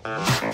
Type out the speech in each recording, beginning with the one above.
A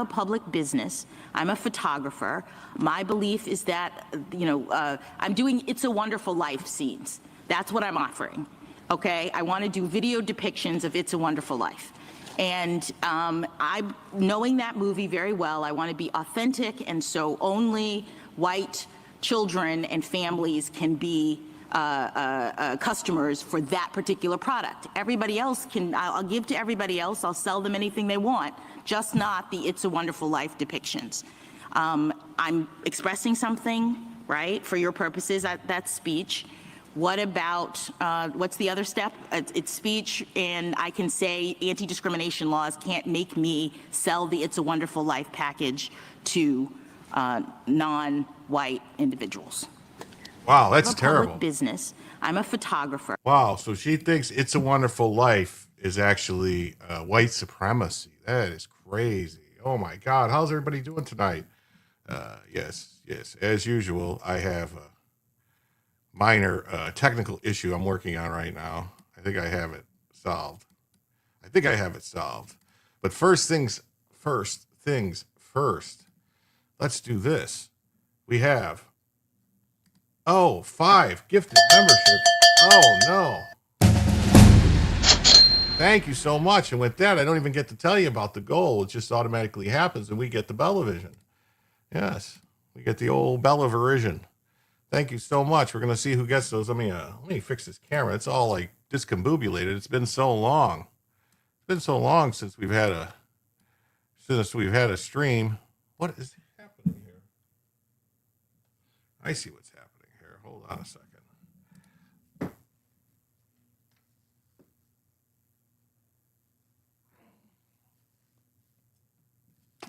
public business. I'm a photographer. My belief is that, I'm doing It's a Wonderful Life scenes. That's what I'm offering, okay? I want to do video depictions of It's a Wonderful Life. And I'm knowing that movie very well. I want to be authentic, and so only white children and families can be customers for that particular product. Everybody else I'll give to everybody else. I'll sell them anything they want, just not the It's a Wonderful Life depictions. I'm expressing something, right, for your purposes, that's speech. What about, what's the other step? It's speech, and I can say anti-discrimination laws can't make me sell the It's a Wonderful Life package to non-white individuals. Wow, that's terrible. Public business. I'm a photographer. Wow, so she thinks It's a Wonderful Life is actually white supremacy. That is crazy. Oh my God, how's everybody doing tonight? Yes, as usual, I have a minor technical issue I'm working on right now. I think I have it solved. But first things first. Let's do this. We have 5 gifted memberships. Oh no. Thank you so much. And with that, I don't even get to tell you about the goal. It just automatically happens, and we get the Bellavision. Yes, we get the old Bellavision. Thank you so much. We're going to see who gets those. Let me fix this camera. It's all like discombobulated. It's been so long. Since we've had a stream. What is happening here? I see what's happening here. Hold on a second.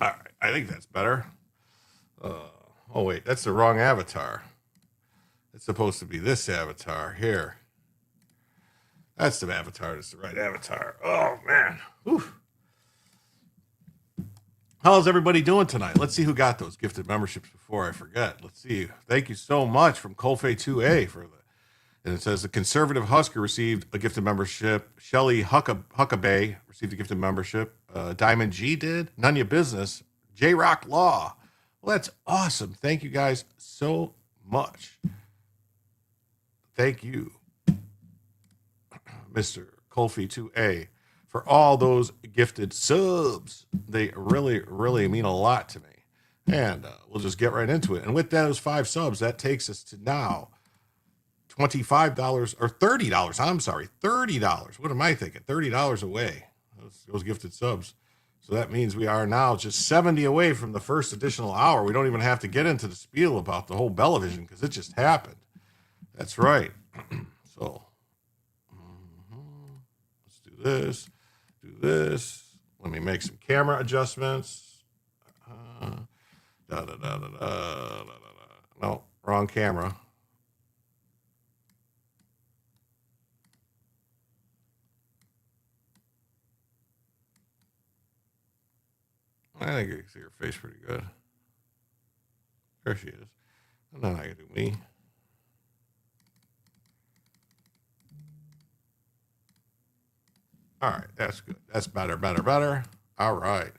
All right, I think that's better. Oh wait, that's the wrong avatar. It's supposed to be this avatar here. That's the avatar. That's the right avatar. Oh man. Whew. How's everybody doing tonight? Let's see who got those gifted memberships before I forget. Let's see. Thank you so much from Colfe 2A for And it says the conservative Husker received a gifted membership. Shelly Huckabee received a gifted membership. Diamond G did. None of your business. J Rock Law. Well, that's awesome. Thank you guys so much. Thank you, Mr. Colfie 2A, for all those gifted subs. They really, really mean a lot to me. And we'll just get right into it. And with those 5 subs, that takes us to now $25 or $30. I'm sorry, $30. What am I thinking? $30 away. Those gifted subs. So that means we are now just 70 away from the first additional hour. We don't even have to get into the spiel about the whole Bellavision because it just happened. That's right. So let's do this. Do this. Let me make some camera adjustments. No, wrong camera. I think you can see her face pretty good. There she is. And then I can do me. All right, that's good. That's better. All right.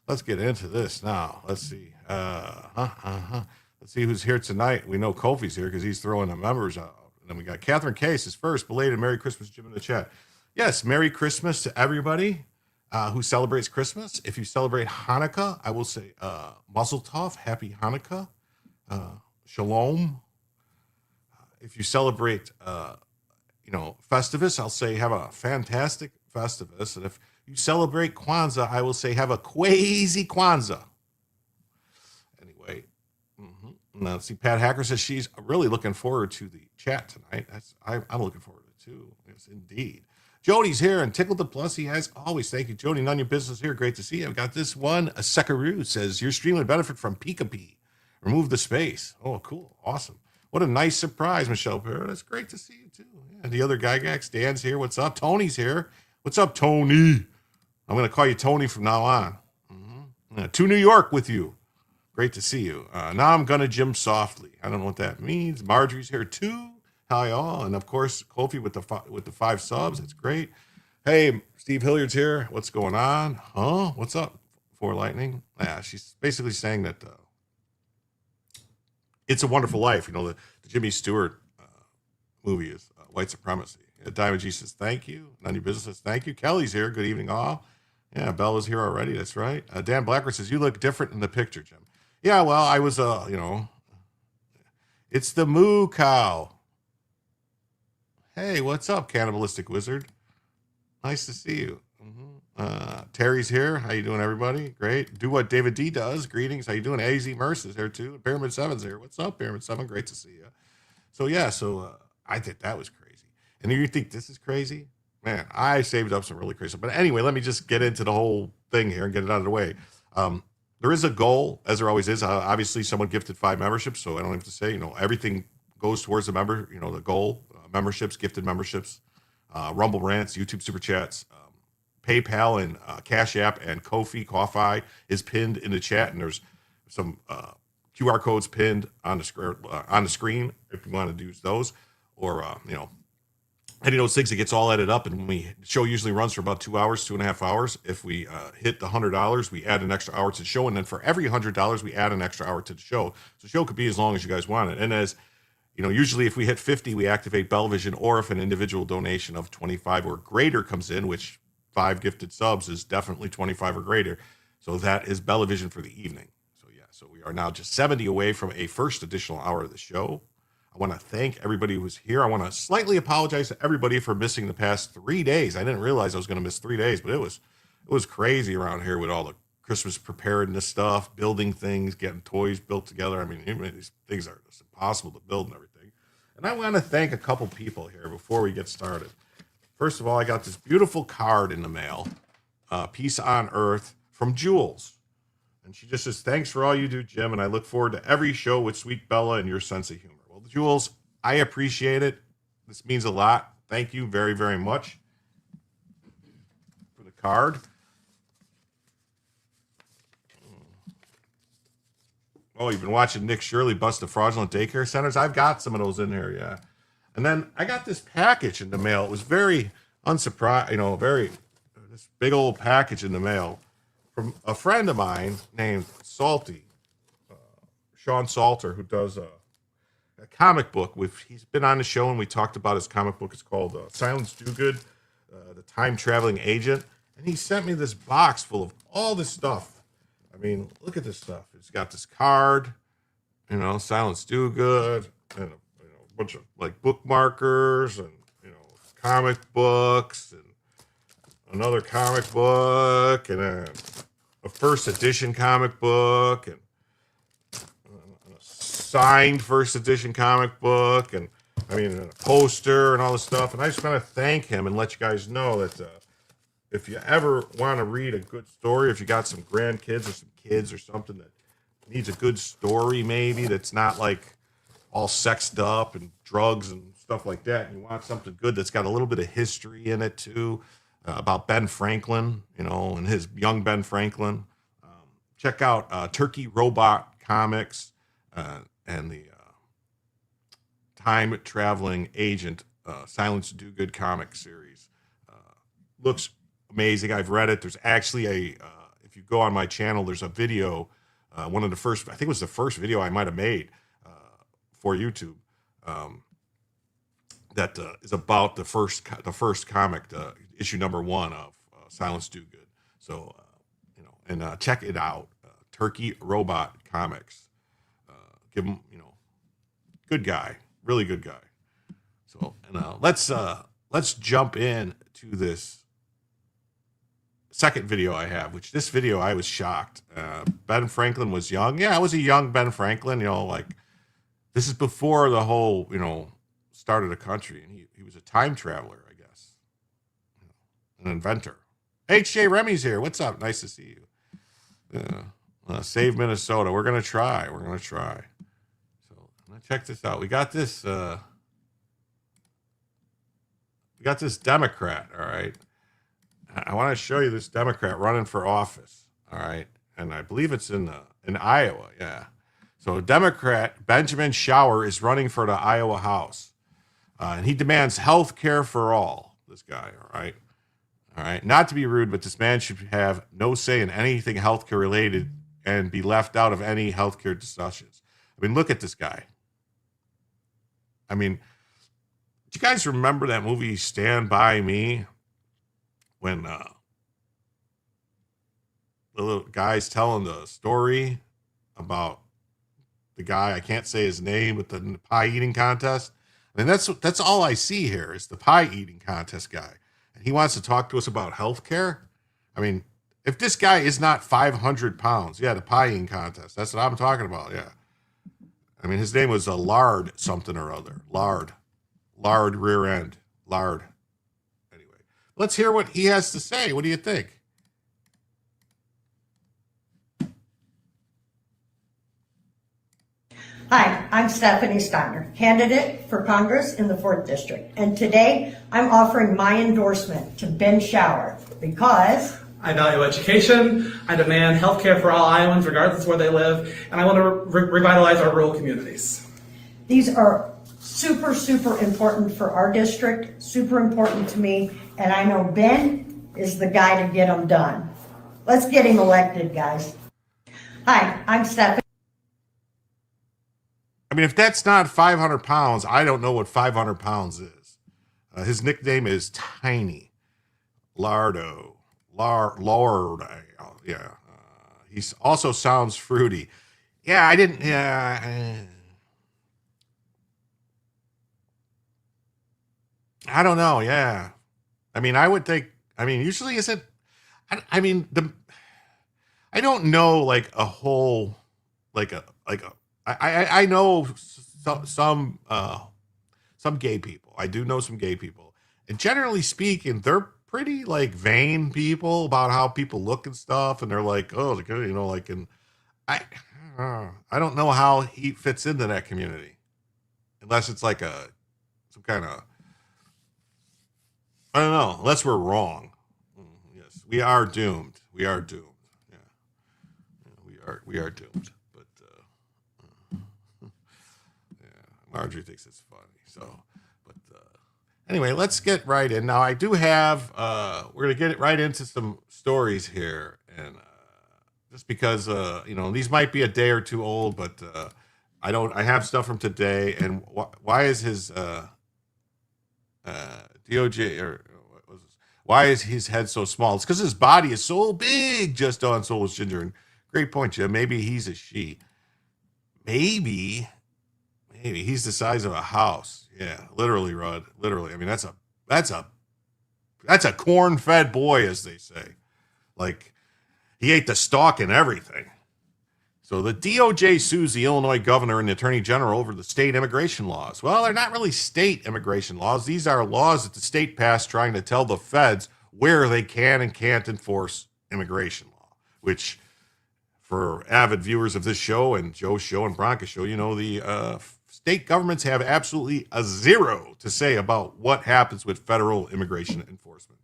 Let's get into this now. Let's see. Let's see who's here tonight. We know Kofi's here because he's throwing the members out. And then we got Catherine Case is first. Belated Merry Christmas, Jim, in the chat. Yes, Merry Christmas to everybody who celebrates Christmas. If you celebrate Hanukkah, I will say Mazel Tov, Happy Hanukkah, Shalom. If you celebrate, Festivus, I'll say have a fantastic Festivus. And if you celebrate Kwanzaa, I will say have a crazy Kwanzaa. Anyway, now see, Pat Hacker says she's really looking forward to the chat tonight. I'm looking forward to it too. Yes, indeed. Jody's here and Tickle the Plus. He has always. Thank you, Jody. None of your business here. Great to see you. I've got this one. A Sekaroo says your stream would benefit from Peekabee. Remove the space. Oh, cool. Awesome. What a nice surprise, Michelle Perro. That's great to see you too. Yeah, the other Gygax, Dan's here. What's up? Tony's here. What's up, Tony? I'm going to call you Tony from now on. To New York with you. Great to see you. Now I'm going to Jim softly. I don't know what that means. Marjorie's here too. Hi all. And of course, Kofi with the 5 subs. That's great. Hey, Steve Hilliard's here. What's going on? Huh? What's up? For Lightning. Yeah, she's basically saying that It's a Wonderful Life. The Jimmy Stewart movie is white supremacy. Diamond G says, thank you. None of your business says, thank you. Kelly's here. Good evening, all. Yeah, Bella's here already. That's right. Dan Blackwood says, you look different in the picture, Jim. Yeah, well, I was, it's the moo cow. Hey, what's up, Cannibalistic Wizard? Nice to see you. Terry's here. How you doing, everybody? Great. Do what David D does. Greetings. How you doing? AZ Mercer's here, too. Pyramid 7's here. What's up, Pyramid 7? Great to see you. So, yeah, I think that was crazy. And you think this is crazy? Man, I saved up some really crazy stuff. But anyway, let me just get into the whole thing here and get it out of the way. There is a goal, as there always is. Obviously, someone gifted 5 memberships, so I don't have to say, everything goes towards the member, the goal. Memberships, gifted memberships, Rumble Rants, YouTube Super Chats, PayPal and Cash App and Ko-fi is pinned in the chat, and there's some QR codes pinned on the screen if you want to use those, or any of those things. It gets all added up, and the show usually runs for about 2 hours, 2.5 hours. If we hit the $100, we add an extra hour to the show, and then for every $100, we add an extra hour to the show. So the show could be as long as you guys want it. And as usually if we hit 50, we activate Bellavision, or if an individual donation of 25 or greater comes in, which 5 gifted subs is definitely 25 or greater. So that is Bellavision for the evening. So we are now just 70 away from a first additional hour of the show. I want to thank everybody who was here. I want to slightly apologize to everybody for missing the past 3 days. I didn't realize I was going to miss 3 days, but it was crazy around here with all the Christmas preparedness stuff, building things, getting toys built together. I mean, these things are just impossible to build and everything. And I want to thank a couple people here before we get started. First of all, I got this beautiful card in the mail, Peace on Earth from Jules. And she just says, thanks for all you do, Jim, and I look forward to every show with Sweet Bella and your sense of humor. Well, Jules, I appreciate it. This means a lot. Thank you very, very much for the card. Oh, you've been watching Nick Shirley bust the fraudulent daycare centers? I've got some of those in here, yeah. And then I got this package in the mail. It was very unsurprised, this big old package in the mail from a friend of mine named Salty, Sean Salter, who does a comic book. He's been on the show and we talked about his comic book. It's called Silence Dogood, the Time Traveling Agent. And he sent me this box full of all this stuff. I mean, look at this stuff. It's got this card, Silence Dogood, and a bunch of like bookmarkers and comic books and another comic book and a first edition comic book and a signed first edition comic book and a poster and all this stuff. And I just want to thank him and let you guys know that if you ever want to read a good story, if you got some grandkids or some kids or something that needs a good story, maybe that's not like all sexed up and drugs and stuff like that, and you want something good that's got a little bit of history in it too, about Ben Franklin, and his young Ben Franklin, check out Turkey Robot Comics and the Time Traveling Agent Silence Dogood comic series. Looks amazing. I've read it. There's actually if you go on my channel, there's a video, one of the first, I think it was the first video I might have made for YouTube, that is about the first comic, issue number 1 of Silence Dogood. So, check it out. Turkey Robot Comics. Give him, good guy, really good guy. So, and let's jump in to this second video I have, which this video I was shocked. Ben Franklin was young. Yeah, I was a young Ben Franklin, this is before the whole, start of the country. And he was a time traveler, I guess. An inventor. H.J. Remy's here. What's up? Nice to see you. Save Minnesota. We're going to try. So check this out. We got this Democrat, all right? I want to show you this Democrat running for office, all right? And I believe it's in Iowa, yeah. So Democrat Benjamin Shower is running for the Iowa House. And he demands health care for all, this guy, all right? All right, not to be rude, but this man should have no say in anything healthcare related and be left out of any healthcare discussions. I mean, look at this guy. I mean, do you guys remember that movie Stand By Me? When the little guy's telling the story about the guy, I can't say his name, with the pie eating contest. I mean, that's all I see here is the pie eating contest guy. And he wants to talk to us about healthcare. I mean, if this guy is not 500 pounds, yeah, the pie eating contest, that's what I'm talking about, yeah. I mean, his name was a Lard something or other. Lard rear end. Lard. Anyway, let's hear what he has to say. What do you think? Hi, I'm Stephanie Steiner, candidate for Congress in the 4th District. And today I'm offering my endorsement to Ben Shower because I value education, I demand health care for all Iowans regardless of where they live, and I want to revitalize our rural communities. these are super, super important for our district, super important to me, and I know Ben is the guy to get them done. Let's get him elected, guys. Hi, I'm Stephanie. I mean, if that's not 500 pounds, I don't know what 500 pounds is. His nickname is Tiny. Lardo. Lord. Yeah. He also sounds fruity. Yeah, I didn't. Yeah. I don't know. Yeah. I mean, I would think. I mean, usually is it? I mean, I don't know like a whole I know some gay people. I do know some gay people, and generally speaking, they're pretty like vain people about how people look and stuff, and they're like, oh, you know, like, and I don't know how he fits into that community, unless it's like some kind of, I don't know, unless we're wrong. Yes, we are doomed. We are doomed. Yeah, we are doomed. But yeah, Marjorie thinks it's funny. So, Anyway, let's get right in. Now, I do have, we're going to get right into some stories here. And just because, these might be a day or two old, but I have stuff from today. And why is his DOJ, or what was this? Why is his head so small? It's because his body is so big, just on Soulless Ginger. And great point, Jim. Maybe he's a she. Maybe he's the size of a house. Yeah, literally, Rod. Literally. I mean, that's a corn-fed boy, as they say. Like, he ate the stalk and everything. So the DOJ sues the Illinois governor and the attorney general over the state immigration laws. Well, they're not really state immigration laws. These are laws that the state passed trying to tell the feds where they can and can't enforce immigration law, which, for avid viewers of this show and Joe's show and Bronca's show, the state governments have absolutely a zero to say about what happens with federal immigration enforcement.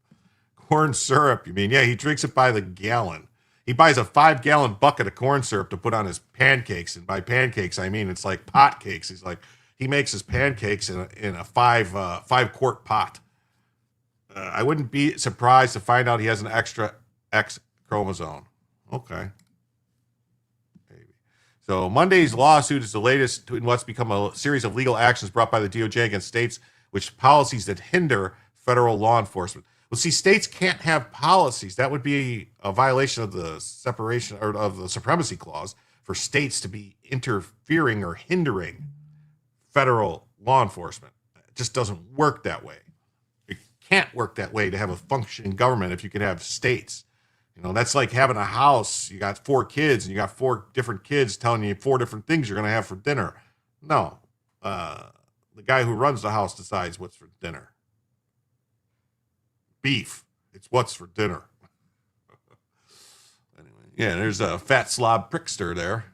Corn syrup, you mean? Yeah, he drinks it by the gallon. He buys a 5-gallon bucket of corn syrup to put on his pancakes. And by pancakes, I mean it's like pot cakes. He makes his pancakes in a 5-quart pot. I wouldn't be surprised to find out he has an extra X chromosome. Okay. So Monday's lawsuit is the latest in what's become a series of legal actions brought by the DOJ against states which policies that hinder federal law enforcement. Well, see, states can't have policies. That would be a violation of the separation or of the supremacy clause for states to be interfering or hindering federal law enforcement. It just doesn't work that way. It can't work that way to have a functioning government if you can have states. That's like having a house. You got 4 kids, and you got 4 different kids telling you 4 different things you're going to have for dinner. No. The guy who runs the house decides what's for dinner. Beef. It's what's for dinner. Anyway, yeah, there's a fat slob prickster there.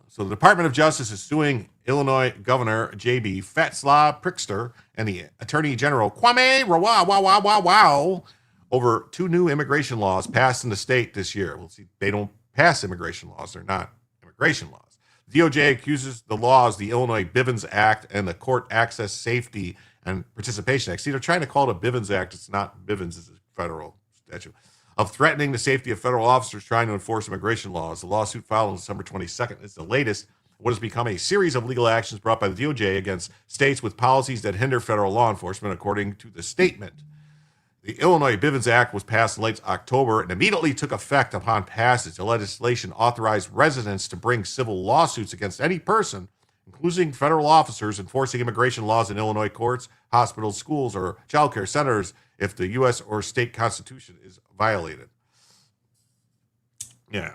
So the Department of Justice is suing Illinois Governor J.B. Fat Slob Prickster and the Attorney General Kwame Wow over 2 new immigration laws passed in the state this year. Well, see, they don't pass immigration laws. They're not immigration laws. The DOJ accuses the laws, the Illinois Bivens Act and the Court Access Safety and Participation Act. See, they're trying to call it a Bivens Act. It's not Bivens. It's a federal statute. Of threatening the safety of federal officers trying to enforce immigration laws. The lawsuit filed on December 22nd is the latest what has become a series of legal actions brought by the DOJ against states with policies that hinder federal law enforcement, according to the statement. The Illinois Bivens Act was passed in late October and immediately took effect upon passage. The legislation authorized residents to bring civil lawsuits against any person, including federal officers, enforcing immigration laws in Illinois courts, hospitals, schools, or child care centers if the U.S. or state constitution is violated. Yeah.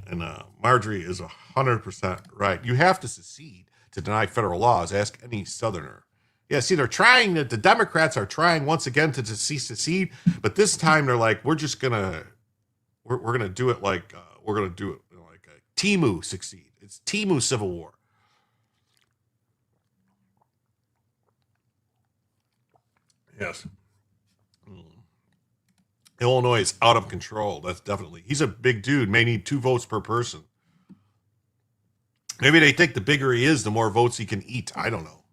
And Marjorie is 100% right. You have to secede to deny federal laws. Ask any Southerner. Yeah, see, the Democrats are trying once again to secede, but this time they're like, we're going to do it like, like Timu succeed. It's Timu Civil War. Yes. Illinois is out of control. That's definitely. He's a big dude, may need 2 votes per person. Maybe they think the bigger he is, the more votes he can eat. I don't know.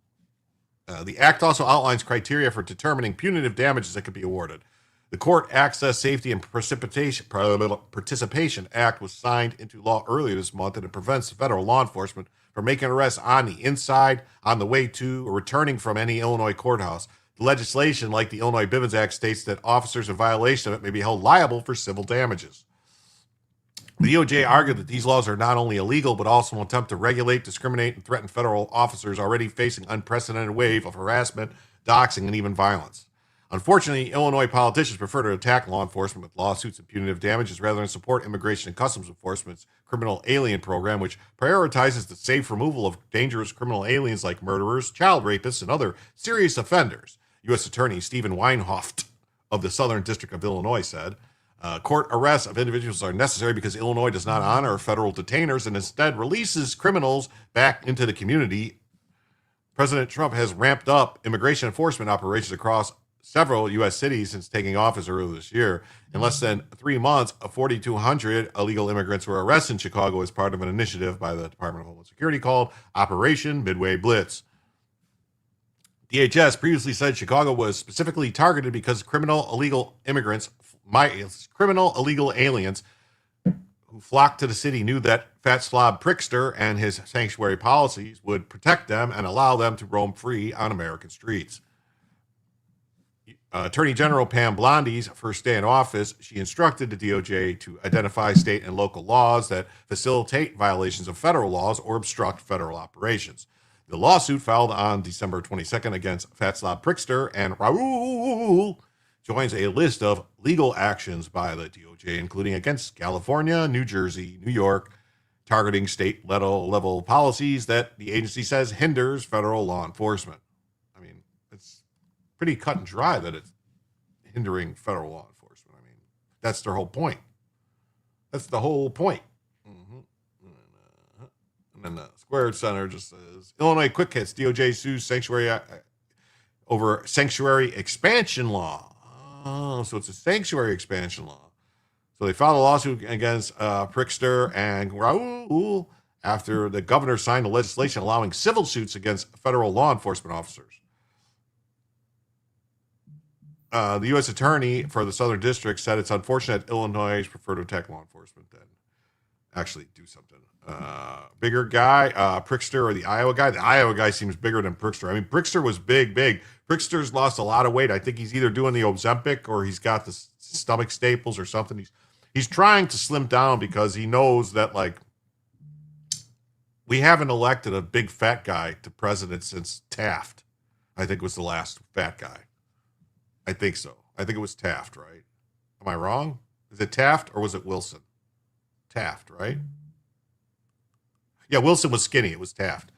The act also outlines criteria for determining punitive damages that could be awarded. The Court Access, Safety, and Participation Act was signed into law earlier this month, and it prevents federal law enforcement from making arrests on the inside, on the way to, or returning from any Illinois courthouse. The legislation, like the Illinois Bivens Act, states that officers in violation of it may be held liable for civil damages. The DOJ argued that these laws are not only illegal, but also an attempt to regulate, discriminate, and threaten federal officers already facing unprecedented wave of harassment, doxing, and even violence. Unfortunately, Illinois politicians prefer to attack law enforcement with lawsuits and punitive damages rather than support Immigration and Customs Enforcement's criminal alien program, which prioritizes the safe removal of dangerous criminal aliens like murderers, child rapists, and other serious offenders. U.S. Attorney Stephen Weinhoft of the Southern District of Illinois said, court arrests of individuals are necessary because Illinois does not honor federal detainers and instead releases criminals back into the community. President Trump has ramped up immigration enforcement operations across several U.S. cities since taking office earlier this year. In less than 3 months, 4,200 illegal immigrants were arrested in Chicago as part of an initiative by the Department of Homeland Security called Operation Midway Blitz. DHS previously said Chicago was specifically targeted because criminal illegal aliens who flocked to the city knew that Fat Slob Prickster and his sanctuary policies would protect them and allow them to roam free on American streets. Attorney General Pam Blondie's first day in office, she instructed the DOJ to identify state and local laws that facilitate violations of federal laws or obstruct federal operations. The lawsuit filed on December 22nd against Fat Slob Prickster and Raul joins a list of legal actions by the DOJ, including against California, New Jersey, New York, targeting state level policies that the agency says hinders federal law enforcement. I mean, it's pretty cut and dry that it's hindering federal law enforcement. I mean, that's their whole point. That's the whole point. And then the Squared Center just says, Illinois Quick Hits, DOJ sues sanctuary over sanctuary expansion law. Oh, so it's a sanctuary expansion law. So they filed a lawsuit against Prickster and Raul after the governor signed the legislation allowing civil suits against federal law enforcement officers. The U.S. Attorney for the Southern District said it's unfortunate Illinois prefer to attack law enforcement than actually do something. Bigger guy, Prickster, or the Iowa guy? The Iowa guy seems bigger than Prickster. I mean, Prickster was big. Prickster's lost a lot of weight. I think he's either doing the Ozempic or he's got the stomach staples or something. He's trying to slim down because he knows that, like, we haven't elected a big fat guy to president since Taft. I think was the last fat guy. I think so. I think it was Taft, right? Am I wrong? Is it Taft or was it Wilson? Taft, right? Yeah, Wilson was skinny. It was Taft.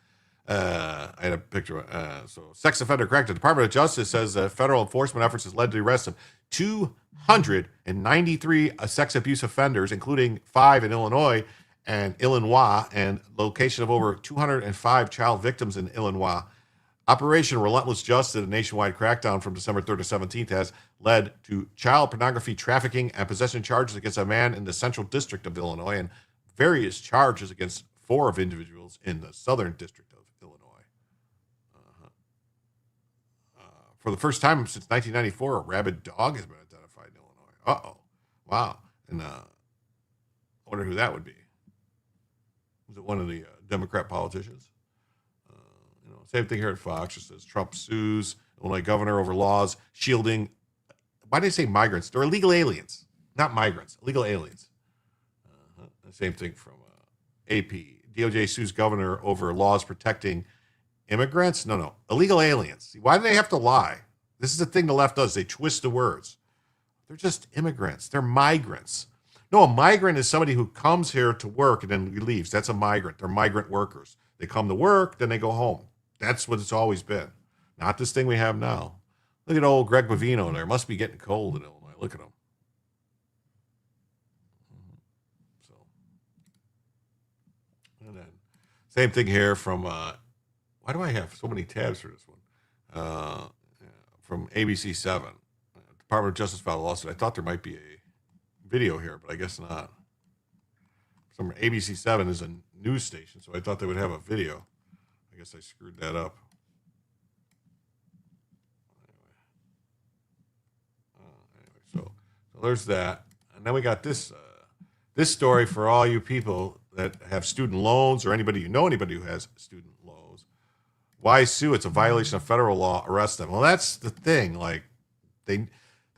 I had a picture. So, sex offender corrected. The Department of Justice says federal enforcement efforts has led to the arrest of 293 sex abuse offenders, including 5 in Illinois, and location of over 205 child victims in Illinois. Operation Relentless Justice, a nationwide crackdown from December 3rd to 17th, has led to child pornography trafficking and possession charges against a man in the Central District of Illinois and various charges against 4 of individuals in the Southern District of Illinois. For the first time since 1994, a rabid dog has been identified in Illinois. Uh-oh. Wow. And I wonder who that would be. Was it one of the Democrat politicians? Same thing here at Fox. It says Trump sues Illinois governor over laws shielding. Why did they say migrants? They're illegal aliens, not migrants. Illegal aliens. Same thing from AP. DOJ sues governor over laws protecting immigrants. No, illegal aliens. See, why do they have to lie? This is the thing the left does. They twist the words. They're just immigrants. They're migrants. No, a migrant is somebody who comes here to work and then leaves. That's a migrant. They're migrant workers. They come to work, then they go home. That's what it's always been. Not this thing we have now. Look at old Greg Bovino there. Must be getting cold in Illinois. Look at him. So, and then same thing here from, why do I have so many tabs for this one? From ABC 7. Department of Justice filed a lawsuit. I thought there might be a video here, but I guess not. Some ABC 7 is a news station, so I thought they would have a video. I guess I screwed that up. So there's that. And then we got this story for all you people that have student loans or anybody who has student loans. Why sue? It's a violation of federal law. Arrest them. Well, that's the thing. Like, the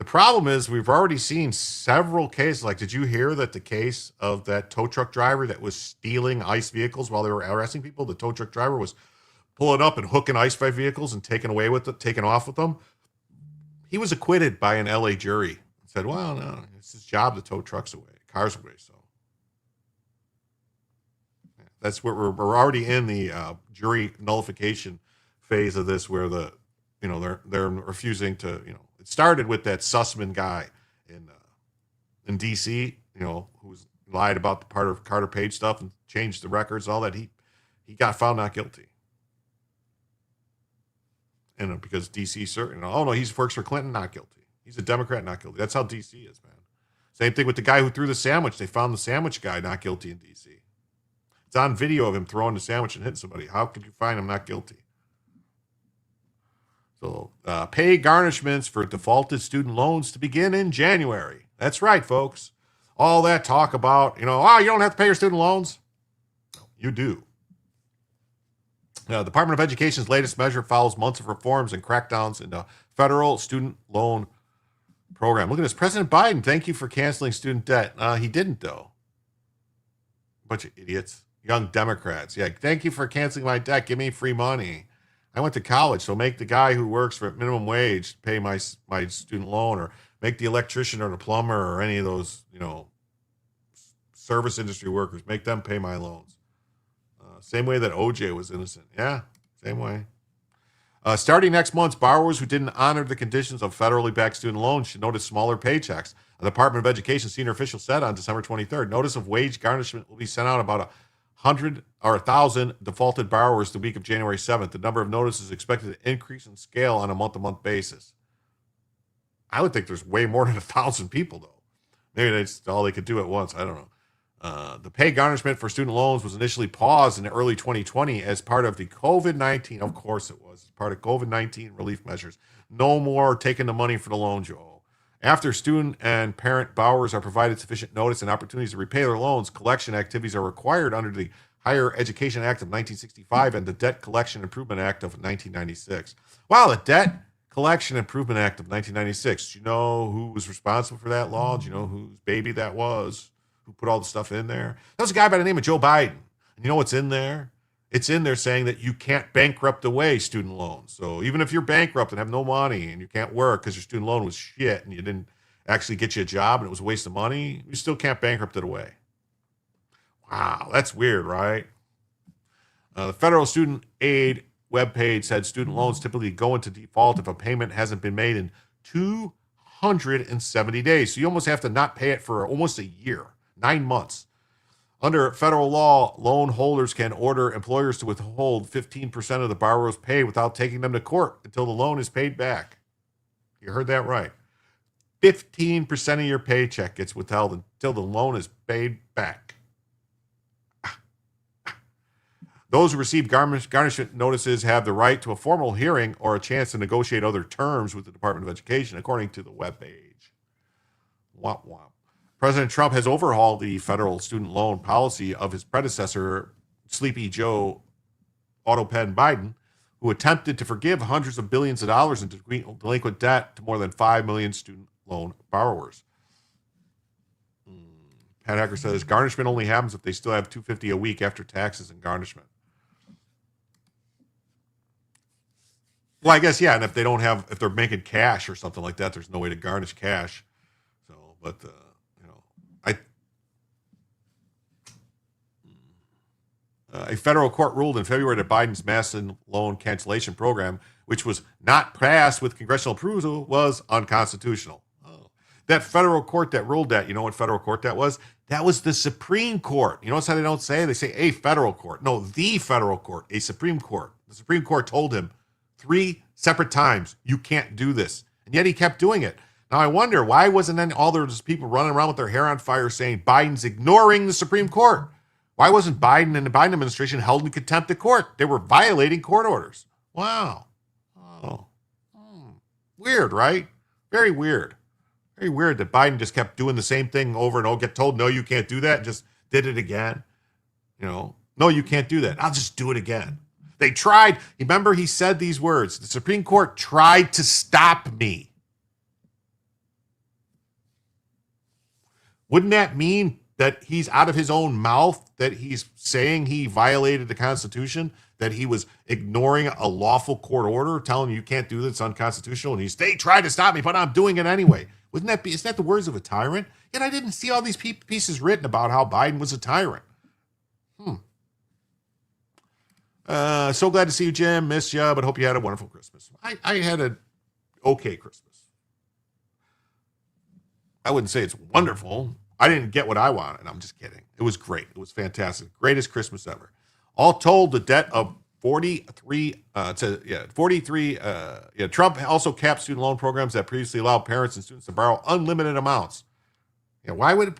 problem is we've already seen several cases. Like, did you hear that the case of that tow truck driver that was stealing ICE vehicles while they were arresting people? The tow truck driver was pulling up and hooking ICE vehicles and taking off with them. He was acquitted by an LA jury. Said, well, no, it's his job to tow cars away. So that's what we're already in the jury nullification phase of this, where they're refusing to, it started with that Sussman guy in DC, who lied about the part of Carter Page stuff and changed the records, all that. He got found not guilty. And because DC, he works for Clinton, not guilty. He's a Democrat, not guilty. That's how DC is, man. Same thing with the guy who threw the sandwich. They found the sandwich guy not guilty in DC. It's on video of him throwing the sandwich and hitting somebody. How could you find him not guilty? So pay garnishments for defaulted student loans to begin in January. That's right, folks. All that talk about, you don't have to pay your student loans. You do. The Department of Education's latest measure follows months of reforms and crackdowns in the federal student loan program. Look at this. President Biden, thank you for canceling student debt. He didn't, though. Bunch of idiots. Young Democrats. Yeah, thank you for canceling my debt. Give me free money. I went to college, so make the guy who works for minimum wage pay my student loan, or make the electrician or the plumber or any of those, service industry workers, make them pay my loans. Same way that OJ was innocent. Yeah, same way. Starting next month, borrowers who didn't honor the conditions of federally backed student loans should notice smaller paychecks. The Department of Education senior official said on December 23rd, notice of wage garnishment will be sent out about 100 or 1,000 defaulted borrowers the week of January 7th. The number of notices is expected to increase in scale on a month-to-month basis. I would think there's way more than 1,000 people, though. Maybe that's all they could do at once. I don't know. The pay garnishment for student loans was initially paused in early 2020 as part of the COVID-19. Of course it was. Part of COVID-19 relief measures. No more taking the money for the loans you owe. After student and parent borrowers are provided sufficient notice and opportunities to repay their loans, collection activities are required under the Higher Education Act of 1965 and the Debt Collection Improvement Act of 1996. Wow, the Debt Collection Improvement Act of 1996. Do you know who was responsible for that law? Do you know whose baby that was? Who put all the stuff in there? That was a guy by the name of Joe Biden. And you know what's in there? It's in there saying that you can't bankrupt away student loans. So even if you're bankrupt and have no money and you can't work because your student loan was shit and you didn't actually get you a job and it was a waste of money, you still can't bankrupt it away. Wow, that's weird, right? The federal student aid webpage said student loans typically go into default if a payment hasn't been made in 270 days. So you almost have to not pay it for almost a year. 9 months. Under federal law, loan holders can order employers to withhold 15% of the borrower's pay without taking them to court until the loan is paid back. You heard that right. 15% of your paycheck gets withheld until the loan is paid back. Those who receive garnishment notices have the right to a formal hearing or a chance to negotiate other terms with the Department of Education, according to the webpage. Womp womp. President Trump has overhauled the federal student loan policy of his predecessor, Sleepy Joe Autopen Biden, who attempted to forgive hundreds of billions of dollars in delinquent debt to more than 5 million student loan borrowers. Pat Hacker says garnishment only happens if they still have $250 a week after taxes and garnishment. Well, I guess, yeah, and if they don't have, if they're making cash or something like that, there's no way to garnish cash. So, but a federal court ruled in February that Biden's massive loan cancellation program, which was not passed with congressional approval, was unconstitutional. Oh. That federal court that ruled that, you know what federal court that was? That was the Supreme Court. You notice how they don't say? They say a federal court. No, the federal court, a Supreme Court. The Supreme Court told him 3 separate times, you can't do this. And yet he kept doing it. Now, I wonder, why wasn't then all those people running around with their hair on fire saying Biden's ignoring the Supreme Court? Why wasn't Biden and the Biden administration held in contempt of court? They were violating court orders. Wow. Oh. Weird, right? Very weird. Very weird that Biden just kept doing the same thing over and over, get told, no, you can't do that, and just did it again. No, you can't do that. I'll just do it again. They tried. Remember, he said these words. The Supreme Court tried to stop me. Wouldn't that mean that he's out of his own mouth, that he's saying he violated the Constitution, that he was ignoring a lawful court order, telling you can't do this, it's unconstitutional, and they tried to stop me, but I'm doing it anyway. Isn't that the words of a tyrant? Yet I didn't see all these pieces written about how Biden was a tyrant. So glad to see you, Jim. Missed you, but hope you had a wonderful Christmas. I had an okay Christmas. I wouldn't say it's wonderful. I didn't get what I wanted. I'm just kidding. It was great. It was fantastic. Greatest Christmas ever. All told, the debt of 43. Trump also capped student loan programs that previously allowed parents and students to borrow unlimited amounts. Yeah, why would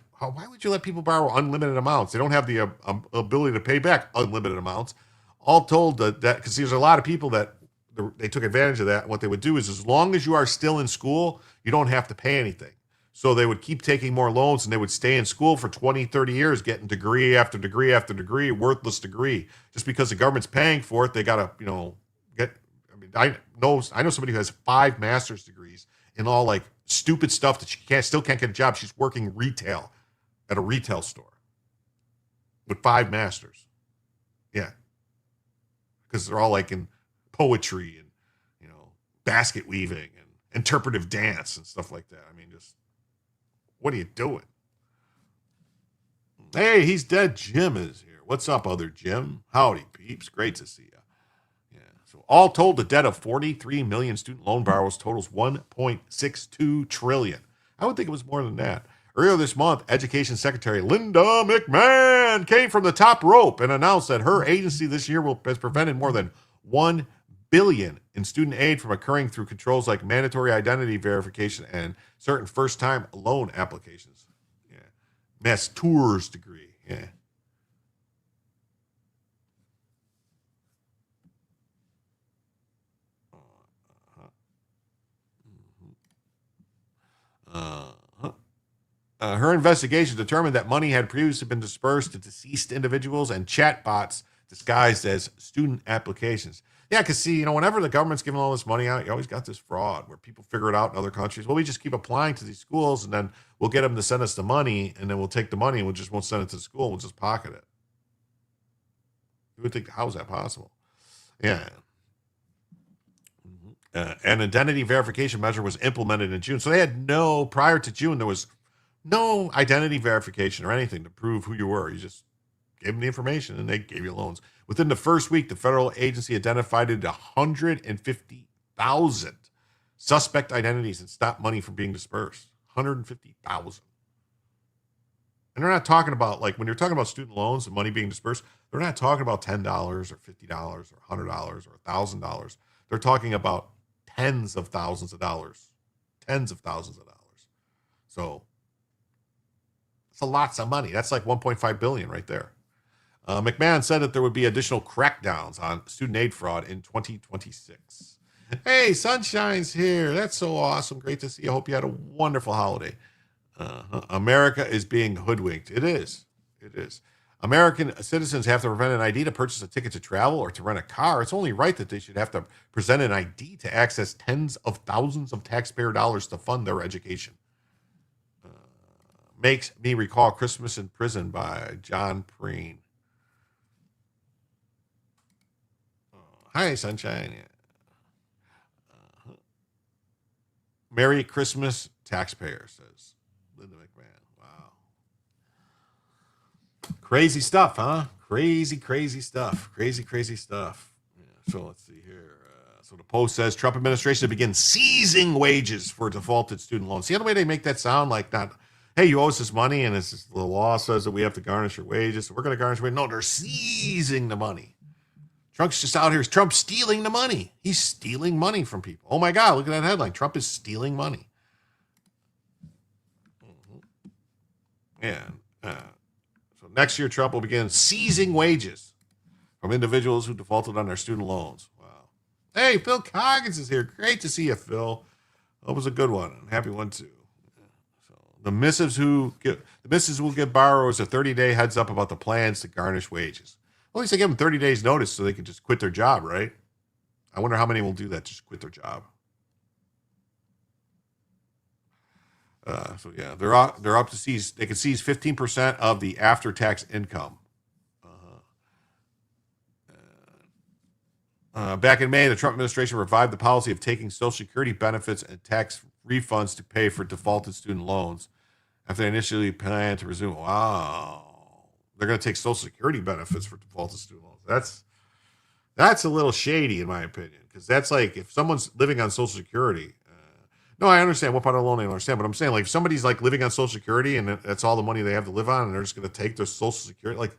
you let people borrow unlimited amounts? They don't have the ability to pay back unlimited amounts. All told, that because there's a lot of people that they took advantage of that. What they would do is, as long as you are still in school, you don't have to pay anything. So they would keep taking more loans, and they would stay in school for 20, 30 years, getting degree after degree after degree, worthless degree. Just because the government's paying for it, they got to, get. I mean, I know somebody who has 5 master's degrees in all like stupid stuff that she still can't get a job. She's working retail at a retail store with 5 masters. Yeah. Because they're all like in poetry and, basket weaving and interpretive dance and stuff like that. I mean, just, what are you doing? Hey, he's dead. Jim is here. What's up, other Jim? Howdy, peeps. Great to see you. Yeah. So all told, the debt of 43 million student loan borrowers totals 1.62 trillion. I would think it was more than that. Earlier this month, Education Secretary Linda McMahon came from the top rope and announced that her agency this year has prevented more than $1 billion in student aid from occurring through controls like mandatory identity verification and certain first-time loan applications. Yeah, master's degree. Yeah. Her investigation determined that money had previously been dispersed to deceased individuals and chatbots disguised as student applications. Yeah, because see, whenever the government's giving all this money out, you always got this fraud where people figure it out in other countries. Well, we just keep applying to these schools, and then we'll get them to send us the money, and then we'll take the money and we just won't send it to the school. And we'll just pocket it. You would think, how is that possible? Yeah. An identity verification measure was implemented in June. So they had prior to June, there was no identity verification or anything to prove who you were. You just gave them the information and they gave you loans. Within the first week, the federal agency identified 150,000 suspect identities and stopped money from being dispersed. 150,000. And they're not talking about, like, when you're talking about student loans and money being dispersed, they're not talking about $10 or $50 or $100 or $1,000. They're talking about tens of thousands of dollars. Tens of thousands of dollars. So it's a lots of money. That's like 1.5 billion right there. McMahon said that there would be additional crackdowns on student aid fraud in 2026. Hey, Sunshine's here. That's so awesome. Great to see you. I hope you had a wonderful holiday. America is being hoodwinked. It is. It is. American citizens have to present an ID to purchase a ticket to travel or to rent a car. It's only right that they should have to present an ID to access tens of thousands of taxpayer dollars to fund their education. Makes me recall Christmas in Prison by John Preen. Hi, Sunshine. Merry Christmas, taxpayer, says Linda McMahon. Wow. Crazy stuff, huh? Crazy stuff. Crazy stuff. Yeah, so let's see here. So the Post says Trump administration to begin seizing wages for defaulted student loans. See how the way they make that sound like not, hey, you owe us this money, and it's just, the law says that we have to garnish your wages, so we're going to garnish your wages. No, they're seizing the money. Trump's just out here. Trump's stealing the money. He's stealing money from people. Oh my God, look at that headline. Trump is stealing money. Yeah. So next year, Trump will begin seizing wages from individuals who defaulted on their student loans. Wow. Hey, Phil Coggins is here. Great to see you, Phil. That was a good one. Happy one, too. So the missives will give borrowers a 30-day heads up about the plans to garnish wages. Well, at least they give them 30 days notice so they can just quit their job, right? I wonder how many will do that, just quit their job. So yeah, they're up to seize. They can seize 15% of the after-tax income. Back in May, the Trump administration revived the policy of taking Social Security benefits and tax refunds to pay for defaulted student loans after they initially planned to resume. Wow. They're going to take Social Security benefits for defaulted student loans. That's a little shady, in my opinion, because that's like if someone's living on Social Security. No, I understand what part of the loan I understand, but I'm saying like if somebody's like living on Social Security and that's all the money they have to live on, and they're just going to take their Social Security, like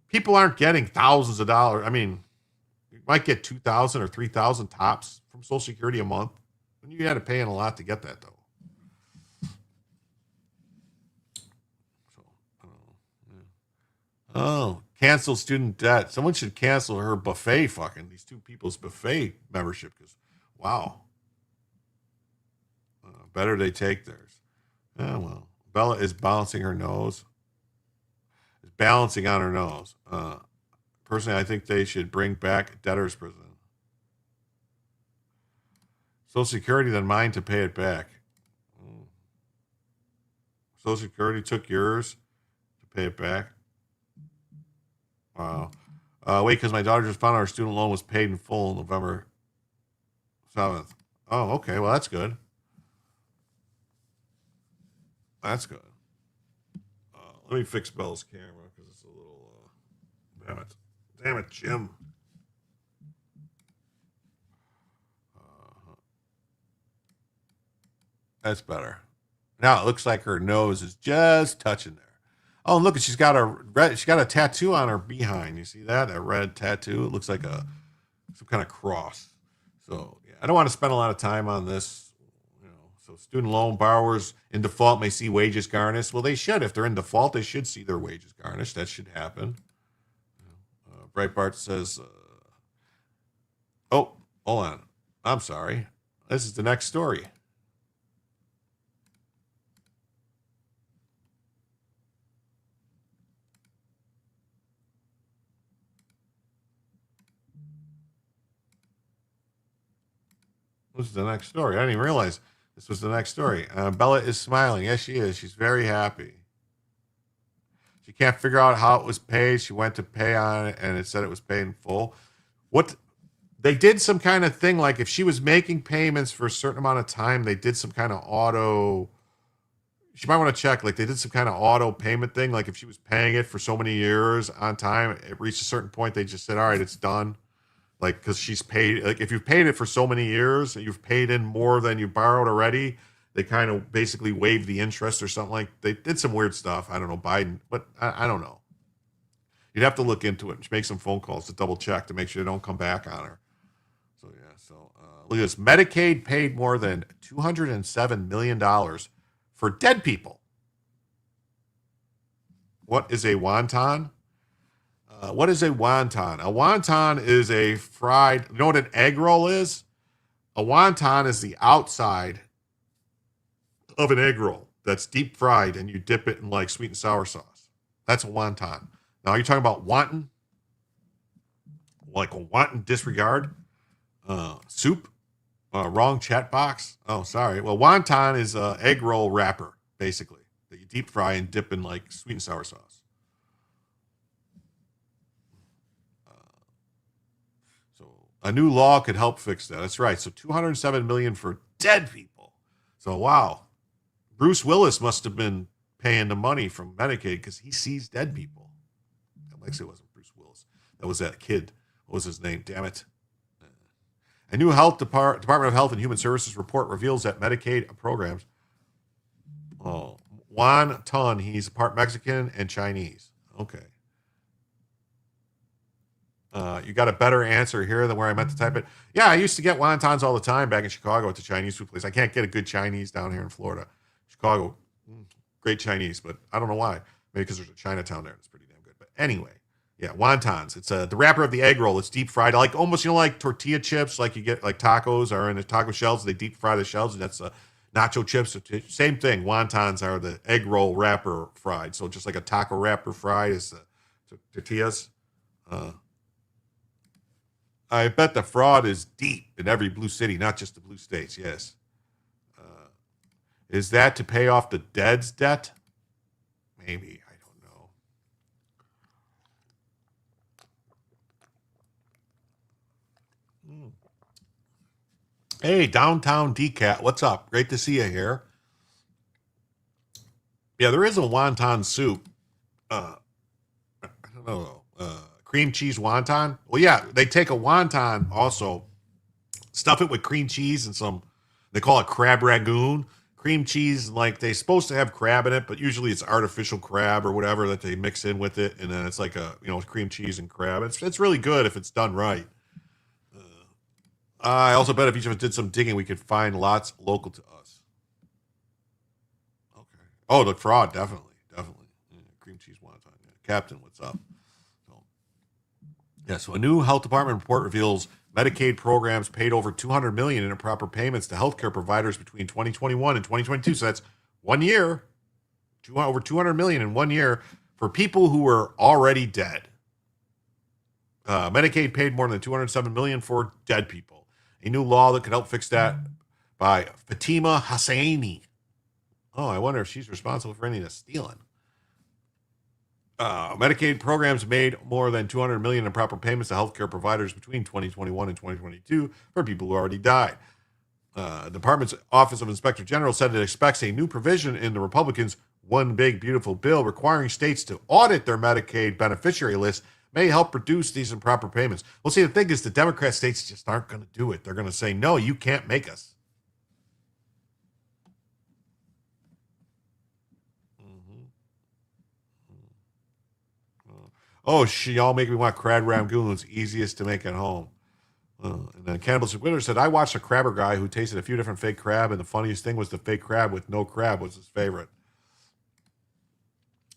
people aren't getting thousands of dollars. I mean, you might get 2,000 or 3,000 tops from Social Security a month, and you had to pay in a lot to get that though. Oh, Cancel student debt. Someone should cancel her buffet fucking, these two people's buffet membership because, wow. Better they take theirs. Oh, well. Bella is balancing her nose. Is balancing on her nose. Personally, I think they should bring back debtor's prison. Social Security, then mine to pay it back. Social Security took yours to pay it back. Wow. Wait, because my daughter just found out her student loan was paid in full November 7th. Oh, okay. Well, that's good. That's good. Let me fix Bella's camera because it's a little. Damn it, Jim. That's better. Now it looks like her nose is just touching there. Oh, and look, she's got a tattoo on her behind. You see that? A red tattoo. It looks like some kind of cross. So yeah, I don't want to spend a lot of time on this. So student loan borrowers in default may see wages garnished. Well, they should. If they're in default, they should see their wages garnished. That should happen. Breitbart says, oh, hold on. I'm sorry. This is the next story. This is the next story. I didn't even realize this was the next story. Bella is smiling. Yes, she is. She's very happy. She can't figure out how it was paid. She went to pay on it, and it said it was paid in full. What they did some kind of thing, like if she was making payments for a certain amount of time, they did some kind of auto. She might want to check, like they did some kind of auto payment thing. Like if she was paying it for so many years on time, it reached a certain point, they just said, all right, it's done. Like, because she's paid, like if you've paid it for so many years and you've paid in more than you borrowed already, they kind of basically waived the interest or something. Like they did some weird stuff. I don't know, Biden, but I don't know. You'd have to look into it and make some phone calls to double check to make sure they don't come back on her. So yeah, look at this. Medicaid paid more than $207 million for dead people. What is a wonton? What is a wonton? A wonton is a fried, you know what an egg roll is? A wonton is the outside of an egg roll that's deep fried and you dip it in like sweet and sour sauce. That's a wonton. Now, are you talking about wonton? Like a wonton disregard? Soup? Wrong chat box? Oh, sorry. Well, wonton is an egg roll wrapper, basically, that you deep fry and dip in like sweet and sour sauce. A new law could help fix that. That's right. So $207 million for dead people. So wow, Bruce Willis must have been paying the money from Medicaid because he sees dead people. Actually, it wasn't Bruce Willis. That was that kid. What was his name? Damn it. A new Department of Health and Human Services report reveals that Medicaid programs. Oh, Juan Ton. He's part Mexican and Chinese. Okay. You got a better answer here than where I meant to type it. Yeah, I used to get wontons all the time back in Chicago at the Chinese food place. I can't get a good Chinese down here in Florida. Chicago, great Chinese, but I don't know why. Maybe because there's a Chinatown there. It's pretty damn good. But anyway, yeah, wontons. It's the wrapper of the egg roll. It's deep fried, like almost like tortilla chips, like you get like tacos or in the taco shells. They deep fry the shells, and that's nacho chips. Same thing. Wontons are the egg roll wrapper fried. So just like a taco wrapper fried is tortillas. I bet the fraud is deep in every blue city, not just the blue states. Yes. Is that to pay off the dead's debt? Maybe. I don't know. Hey, Downtown DCAT. What's up? Great to see you here. Yeah, there is a wonton soup. I don't know. Cream cheese wonton. Well, yeah, they take a wonton also, stuff it with cream cheese and some, they call it crab ragoon. Cream cheese, like they're supposed to have crab in it, but usually it's artificial crab or whatever that they mix in with it. And then it's like cream cheese and crab. It's really good if it's done right. I also bet if each of us did some digging, we could find lots local to us. Okay. Oh, the fraud, definitely. Yeah, cream cheese wonton. Yeah. Captain, what's up? So, Yeah, so a new health department report reveals Medicaid programs paid over $200 million in improper payments to healthcare providers between 2021 and 2022. So that's 1 year, over $200 million in 1 year for people who were already dead. Medicaid paid more than $207 million for dead people. A new law that could help fix that by Fatima Hosseini. Oh, I wonder if she's responsible for any of the stealing. Medicaid programs made more than $200 million in improper payments to healthcare providers between 2021 and 2022 for people who already died. The department's Office of Inspector General said it expects a new provision in the Republicans' One Big Beautiful Bill requiring states to audit their Medicaid beneficiary list may help reduce these improper payments. Well, see, the thing is, the Democrat states just aren't going to do it. They're going to say, no, you can't make us. Oh, y'all make me want crab rangoons, easiest to make at home. And then Cannibals Winter said, I watched a crabber guy who tasted a few different fake crab, and the funniest thing was the fake crab with no crab was his favorite.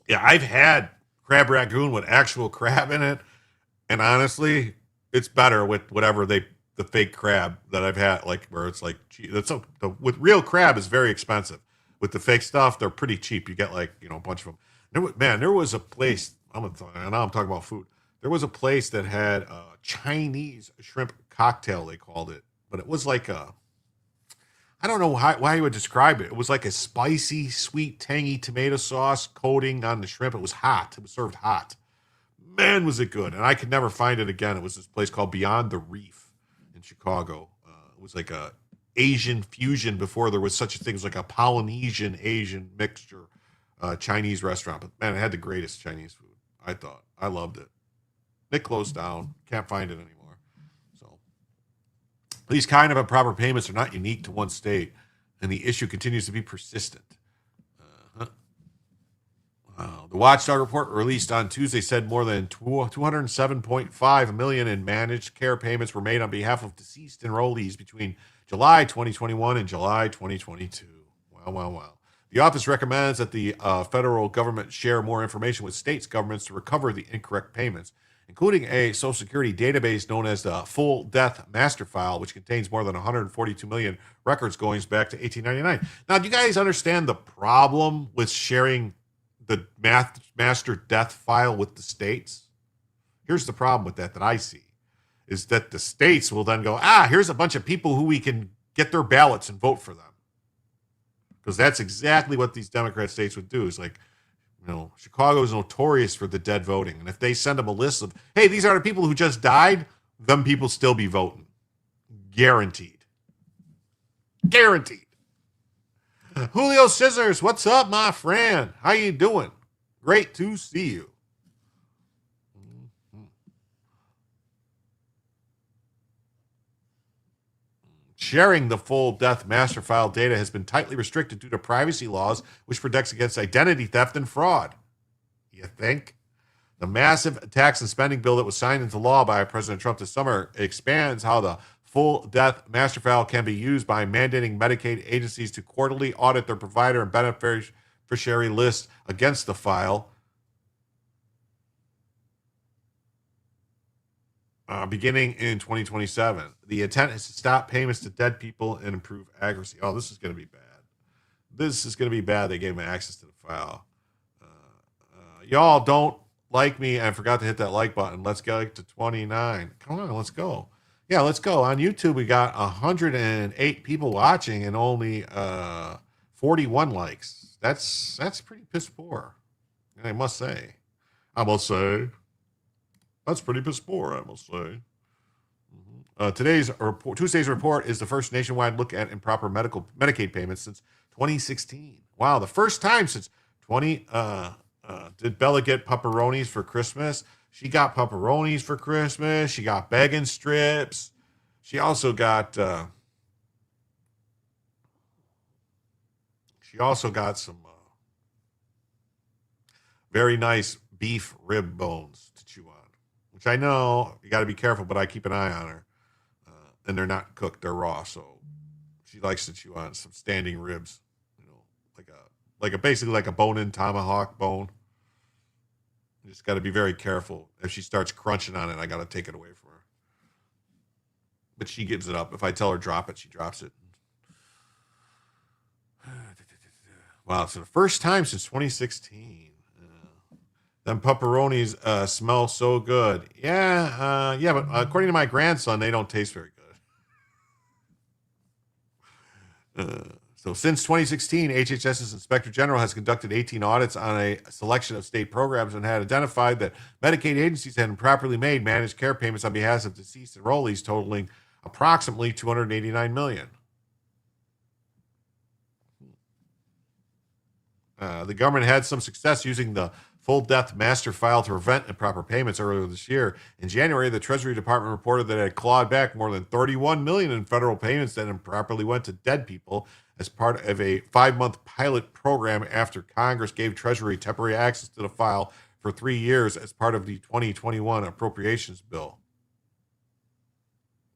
Yeah, I've had crab rangoon with actual crab in it, and honestly, it's better with whatever the fake crab that I've had, like where it's like with real crab is very expensive. With the fake stuff, they're pretty cheap. You get like a bunch of them. There was a place. Now I'm talking about food. There was a place that had a Chinese shrimp cocktail, they called it. But it was like I don't know why you would describe it. It was like a spicy, sweet, tangy tomato sauce coating on the shrimp. It was hot. It was served hot. Man, was it good. And I could never find it again. It was this place called Beyond the Reef in Chicago. It was like a Asian fusion before there was such a thing as like a Polynesian Asian mixture Chinese restaurant. But man, it had the greatest Chinese food. I thought. I loved it. It closed down. Can't find it anymore. So these kind of improper payments are not unique to one state, and the issue continues to be persistent. The Watchdog report released on Tuesday said more than $207.5 million in managed care payments were made on behalf of deceased enrollees between July 2021 and July 2022. Wow. The office recommends that the federal government share more information with states' governments to recover the incorrect payments, including a Social Security database known as the Full Death Master File, which contains more than 142 million records going back to 1899. Now, do you guys understand the problem with sharing the master death file with the states? Here's the problem with that I see, is that the states will then go, here's a bunch of people who we can get their ballots and vote for them. Because that's exactly what these Democrat states would do. Is like, Chicago is notorious for the dead voting. And if they send them a list of, hey, these are the people who just died, them people still be voting. Guaranteed. Julio Scissors, what's up, my friend? How you doing? Great to see you. Sharing the full death master file data has been tightly restricted due to privacy laws, which protects against identity theft and fraud. You think? The massive tax and spending bill that was signed into law by President Trump this summer expands how the full death master file can be used by mandating Medicaid agencies to quarterly audit their provider and beneficiary lists against the file. Beginning in 2027. The intent is to stop payments to dead people and improve accuracy. Oh, this is going to be bad. They gave me access to the file. Y'all don't like me. I forgot to hit that like button. Let's get to 29. Come on, let's go. Yeah, let's go. On YouTube, we got 108 people watching and only 41 likes. That's pretty piss poor. I must say. That's pretty piss poor, I must say. Tuesday's report is the first nationwide look at improper Medicaid payments since 2016. Wow, the first time since 20. Did Bella get pepperonis for Christmas? She got pepperonis for Christmas. She got bacon strips. She also got. Some very nice beef rib bones to chew on. Which I know you got to be careful, but I keep an eye on her. And they're not cooked; they're raw. So she likes to chew on some standing ribs, basically like a bone-in tomahawk bone. You just got to be very careful. If she starts crunching on it, I got to take it away from her. But she gives it up. If I tell her drop it, she drops it. Wow, it's the first time since 2016. Them pepperonis smell so good. Yeah, but according to my grandson, they don't taste very good. So since 2016, HHS's Inspector General has conducted 18 audits on a selection of state programs and had identified that Medicaid agencies had improperly made managed care payments on behalf of deceased enrollees totaling approximately $289 million. The government had some success using the full death master file to prevent improper payments earlier this year. In January, the Treasury Department reported that it had clawed back more than $31 million in federal payments that improperly went to dead people as part of a 5-month pilot program after Congress gave Treasury temporary access to the file for 3 years as part of the 2021 appropriations bill.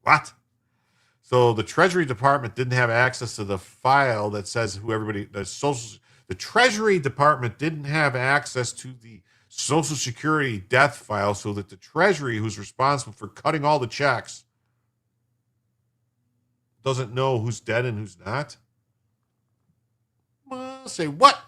What? So the Treasury Department didn't have access to the file that says who everybody, the Treasury Department didn't have access to the Social Security death file so that the Treasury, who's responsible for cutting all the checks, doesn't know who's dead and who's not? Say what?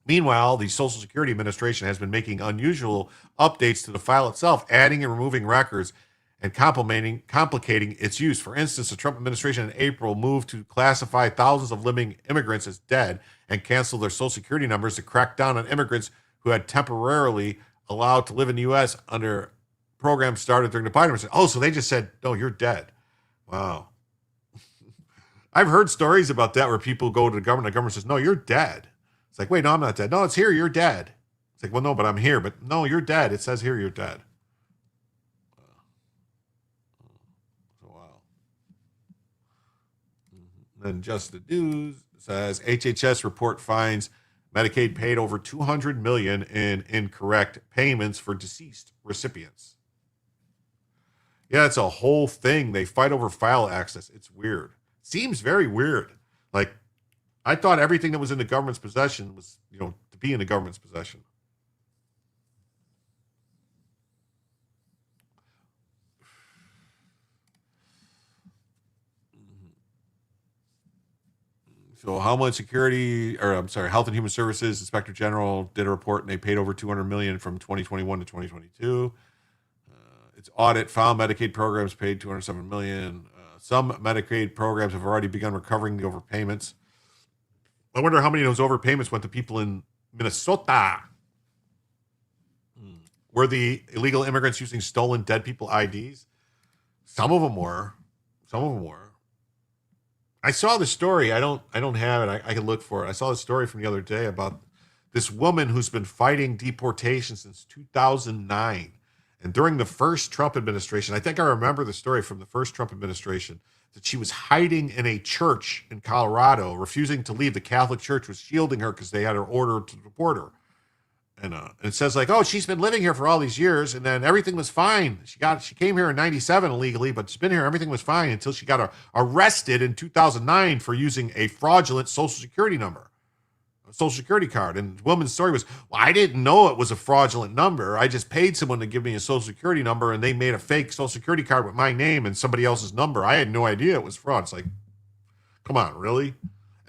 Meanwhile, the Social Security Administration has been making unusual updates to the file itself, adding and removing records and complicating its use. For instance, the Trump administration in April moved to classify thousands of living immigrants as dead and cancel their Social Security numbers to crack down on immigrants who had temporarily allowed to live in the U.S. under programs started during the Biden administration. Oh, so they just said, no, you're dead. Wow. I've heard stories about that where people go to the government says, no, you're dead. It's like, wait, no, I'm not dead. No, it's here, you're dead. It's like, well, no, but I'm here. But no, you're dead. It says here you're dead. Then Just the News says HHS report finds Medicaid paid over $200 million in incorrect payments for deceased recipients. Yeah, it's a whole thing. They fight over file access. It's weird. Seems very weird. Like, I thought everything that was in the government's possession was, to be in the government's possession. So Health and Human Services Inspector General did a report, and they paid over $200 million from 2021 to 2022. Its audit found Medicaid programs paid $207 million. Some Medicaid programs have already begun recovering the overpayments. I wonder how many of those overpayments went to people in Minnesota. Were the illegal immigrants using stolen dead people IDs? Some of them were. I saw the story. I don't have it. I can look for it. I saw the story from the other day about this woman who's been fighting deportation since 2009. And during the first Trump administration, I think I remember the story from the first Trump administration, that she was hiding in a church in Colorado, refusing to leave. The Catholic Church was shielding her because they had her order to deport her. And it says like, oh, she's been living here for all these years, and then everything was fine. She came here in 97 illegally, but she's been here. Everything was fine until she got arrested in 2009 for using a fraudulent Social Security number, a Social Security card. And the woman's story was, well, I didn't know it was a fraudulent number. I just paid someone to give me a Social Security number, and they made a fake Social Security card with my name and somebody else's number. I had no idea it was fraud. It's like, come on, really?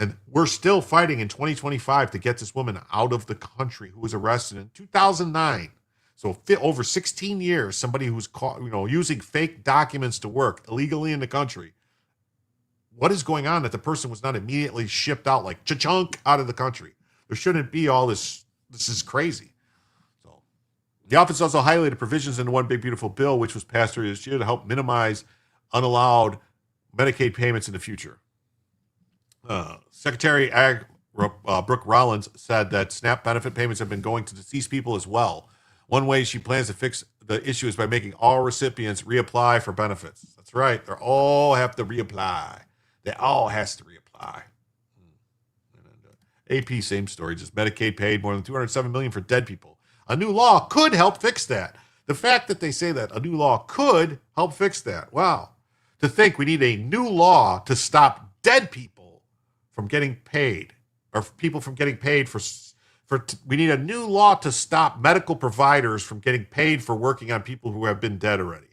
And we're still fighting in 2025 to get this woman out of the country who was arrested in 2009. So over 16 years, somebody who's caught, using fake documents to work illegally in the country. What is going on that the person was not immediately shipped out, like cha-chunk, out of the country? There shouldn't be all this. This is crazy. So the office also highlighted provisions in the One Big Beautiful Bill, which was passed earlier this year to help minimize unallowed Medicaid payments in the future. Secretary Ag Brooke Rollins said that SNAP benefit payments have been going to deceased people as well. One way she plans to fix the issue is by making all recipients reapply for benefits. That's right. They all have to reapply. They all has to reapply. AP, same story. Just Medicaid paid more than $207 million for dead people. A new law could help fix that. The fact that they say that a new law could help fix that. Wow. To think we need a new law to stop dead people from getting paid, or people from getting paid for We need a new law to stop medical providers from getting paid for working on people who have been dead already.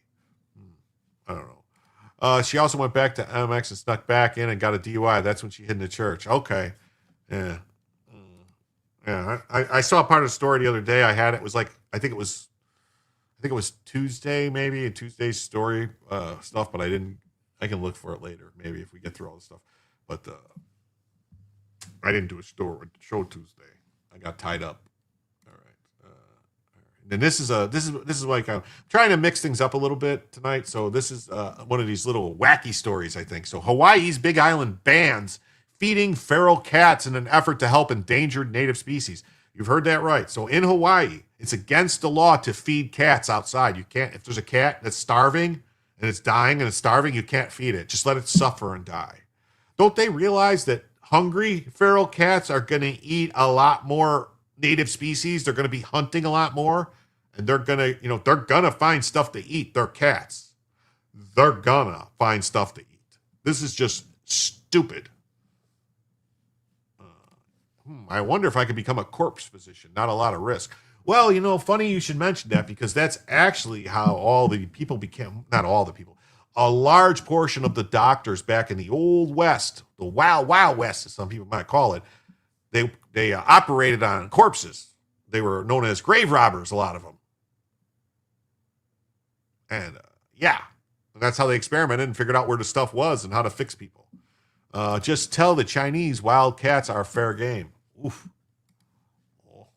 I don't know. She also went back to MX and snuck back in and got a DUI. That's when she hid in the church. Okay. Yeah. Yeah. I saw part of the story the other day. I had it was like, I think it was Tuesday, maybe a Tuesday's story stuff, but I can look for it later, maybe if we get through all this stuff. But I didn't do a show Tuesday. I got tied up. All right. And this is like I'm trying to mix things up a little bit tonight. So this is one of these little wacky stories, I think. So Hawaii's Big Island bans feeding feral cats in an effort to help endangered native species. You've heard that right. So in Hawaii, it's against the law to feed cats outside. You can't, if there's a cat that's starving and it's dying and it's starving, you can't feed it. Just let it suffer and die. Don't they realize that hungry feral cats are going to eat a lot more native species? They're going to be hunting a lot more, and they're going to find stuff to eat. They're cats. They're going to find stuff to eat. This is just stupid. I wonder if I could become a corpse physician. Not a lot of risk. Well, funny you should mention that, because that's actually how all the people became, not all the people, a large portion of the doctors back in the old West, the Wild Wild West, as some people might call it, they operated on corpses. They were known as grave robbers, a lot of them. And that's how they experimented and figured out where the stuff was and how to fix people. Just tell the Chinese wild cats are fair game. Oof. Oh.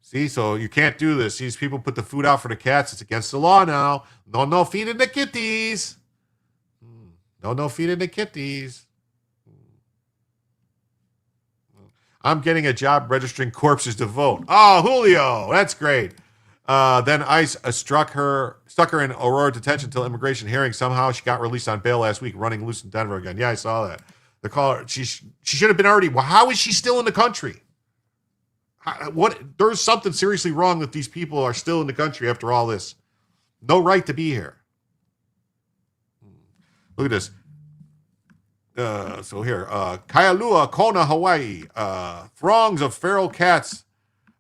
See, so you can't do this. These people put the food out for the cats. It's against the law now. No feeding the kitties. No feeding the kitties. I'm getting a job registering corpses to vote. Oh, Julio, that's great. Then ICE stuck her in Aurora detention until immigration hearing. Somehow she got released on bail last week, running loose in Denver again. Yeah, I saw that. The caller, she should have been already. Well, how is she still in the country? There's something seriously wrong that these people are still in the country after all this. No right to be here. Look at this. So here, Kailua, Kona, Hawaii. Throngs of feral cats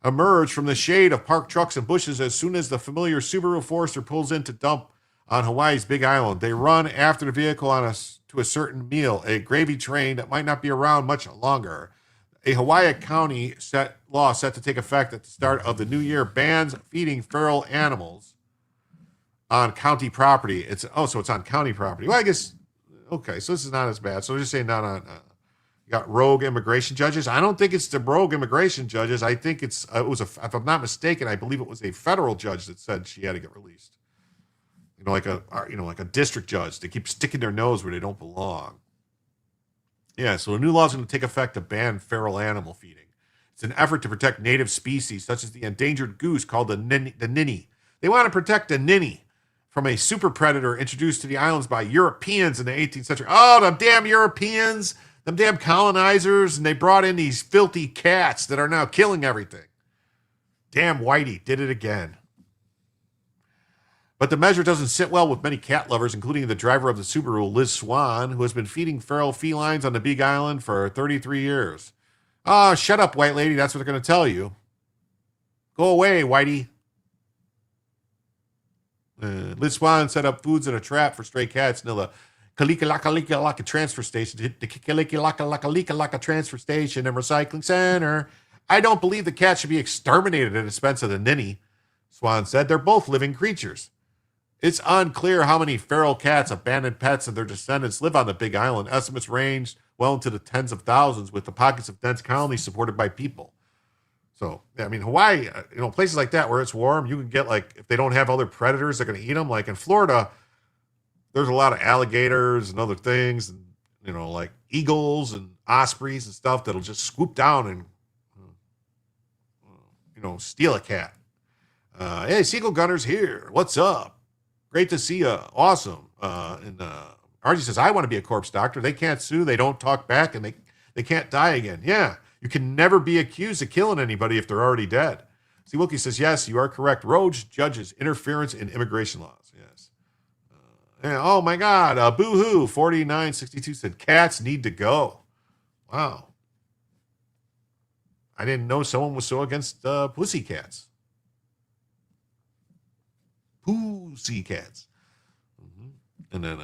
emerge from the shade of parked trucks and bushes as soon as the familiar Subaru Forester pulls in to dump on Hawaii's Big Island. They run after the vehicle to a certain meal, a gravy train that might not be around much longer. A Hawaii County law set to take effect at the start of the new year bans feeding feral animals on county property. So it's on county property. Well, I guess, okay, so this is not as bad. So they're just saying not on, you got rogue immigration judges. I don't think it's the rogue immigration judges. I think if I'm not mistaken, I believe it was a federal judge that said she had to get released. Like a district judge. They keep sticking their nose where they don't belong. Yeah, so a new law is going to take effect to ban feral animal feeding. It's an effort to protect native species, such as the endangered goose called the ninny. They want to protect the ninny from a super predator introduced to the islands by Europeans in the 18th century. Oh, them damn Europeans, them damn colonizers, and they brought in these filthy cats that are now killing everything. Damn Whitey did it again. But the measure doesn't sit well with many cat lovers, including the driver of the Subaru, Liz Swan, who has been feeding feral felines on the Big Island for 33 years. Oh, shut up, white lady. That's what they're going to tell you. Go away, Whitey. Liz Swan set up foods in a trap for stray cats near the Kalika transfer station. The Kalika transfer station and recycling center. I don't believe the cat should be exterminated at the expense of the ninny, Swan said. They're both living creatures. It's unclear how many feral cats, abandoned pets, and their descendants live on the Big Island. Estimates range well into the tens of thousands, with the pockets of dense colonies supported by people. So, I mean, Hawaii, places like that where it's warm, you can get, like, if they don't have other predators that are going to eat them, like in Florida, there's a lot of alligators and other things, and, like eagles and ospreys and stuff that'll just swoop down and, steal a cat. Hey, Seagull Gunner's here. What's up? Great to see you. Awesome. And Archie says, I want to be a corpse doctor. They can't sue. They don't talk back, and they can't die again. Yeah. You can never be accused of killing anybody if they're already dead. See, Wilkie says, yes, you are correct. Roach judges interference in immigration laws. Yes. Oh, my God. Boo-hoo. 4962 said, cats need to go. Wow. I didn't know someone was so against pussycats. Pussycats. And then,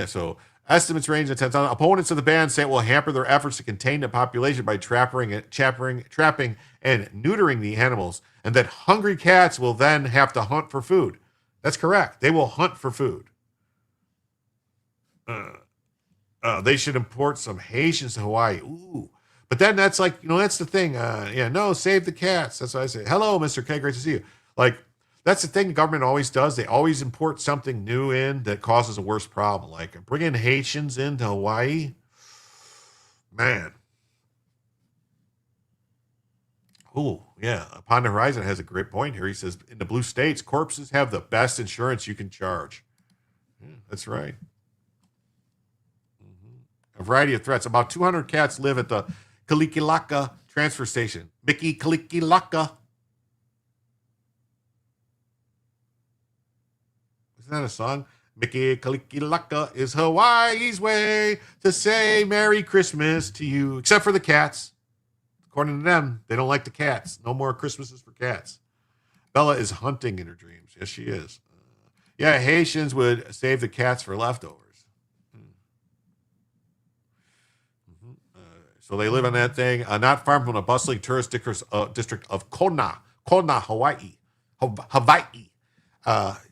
so estimates range in 10,000. Opponents of the ban say it will hamper their efforts to contain the population by trapping and neutering the animals, and that hungry cats will then have to hunt for food. That's correct. They will hunt for food. They should import some Haitians to Hawaii. Ooh. But then that's like, that's the thing. No, save the cats. That's what I say. Hello, Mr. K. Great to see you. Like, that's the thing the government always does. They always import something new in that causes a worse problem. Like bringing Haitians into Hawaii. Man. Oh, yeah. Upon the Horizon has a great point here. He says, in the blue states, corpses have the best insurance you can charge. Yeah, that's right. A variety of threats. About 200 cats live at the Kalikilaka transfer station. Mickey Kalikilaka. Isn't that a song? Mickey Kalikilaka is Hawaii's way to say Merry Christmas to you. Except for the cats. According to them, they don't like the cats. No more Christmases for cats. Bella is hunting in her dreams. Yes, she is. Haitians would save the cats for leftovers. So they live on that thing, not far from a bustling tourist district of Kona, Hawaii.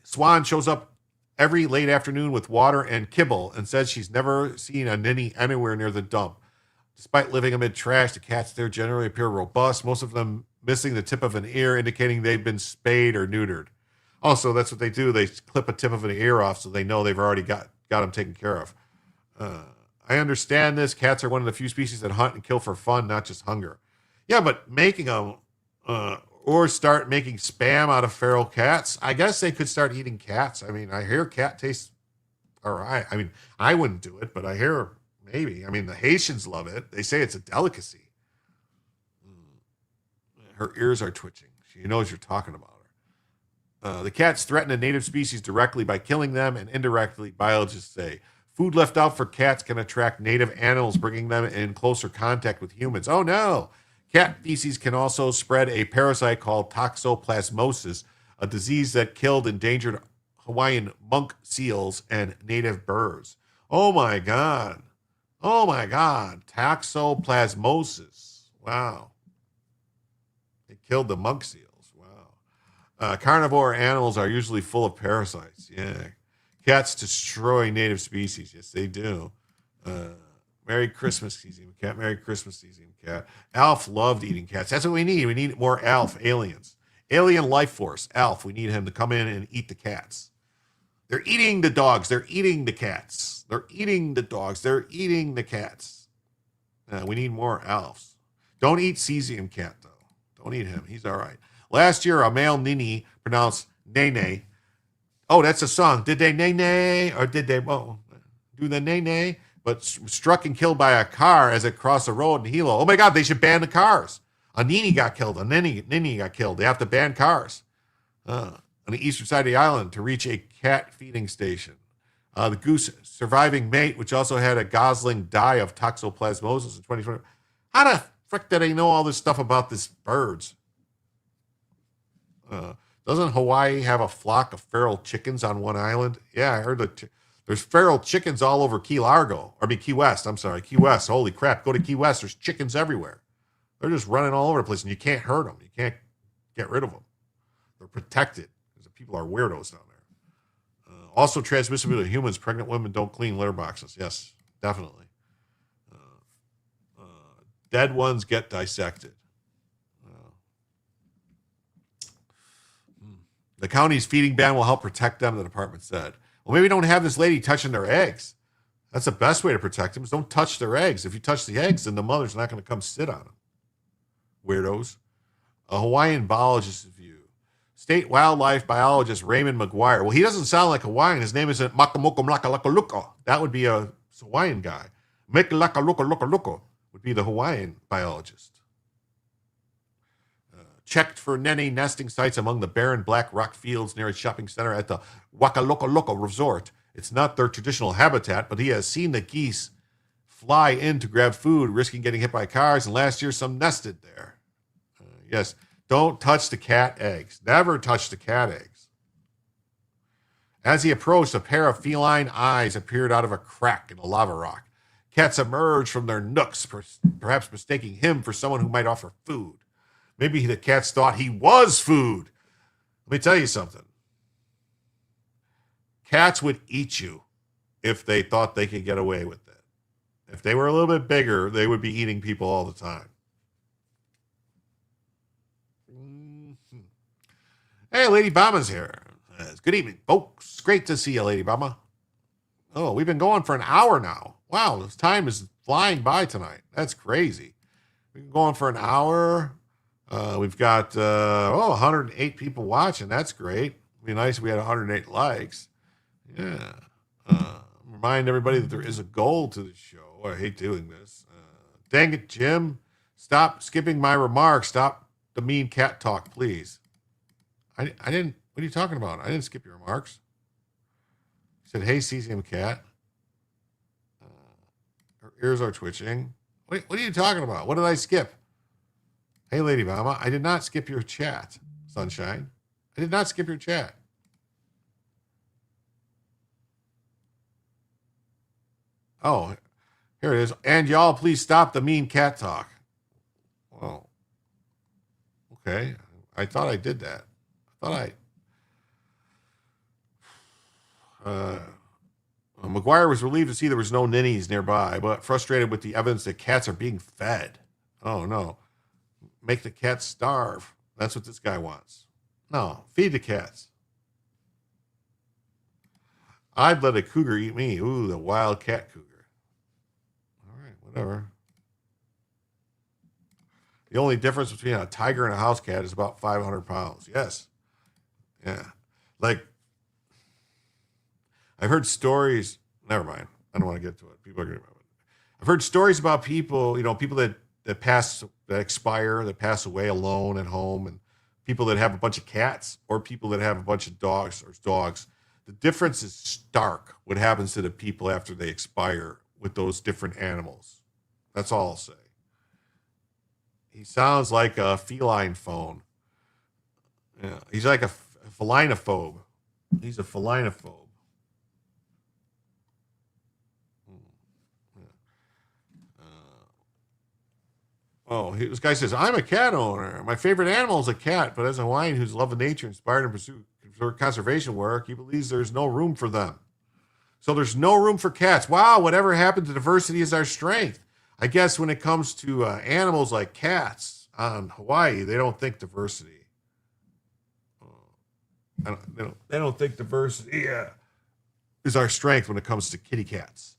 Swan shows up every late afternoon with water and kibble and says she's never seen a ninny anywhere near the dump. Despite living amid trash, the cats there generally appear robust, most of them missing the tip of an ear, indicating they've been spayed or neutered. Also, that's what they do. They clip a tip of an ear off so they know they've already got them taken care of. I understand this. Cats are one of the few species that hunt and kill for fun, not just hunger. Yeah, but making them or start making spam out of feral cats, I guess they could start eating cats. I mean, I hear cat tastes all right. I mean, I wouldn't do it, but I hear maybe. I mean, the Haitians love it. They say it's a delicacy. Her ears are twitching. She knows you're talking about her. The cats threaten a native species directly by killing them, and indirectly, biologists say food left out for cats can attract native animals, bringing them in closer contact with humans. Oh no! Cat feces can also spread a parasite called toxoplasmosis, a disease that killed endangered Hawaiian monk seals and native birds. Oh my God. Oh my God. Toxoplasmosis. Wow. It killed the monk seals. Wow. Carnivore animals are usually full of parasites. Yeah. Cats destroy native species. Yes, they do. Merry Christmas, Cesium Cat. Merry Christmas, Cesium Cat. Alf loved eating cats. That's what we need. We need more Alf aliens. Alien life force. Alf. We need him to come in and eat the cats. They're eating the dogs. They're eating the cats. They're eating the dogs. They're eating the cats. We need more Alfs. Don't eat Cesium Cat, though. Don't eat him. He's all right. Last year, a male ninny pronounced nene. Oh, that's a song. Did they nay or did they do the nay? But struck and killed by a car as it crossed the road in Hilo. Oh my God, they should ban the cars. A nini got killed. A ninny got killed. They have to ban cars on the eastern side of the island to reach a cat feeding station. The goose surviving mate, which also had a gosling die of toxoplasmosis in 2020. How the frick did they know all this stuff about these birds? Doesn't Hawaii have a flock of feral chickens on one island? Yeah, I heard there's feral chickens all over Key West. I'm sorry, Key West. Holy crap, go to Key West. There's chickens everywhere. They're just running all over the place, and you can't hurt them. You can't get rid of them. They're protected because the people are weirdos down there. Also transmissible to humans. Pregnant women don't clean litter boxes. Yes, definitely. Dead ones get dissected. The county's feeding ban will help protect them, the department said. Well, maybe don't have this lady touching their eggs. That's the best way to protect them is don't touch their eggs. If you touch the eggs, then the mother's not going to come sit on them. Weirdos. A Hawaiian biologist's view. State wildlife biologist Raymond McGuire. Well, he doesn't sound like Hawaiian. His name isn't Makamoko Mlakalakaluka. That would be a Hawaiian guy. Mikalakaluka would be the Hawaiian biologist. Checked for nene nesting sites among the barren black rock fields near a shopping center at the Wakalokoloka Resort. It's not their traditional habitat, but he has seen the geese fly in to grab food, risking getting hit by cars, and last year some nested there. Yes. Don't touch the cat eggs. Never touch the cat eggs. As he approached, a pair of feline eyes appeared out of a crack in the lava rock. Cats emerged from their nooks, perhaps mistaking him for someone who might offer food. Maybe the cats thought he was food. Let me tell you something. Cats would eat you if they thought they could get away with it. If they were a little bit bigger, they would be eating people all the time. Mm-hmm. Hey, Lady Bama's here. Good evening, folks. Great to see you, Lady Bama. Oh, we've been going for an hour now. Wow, this time is flying by tonight. That's crazy. We've been going for an hour. We've got 108 people watching. That's great. It'd be nice if we had 108 likes. Yeah. Remind everybody that there is a goal to the show. I hate doing this. Dang it, Jim. Stop skipping my remarks. Stop the mean cat talk, please. I didn't. What are you talking about? I didn't skip your remarks. You said, hey, cesium cat. Her ears are twitching. What are you talking about? What did I skip? Hey, Lady Mama, I did not skip your chat, Sunshine. I did not skip your chat. Oh, here it is. And y'all, please stop the mean cat talk. Well, okay. I thought I did that. McGuire was relieved to see there was no ninnies nearby, but frustrated with the evidence that cats are being fed. Oh, no. Make the cats starve. That's what this guy wants. No, feed the cats. I'd let a cougar eat me. Ooh, the wild cat cougar. All right, whatever. The only difference between a tiger and a house cat is about 500 pounds. Yes. Yeah. Like, I've heard stories. Never mind. I don't want to get to it. People are going to. I've heard stories about people, people that expire, that pass away alone at home, and people that have a bunch of cats or people that have a bunch of dogs or dogs. The difference is stark. What happens to the people after they expire with those different animals? That's all I'll say. He sounds like a feline phone. Yeah, he's like a felinophobe. He's a felinophobe. This guy says, I'm a cat owner. My favorite animal is a cat, but as a Hawaiian whose love of nature inspired him to pursue conservation work, he believes there's no room for them. So there's no room for cats. Wow, whatever happened to diversity is our strength. I guess when it comes to animals like cats on Hawaii, they don't think diversity. They don't think diversity is our strength when it comes to kitty cats.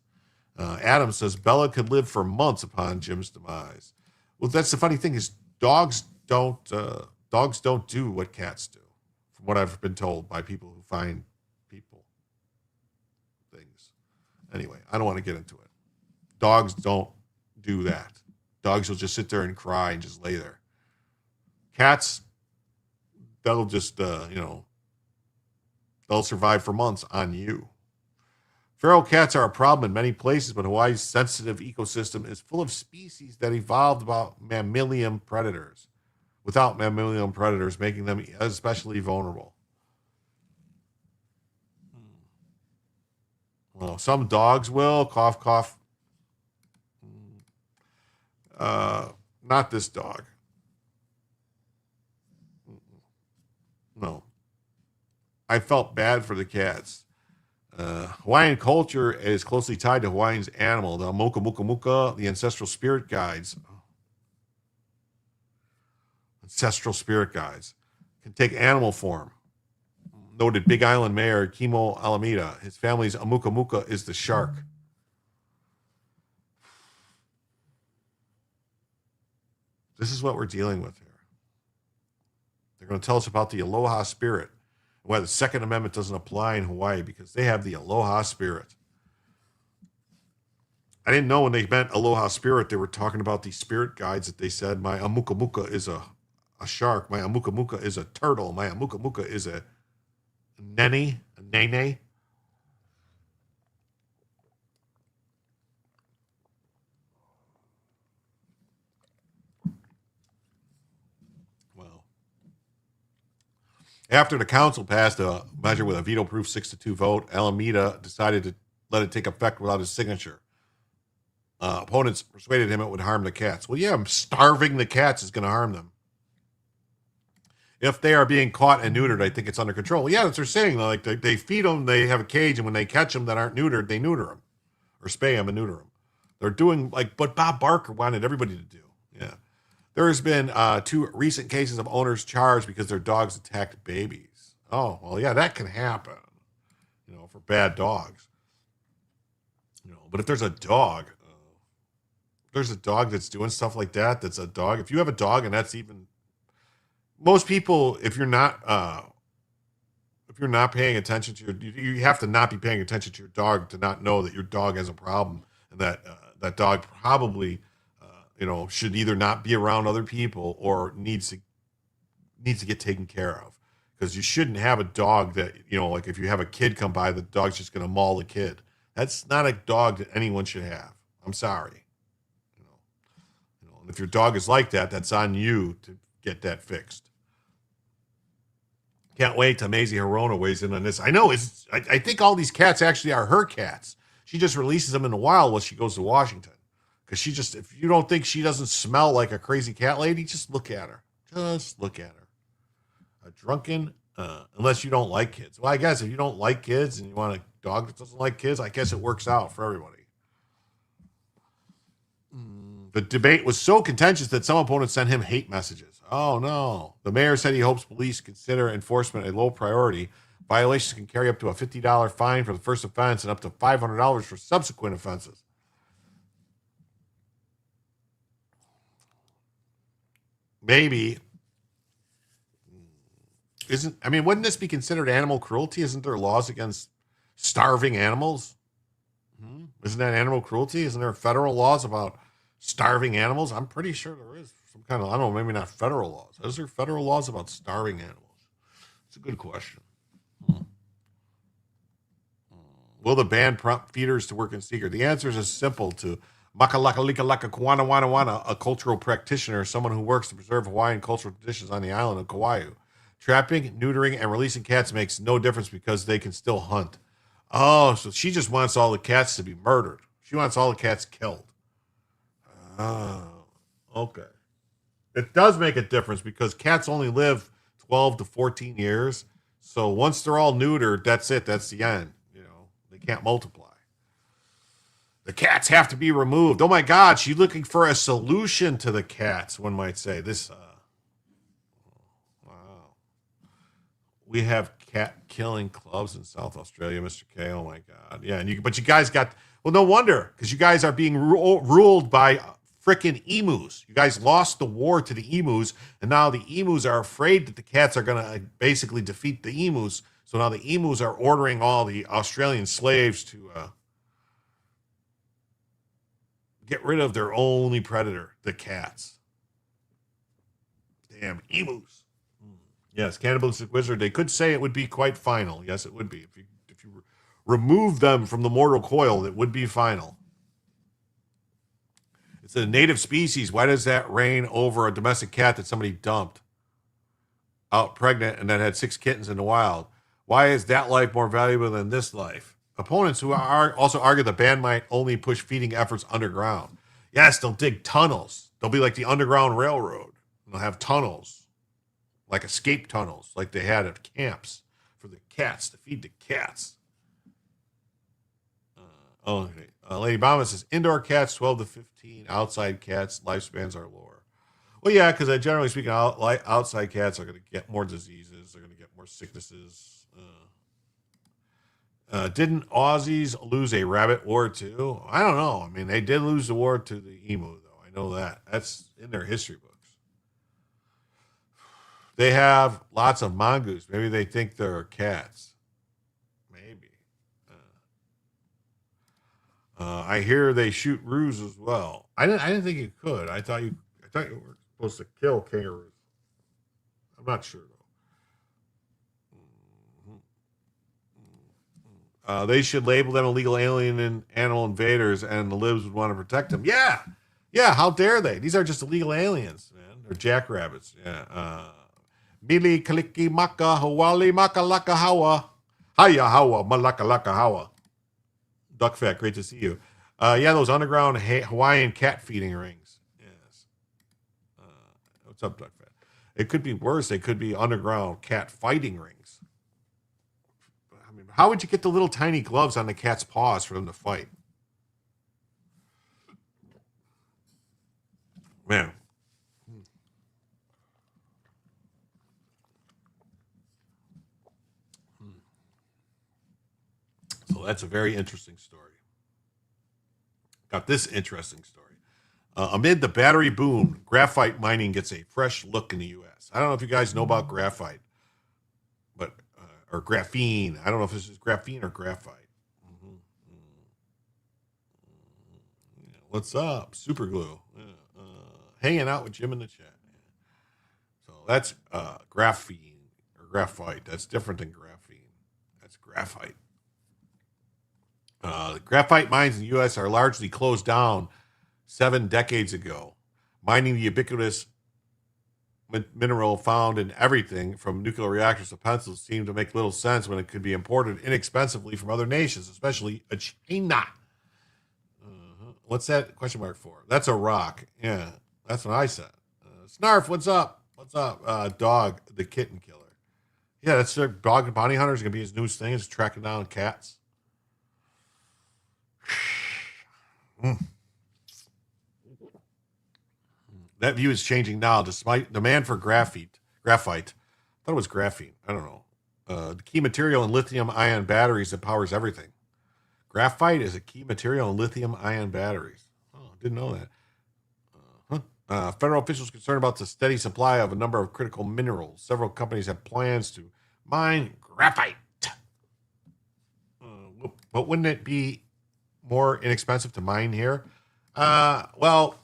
Adam says Bella could live for months upon Jim's demise. Well, that's the funny thing is dogs don't do what cats do, from what I've been told by people who find people things. Anyway, I don't want to get into it. Dogs don't do that. Dogs will just sit there and cry and just lay there. Cats, they'll just they'll survive for months on you. Feral cats are a problem in many places, but Hawaii's sensitive ecosystem is full of species that evolved without mammalian predators, making them especially vulnerable. Well, some dogs will, cough, cough. Not this dog. No. I felt bad for the cats. Hawaiian culture is closely tied to Hawaiian's animal, the moka muka muka, the ancestral spirit guides. Ancestral spirit guides can take animal form. Noted Big Island Mayor Kimo Alameda. His family's amuka muka is the shark. This is what we're dealing with here. They're going to tell us about the aloha spirit. Why the Second Amendment doesn't apply in Hawaii, because they have the aloha spirit. I didn't know when they meant aloha spirit, they were talking about these spirit guides that they said, my amuka muka is a shark, my amuka muka is a turtle, my amuka muka is a nene. After the council passed a measure with a veto-proof 6-2 vote, Alameda decided to let it take effect without his signature. Opponents persuaded him it would harm the cats. Well, yeah, starving the cats is going to harm them. If they are being caught and neutered, I think it's under control. Yeah, that's what they're saying. Like they feed them, they have a cage, and when they catch them that aren't neutered, they neuter them or spay them and neuter them. They're doing like what Bob Barker wanted everybody to do. Yeah. There has been 2 recent cases of owners charged because their dogs attacked babies. Oh, well, yeah, that can happen, for bad dogs. But if there's a dog, that's doing stuff like that, that's a dog. If you have a dog and that's even, most people, if you're not paying attention to you have to not be paying attention to your dog to not know that your dog has a problem and that that dog probably, should either not be around other people or needs to get taken care of. Because you shouldn't have a dog that, like if you have a kid come by, the dog's just going to maul the kid. That's not a dog that anyone should have. I'm sorry. And if your dog is like that, that's on you to get that fixed. Can't wait till Maisie Hirona weighs in on this. I know I think all these cats actually are her cats. She just releases them in the wild when she goes to Washington. Because if you don't think she doesn't smell like a crazy cat lady, just look at her. Just look at her. A drunken, unless you don't like kids. Well, I guess if you don't like kids and you want a dog that doesn't like kids, I guess it works out for everybody. The debate was so contentious that some opponents sent him hate messages. Oh, no. The mayor said he hopes police consider enforcement a low priority. Violations can carry up to a $50 fine for the first offense and up to $500 for subsequent offenses. Maybe. Wouldn't this be considered animal cruelty? Isn't there laws against starving animals? Isn't that animal cruelty? Isn't there federal laws about starving animals? I'm pretty sure there is some kind of, I don't know, maybe not federal laws. Is there federal laws about starving animals? It's a good question. Will the ban prompt feeders to work in secret? The answer is as simple to Makalaka Kawana Wana Wana, a cultural practitioner, someone who works to preserve Hawaiian cultural traditions on the island of Kauai. Trapping, neutering, and releasing cats makes no difference because they can still hunt. Oh, so she just wants all the cats to be murdered. She wants all the cats killed. Oh, okay. It does make a difference because cats only live 12 to 14 years. So once they're all neutered, that's it. That's the end. They can't multiply. The cats have to be removed. Oh my God, she's looking for a solution to the cats, one might say. Wow. We have cat killing clubs in South Australia, Mr. K. Oh my God. Yeah, but you guys got, well, no wonder, because you guys are being ruled by frickin' emus. You guys lost the war to the emus, and now the emus are afraid that the cats are going to basically defeat the emus. So now the emus are ordering all the Australian slaves to get rid of their only predator, the cats. Damn emus. Yes, Cannibalistic Wizard, they could say it would be quite final. Yes, it would be. If you remove them from the mortal coil, it would be final. It's a native species. Why does that reign over a domestic cat that somebody dumped out pregnant and then had 6 kittens in the wild? Why is that life more valuable than this life? Opponents who also argue the ban might only push feeding efforts underground. Yes, they'll dig tunnels. They'll be like the Underground Railroad. They'll have tunnels, like escape tunnels, like they had at camps for the cats, to feed the cats. Okay. Lady Obama says, indoor cats, 12 to 15. Outside cats, lifespans are lower. Well, yeah, because generally speaking, outside cats are going to get more diseases. They're going to get more sicknesses. Didn't Aussies lose a rabbit war too? I don't know. They did lose the war to the emu, though. I know that. That's in their history books. They have lots of mongoose. Maybe they think they're cats. Maybe. I hear they shoot roos as well. I didn't think you could. I thought you were supposed to kill kangaroos. I'm not sure. They should label them illegal alien and animal invaders, and the libs would want to protect them. Yeah. How dare they? These are just illegal aliens, man. They're jackrabbits. Yeah. Mili kaliki maka hawali maka laka hawa. Hiya hawa malaka laka hawa. Duck Fat, great to see you. Yeah, those underground Hawaiian cat feeding rings. Yes. What's up, Duck Fat? It could be worse. They could be underground cat fighting rings. I mean, how would you get the little tiny gloves on the cat's paws for them to fight? Man. So that's a very interesting story. Got this interesting story. Amid the battery boom, graphite mining gets a fresh look in the U.S. I don't know if you guys know about graphite, but or graphene. I don't know if this is graphene or graphite. Yeah, what's up? Super glue. Hanging out with Jim in the chat. So that's graphene or graphite. That's different than graphene. That's graphite. Graphite mines in the U.S. are largely closed down 7 decades ago. Mining the ubiquitous mineral found in everything from nuclear reactors to pencils seemed to make little sense when it could be imported inexpensively from other nations, especially China. What's that question mark for? That's a rock. Yeah, that's what I said. Snarf, what's up? What's up? Dog, the kitten killer. Yeah, that's their dog and bounty hunters. Going to be his newest thing is tracking down cats. That view is changing now, despite demand for graphite. I thought it was graphene. I don't know. The key material in lithium-ion batteries that powers everything. Graphite is a key material in lithium-ion batteries. Oh, didn't know that. Federal officials concerned about the steady supply of a number of critical minerals. Several companies have plans to mine graphite. But wouldn't it be more inexpensive to mine here? Well,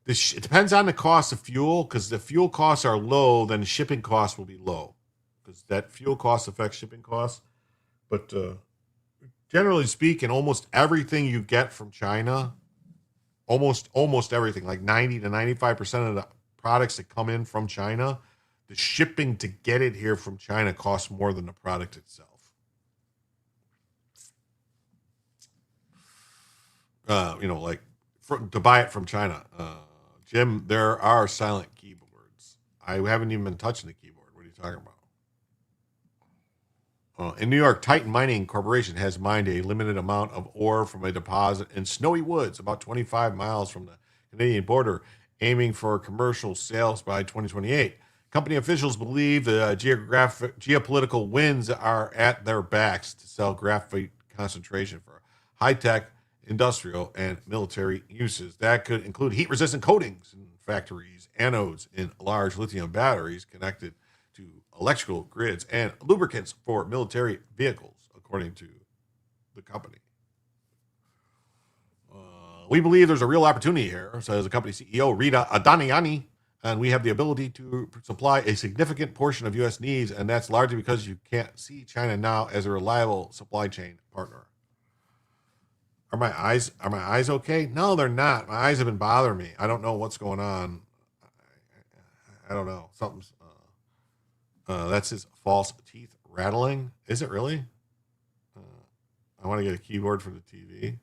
it depends on the cost of fuel, because the fuel costs are low, then shipping costs will be low, because that fuel cost affects shipping costs. But generally speaking, almost everything you get from China, almost everything, like 90 to 95% of the products that come in from China, the shipping to get it here from China costs more than the product itself. Like to buy it from China. Jim, there are silent keyboards. I haven't even been touching the keyboard. What are you talking about? In New York, Titan Mining Corporation has mined a limited amount of ore from a deposit in Snowy Woods, about 25 miles from the Canadian border, aiming for commercial sales by 2028. Company officials believe the geopolitical winds are at their backs to sell graphite concentration for high-tech, industrial, and military uses. That could include heat-resistant coatings in factories, anodes in large lithium batteries connected to electrical grids, and lubricants for military vehicles, according to the company. We believe there's a real opportunity here, says the company CEO, Rita Adaniani, and we have the ability to supply a significant portion of U.S. needs, and that's largely because you can't see China now as a reliable supply chain partner. Are my eyes okay? No, they're not. My eyes have been bothering me. I don't know what's going on. I don't know. Something's that's his false teeth rattling. Is it really? I want to get a keyboard for the TV.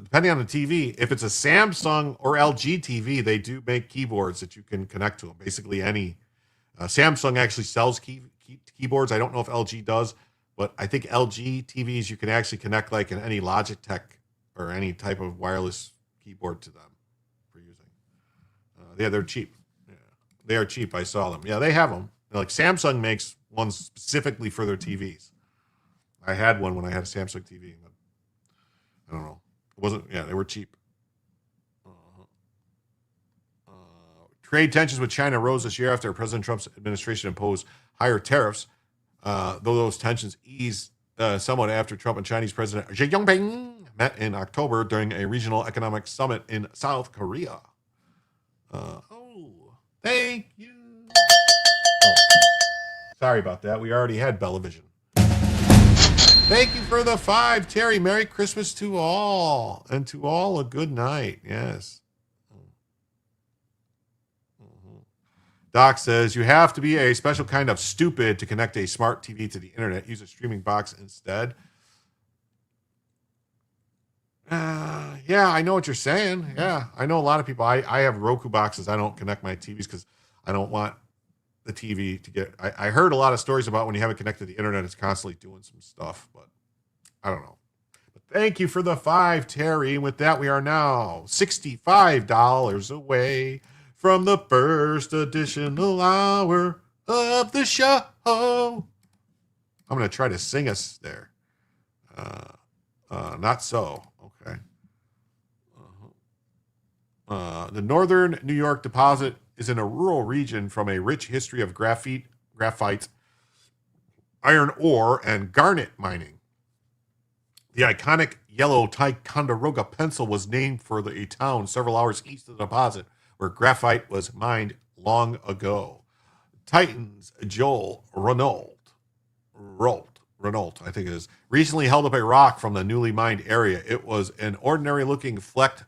Depending on the TV, if it's a Samsung or LG TV, they do make keyboards that you can connect to them. Basically any Samsung actually sells keyboards. I don't know if LG does. But I think LG TVs, you can actually connect like in any Logitech or any type of wireless keyboard to them for using. Yeah, they're cheap. Yeah, they are cheap. I saw them. Yeah, they have them. Like Samsung makes ones specifically for their TVs. I had one when I had a Samsung TV. But I don't know. It wasn't. Yeah, they were cheap. Trade tensions with China rose this year after President Trump's administration imposed higher tariffs. Though those tensions eased somewhat after Trump and Chinese President Xi Jinping met in October during a regional economic summit in South Korea. Thank you. Sorry about that. We already had Bellavision. Thank you for the 5, Terry. Merry Christmas to all, and to all a good night. Yes. Doc says, you have to be a special kind of stupid to connect a smart TV to the internet. Use a streaming box instead. Yeah, I know what you're saying. Yeah, I know a lot of people. I have Roku boxes. I don't connect my TVs because I don't want the TV to get. I heard a lot of stories about when you have it connected to the internet, it's constantly doing some stuff, but I don't know. But thank you for the 5, Terry. And with that, we are now $65 away from the first additional hour of the show. I'm going to try to sing us there. Not so. Okay. The Northern New York deposit is in a rural region from a rich history of graphite, iron ore, and garnet mining. The iconic yellow Ticonderoga pencil was named for a town several hours east of the deposit where graphite was mined long ago. Titan's Joel Renault, I think it is, recently held up a rock from the newly mined area. It was an ordinary-looking flecked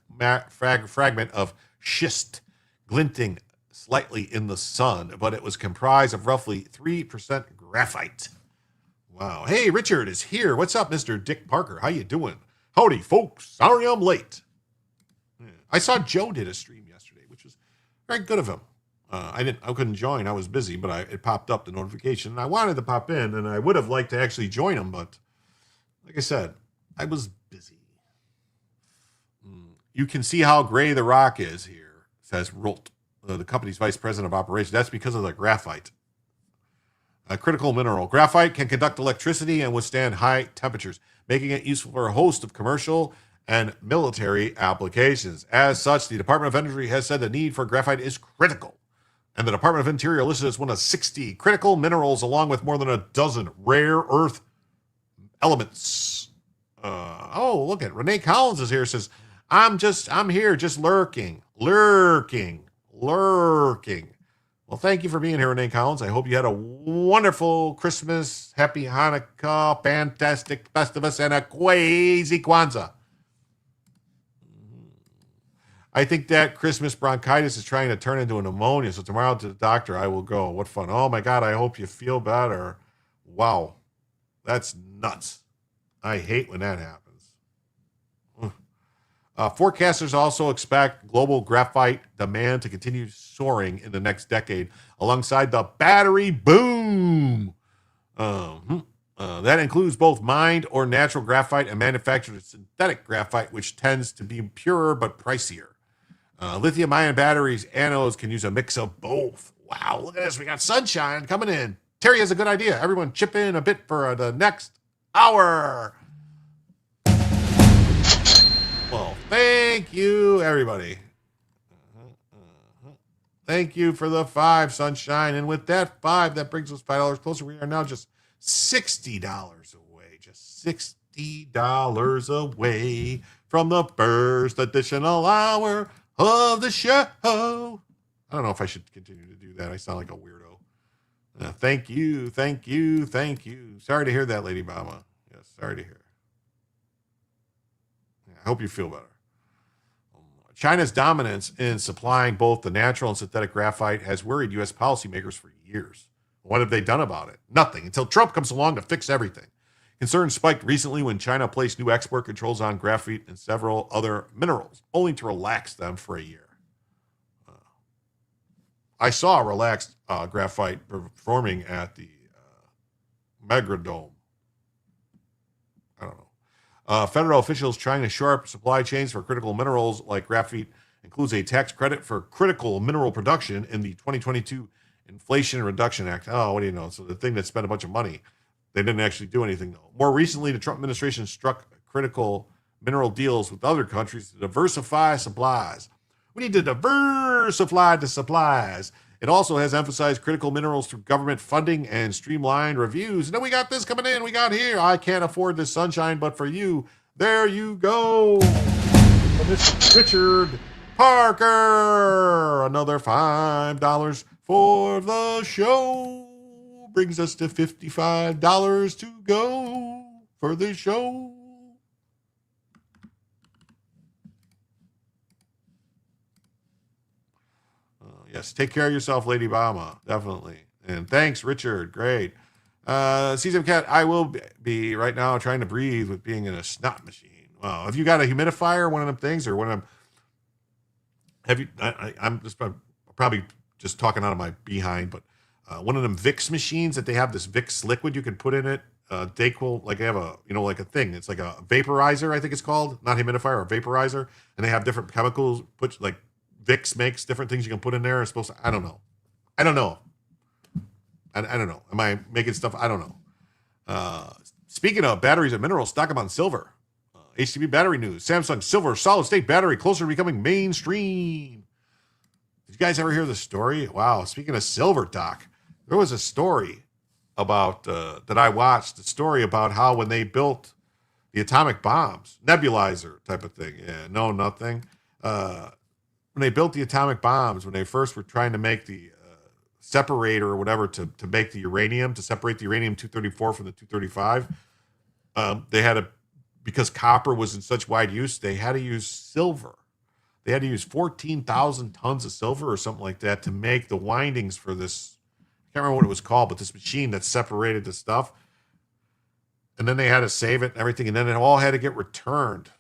fragment of schist, glinting slightly in the sun, but it was comprised of roughly 3% graphite. Wow. Hey, Richard is here. What's up, Mr. Dick Parker? How you doing? Howdy, folks. Sorry I'm late. I saw Joe did a stream yesterday, which was very good of him. I couldn't join. I was busy, but it popped up the notification. And I wanted to pop in, and I would have liked to actually join him, but like I said, I was busy. You can see how gray the rock is here, says Rolt, the company's vice president of operations. That's because of the graphite. A critical mineral. Graphite can conduct electricity and withstand high temperatures, making it useful for a host of commercial and military applications. As such, the Department of Energy has said the need for graphite is critical. And the Department of Interior listed as one of 60 critical minerals, along with more than a dozen rare earth elements. Look at Renee Collins is here. Says, I'm here, just lurking. Well, thank you for being here, Renee Collins. I hope you had a wonderful Christmas, happy Hanukkah, fantastic Festivus, and a crazy Kwanzaa. I think that Christmas bronchitis is trying to turn into a pneumonia, so tomorrow to the doctor I will go. What fun. Oh, my God, I hope you feel better. Wow, that's nuts. I hate when that happens. Forecasters also expect global graphite demand to continue soaring in the next decade alongside the battery boom. That includes both mined or natural graphite and manufactured synthetic graphite, which tends to be purer but pricier. Lithium-ion batteries, anodes can use a mix of both. Wow, look at this. We got sunshine coming in. Terry has a good idea. Everyone chip in a bit for the next hour. Well, thank you, everybody. Thank you for the 5, Sunshine. And with that 5, that brings us $5 closer. We are now just $60 away. Just $60 away from the first additional hour of the show. I don't know if I should continue to do that. I sound like a weirdo. Thank you. Sorry to hear that, Lady Mama. Yes, sorry to hear. I hope you feel better. China's dominance in supplying both the natural and synthetic graphite has worried U.S. policymakers for years. What have they done about it? Nothing, until Trump comes along to fix everything. Concerns spiked recently when China placed new export controls on graphite and several other minerals, only to relax them for a year. I saw a relaxed graphite performing at the Megradome. I don't know. Federal officials trying to shore up supply chains for critical minerals like graphite includes a tax credit for critical mineral production in the 2022 Inflation Reduction Act. Oh, what do you know? So the thing that spent a bunch of money, they didn't actually do anything, though. More recently, the Trump administration struck critical mineral deals with other countries to diversify supplies. We need to diversify the supplies. It also has emphasized critical minerals through government funding and streamlined reviews. And then we got this coming in. We got here. I can't afford this sunshine, but for you, there you go. From Mr. Richard Parker. Another $5 for the show. Brings us to $55 to go for the show. Yes, take care of yourself, Lady Bama. Definitely. And thanks, Richard. Great. Season Cat, I will be right now trying to breathe with being in a snot machine. Wow. Have you got a humidifier, one of them things, or one of them? Have you? I'm just probably just talking out of my behind, but one of them Vicks machines that they have this Vicks liquid you can put in it. Dayquil, like they have a, like a thing. It's like a vaporizer, I think it's called, not humidifier, or vaporizer, and they have different chemicals. Put like Vicks makes different things you can put in there. It's supposed to. I don't know. I don't know. Am I making stuff? I don't know. Speaking of batteries and minerals, stock them on silver. HTB battery news. Samsung silver solid state battery closer to becoming mainstream. Did you guys ever hear the story? Wow. Speaking of silver, Doc, there was a story about that I watched. The story about how when they built the atomic bombs, nebulizer type of thing. Yeah, no, nothing. When they built the atomic bombs, when they first were trying to make the separator or whatever to make the uranium, to separate the uranium-234 from the 235, they had to, because copper was in such wide use, they had to use silver. They had to use 14,000 tons of silver or something like that to make the windings for this. I can't remember what it was called, but this machine that separated the stuff. And then they had to save it and everything. And then it all had to get returned.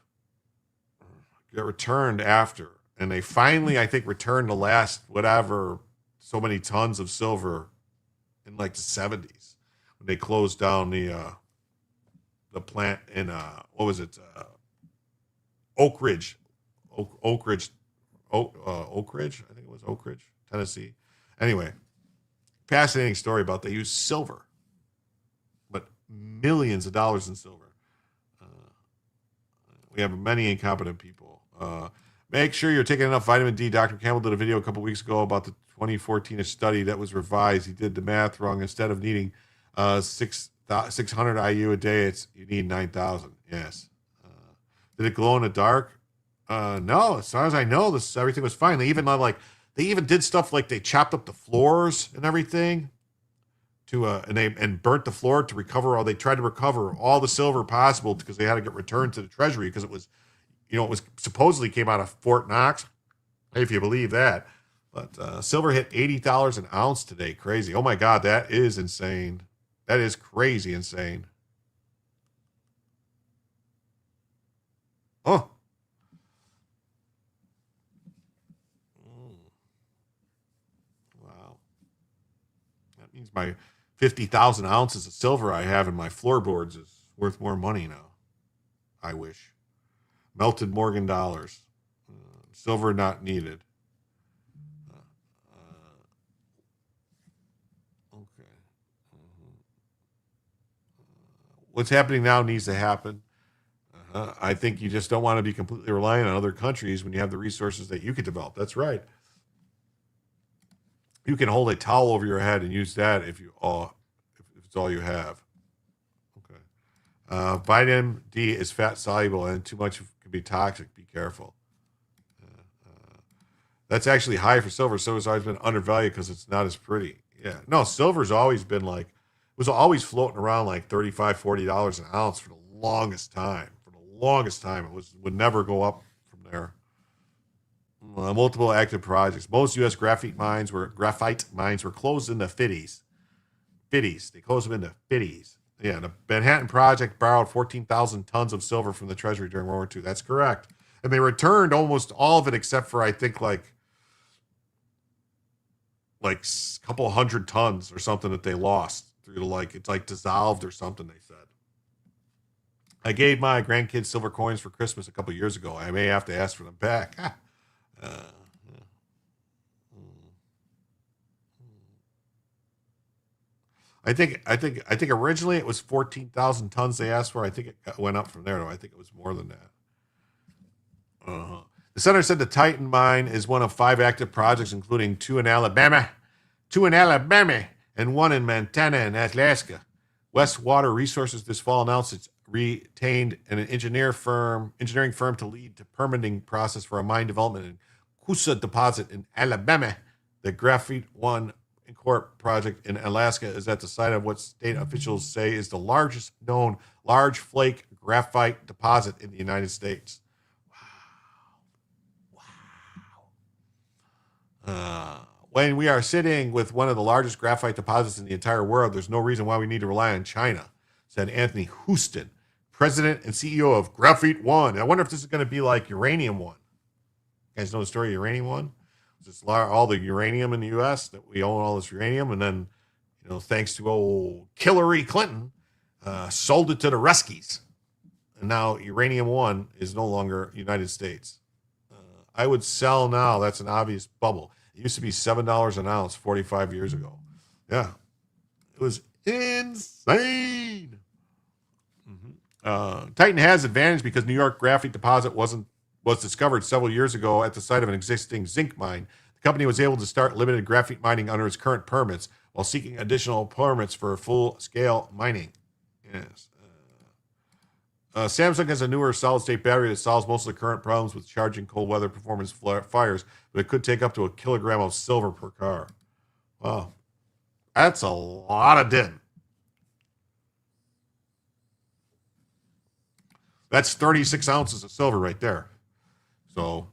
After. And they finally, I think, returned the last, whatever, so many tons of silver in like the 70s when they closed down the plant in what was it, Oak Ridge, I think it was Oak Ridge, Tennessee. Anyway, fascinating story about they use silver, but millions of dollars in silver. We have many incompetent people. Make sure you're taking enough vitamin D. Dr. Campbell did a video a couple weeks ago about the 2014 study that was revised. He did the math wrong. Instead of needing 600 IU a day, you need 9,000. Yes. Did it glow in the dark? No. As far as I know, everything was fine. They even did stuff like they chopped up the floors and everything and burnt the floor to recover they tried to recover all the silver possible because they had to get returned to the Treasury because it was, it was supposedly came out of Fort Knox, if you believe that. But silver hit $80 an ounce today. Crazy. Oh my God, that is insane. That is crazy insane. Oh. Wow. That means my 50,000 ounces of silver I have in my floorboards is worth more money now. I wish. Melted Morgan dollars. Silver not needed. Okay. What's happening now needs to happen. I think you just don't want to be completely reliant on other countries when you have the resources that you could develop. That's right. You can hold a towel over your head and use that if it's all you have. Okay. Vitamin D is fat soluble and too much can be toxic. Be careful. That's actually high for silver. Silver's always been undervalued because it's not as pretty. Yeah. No, silver's always been it was always floating around like $35, $40 an ounce for the longest time. It would never go up from there. Multiple active projects. Most U.S. graphite mines were closed in the 50s. They closed them in the 50s. Yeah, the Manhattan Project borrowed 14,000 tons of silver from the Treasury during World War II. That's correct. And they returned almost all of it except for, I think, like a couple hundred tons or something that they lost through it's dissolved or something, they said. I gave my grandkids silver coins for Christmas a couple years ago. I may have to ask for them back. I think originally it was 14,000 tons they asked for. I think it went up from there, though. I think it was more than that. The center said the Titan mine is one of 5 active projects, including 2 in Alabama, and 1 in Montana and Alaska. Westwater Resources this fall announced it's retained an engineering firm to lead the permitting process for a mine development in Coosa deposit in Alabama. The Graphite One Corp project in Alaska is at the site of what state officials say is the largest known large flake graphite deposit in the United States. Wow. when we are sitting with one of the largest graphite deposits in the entire world, there's no reason why we need to rely on China, said Anthony Houston, president and CEO of Graphite One. I wonder if this is going to be like Uranium One. You guys know the story of Uranium One? It's all the uranium in the U.S. that we own all this uranium, and then, thanks to old Hillary Clinton, sold it to the Ruskies. And now Uranium One is no longer United States. I would sell now. That's an obvious bubble. It used to be $7 an ounce 45 years ago. Yeah. It was insane. Titan has advantage because New York graphite deposit was discovered several years ago at the site of an existing zinc mine. The company was able to start limited graphite mining under its current permits while seeking additional permits for full-scale mining. Yes. Samsung has a newer solid-state battery that solves most of the current problems with charging cold weather performance fires, but it could take up to 1 kilogram of silver per car. Wow. That's a lot of din. That's 36 ounces of silver right there. So,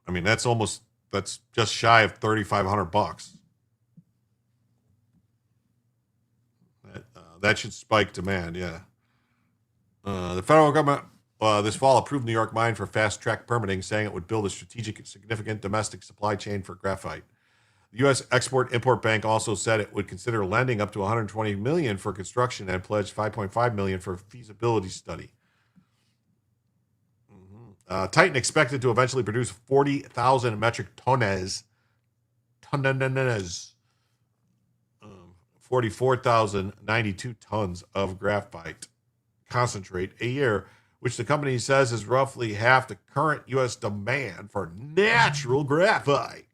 I mean, that's just shy of $3,500. That should spike demand, yeah. The federal government this fall approved New York mine for fast-track permitting, saying it would build a strategic and significant domestic supply chain for graphite. The U.S. Export-Import Bank also said it would consider lending up to $120 million for construction and pledged $5.5 million for a feasibility study. Titan expected to eventually produce 40,000 metric tonnes. 44,092 tons of graphite concentrate a year, which the company says is roughly half the current U.S. demand for natural graphite.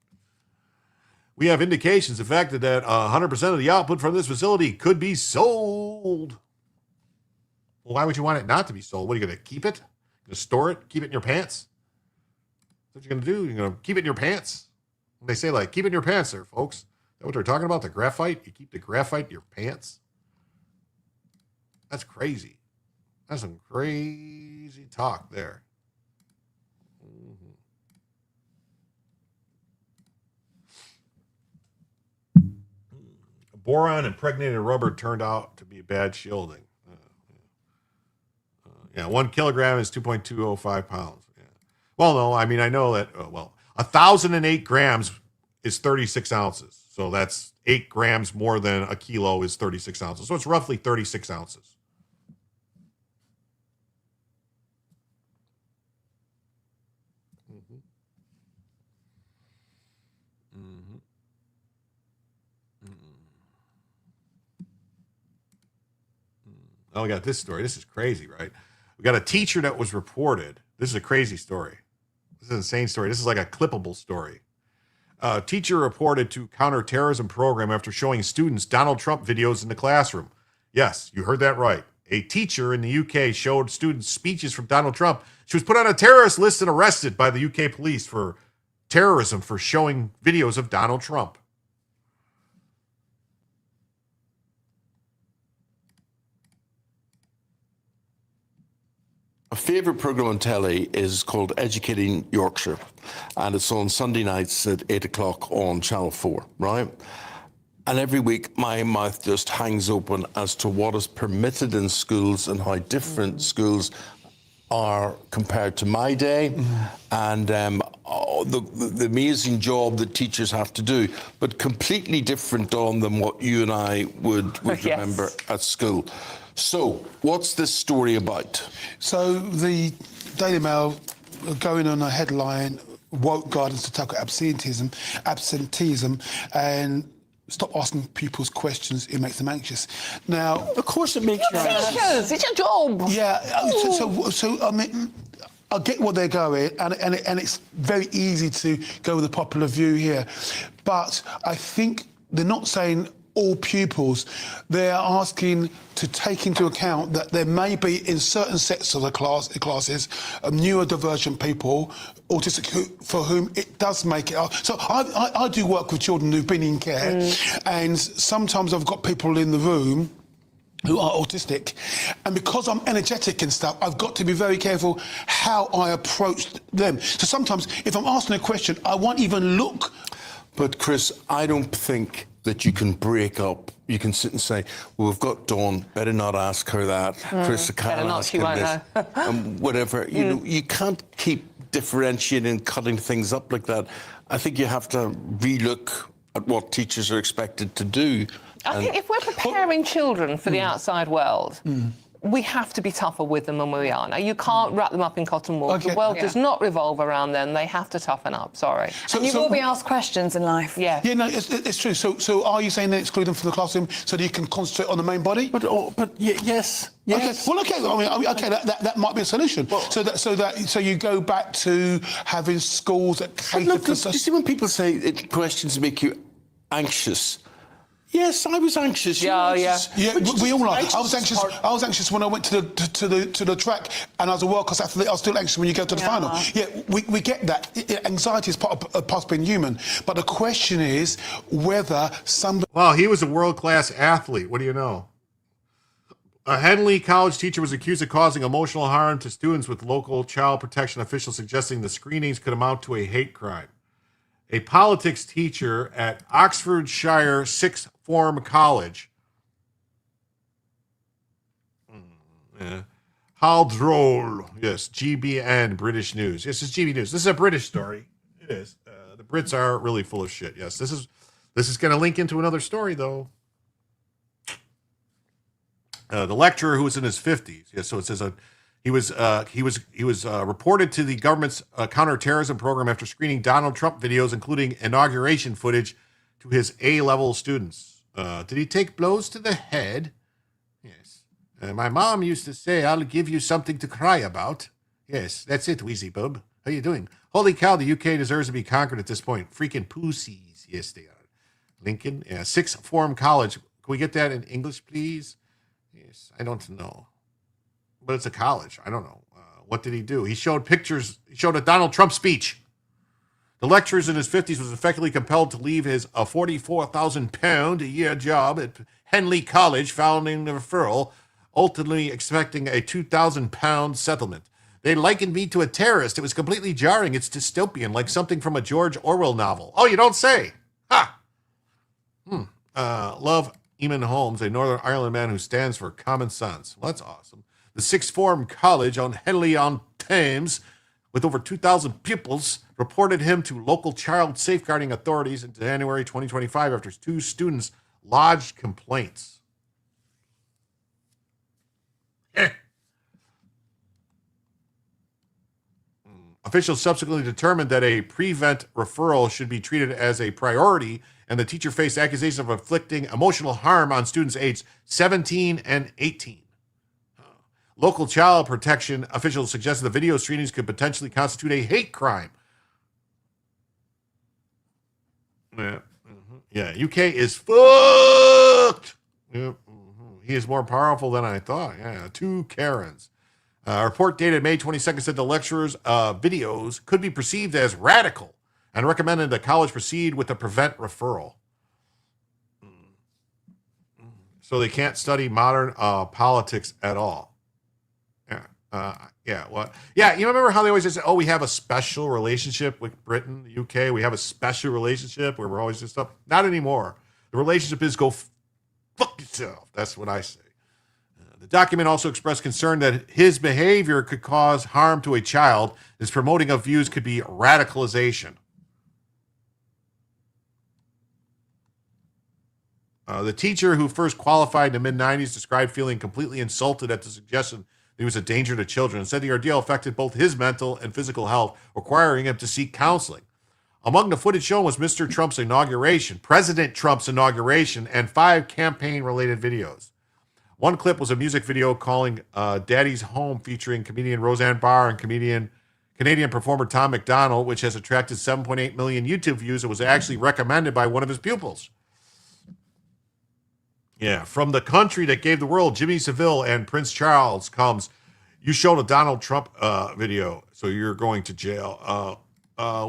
We have indications, in fact, that 100% of the output from this facility could be sold. Well, why would you want it not to be sold? What, are you going to keep it? Going to store it? Keep it in your pants? That's what you're going to do? You're going to keep it in your pants? When they say, keep it in your pants there, folks. Is that what they're talking about? The graphite? You keep the graphite in your pants? That's crazy. That's some crazy talk there. Boron impregnated rubber turned out to be bad shielding. 1 kilogram is 2.205 pounds. Yeah. Well, no, I mean, I know that, 1,008 grams is 36 ounces. So that's 8 grams more than a kilo is 36 ounces. So it's roughly 36 ounces. Oh, we got this story. This is crazy, right? We got a teacher that was reported. This is a crazy story. This is an insane story. This is like a clippable story. A teacher reported to counterterrorism program after showing students Donald Trump videos in the classroom. Yes, you heard that right. A teacher in the UK showed students speeches from Donald Trump. She was put on a terrorist list and arrested by the UK police for terrorism for showing videos of Donald Trump. A favourite programme on telly is called Educating Yorkshire, and it's on Sunday nights at 8 o'clock on Channel 4, right? And every week my mouth just hangs open as to what is permitted in schools and how different schools are compared to my day, and the amazing job that teachers have to do, but completely different on than what you and I would Yes. remember at school. So, what's this story about? So the Daily Mail are going on a headline, woke guidance to tackle absenteeism, and stop asking pupils questions, it makes them anxious. Now, Of course it makes you anxious. Teachers, it's your job. yeah, so I mean, I get what they're going, and it's very easy to go with the popular view here, but I think they're not saying all pupils. They're asking to take into account that there may be in certain sets of the classes neurodivergent people, autistic, for whom it does make it. So I do work with children who've been in care, and sometimes I've got people in the room who are autistic. And because I'm energetic and stuff, I've got to be very careful how I approach them. So sometimes if I'm asking a question, I won't even look. But Chris, I don't think that you can break up. You can sit and say, well, we've got Dawn, better not ask her that. Chris, I can't Better not, ask she her won't this. And whatever. You know, you can't keep differentiating and cutting things up like that. I think you have to relook at what teachers are expected to do. I think if we're preparing children for the outside world, we have to be tougher with them than we are. Now, you can't wrap them up in cotton wool. Okay. The world does not revolve around them. They have to toughen up, sorry. So, You will be asked questions in life. Yeah. Yeah, no, it's true. So are you saying then exclude them from the classroom so that you can concentrate on the main body? Yes. Okay. Well, okay. I mean, okay. That might be a solution. So you go back to having schools that cater Look, for. you see when people say questions make you anxious. Yes, I was anxious. Yeah, Yeah, we all are. I was anxious anxious. I was anxious when I went to the track, and as a World Cup athlete, I was still anxious when you go to the final. Yeah, we get that. Anxiety is part of being human. But the question is whether somebody. Well, he was a world-class athlete. What do you know? A Henley College teacher was accused of causing emotional harm to students, with local child protection officials suggesting the screenings could amount to a hate crime. A politics teacher at Oxfordshire Sixth Form College. How droll. Yes, GBN, British News. Yes, it's GB News. This is a British story. It is. The Brits are really full of shit. Yes, this is going to link into another story, though. The lecturer, who was in his 50s. Yes, so it says he was reported to the government's counterterrorism program after screening Donald Trump videos, including inauguration footage, to his A-level students. Did he take blows to the head? Yes. My mom used to say, "I'll give you something to cry about." Yes, that's it, Wheezy Bub. How you doing? Holy cow, the UK deserves to be conquered at this point. Freaking pussies. Yes, they are. Lincoln, Sixth Form College. Can we get that in English, please? Yes, I don't know. But it's a college. I don't know. What did he do? He showed pictures. He showed a Donald Trump speech. The lecturer in his 50s was effectively compelled to leave his £44,000 a year job at Henley College following the referral, ultimately expecting a £2,000 settlement. They likened me to a terrorist. It was completely jarring. It's dystopian, like something from a George Orwell novel. Oh, you don't say. Ha! Love Eamon Holmes, a Northern Ireland man who stands for common sense. Well, that's awesome. The Sixth Form College on Henley-on-Thames, with over 2,000 pupils, reported him to local child safeguarding authorities in January 2025 after 2 students lodged complaints. Officials subsequently determined that a prevent referral should be treated as a priority, and the teacher faced accusations of inflicting emotional harm on students aged 17 and 18. Local child protection officials suggested the video screenings could potentially constitute a hate crime. Yeah, UK is fucked. He is more powerful than I thought. Yeah, 2 Karens. A report dated May 22nd said the lecturer's videos could be perceived as radical and recommended the college proceed with a prevent referral. So they can't study modern politics at all. You remember how they always say, "Oh, we have a special relationship with Britain, the UK. We have a special relationship where we're always just stuff." Not anymore. The relationship is go fuck yourself. That's what I say. The document also expressed concern that his behavior could cause harm to a child. His promoting of views could be radicalization. The teacher, who first qualified in the mid-'90s, described feeling completely insulted at the suggestion that he was a danger to children, and said the ordeal affected both his mental and physical health, requiring him to seek counseling. Among the footage shown was President Trump's inauguration, and 5 campaign-related videos. One clip was a music video calling Daddy's Home, featuring comedian Roseanne Barr and Canadian performer Tom MacDonald, which has attracted 7.8 million YouTube views and was actually recommended by one of his pupils. Yeah, from the country that gave the world Jimmy Savile and Prince Charles comes, you showed a Donald Trump video, so you're going to jail.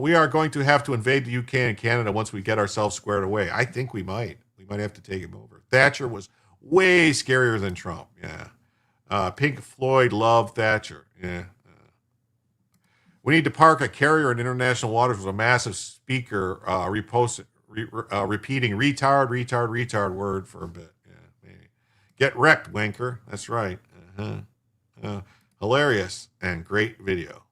We are going to have to invade the UK and Canada once we get ourselves squared away. I think we might. We might have to take him over. Thatcher was way scarier than Trump. Yeah. Pink Floyd love Thatcher. Yeah. We need to park a carrier in international waters with a massive speaker repeating retard word for a bit. Yeah, maybe. Get wrecked, wanker. That's right. Hilarious and great video.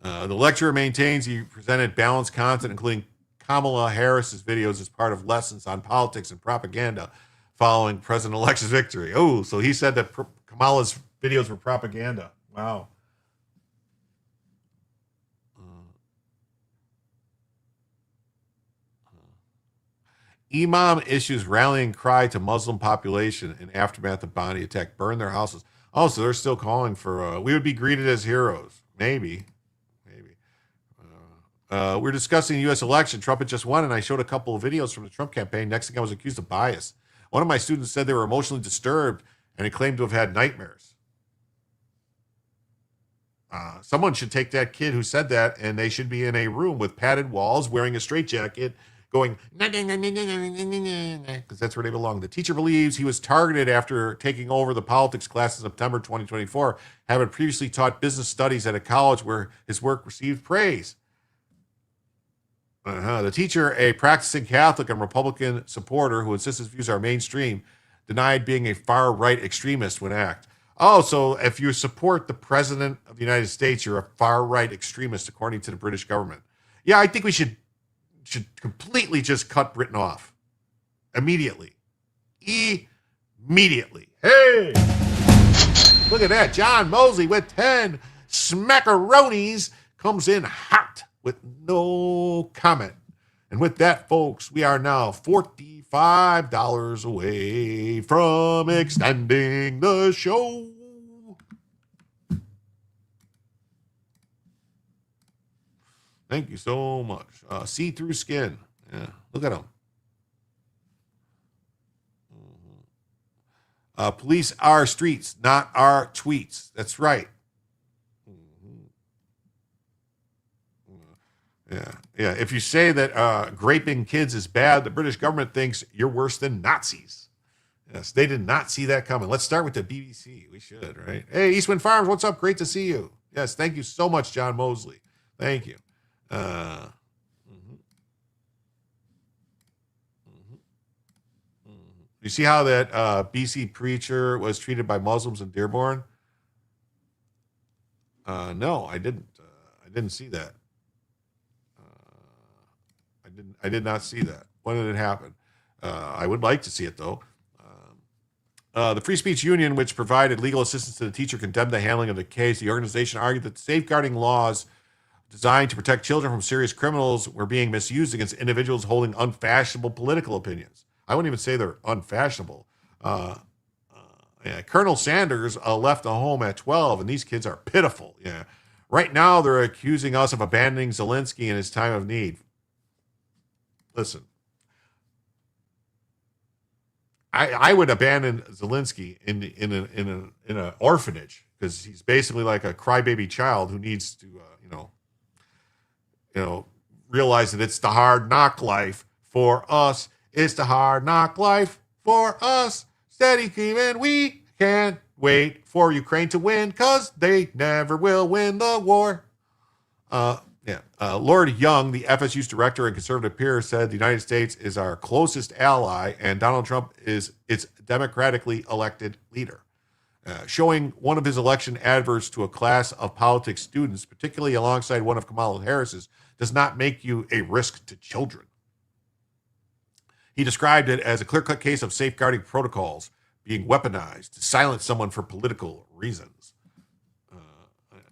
The lecturer maintains he presented balanced content, including Kamala Harris's videos as part of lessons on politics and propaganda following President-elect's victory. Oh, so he said that Kamala's videos were propaganda. Wow. Imam issues rallying cry to Muslim population in aftermath of Bondy attack. Burn their houses. Oh, so they're still calling for, we would be greeted as heroes. Maybe. We're discussing the U.S. election. Trump had just won, and I showed a couple of videos from the Trump campaign. Next thing, I was accused of bias. One of my students said they were emotionally disturbed, and he claimed to have had nightmares. Someone should take that kid who said that, and they should be in a room with padded walls, wearing a straitjacket, going, because that's where they belong. The teacher believes he was targeted after taking over the politics class in September 2024, having previously taught business studies at a college where his work received praise. The teacher, a practicing Catholic and Republican supporter who insists his views are mainstream, denied being a far-right extremist when asked. Oh, so if you support the President of the United States, you're a far-right extremist, according to the British government. Yeah, I think we should completely just cut Britain off. Immediately. Immediately. Hey! Look at that. John Mosley with 10 smackaronis comes in hot with no comment. And with that, folks, we are now $45 away from extending the show. Thank you so much. See-through skin. Yeah, look at them. Police our streets, not our tweets. That's right. Yeah. If you say that graping kids is bad, the British government thinks you're worse than Nazis. Yes, they did not see that coming. Let's start with the BBC. We should, right? Hey, Eastwind Farms, what's up? Great to see you. Yes, thank you so much, John Mosley. Thank you. You see how that BC preacher was treated by Muslims in Dearborn? No, I didn't. I didn't see that. I did not see that. When did it happen? I would like to see it, though. The Free Speech Union, which provided legal assistance to the teacher, condemned the handling of the case. The organization argued that safeguarding laws designed to protect children from serious criminals were being misused against individuals holding unfashionable political opinions. I wouldn't even say they're unfashionable. Colonel Sanders left the home at 12, and these kids are pitiful. Yeah. Right now, they're accusing us of abandoning Zelensky in his time of need. Listen, I would abandon Zelensky in an orphanage because he's basically like a crybaby child who needs to realize that it's the hard knock life for us. It's the hard knock life for us. Steady creaming, we can't wait for Ukraine to win because they never will win the war. Lord Young, the FSU's director and conservative peer, said the United States is our closest ally and Donald Trump is its democratically elected leader. Showing one of his election adverts to a class of politics students, particularly alongside one of Kamala Harris's, does not make you a risk to children. He described it as a clear-cut case of safeguarding protocols being weaponized to silence someone for political reasons.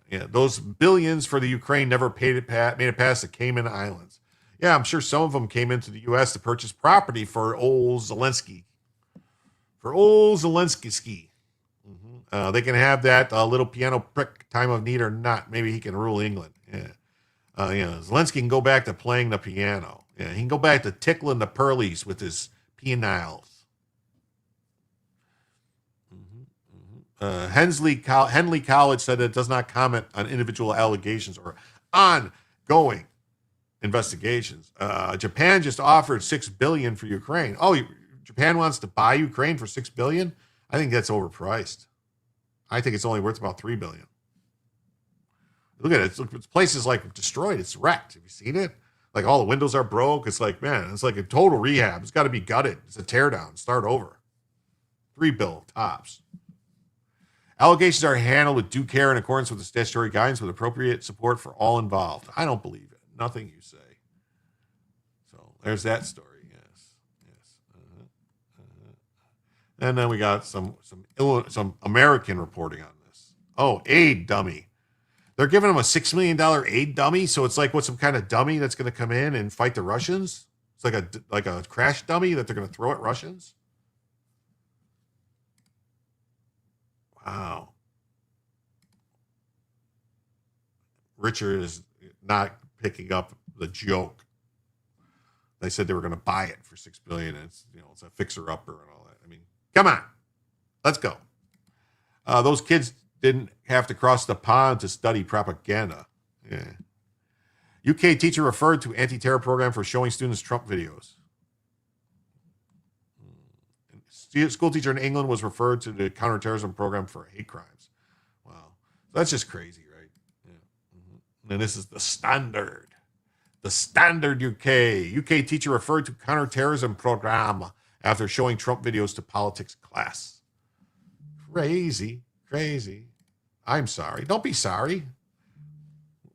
Those billions for the Ukraine never made it past the Cayman Islands. Yeah, I'm sure some of them came into the U.S. to purchase property for old Zelensky. They can have that little piano prick time of need or not. Maybe he can rule England. Zelensky can go back to playing the piano. Yeah, he can go back to tickling the pearlies with his pianiles. Henley College said it does not comment on individual allegations or ongoing investigations. Japan just offered $6 billion for Ukraine. Oh, Japan wants to buy Ukraine for $6 billion? I think that's overpriced. I think it's only worth about $3 billion. Look at it. It's places like destroyed. It's wrecked. Have you seen it? Like all the windows are broke. It's like, man, it's like a total rehab. It's got to be gutted. It's a tear down. Start over. $3 billion tops. Allegations are handled with due care in accordance with the statutory guidance with appropriate support for all involved. I don't believe it. Nothing you say. So there's that story. Yes. And then we got some American reporting on this. Oh, aid dummy. They're giving them a $6 million aid dummy. So it's like, what, some kind of dummy that's going to come in and fight the Russians? It's like a crash dummy that they're going to throw at Russians? Wow. Richard is not picking up the joke. They said they were going to buy it for $6 billion. And it's a fixer-upper and all that. I mean, come on. Let's go. Those kids didn't have to cross the pond to study propaganda. Yeah. UK teacher referred to anti-terror program for showing students Trump videos. School teacher in England was referred to the counterterrorism program for hate crimes. Wow. That's just crazy, right? Yeah. Mm-hmm. And this is the Standard. The Standard UK. UK teacher referred to counterterrorism program after showing Trump videos to politics class. Crazy. I'm sorry. Don't be sorry.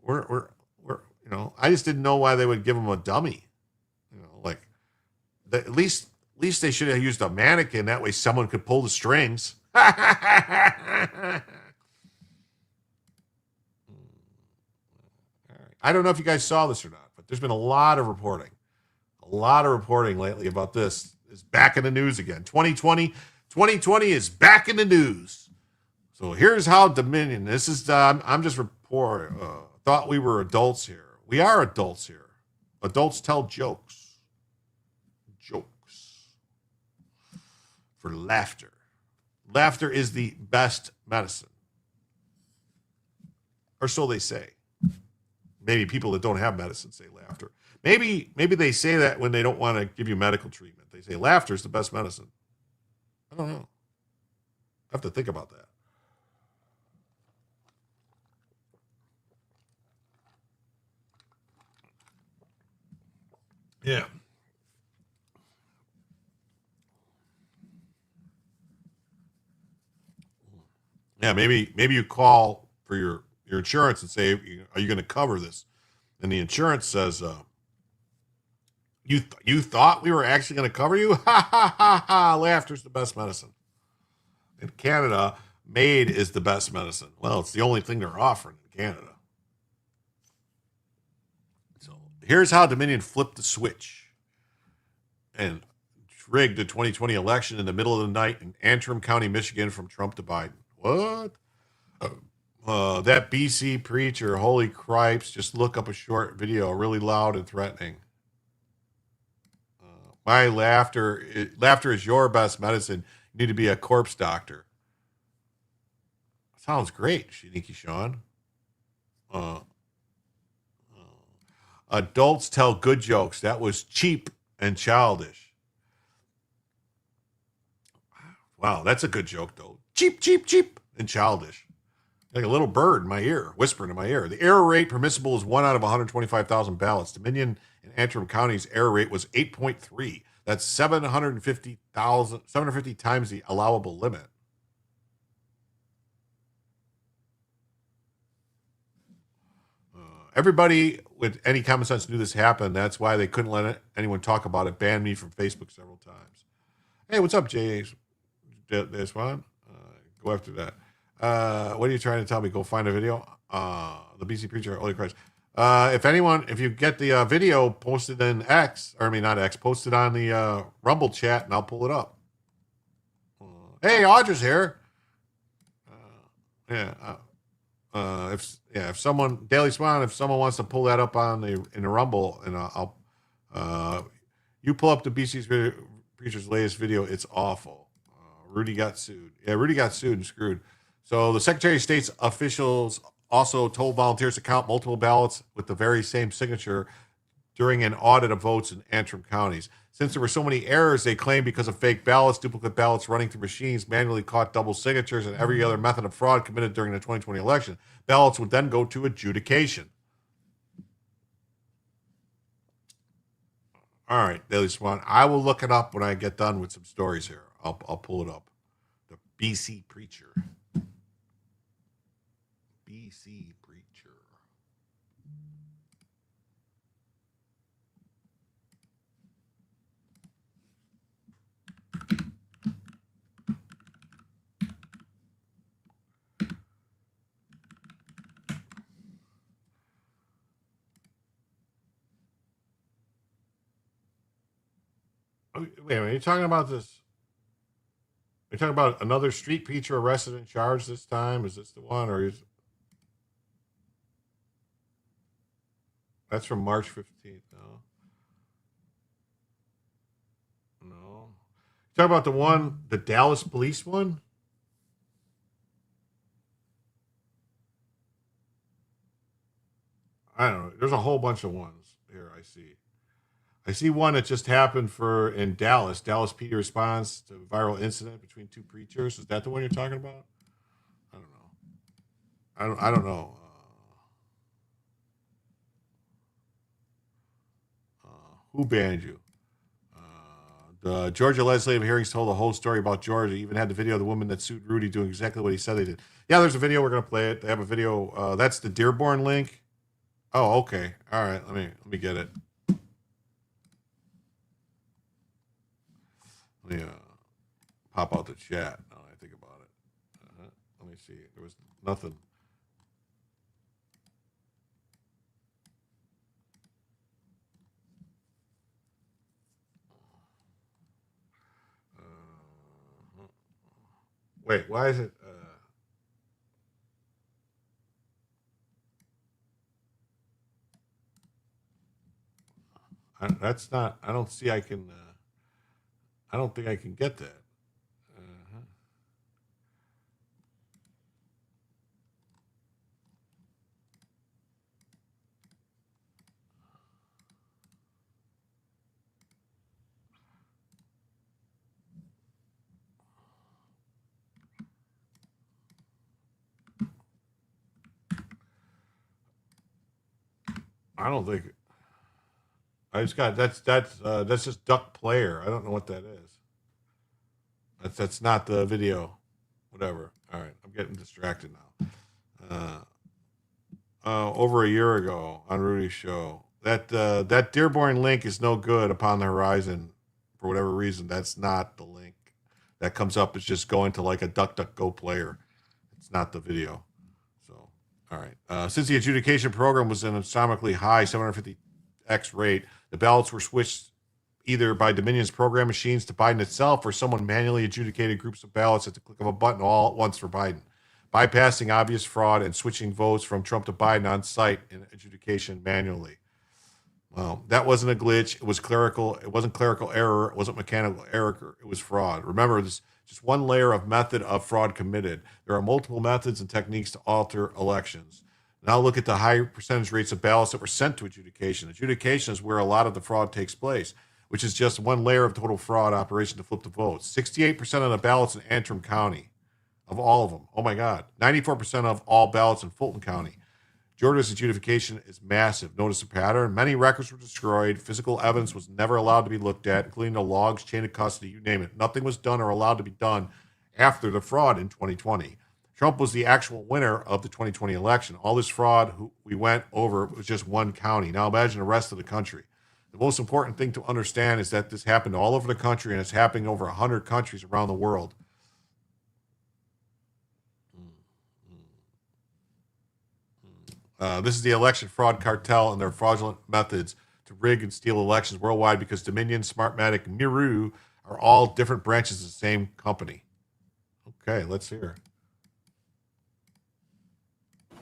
We're I just didn't know why they would give him a dummy. At least they should have used a mannequin. That way someone could pull the strings. I don't know if you guys saw this or not, but there's been a lot of reporting lately about this. It's back in the news again. 2020 is back in the news. So here's how Dominion, this is, I'm just reporting, thought we were adults here. We are adults here. Adults tell jokes. For laughter. Laughter is the best medicine. Or so they say. Maybe people that don't have medicine say laughter. Maybe they say that when they don't want to give you medical treatment. They say laughter is the best medicine. I don't know. I have to think about that. Yeah. Yeah, maybe you call for your insurance and say, are you going to cover this? And the insurance says, you thought we were actually going to cover you? Ha, ha, ha, ha. Laughter's the best medicine. In Canada, MAID is the best medicine. Well, it's the only thing they're offering in Canada. So here's how Dominion flipped the switch and rigged the 2020 election in the middle of the night in Antrim County, Michigan, from Trump to Biden. What? That BC preacher, holy cripes, just look up a short video, really loud and threatening. My laughter is your best medicine. You need to be a corpse doctor. Sounds great, Sneaky Sean. Adults tell good jokes. That was cheap and childish. Wow, that's a good joke, though. Cheap, and childish. Like a little bird in my ear, whispering in my ear. The error rate permissible is 1 out of 125,000 ballots. Dominion and Antrim County's error rate was 8.3. That's 750 times the allowable limit. Everybody with any common sense knew this happened. That's why they couldn't let anyone talk about it. Banned me from Facebook several times. Hey, what's up, J.A. This one? Go after that. What are you trying to tell me? Go find a video? The BC preacher, holy Christ. If you get the video posted in posted on the Rumble chat, and I'll pull it up. Hey, Audra's here. If someone, Daily Swan, if someone wants to pull that up in the Rumble, and you pull up the BC preacher's latest video, it's awful. Rudy got sued. Yeah, Rudy got sued and screwed. So the Secretary of State's officials also told volunteers to count multiple ballots with the very same signature during an audit of votes in Antrim counties. Since there were so many errors, they claimed because of fake ballots, duplicate ballots running through machines, manually caught double signatures, and every other method of fraud committed during the 2020 election, ballots would then go to adjudication. All right, Daily Swan. I will look it up when I get done with some stories here. I'll pull it up. The BC Preacher. BC Preacher. Wait a minute, you're talking about this? You're talking about another street preacher arrested and charged this time? Is this the one, or is that's from March 15th? No, no. You talking about the one, the Dallas police one? I don't know. There's a whole bunch of ones here. I see one that just happened in Dallas. Dallas PD responds to viral incident between two preachers. Is that the one you're talking about? I don't know. I don't know. Who banned you? The Georgia legislative hearings told the whole story about Georgia. Even had the video of the woman that sued Rudy doing exactly what he said they did. Yeah, there's a video. We're gonna play it. They have a video. That's the Dearborn link. Oh, okay. All right. Let me get it. Let me pop out the chat now that I think about it. Let me see. There was nothing. Wait, why is it? That's not. I don't see. I can. I don't think I can get that. I don't think. I just got that's just Duck Player. I don't know what that is. That's not the video. Whatever. All right, I'm getting distracted now. Over a year ago on Rudy's show, that Dearborn link is no good upon the horizon for whatever reason. That's not the link that comes up. It's just going to like a DuckDuckGo player. It's not the video. So, all right. Since the adjudication program was an astronomically high 750x rate, the ballots were switched either by Dominion's program machines to Biden itself, or someone manually adjudicated groups of ballots at the click of a button all at once for Biden, bypassing obvious fraud and switching votes from Trump to Biden on site in adjudication manually. Well, that wasn't a glitch. It was clerical. It wasn't clerical error. It wasn't mechanical error. It was fraud. Remember, this just one layer of method of fraud committed. There are multiple methods and techniques to alter elections. Now look at the high percentage rates of ballots that were sent to adjudication. Adjudication is where a lot of the fraud takes place, which is just one layer of total fraud operation to flip the votes. 68% of the ballots in Antrim County, of all of them. Oh my God. 94% of all ballots in Fulton County. Georgia's adjudication is massive. Notice the pattern. Many records were destroyed. Physical evidence was never allowed to be looked at, including the logs, chain of custody, you name it. Nothing was done or allowed to be done after the fraud in 2020. Trump was the actual winner of the 2020 election. All this fraud we went over was just one county. Now imagine the rest of the country. The most important thing to understand is that this happened all over the country, and it's happening over 100 countries around the world. This is the election fraud cartel and their fraudulent methods to rig and steal elections worldwide, because Dominion, Smartmatic, and Miru are all different branches of the same company. Okay, let's hear.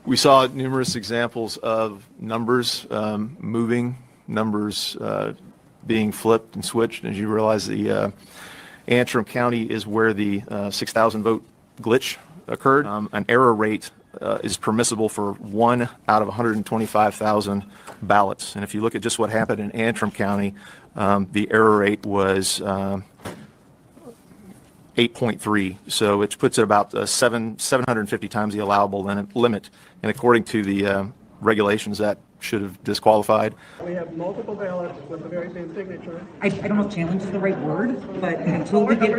We saw numerous examples of numbers moving, numbers being flipped and switched. As you realize, the Antrim County is where the 6,000 vote glitch occurred. An error rate is permissible for 1 out of 125,000 ballots. And if you look at just what happened in Antrim County, the error rate was 8.3. So it puts it about 750 times the allowable limit. And according to the regulations, that should have disqualified. We have multiple ballots with the very same signature. I don't know if challenge is the right word, but until we get...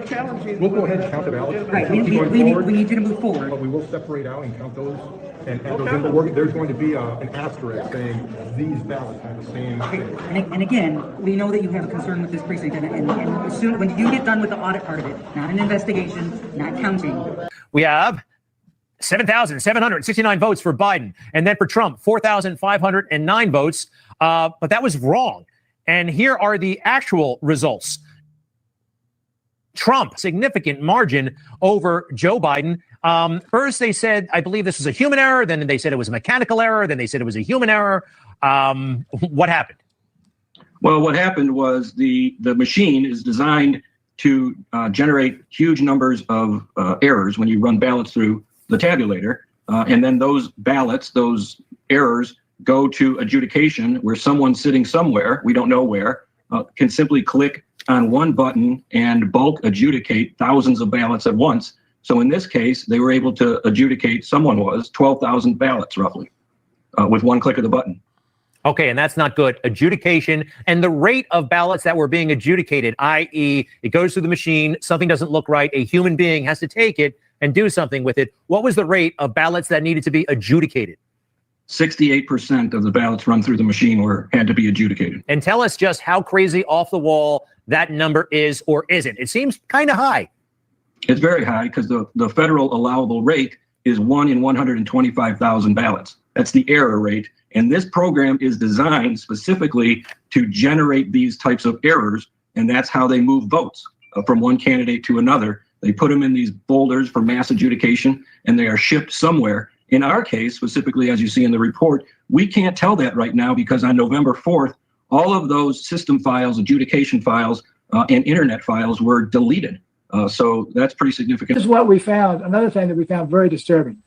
We'll go ahead and count the ballots. Right, we need you to move forward. But we will separate out and count those. And those in the work, there's going to be an asterisk saying these ballots have the same thing. And again, we know that you have a concern with this precinct, and as soon, when you get done with the audit part of it, not an investigation, not counting. We have 7,769 votes for Biden. And then for Trump, 4,509 votes. But that was wrong. And here are the actual results. Trump, significant margin over Joe Biden. First, they said, I believe this was a human error. Then they said it was a mechanical error. Then they said it was a human error. What happened? Well, what happened was the machine is designed to generate huge numbers of errors when you run ballots through the tabulator. And then those ballots, those errors, go to adjudication where someone sitting somewhere, we don't know where, can simply click on one button and bulk adjudicate thousands of ballots at once. So in this case, they were able to adjudicate, 12,000 ballots roughly, with one click of the button. Okay, and that's not good. Adjudication and the rate of ballots that were being adjudicated, i.e., it goes through the machine, something doesn't look right, a human being has to take it and do something with it. What was the rate of ballots that needed to be adjudicated? 68% of the ballots run through the machine had to be adjudicated. And tell us just how crazy off the wall that number is or isn't. It seems kind of high. It's very high because the federal allowable rate is 1 in 125,000 ballots. That's the error rate. And this program is designed specifically to generate these types of errors. And that's how they move votes from one candidate to another. They put them in these boulders for mass adjudication, and they are shipped somewhere. In our case, specifically, as you see in the report, we can't tell that right now because on November 4th, all of those system files, adjudication files, and internet files were deleted. So that's pretty significant. This is what we found. Another thing that we found very disturbing.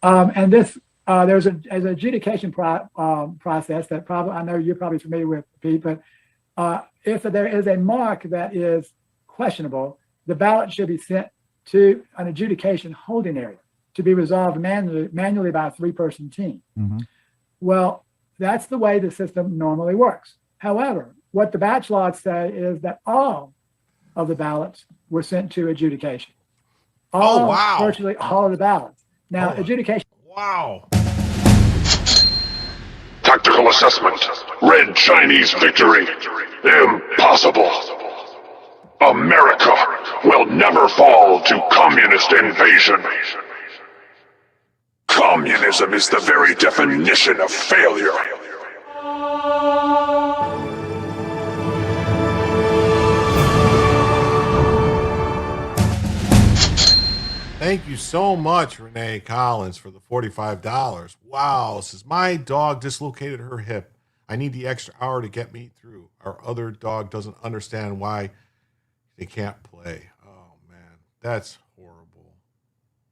And this, there's an adjudication process that I know you're probably familiar with, Pete, but if there is a mark that is questionable, the ballot should be sent to an adjudication holding area to be resolved manually by a 3-person team. Mm-hmm. Well, that's the way the system normally works. However, what the batch logs say is that all of the ballots were sent to adjudication. Virtually all of the ballots. Now, adjudication. Wow. Tactical assessment. Red Chinese victory. Impossible. America will never fall to communist invasion. Communism is the very definition of failure. Thank you so much, Renee Collins, for the $45. Wow, says my dog dislocated her hip. I need the extra hour to get me through. Our other dog doesn't understand why they can't play. Oh man, that's horrible.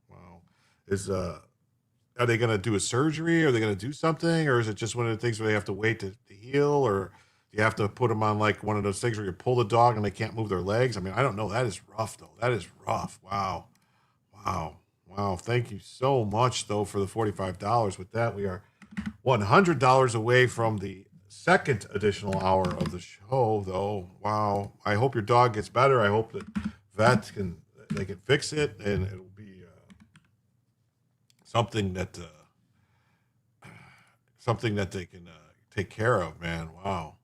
Wow. Are they going to do a surgery? Are they going to do something? Or is it just one of the things where they have to wait to heal? Or do you have to put them on like one of those things where you pull the dog and they can't move their legs? I mean, I don't know. That is rough though. That is rough. Wow. Thank you so much though for the $45. With that, we are $100 away from the second additional hour of the show though. Wow. I hope your dog gets better. I hope that vets can fix it and it'll be something that they can take care of, man. Wow.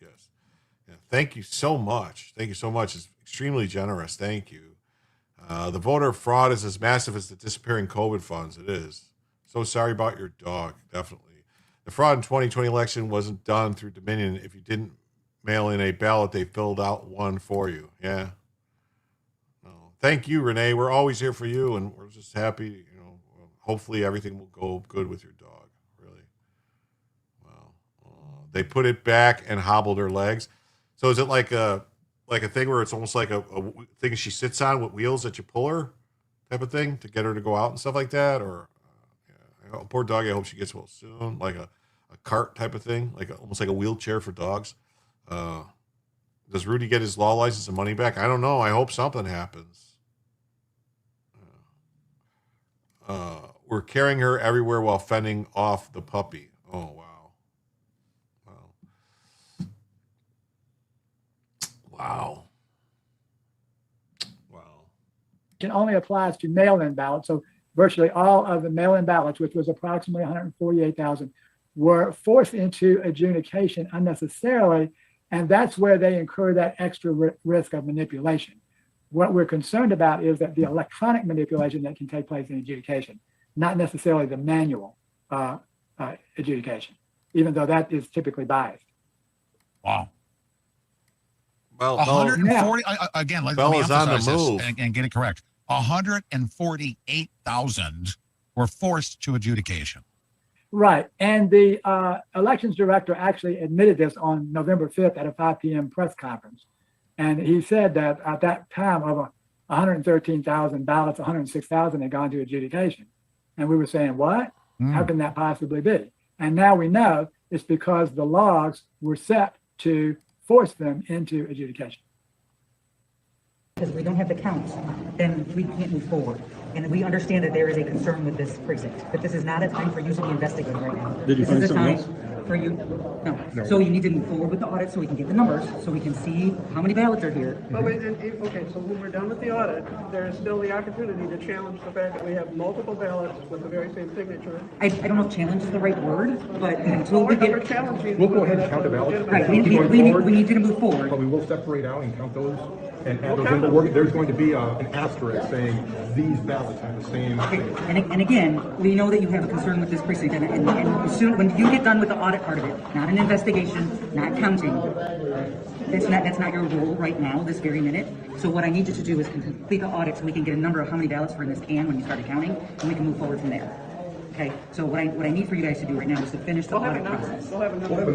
Yes. Yeah. Thank you so much. Thank you so much. It's extremely generous. Thank you. The voter fraud is as massive as the disappearing COVID funds. It is. So sorry about your dog. Definitely. The fraud in 2020 election wasn't done through Dominion. If you didn't mail in a ballot, they filled out one for you. Yeah. No. Thank you, Renee. We're always here for you, and we're just happy. Hopefully everything will go good with your dog. Really. Wow. They put it back and hobbled her legs. So is it like a thing where it's almost like a thing she sits on with wheels that you pull her? type of thing to get her to go out and stuff like that? Or poor doggy, I hope she gets well soon. Like a cart type of thing, almost like a wheelchair for dogs. Does Rudy get his law license and money back? I don't know. I hope something happens. We're carrying her everywhere while fending off the puppy. Oh, wow. Wow. It only applies to mail-in ballots. So virtually all of the mail-in ballots, which was approximately 148,000, were forced into adjudication unnecessarily, and that's where they incur that extra risk of manipulation. What we're concerned about is that the electronic manipulation that can take place in adjudication, not necessarily the manual adjudication, even though that is typically biased. Wow. Well, 140 again. Let me emphasize this move and get it correct. 148,000 were forced to adjudication. Right. And the elections director actually admitted this on November 5th at a 5 p.m. press conference. And he said that at that time of 113,000 ballots, 106,000 had gone to adjudication. And we were saying, what? How can that possibly be? And now we know it's because the logs were set to force them into adjudication. Because we don't have the counts, then we can't move forward. And we understand that there is a concern with this precinct, but this is not a time for you to be investigating right now. Did you this find is a something time else? for you. No. So you need to move forward with the audit so we can get the numbers, so we can see how many ballots are here. Oh, okay, so when we're done with the audit, there is still the opportunity to challenge the fact that we have multiple ballots with the very same signature. I don't know if challenge is the right word, but until we get... challenging. We'll go ahead and count the ballots. Right, we need you to move forward. But we will separate out and count those and add those in. But there's going to be an asterisk saying these ballots have the same. And again, we know that you have a concern with this precinct, and soon, when you get done with the audit part of it, not an investigation, not counting, that's not your role right now, this very minute. So what I need you to do is complete the audit so we can get a number of how many ballots were in this can when you started counting, and we can move forward from there. Okay, so what I need for you guys to do right now is to finish the audit process. We'll have a number. For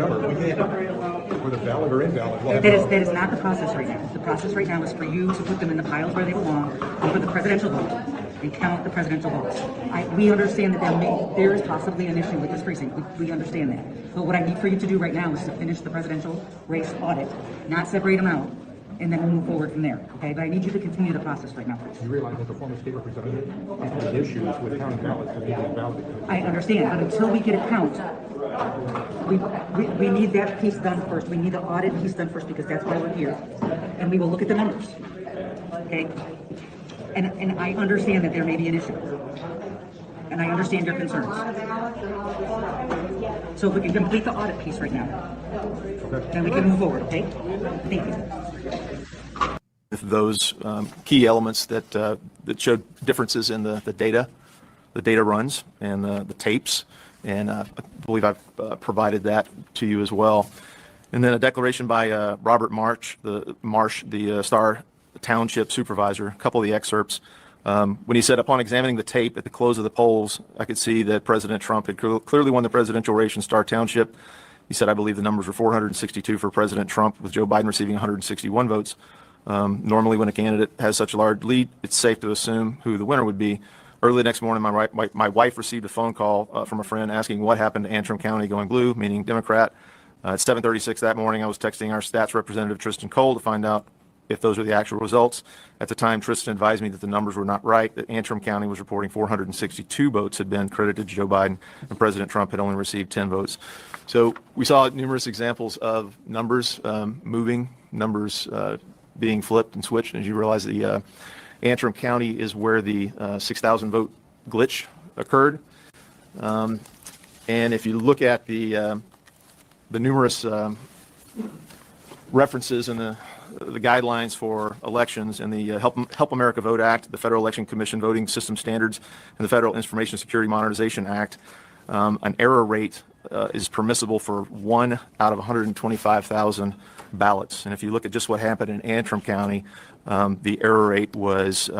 the valid or invalid. We'll have that is not the process right now. The process right now is for you to put them in the piles where they belong and for the presidential vote and count the presidential votes. We understand that there is possibly an issue with this precinct. We understand that. But what I need for you to do right now is to finish the presidential race audit, not separate them out, and then we'll move forward from there. Okay, but I need you to continue the process right now. You realize that the former state representative has issues with counting ballots and being invalid. I understand, but until we get a count, we need that piece done first. We need the audit piece done first because that's why we're here, and we will look at the numbers. Okay, and I understand that there may be an issue, and I understand your concerns. So if we can complete the audit piece right now, then we can move forward. Okay, thank you. Those key elements that showed differences in the data runs and the tapes, and I believe I've provided that to you as well. And then a declaration by Robert Marsh, the Star Township supervisor, a couple of the excerpts. When he said, upon examining the tape at the close of the polls, I could see that President Trump had clearly won the presidential race in Star Township. He said, I believe the numbers were 462 for President Trump, with Joe Biden receiving 161 votes. Normally, when a candidate has such a large lead, it's safe to assume who the winner would be. Early next morning, my wife received a phone call from a friend asking what happened to Antrim County going blue, meaning Democrat. At 7:36 that morning, I was texting our stats representative, Tristan Cole, to find out if those were the actual results. At the time, Tristan advised me that the numbers were not right, that Antrim County was reporting 462 votes had been credited to Joe Biden, and President Trump had only received 10 votes. So we saw numerous examples of numbers moving, numbers being flipped and switched. As you realize, the Antrim County is where the 6,000 vote glitch occurred. And if you look at the numerous references in the guidelines for elections and the Help America Vote Act, the Federal Election Commission Voting System Standards, and the Federal Information Security Modernization Act, an error rate is permissible for 1 out of 125,000 ballots. And if you look at just what happened in Antrim County, the error rate was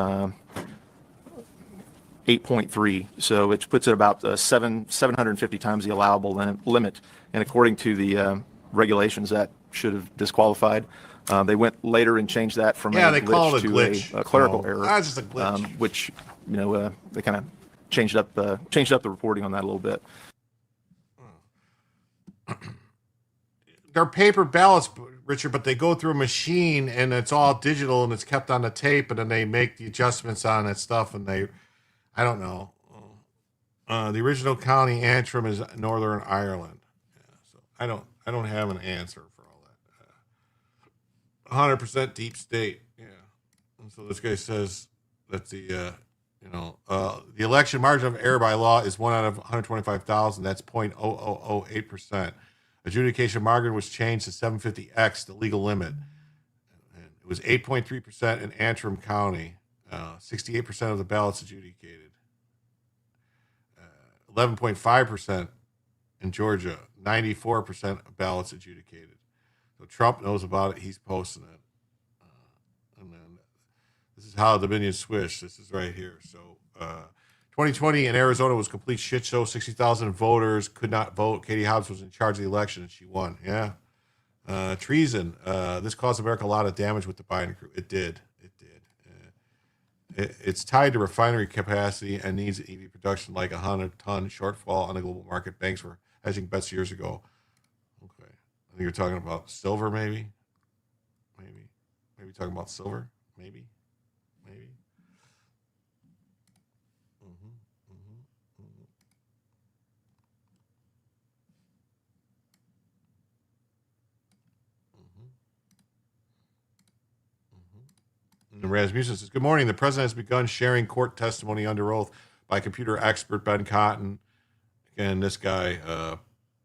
8.3. So it puts it about 750 times the allowable limit. And according to the regulations, that should have disqualified. They went later and changed that from they call it a glitch. to a clerical error. That's just a glitch. Which they kind of changed up the reporting on that a little bit. They're paper ballots, Richard, but they go through a machine and it's all digital and it's kept on the tape, and then they make the adjustments on that stuff. And I don't know. The original county Antrim is Northern Ireland. Yeah, so I don't have an answer for all that. 100% deep state. Yeah. And so this guy says that the election margin of error by law is 1 out of 125,000. That's 0.0008%. Adjudication margin was changed to 750x, the legal limit. And it was 8.3% in Antrim County, 68% of the ballots adjudicated. 11.5% in Georgia, 94% of ballots adjudicated. So Trump knows about it. He's posting it. And then this is how Dominion swished. This is right here. So 2020 in Arizona was a complete shit show. 60,000 voters could not vote. Katie Hobbs was in charge of the election and she won. Yeah. Treason. This caused America a lot of damage with the Biden crew. It did. It's tied to refinery capacity and needs EV production like 100-ton shortfall on the global market. Banks were hedging bets years ago. Okay. I think you're talking about silver, maybe talking about silver, maybe. And Rasmussen says, good morning. The president has begun sharing court testimony under oath by computer expert Ben Cotton. Again, this guy,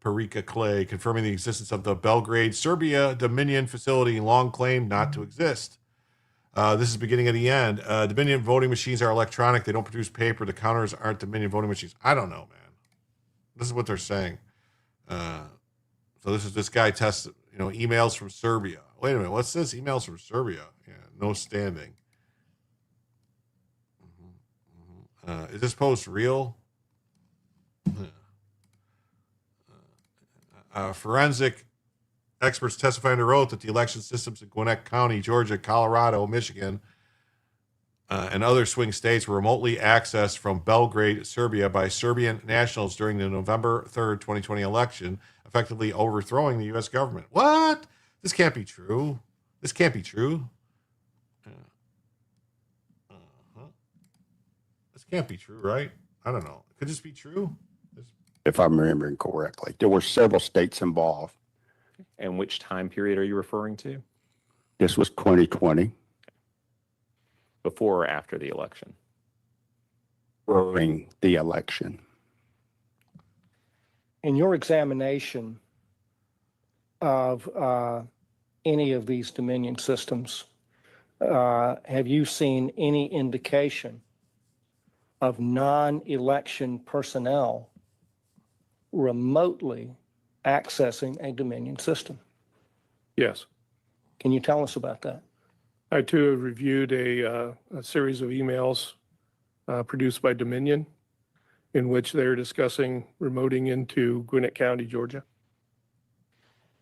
Parika Clay, confirming the existence of the Belgrade, Serbia Dominion facility long claimed not to exist. This is the beginning of the end. Dominion voting machines are electronic. They don't produce paper. The counters aren't Dominion voting machines. I don't know, man. This is what they're saying. So this guy tests, emails from Serbia. Wait a minute. What's this? Emails from Serbia. Yeah, no standing. Is this post real? Forensic experts testify under oath that the election systems in Gwinnett County, Georgia, Colorado, Michigan, and other swing states were remotely accessed from Belgrade, Serbia by Serbian nationals during the November 3rd, 2020 election, effectively overthrowing the U.S. government. What? This can't be true. This can't be true. This can't be true, right? I don't know. Could this be true? If I'm remembering correctly, there were several states involved. And which time period are you referring to? This was 2020. Before or after the election? During the election. In your examination of any of these Dominion systems, have you seen any indication of non-election personnel remotely accessing a Dominion system? Yes. Can you tell us about that? I too have reviewed a series of emails produced by Dominion in which they're discussing remoting into Gwinnett County, Georgia.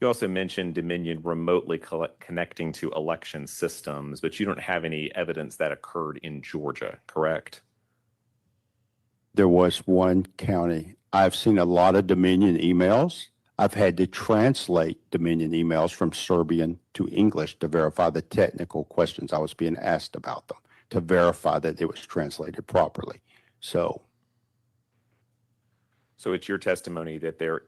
You also mentioned Dominion remotely connecting to election systems, but you don't have any evidence that occurred in Georgia, correct? There was one county. I've seen a lot of Dominion emails. I've had to translate Dominion emails from Serbian to English to verify the technical questions I was being asked about them, to verify that it was translated properly. So it's your testimony that there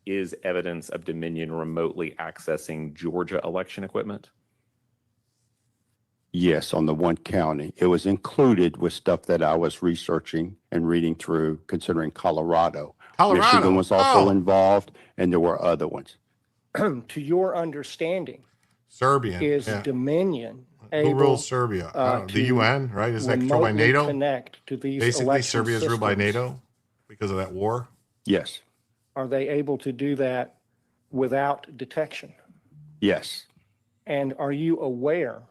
is evidence of Dominion remotely accessing Georgia election equipment? yes, on the one county. It was included with stuff that I was researching and reading through, considering Colorado. Michigan was also involved, and there were other ones. To your understanding, Serbian is Dominion able who rules Serbia? The UN, right? Is that controlled by remotely NATO? connect to these Basically, election Serbia is ruled by systems? NATO because of that war. Yes. Are they able to do that without detection? Yes. And are you aware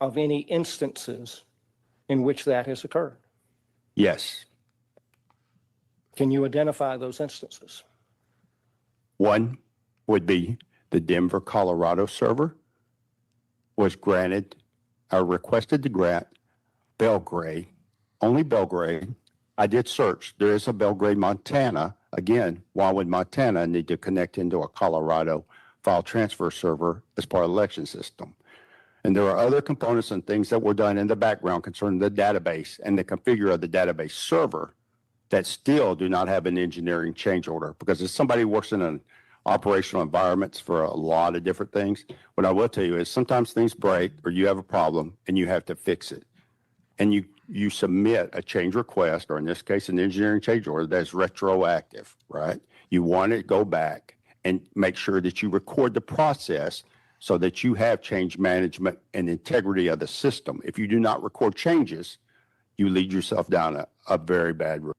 of any instances in which that has occurred? Yes. Can you identify those instances? One would be the Denver, Colorado server was granted or requested to grant Belgrade only Belgrade. I did search. There is a Belgrade, Montana. Again, why would Montana need to connect into a Colorado file transfer server as part of the election system? And there are other components and things that were done in the background concerning the database and the configure of the database server that still do not have an engineering change order. Because if somebody works in an operational environments for a lot of different things, what I will tell you is sometimes things break or you have a problem and you have to fix it. And you submit a change request, or in this case, an engineering change order that's retroactive, right? You want to go back and make sure that you record the process so that you have change management and integrity of the system. If you do not record changes, you lead yourself down a very bad road.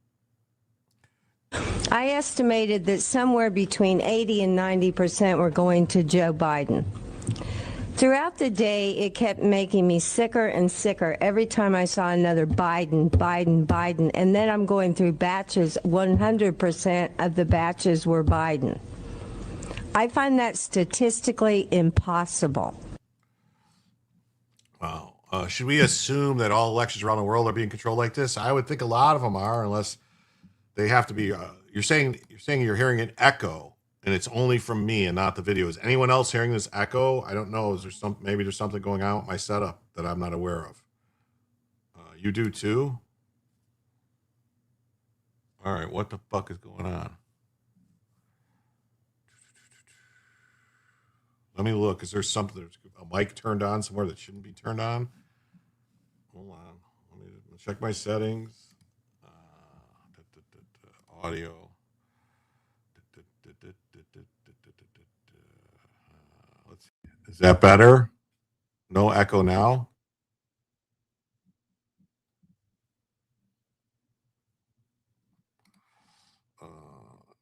I estimated that somewhere between 80 and 90% were going to Joe Biden. Throughout the day, it kept making me sicker and sicker every time I saw another Biden, Biden, Biden. And then I'm going through batches, 100% of the batches were Biden. I find that statistically impossible. Wow. Should we assume that all elections around the world are being controlled like this? I would think a lot of them are, unless they have to be. You're saying you're hearing an echo, and it's only from me and not the video. Is anyone else hearing this echo? I don't know. Is there maybe there's something going on with my setup that I'm not aware of? You do too? All right, what the fuck is going on? Let me look. Is there something, there's a mic turned on somewhere that shouldn't be turned on? Hold on. Let me check my settings. Audio. Let's see. Is that better? No echo now?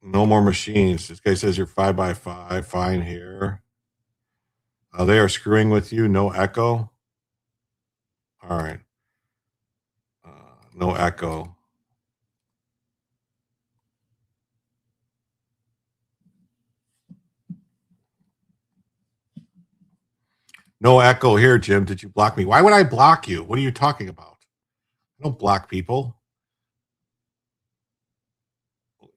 No more machines. This guy says you're 5x5. Fine here. They are screwing with you. No echo. All right. No echo. No echo here, Jim. Did you block me? Why would I block you? What are you talking about? I don't block people.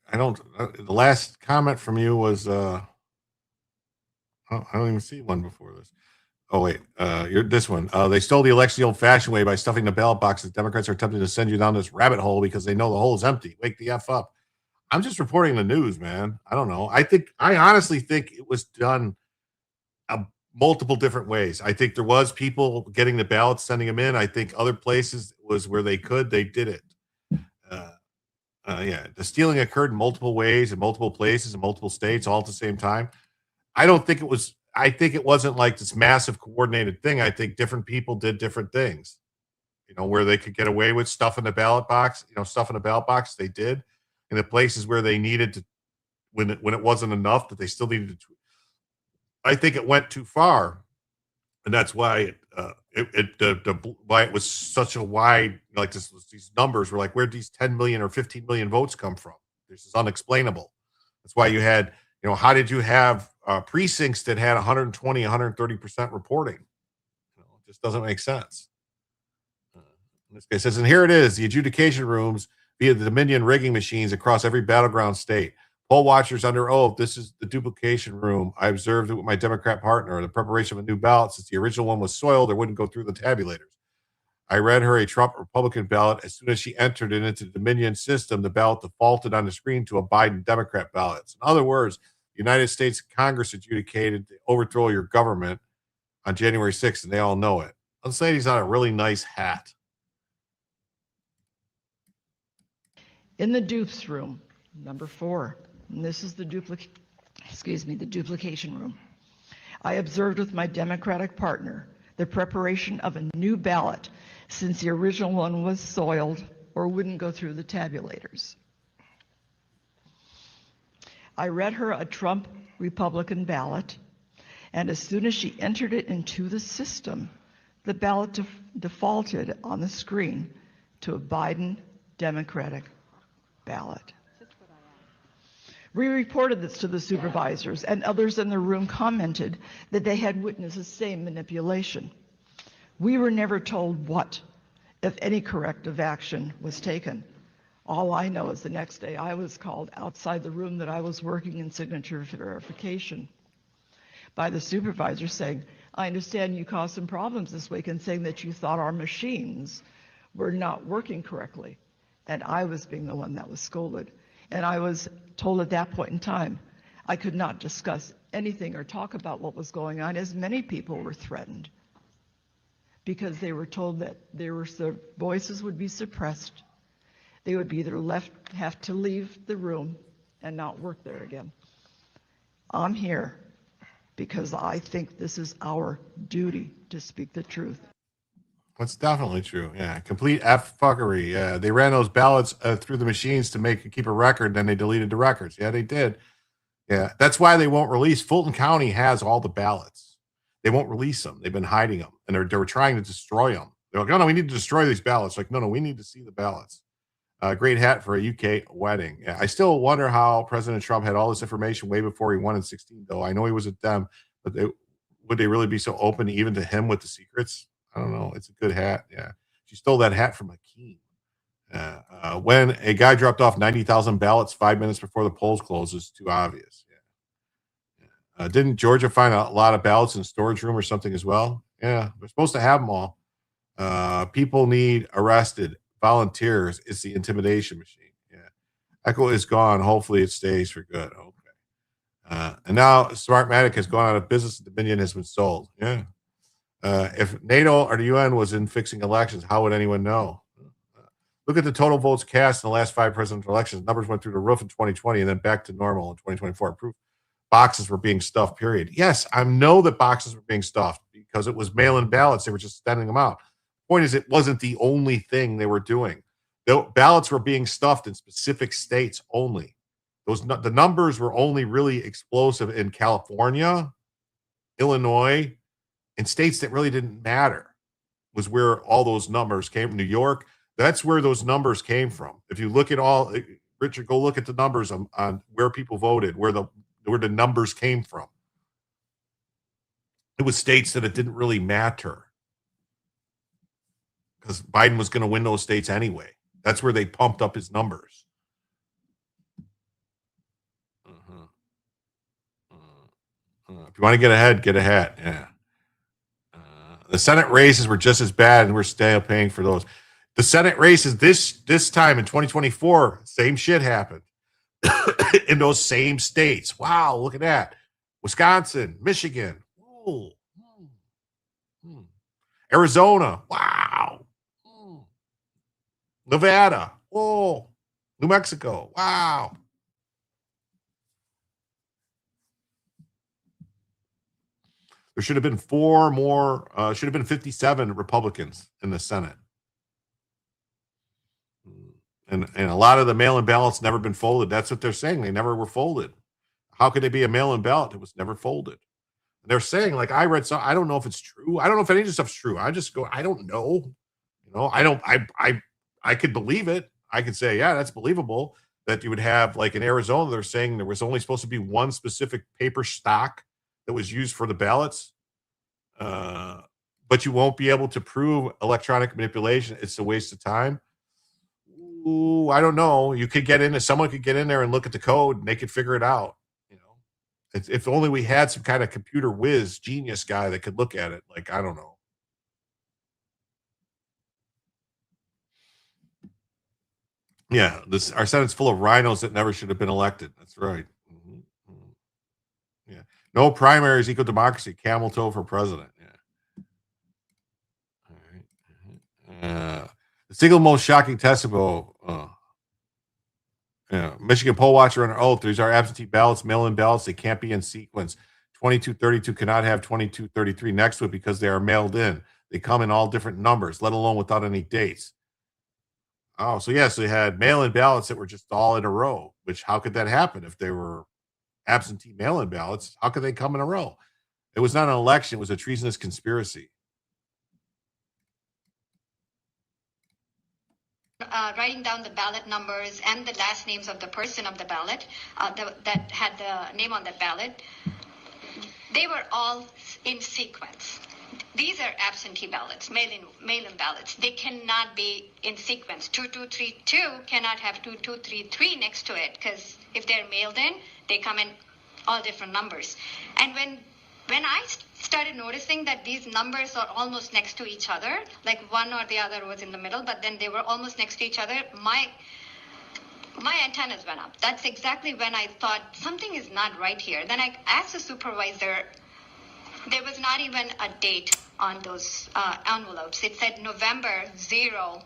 I don't. The last comment from you was, I don't even see one before this. Oh, wait. You're this one. They stole the election the old-fashioned way by stuffing the ballot boxes. Democrats are attempting to send you down this rabbit hole because they know the hole is empty. Wake the F up. I'm just reporting the news, man. I don't know. I honestly think it was done multiple different ways. I think there was people getting the ballots, sending them in. I think other places was where they did it. Yeah, the stealing occurred in multiple ways, in multiple places, in multiple states, all at the same time. I think it wasn't like this massive coordinated thing. I think different people did different things. Where they could get away with stuff in the ballot box, stuff in the ballot box, they did. In the places where they needed to, when it wasn't enough, that they still needed to. I think it went too far, and that's why why it was such a wide, like these numbers were like, where'd these 10 million or 15 million votes come from? This is unexplainable. That's why you had, how did you have precincts that had 120, 130% reporting? It just doesn't make sense. This guy says, and here it is, the adjudication rooms via the Dominion rigging machines across every battleground state. Poll watchers under oath, this is the duplication room. I observed it with my Democrat partner. The preparation of a new ballot, since the original one was soiled, it wouldn't go through the tabulators. I read her a Trump Republican ballot. As soon as she entered it into the Dominion system, the ballot defaulted on the screen to a Biden Democrat ballot. In other words, the United States Congress adjudicated the overthrow of your government on January 6th, and they all know it. Let's say he's on a really nice hat. In the dupes room, number 4, and this is the duplication room. I observed with my Democratic partner the preparation of a new ballot since the original one was soiled or wouldn't go through the tabulators. I read her a Trump Republican ballot, and as soon as she entered it into the system, the ballot defaulted on the screen to a Biden Democratic ballot. We reported this to the supervisors, and others in the room commented that they had witnessed the same manipulation. We were never told what if any corrective action was taken. All I know is the next day I was called outside the room that I was working in signature verification by the supervisor saying, I understand you caused some problems this week, and saying that you thought our machines were not working correctly. And I was being the one that was scolded. And I was told at that point in time, I could not discuss anything or talk about what was going on, as many people were threatened because they were told that their voices would be suppressed. They would be either have to leave the room and not work there again. I'm here because I think this is our duty to speak the truth. That's definitely true. Yeah, complete fuckery. Yeah, they ran those ballots through the machines to keep a record, then they deleted the records. Yeah, they did. Yeah, that's why they won't release. Fulton County has all the ballots. They won't release them. They've been hiding them, and they were trying to destroy them. They're like, oh no, we need to destroy these ballots. Like, no, we need to see the ballots. Great hat for a UK wedding. Yeah, I still wonder how President Trump had all this information way before he won in 2016. Though I know he was at them, but would they really be so open even to him with the secrets? I don't know. It's a good hat. Yeah, she stole that hat from Hakeem. When a guy dropped off 90,000 ballots 5 minutes before the polls closed is too obvious. Yeah. Didn't Georgia find a lot of ballots in storage room or something as well? Yeah, they're supposed to have them all. People need arrested volunteers. It's the intimidation machine. Yeah. Echo is gone. Hopefully it stays for good. Okay. And now Smartmatic has gone out of business. Dominion has been sold. Yeah. If NATO or the UN was in fixing elections, how would anyone know? Look at the total votes cast in the last 5 presidential elections. Numbers went through the roof in 2020 and then back to normal in 2024. Proof boxes were being stuffed, period. Yes, I know that boxes were being stuffed because it was mail-in ballots. They were just sending them out. Point is, it wasn't the only thing they were doing. The ballots were being stuffed in specific states only. The numbers were only really explosive in California, Illinois, and states that really didn't matter. Was where all those numbers came from. New York, that's where those numbers came from. If you look at all, Richard, go look at the numbers on where people voted, where the numbers came from. It was states that it didn't really matter, because Biden was going to win those states anyway. That's where they pumped up his numbers. If you want to get ahead, get ahead. Yeah. The Senate races were just as bad, and we're still paying for those. The Senate races this time in 2024, same shit happened in those same states. Wow, look at that. Wisconsin, Michigan, whoa. Arizona, wow. Nevada, whoa. New Mexico, wow. There should have been 4 more, should have been 57 Republicans in the Senate. And a lot of the mail-in ballots never been folded. That's what they're saying. They never were folded. How could they be a mail-in ballot that was never folded? They're saying, like, I read some, I don't know if it's true. I don't know if any of this stuff's true. I just go, I don't know. You know, I could believe it. I could say, yeah, that's believable that you would have, like in Arizona, they're saying there was only supposed to be one specific paper stock that was used for the ballots. But you won't be able to prove electronic manipulation. It's a waste of time. Ooh, I don't know. You could get in, someone could get in there and look at the code and they could figure it out. You know, if only we had some kind of computer whiz genius guy that could look at it. Like, I don't know. Yeah, our Senate's full of rhinos that never should have been elected. That's right. Yeah, no primaries equal democracy. Camel toe for president. Yeah. All right. The single most shocking testimony. Michigan poll watcher under oath. These are absentee ballots, mail-in ballots. They can't be in sequence. 2232 cannot have 2233 next to it because they are mailed in. They come in all different numbers, let alone without any dates. Oh, so yes, they had mail-in ballots that were just all in a row. Which, how could that happen if they were absentee mail-in ballots? How could they come in a row? It was not an election. It was a treasonous conspiracy. Writing down the ballot numbers and the last names of the person of the ballot that had the name on the ballot, they were all in sequence. these are absentee ballots, mail-in ballots. They cannot be in sequence. 2232 cannot have 2233 next to it, because if they're mailed in, they come in all different numbers. And when I started noticing that these numbers are almost next to each other, like one or the other was in the middle, but then they were almost next to each other, my antennas went up. That's exactly when I thought something is not right here. Then I asked the supervisor. There was not even a date on those envelopes. It said November 0-2020.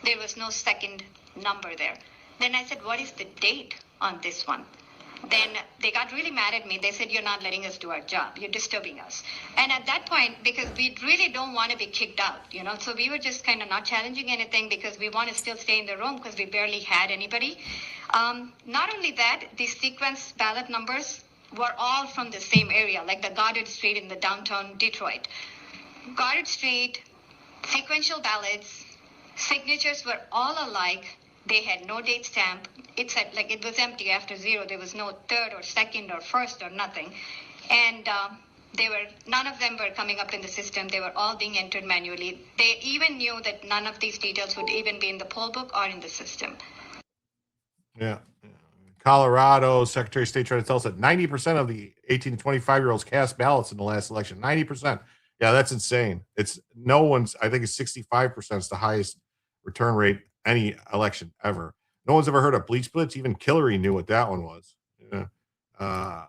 There was no second number there. Then I said, what is the date on this one? Then they got really mad at me. They said, you're not letting us do our job. You're disturbing us. And at that point, because we really don't want to be kicked out, so we were just kind of not challenging anything because we want to still stay in the room because we barely had anybody. Not only that, the sequence ballot numbers were all from the same area, like the Goddard Street in the downtown Detroit. Goddard Street, sequential ballots, signatures were all alike. They had no date stamp. It said, it was empty after 0. There was no third or second or first or nothing. And none of them were coming up in the system. They were all being entered manually. They even knew that none of these details would even be in the poll book or in the system. Yeah. Colorado Secretary of State trying to tell us that 90% of the 18 to 25-year-olds cast ballots in the last election. 90%. Yeah, that's insane. I think it's 65% is the highest return rate any election ever. No one's ever heard of bleach blitz. Even Hillary knew what that one was. Yeah.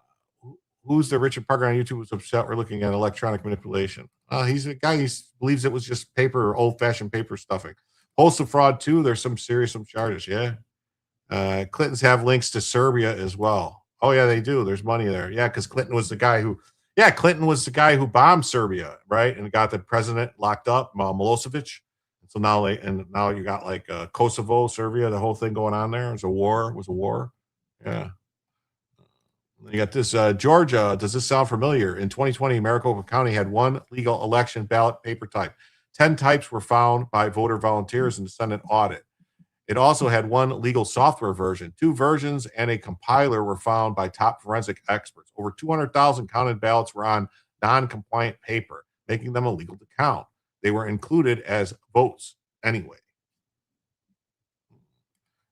Who's the Richard Parker on YouTube was upset we're looking at electronic manipulation? He's a guy who believes it was just paper, old-fashioned paper stuffing. Postal fraud, too. There's some charges, yeah. Clintons have links to Serbia as well. Oh, yeah, they do. There's money there. Yeah, because Clinton was the guy who bombed Serbia, right? And got the president locked up, Milosevic. So now you got Kosovo, Serbia, the whole thing going on there. It was a war. Yeah. You got this, Georgia. Does this sound familiar? In 2020, Maricopa County had one legal election ballot paper type. 10 types were found by voter volunteers in the Senate audit. It also had one legal software version. 2 versions and a compiler were found by top forensic experts. Over 200,000 counted ballots were on non-compliant paper, making them illegal to count. They were included as votes anyway.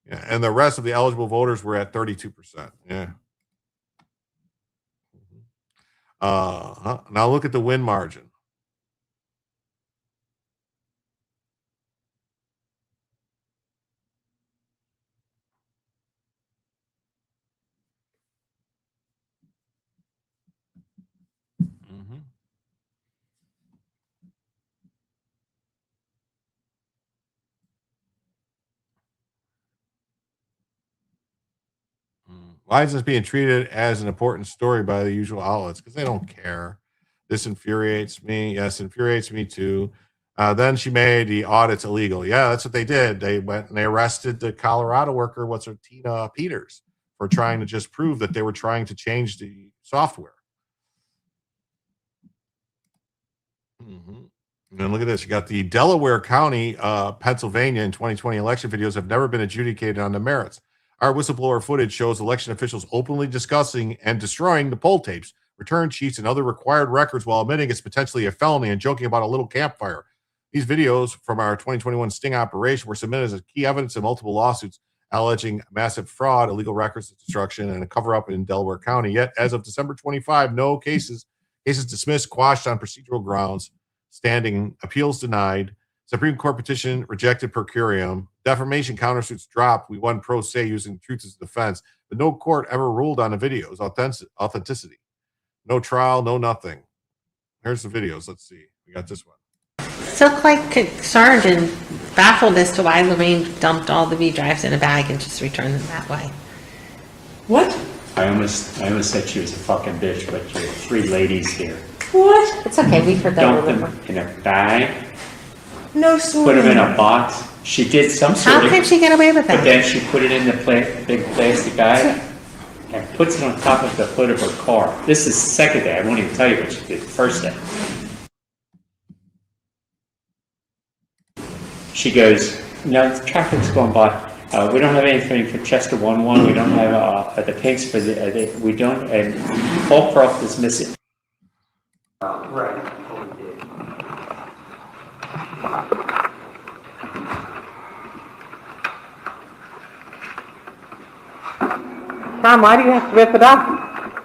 Yeah, and the rest of the eligible voters were at 32%. Yeah. Now look at the win margin. Why is this being treated as an important story by the usual outlets? Because they don't care. This infuriates me. Yes, infuriates me too. Then she made the audits illegal. Yeah, that's what they did. They went and they arrested the Colorado worker, Tina Peters, for trying to just prove that they were trying to change the software. And then look at this. You got the Delaware County, Pennsylvania in 2020 election videos have never been adjudicated on the merits. Our whistleblower footage shows election officials openly discussing and destroying the poll tapes, return sheets, and other required records while admitting it's potentially a felony and joking about a little campfire. These videos from our 2021 sting operation were submitted as key evidence in multiple lawsuits alleging massive fraud, illegal records destruction, and a cover-up in Delaware County. Yet, as of December 25, no cases dismissed, quashed on procedural grounds, standing, appeals denied, Supreme Court petition rejected per curiam, defamation countersuits dropped. We won pro se using truth as defense, but no court ever ruled on the video's authenticity. No trial, no nothing. Here's the videos. Let's see. We got this one. Still quite concerned and baffled as to why Lorraine dumped all the V drives in a bag and just returned them that way. What? I almost said she was a fucking bitch, but you're 3 ladies here. What? It's okay. We've heard that. Dump them in a bag. No, sir. Put them in a box. She did some sort How can she get away with that? But then she put it in the big plastic bag and puts it on top of the hood of her car. This is the second day. I won't even tell you what she did the first day. She goes, the traffic's going by. We don't have anything for Chester 1-1. We don't have the pigs for we don't, and Holcroft is missing. Right. Tom, why do you have to rip it up?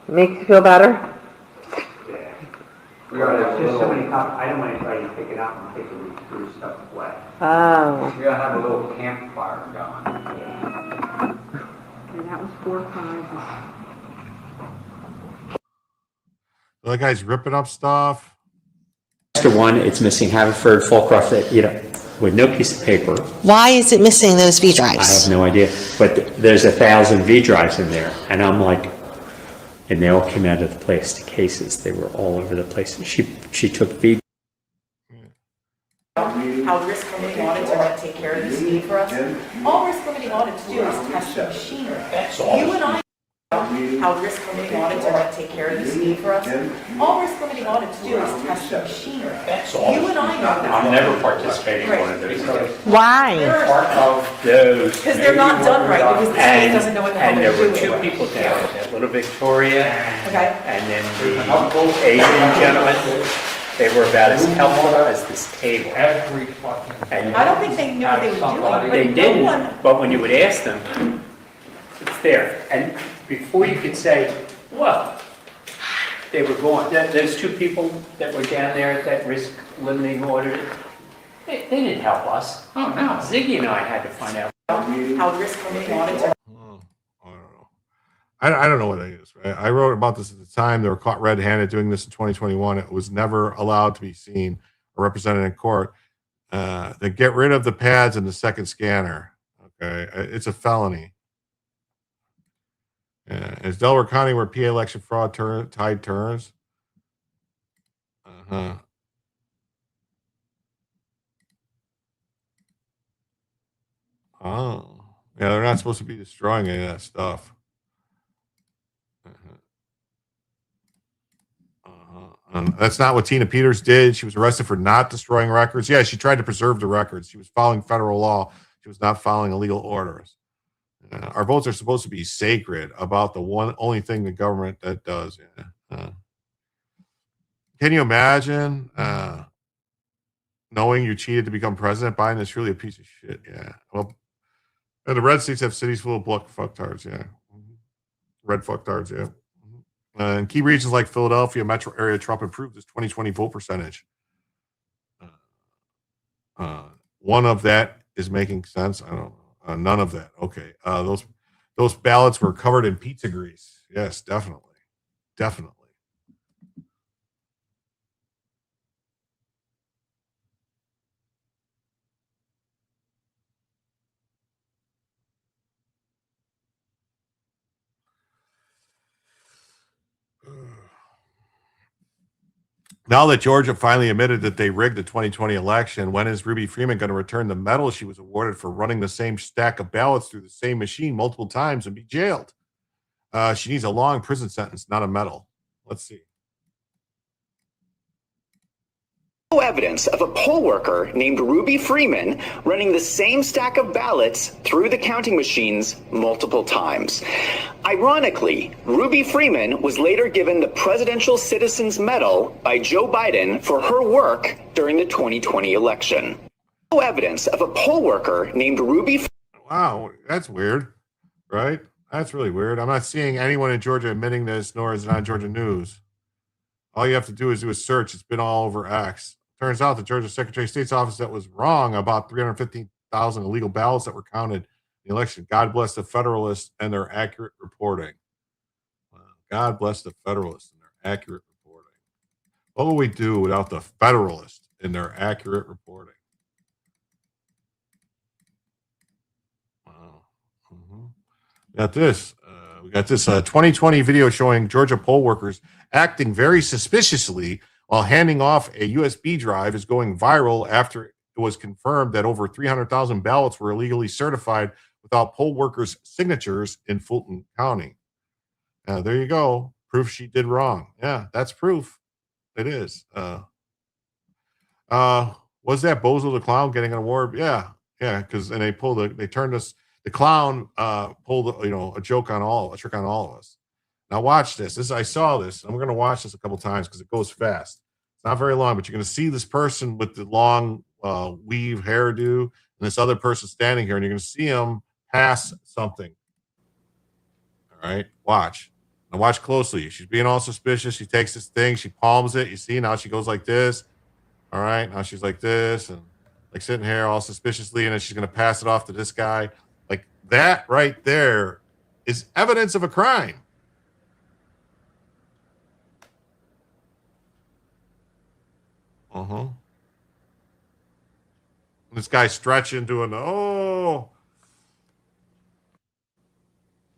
Makes you feel better? There's just so many copies. I don't want anybody to pick it up and take the screw stuff away. Oh. We gotta have a little campfire going. And that was 4 5. The guy's ripping up stuff. Extra one, it's missing Haverford, Fulcroft, with no piece of paper. Why is it missing those V I drives? have no idea, but there's 1,000 V drives in there, and I'm like, and they all came out of the plastic cases. They were all over the place. She took V. How risk limiting audits are going to take care of this need for us? All risk limiting audits do is test the machinery. You and I how risk limiting audits are going to take care of this need for us. All risk limiting audits do is test the machinery. You and I know that. I'm never participating in one of those. Why? Part of those. Because they're not done right, because the state doesn't know what the hell And they're there were doing. 2 people down there, little Victoria, Okay. and then the Asian gentleman. They were about as helpful as this table. Every fucking. I don't think they knew what they were doing, but They no didn't, one. but when you would ask them, it's there. And before you could say, well, they were gone. Those 2 people that were down there at that risk limiting audit, they didn't help us. Oh, no. Ziggy and I had to find out. How risk limiting audits are. I don't know what it is. Right? I wrote about this at the time. They were caught red-handed doing this in 2021. It was never allowed to be seen or represented in court. They get rid of the pads and the second scanner. Okay, it's a felony. It's Delaware County where PA election fraud tide turns. Oh, yeah, they're not supposed to be destroying any of that stuff. That's not what Tina Peters did. She was arrested for not destroying records. Yeah, she tried to preserve the records. She was following federal law. She was not following illegal orders. Our votes are supposed to be sacred about the only thing the government that does. Can you imagine knowing you cheated to become president? Biden is really a piece of shit. Yeah. Well, the red states have cities full of black fucktards. Yeah. Red fucktards. Yeah. In key regions like Philadelphia metro area, Trump improved his 2020 vote percentage. One of that is making sense. I don't know. None of that. Okay. Those ballots were covered in pizza grease. Yes, definitely. Definitely. Now that Georgia finally admitted that they rigged the 2020 election, when is Ruby Freeman going to return the medal she was awarded for running the same stack of ballots through the same machine multiple times and be jailed? She needs a long prison sentence, not a medal. Let's see. Evidence of a poll worker named Ruby Freeman running the same stack of ballots through the counting machines multiple times. Ironically, Ruby Freeman was later given the Presidential Citizens Medal by Joe Biden for her work during the 2020 election. Evidence of a poll worker named Ruby. Wow, that's weird, right? That's really weird. I'm not seeing anyone in Georgia admitting this, nor is it on Georgia News. All you have to do is do a search. It's been all over X. Turns out the Georgia Secretary of State's office that was wrong about 315,000 illegal ballots that were counted in the election. God bless the Federalists and their accurate reporting. God bless the Federalists and their accurate reporting. What would we do without the Federalists and their accurate reporting? Wow. We got this 2020 video showing Georgia poll workers acting very suspiciously while handing off a USB drive is going viral after it was confirmed that over 300,000 ballots were illegally certified without poll workers' signatures in Fulton County. There you go. Proof she did wrong. Yeah, that's proof. It is. Was that Bozo the Clown getting an award? Yeah, because the clown pulled a trick on all of us. Now watch this. I saw this. I'm going to watch this a couple times because it goes fast. It's not very long, but you're going to see this person with the long weave hairdo and this other person standing here, and you're going to see him pass something. All right, watch. Now watch closely. She's being all suspicious. She takes this thing, she palms it. You see, now she goes like this. All right, now she's like this and like sitting here all suspiciously, and then she's going to pass it off to this guy. Like that right there is evidence of a crime. Uh-huh. This guy stretching, doing the, oh.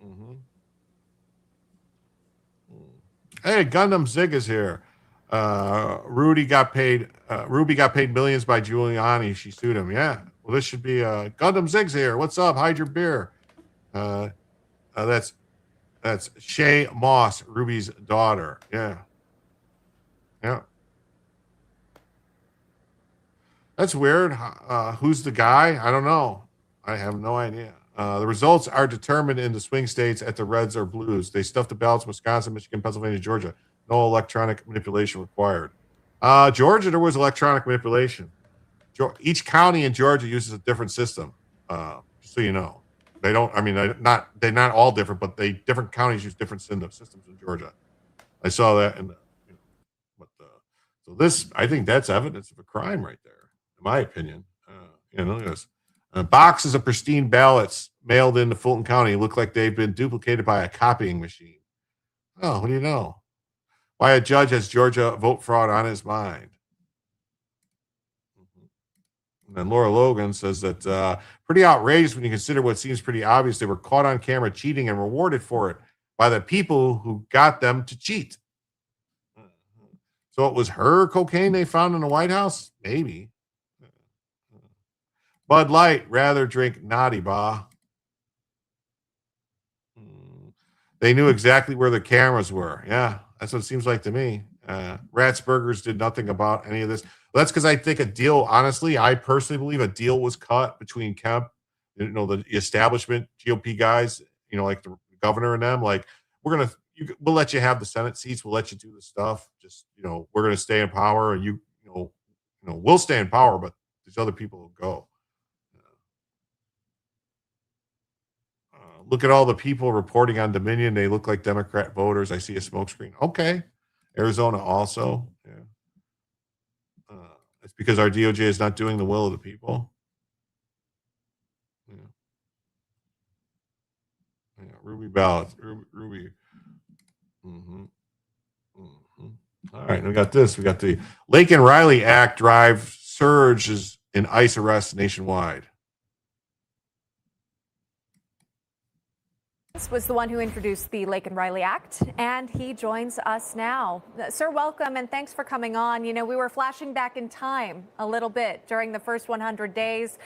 Mm-hmm. Hey, Gundam Zig is here. Ruby got paid millions by Giuliani. She sued him. Yeah. Well, this should be Gundam Zig's here. What's up? Hide your beer. That's Shay Moss, Ruby's daughter. Yeah. Yeah. That's weird. Who's the guy? I don't know. I have no idea. The results are determined in the swing states at the reds or blues. They stuffed the ballots in Wisconsin, Michigan, Pennsylvania, Georgia. No electronic manipulation required. Georgia, there was electronic manipulation. Each county in Georgia uses a different system. Just so you know, they don't. I mean, they're not all different, but different counties use different systems in Georgia. I saw that, so this, I think that's evidence of a crime right there, in my opinion. Look at this. Boxes of pristine ballots mailed into Fulton County look like they've been duplicated by a copying machine. Oh, what do you know? Why a judge has Georgia vote fraud on his mind. And then Laura Logan says that pretty outrageous when you consider what seems pretty obvious. They were caught on camera cheating and rewarded for it by the people who got them to cheat. So it was her cocaine they found in the White House? Maybe. Bud Light, rather drink Naughty Bah. They knew exactly where the cameras were. Yeah, that's what it seems like to me. Ratsburgers did nothing about any of this. Well, that's because I think a deal, honestly, I personally believe a deal was cut between Kemp, the establishment GOP guys, like the governor and them. Like, we'll let you have the Senate seats. We'll let you do the stuff. Just, we're going to stay in power, and we'll stay in power, but these other people will go. Look at all the people reporting on Dominion. They look like Democrat voters. I see a smokescreen. Okay. Arizona also. Yeah. It's because our DOJ is not doing the will of the people. Yeah. Ruby ballots. Ruby. Mm-hmm. Mm-hmm. All right. We got this. We got the Lake and Riley Act drive surges in ICE arrests nationwide. This was the one who introduced the Lake and Riley Act, and he joins us now. Sir, welcome, and thanks for coming on. We were flashing back in time a little bit during the first 100 days.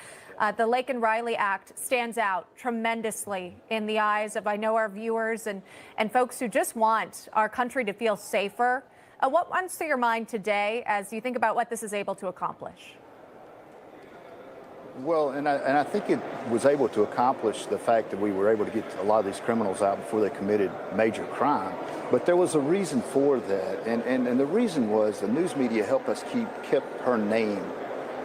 The Lake and Riley Act stands out tremendously in the eyes of, I know, our viewers and folks who just want our country to feel safer. What runs through your mind today as you think about what this is able to accomplish? Well, and I think it was able to accomplish the fact that we were able to get a lot of these criminals out before they committed major crime. But there was a reason for that, and the reason was the news media helped us kept her name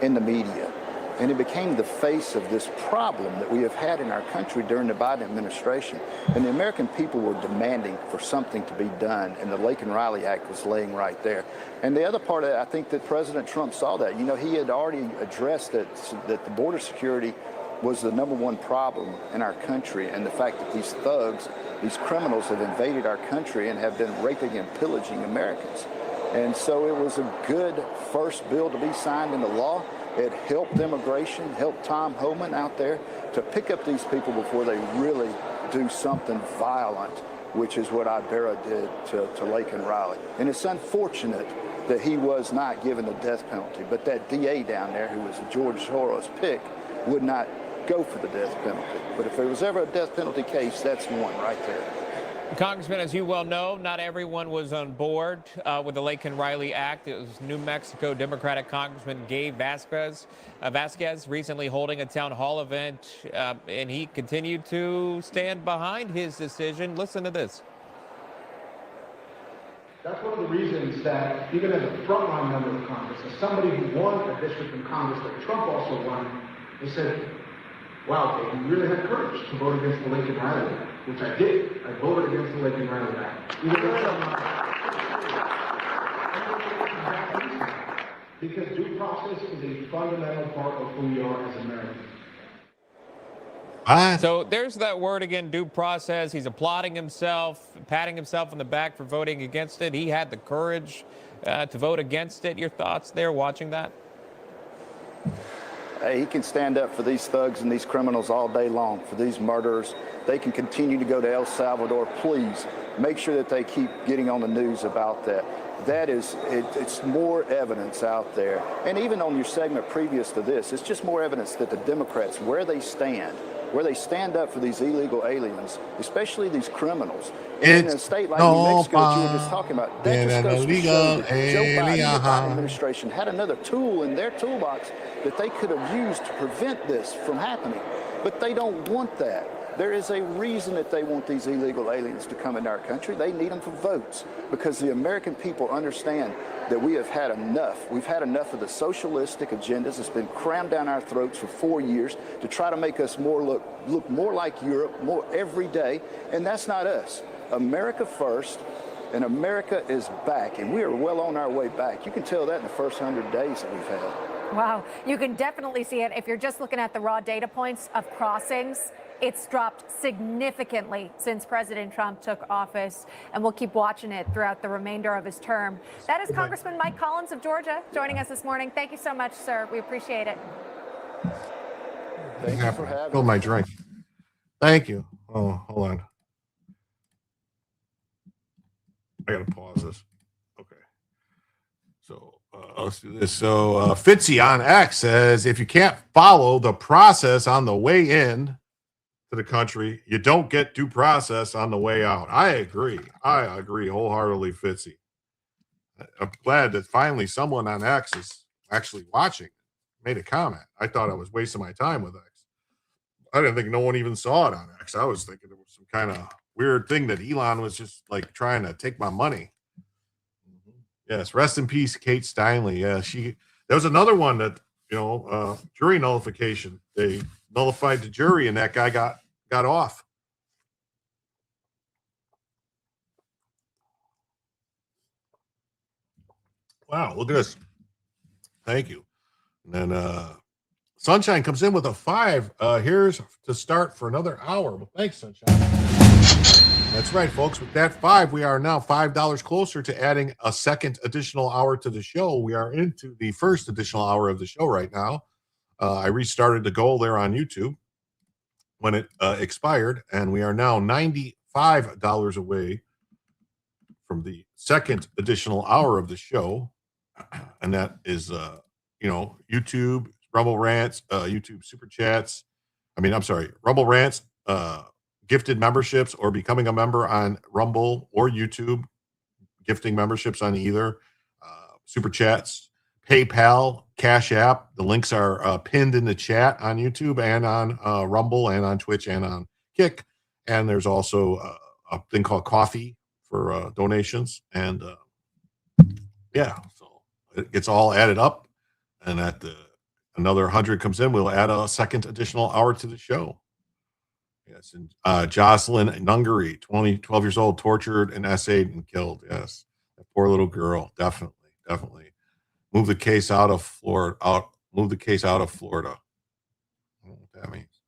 in the media. And it became the face of this problem that we have had in our country during the Biden administration. And the American people were demanding for something to be done, and the Lake and Riley Act was laying right there. And the other part of it, I think that President Trump saw that. He had already addressed that the border security was the #1 problem in our country, and the fact that these thugs, these criminals have invaded our country and have been raping and pillaging Americans. And so it was a good first bill to be signed into law. It helped immigration, helped Tom Homan out there to pick up these people before they really do something violent, which is what Ibarra did to Lake and Riley. And it's unfortunate that he was not given the death penalty, but that DA down there, who was a George Soros pick, would not go for the death penalty. But if there was ever a death penalty case, that's one right there. Congressman, as you well know, not everyone was on board with the Lake and Riley Act. It was New Mexico Democratic Congressman Gabe Vasquez recently holding a town hall event, and he continued to stand behind his decision. Listen to this. That's one of the reasons that even as a frontline member of Congress, as somebody who won a district in Congress that Trump also won, they said, wow, Dave, you really had courage to vote against the Lincoln Riley Act, which I did. I voted against the Lincoln Riley Act. Even though because due process is a fundamental part of who we are as Americans. So there's that word again, due process. He's applauding himself, patting himself on the back for voting against it. He had the courage to vote against it. Your thoughts there watching that? Hey, he can stand up for these thugs and these criminals all day long, for these murderers. They can continue to go to El Salvador. Please make sure that they keep getting on the news about that. That is, it's more evidence out there. And even on your segment previous to this, it's just more evidence that the Democrats, where they stand up for these illegal aliens, especially these criminals. And in a state like New Mexico that you were just talking about, that just goes to show that Joe Biden and the Biden administration had another tool in their toolbox that they could have used to prevent this from happening. But they don't want that. There is a reason that they want these illegal aliens to come into our country. They need them for votes because the American people understand that we have had enough. We've had enough of the socialistic agendas that's been crammed down our throats for 4 years to try to make us look more like Europe, more every day, and that's not us. America first, and America is back, and we are well on our way back. You can tell that in the first 100 days that we've had. Wow, you can definitely see it if you're just looking at the raw data points of crossings. It's dropped significantly since President Trump took office, and we'll keep watching it throughout the remainder of his term. That is Congressman Mike Collins of Georgia joining us this morning. Thank you so much, sir. We appreciate it. Thank you for having me. Fill my drink. Thank you. Oh, hold on. I gotta pause this. Okay. So let's do this. So Fitzy on X says, if you can't follow the process on the way in to the country, you don't get due process on the way out. I agree wholeheartedly, Fitzy. I'm glad that finally someone on X is actually watching, made a comment. I thought I was wasting my time with X. I didn't think no one even saw it on X. I was thinking it was some kind of weird thing that Elon was just like trying to take my money. Yes, rest in peace, Kate Steinle. Yeah, there was another one that, jury nullification. They nullified the jury and that guy got off. Wow, look at this. Thank you. And then Sunshine comes in with a 5. Here's to start for another hour. Well, thanks, Sunshine. That's right, folks. With that 5, we are now $5 closer to adding a second additional hour to the show. We are into the first additional hour of the show right now. I restarted the goal there on YouTube when it expired, and we are now $95 away from the second additional hour of the show. And that is, YouTube, Rumble Rants, YouTube Super Chats. Rumble Rants, gifted memberships, or becoming a member on Rumble or YouTube, gifting memberships on either, Super Chats, PayPal, Cash App. The links are pinned in the chat on YouTube and on Rumble and on Twitch and on Kick. And there's also a thing called Coffee for donations. And so it gets all added up. And at another 100 comes in, we'll add a second additional hour to the show. Yes, and Jocelyn Nungary, 12 years old, tortured and essayed and killed. Yes, that poor little girl. Definitely. Move the case out of Florida. Move the case out of Florida. I don't know what that means.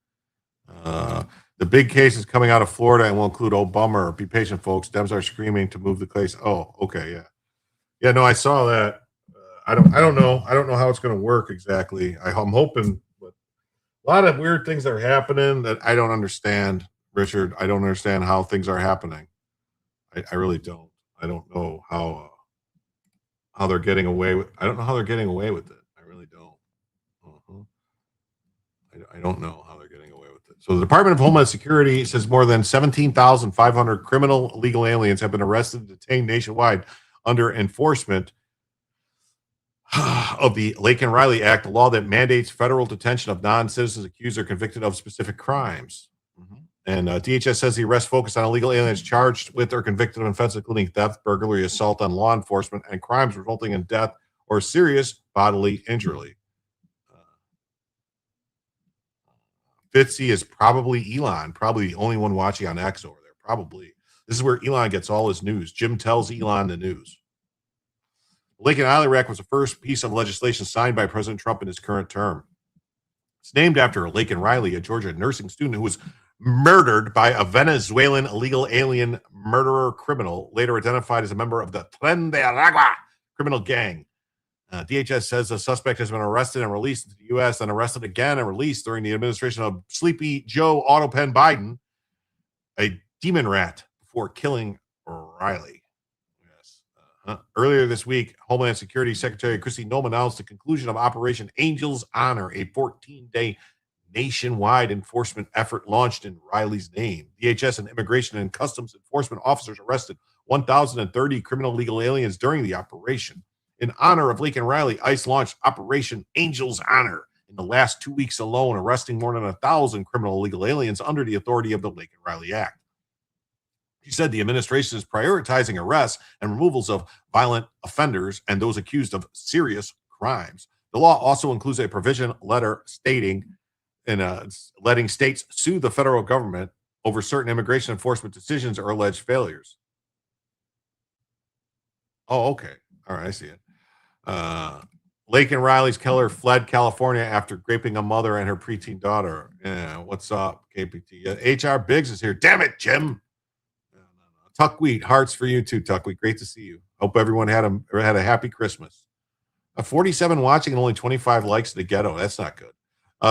The big case is coming out of Florida and will include Obama. Be patient, folks. Dems are screaming to move the case. Oh, okay, yeah. No, I saw that. I don't know. I don't know how it's going to work exactly. I'm hoping, but a lot of weird things are happening that I don't understand, Richard. I don't understand how things are happening. I really don't. I don't know how they're getting away with. I don't know how they're getting away with it. I really don't. I don't know how they're getting away with it. So the Department of Homeland Security says more than 17,500 criminal illegal aliens have been arrested and detained nationwide under enforcement of the Laken Riley Act, the law that mandates federal detention of non-citizens accused or convicted of specific crimes. And DHS says the arrest focused on illegal aliens charged with or convicted of offenses including theft, burglary, assault on law enforcement, and crimes resulting in death or serious bodily injury. Fitzy is probably Elon, probably the only one watching on X over there. Probably. This is where Elon gets all his news. Jim tells Elon the news. The Lincoln Island Act was the first piece of legislation signed by President Trump in his current term. It's named after Laken Riley, a Georgia nursing student who was murdered by a Venezuelan illegal alien murderer criminal, later identified as a member of the Tren de Aragua criminal gang. DHS says the suspect has been arrested and released into the U.S., and arrested again and released during the administration of Sleepy Joe Autopen Biden, a demon rat, before killing Riley. Earlier this week, Homeland Security Secretary Kristi Noem announced the conclusion of Operation Angel's Honor, a 14-day nationwide enforcement effort launched in Riley's name. DHS and Immigration and Customs Enforcement officers arrested 1,030 criminal illegal aliens during the operation. In honor of Laken Riley, ICE launched Operation Angel's Honor in the last 2 weeks alone, arresting more than 1,000 criminal illegal aliens under the authority of the Laken Riley Act. She said the administration is prioritizing arrests and removals of violent offenders and those accused of serious crimes. The law also includes a provision letter stating letting states sue the federal government over certain immigration enforcement decisions or alleged failures. Oh, okay. All right, I see it. Laken Riley's killer fled California after raping a mother and her preteen daughter. Yeah, what's up, KPT? HR Biggs is here. Damn it, Jim. Tuckweed, hearts for you too, Tuckweed. Great to see you. Hope everyone had a happy Christmas. 47 watching and only 25 likes in the ghetto. That's not good.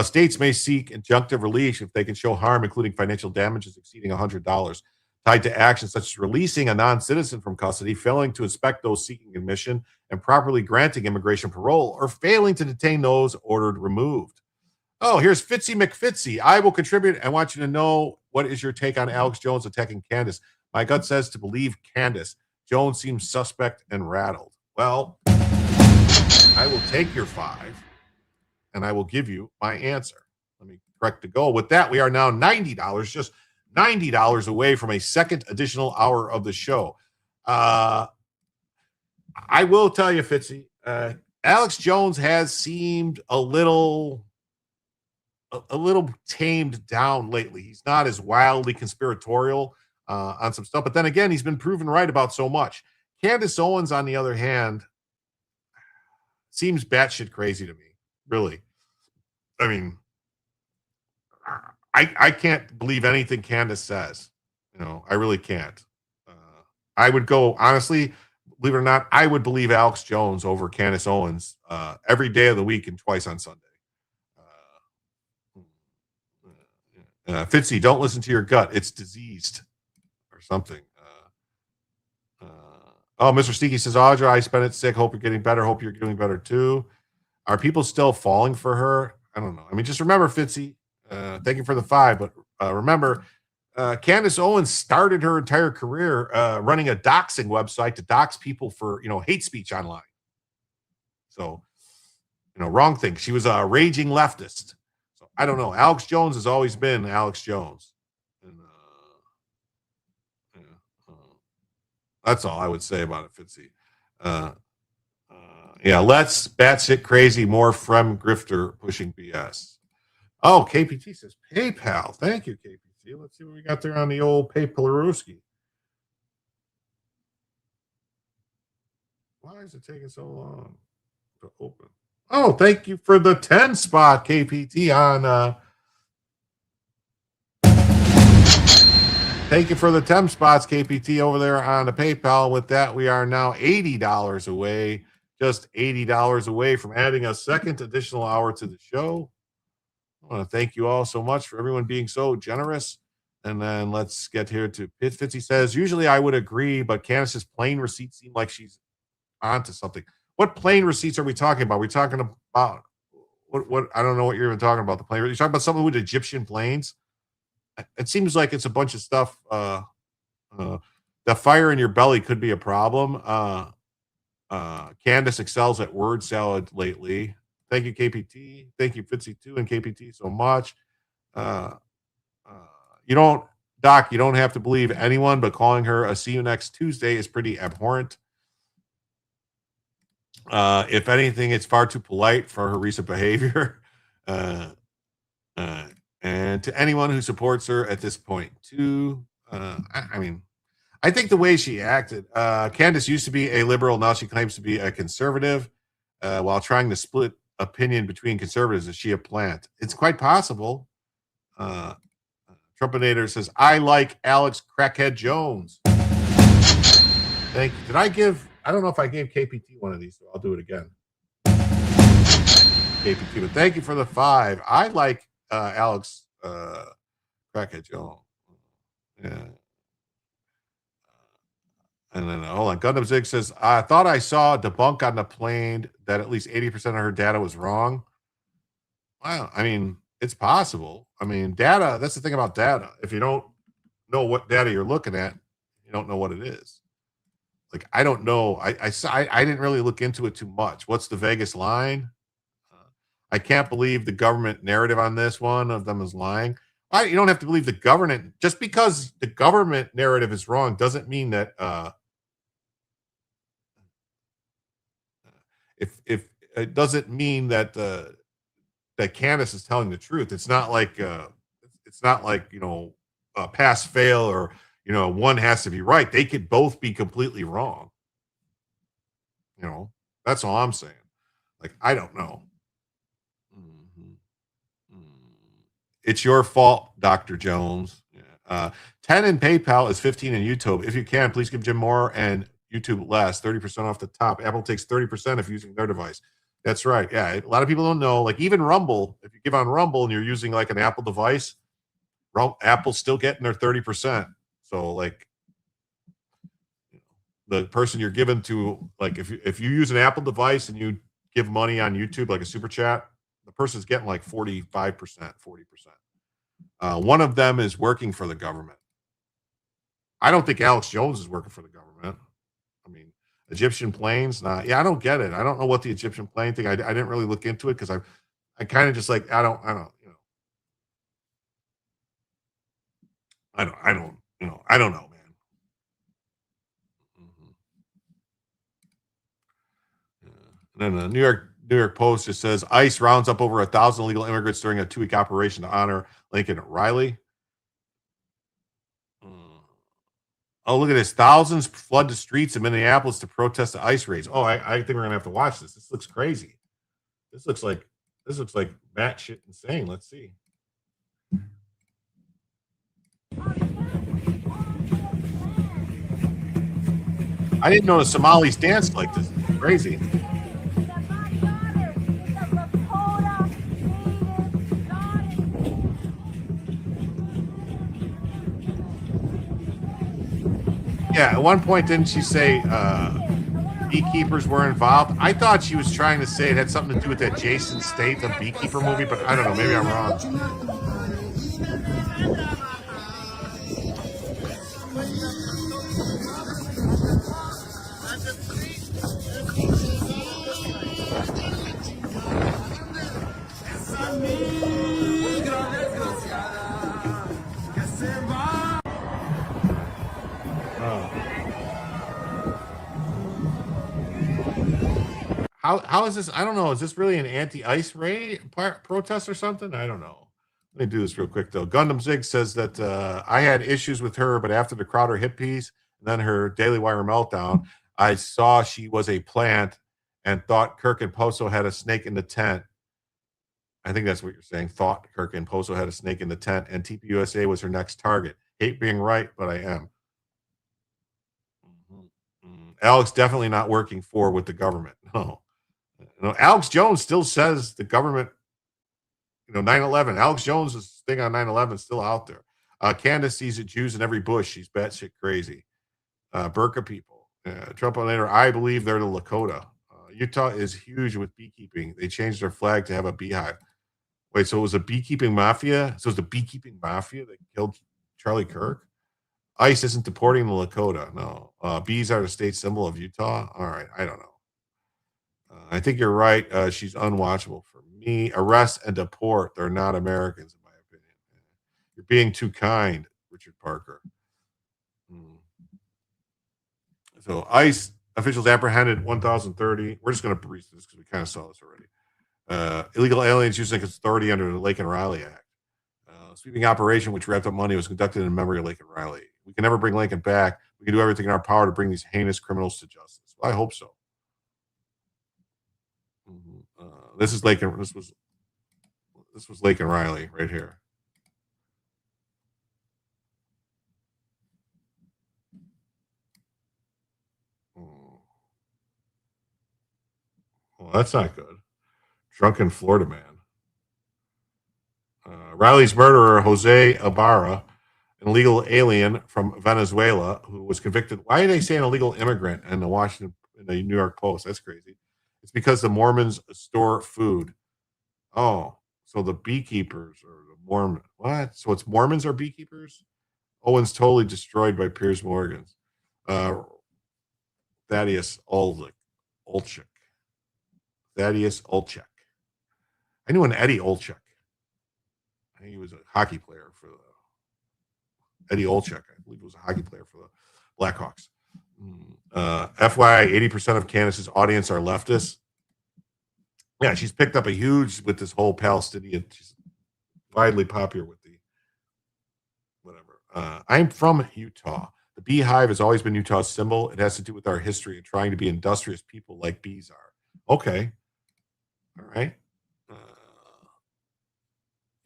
States may seek injunctive relief if they can show harm, including financial damages exceeding $100, tied to actions such as releasing a non-citizen from custody, failing to inspect those seeking admission, and properly granting immigration parole, or failing to detain those ordered removed. Oh, here's Fitzy McFitzy. I will contribute. I want you to know, what is your take on Alex Jones attacking Candace? My gut says to believe Candace. Jones seems suspect and rattled. Well, I will take your 5 and I will give you my answer. Let me correct the goal. With that, we are now $90, just $90 away from a second additional hour of the show. I will tell you, Fitzy, Alex Jones has seemed a little tamed down lately. He's not as wildly conspiratorial on some stuff, but then again, he's been proven right about so much. Candace Owens, on the other hand, seems batshit crazy to me. Really, I mean, I can't believe anything Candace says. I really can't. I would go, honestly, believe it or not, I would believe Alex Jones over Candace Owens every day of the week and twice on Sunday. Fitzy, don't listen to your gut. It's diseased or something. Mr. Steaky says, Audra, I spent it sick. Hope you're getting better. Hope you're doing better too. Are people still falling for her? I don't know. I mean, just remember, Fitzy, thank you for the 5, but remember, Candace Owens started her entire career running a doxing website to dox people for, hate speech online. So, wrong thing. She was a raging leftist. So I don't know. Alex Jones has always been Alex Jones. And, that's all I would say about it, Fitzy. Let's batshit crazy, more from grifter pushing BS. Oh, KPT says PayPal. Thank you, KPT. Let's see what we got there on the old PayPal-Ruski. Why is it taking so long to open? Oh, thank you for the 10 spot, KPT, on thank you for the 10 spots, KPT, over there on the PayPal. With that, we are now $80 away, just $80 away from adding a second additional hour to the show. I want to thank you all so much for everyone being so generous. And then let's get here to Fitzy says, usually I would agree, but Candace's plane receipts seem like she's onto something. What plane receipts are we talking about? We're talking about what I don't know what you're even talking about. The plane. You're talking about something with Egyptian planes. It seems like it's a bunch of stuff. The fire in your belly could be a problem. Candace excels at word salad lately. Thank you, KPT. Thank you, Fitzy, too, and KPT so much. Doc, you don't have to believe anyone, but calling her a see you next Tuesday is pretty abhorrent. If anything, it's far too polite for her recent behavior. Uh, and to anyone who supports her at this point, too, I mean, I think the way she acted, Candace used to be a liberal. Now she claims to be a conservative while trying to split opinion between conservatives. Is she a plant? It's quite possible. Trumpinator says, I like Alex Crackhead Jones. Thank you. I don't know if I gave KPT one of these, so I'll do it again. KPT, but thank you for the 5. I like Alex Crackhead Jones. Yeah. And then hold on. Gundam Zig says, I thought I saw a debunk on the plane that at least 80% of her data was wrong. Well, I mean, it's possible. I mean, data, that's the thing about data. If you don't know what data you're looking at, you don't know what it is. Like, I don't know. I didn't really look into it too much. What's the Vegas line? I can't believe the government narrative on this one of them is lying. You don't have to believe the government. Just because the government narrative is wrong doesn't mean that if it doesn't mean that that Candace is telling the truth. It's not like pass fail or one has to be right. They could both be completely wrong. That's all I'm saying. Like, I don't know. It's your fault, Dr. Jones. 10 in PayPal is 15 in YouTube. If you can, please give Jim more and YouTube less, 30% off the top. Apple takes 30% if using their device. That's right. Yeah, a lot of people don't know. Like, even Rumble, if you give on Rumble and you're using like an Apple device, Apple's still getting their 30%. So, like, the person you're giving to, like, if you use an Apple device and you give money on YouTube, like a super chat, the person's getting like 45%, 40%. One of them is working for the government. I don't think Alex Jones is working for the government. I mean, Egyptian planes, I don't get it. I don't know what the Egyptian plane thing. I didn't really look into it because I kind of just like I don't know, man. And then the New York Post just says ICE rounds up over 1,000 illegal immigrants during a 2-week operation to honor Lincoln Riley. Oh, look at this. Thousands flood the streets of Minneapolis to protest the ICE raids. Oh, I think we're going to have to watch this. This looks crazy. This looks like batshit insane. Let's see. I didn't know the Somalis danced like this. It's crazy. Yeah, at one point, didn't she say beekeepers were involved? I thought she was trying to say it had something to do with that Jason Statham beekeeper movie, but I don't know. Maybe I'm wrong. How is this? I don't know. Is this really an anti-ICE raid protest or something? I don't know. Let me do this real quick though. Gundam Zig says that I had issues with her, but after the Crowder hit piece and then her Daily Wire meltdown, I saw she was a plant and thought Kirk and Poso had a snake in the tent. I think that's what you're saying. Thought Kirk and Poso had a snake in the tent, and TPUSA was her next target. Hate being right, but I am. Alex definitely not working with the government. No. Alex Jones still says the government, 9/11. Alex Jones' thing on 9/11 is still out there. Candace sees the Jews in every bush. She's batshit crazy. Burka people. Trump later, I believe they're the Lakota. Utah is huge with beekeeping. They changed their flag to have a beehive. Wait, so it was a beekeeping mafia? So it was the beekeeping mafia that killed Charlie Kirk? ICE isn't deporting the Lakota. No. Bees are the state symbol of Utah. All right. I don't know. I think you're right. She's unwatchable for me. Arrest and deport. They're not Americans, in my opinion. You're being too kind, Richard Parker. So ICE officials apprehended 1,030. We're just going to breeze this because we kind of saw this already. Illegal aliens using authority under the Lake and Riley Act. Sweeping operation which wrapped up money was conducted in memory of Lincoln Riley. We can never bring Lincoln back. We can do everything in our power to bring these heinous criminals to justice. Well, I hope so. This is Lake and this was Lake and Riley right here. Well, that's not good. Drunken Florida man. Riley's murderer, Jose Ibarra, an illegal alien from Venezuela who was convicted. Why are they saying illegal immigrant in the New York Post? That's crazy. It's because the Mormons store food. Oh, so the beekeepers or the Mormon. What? So it's Mormons are beekeepers? Owen's totally destroyed by Piers Morgan's. Thaddeus Olchek. Thaddeus Olchek. I knew an Eddie Olchek. I think he was a hockey player for Eddie Olchek. I believe he was a hockey player for the Blackhawks. FYI, 80% of Candace's audience are leftists. Yeah, she's picked up a huge with this whole Palestinian. She's widely popular with the whatever. I'm from Utah. The beehive has always been Utah's symbol. It has to do with our history and trying to be industrious people like bees are. Okay. All right.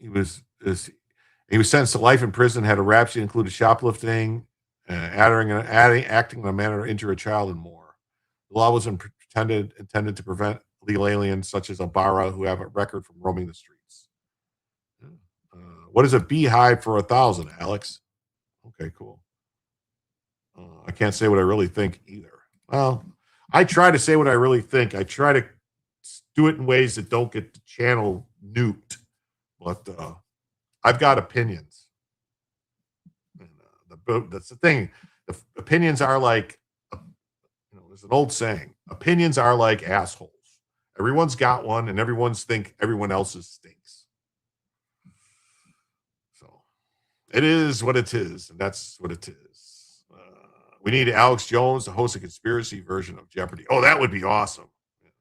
He was sentenced to life in prison, had a rap sheet included shoplifting, acting in a manner to injure a child, and more. The law was intended to prevent illegal aliens such as Ibarra who have a record from roaming the streets. What is a beehive for 1,000, Alex? Okay, cool. I can't say what I really think either. Well, I try to say what I really think. I try to do it in ways that don't get the channel nuked. But I've got opinions. And, that's the thing. The opinions are like, there's an old saying. Opinions are like assholes. Everyone's got one, and everyone's think everyone else's stinks. So it is what it is, and that's what it is. We need Alex Jones to host a conspiracy version of Jeopardy. Oh, that would be awesome. Yes.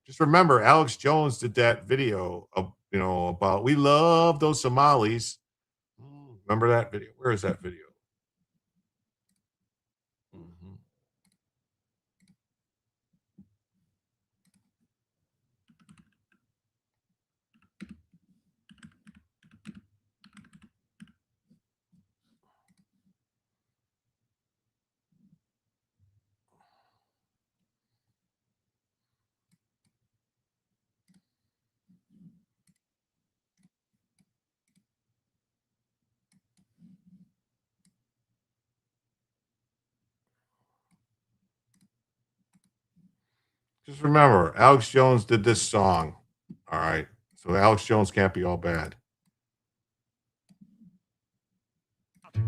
Just remember, Alex Jones did that video of, about we love those Somalis. Remember that video? Where is that video? Just remember, Alex Jones did this song. All right. So Alex Jones can't be all bad. The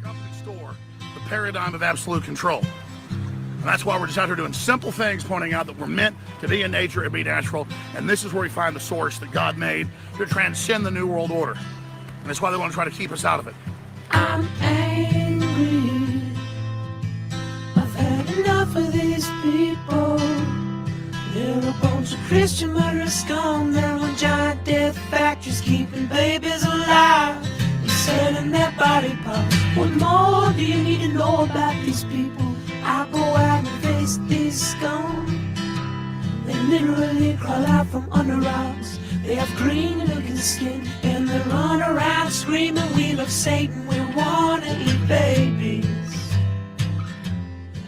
company store, the paradigm of absolute control. And that's why we're just out here doing simple things, pointing out that we're meant to be in nature and be natural. And this is where we find the source that God made to transcend the New World Order. And that's why they want to try to keep us out of it. I'm angry. I've had enough of these people. They're a bunch of Christian murderers scum. They're on giant death factories keeping babies alive and selling their body parts. What more do you need to know about these people? I go out and face these scum. They literally crawl out from under rocks. They have green looking skin and they run around screaming, we love Satan, we want to eat babies.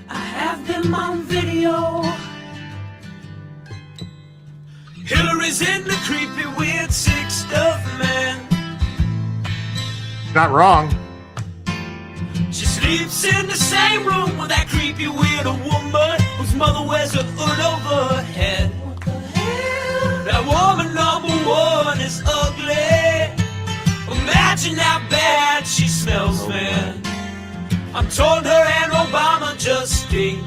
I have them on video. Hillary's in the creepy, weird, sick stuff, man. Not wrong. She sleeps in the same room with that creepy, weird woman whose mother wears a hood over her head. What the hell? That woman number one is ugly. Imagine how bad she smells, man. I'm told her and Obama just stink.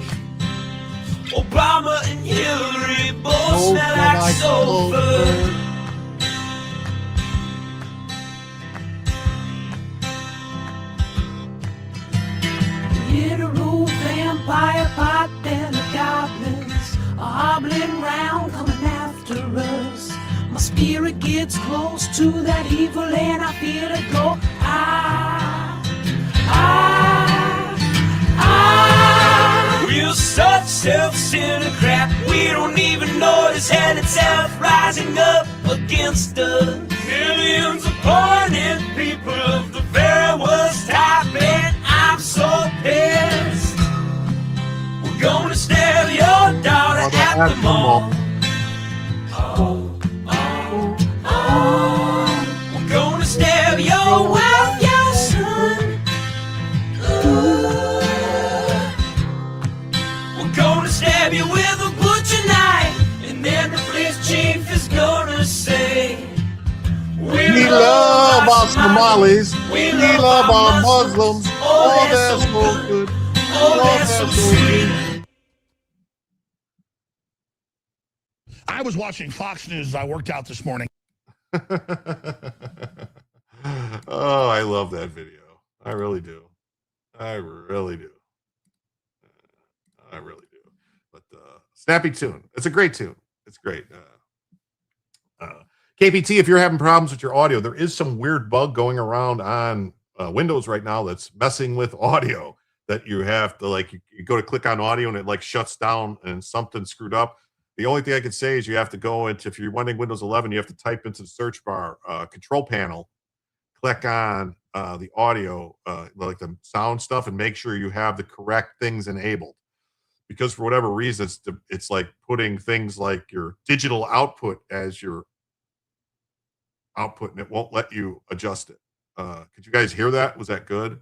Obama and Hillary both smell like sulfur. spirit gets close to that evil and I feel it go. We're such self-centered crap, we don't even notice hell itself rising up against us. Millions of pointed people of the very worst type, and I'm so pissed. We're gonna stab your daughter at the mall. We're gonna stab your wife, your son. We're gonna stab you with a butcher knife, and then the police chief is gonna say, We love our Somalis. We love our Muslims. Oh, that's so good. Oh, that's so sweet. I was watching Fox News as I worked out this morning. Oh, I love that video. I really do. I really do. I really do. But snappy tune. It's a great tune. It's great. KPT, if you're having problems with your audio, there is some weird bug going around on Windows right now that's messing with audio, that you have to, like, you go to click on audio and it like shuts down and something screwed up. The only thing I can say is you have to go into, if you're running Windows 11, you have to type into the search bar, control panel, click on the audio, like the sound stuff, and make sure you have the correct things enabled. Because for whatever reason, it's like putting things like your digital output as your output, and it won't let you adjust it. Could you guys hear that? Was that good?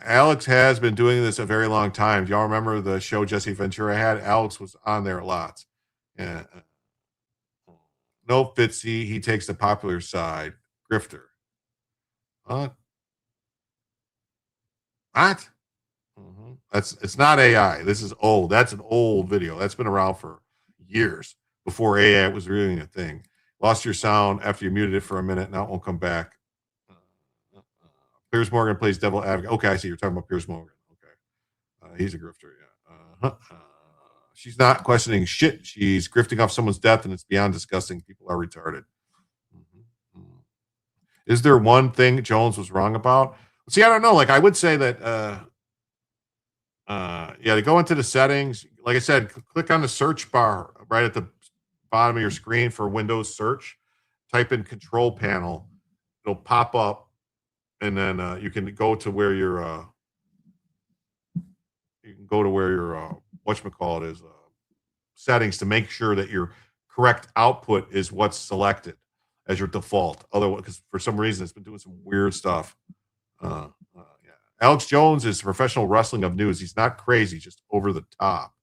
Alex has been doing this a very long time. Do y'all remember the show Jesse Ventura had? Alex was on there a lot. Yeah. No, Fitzy, he takes the popular side. Grifter. What? It's not AI. This is old. That's an old video. That's been around for years before AI was really a thing. Lost your sound after you muted it for a minute. Now it won't come back. Piers Morgan plays devil advocate. Okay, I see. You're talking about Piers Morgan. Okay. He's a grifter, yeah. She's not questioning shit. She's grifting off someone's death, and it's beyond disgusting. People are retarded. Is there one thing Jones was wrong about? See, I don't know. Like, I would say that, to go into the settings, like I said, click on the search bar right at the bottom of your screen for Windows search. Type in control panel. It'll pop up. And then you can go to where your whatchamacallit is, settings, to make sure that your correct output is what's selected as your default. Otherwise, because for some reason it's been doing some weird stuff. Yeah. Alex Jones is professional wrestling of news. He's not crazy, just over the top.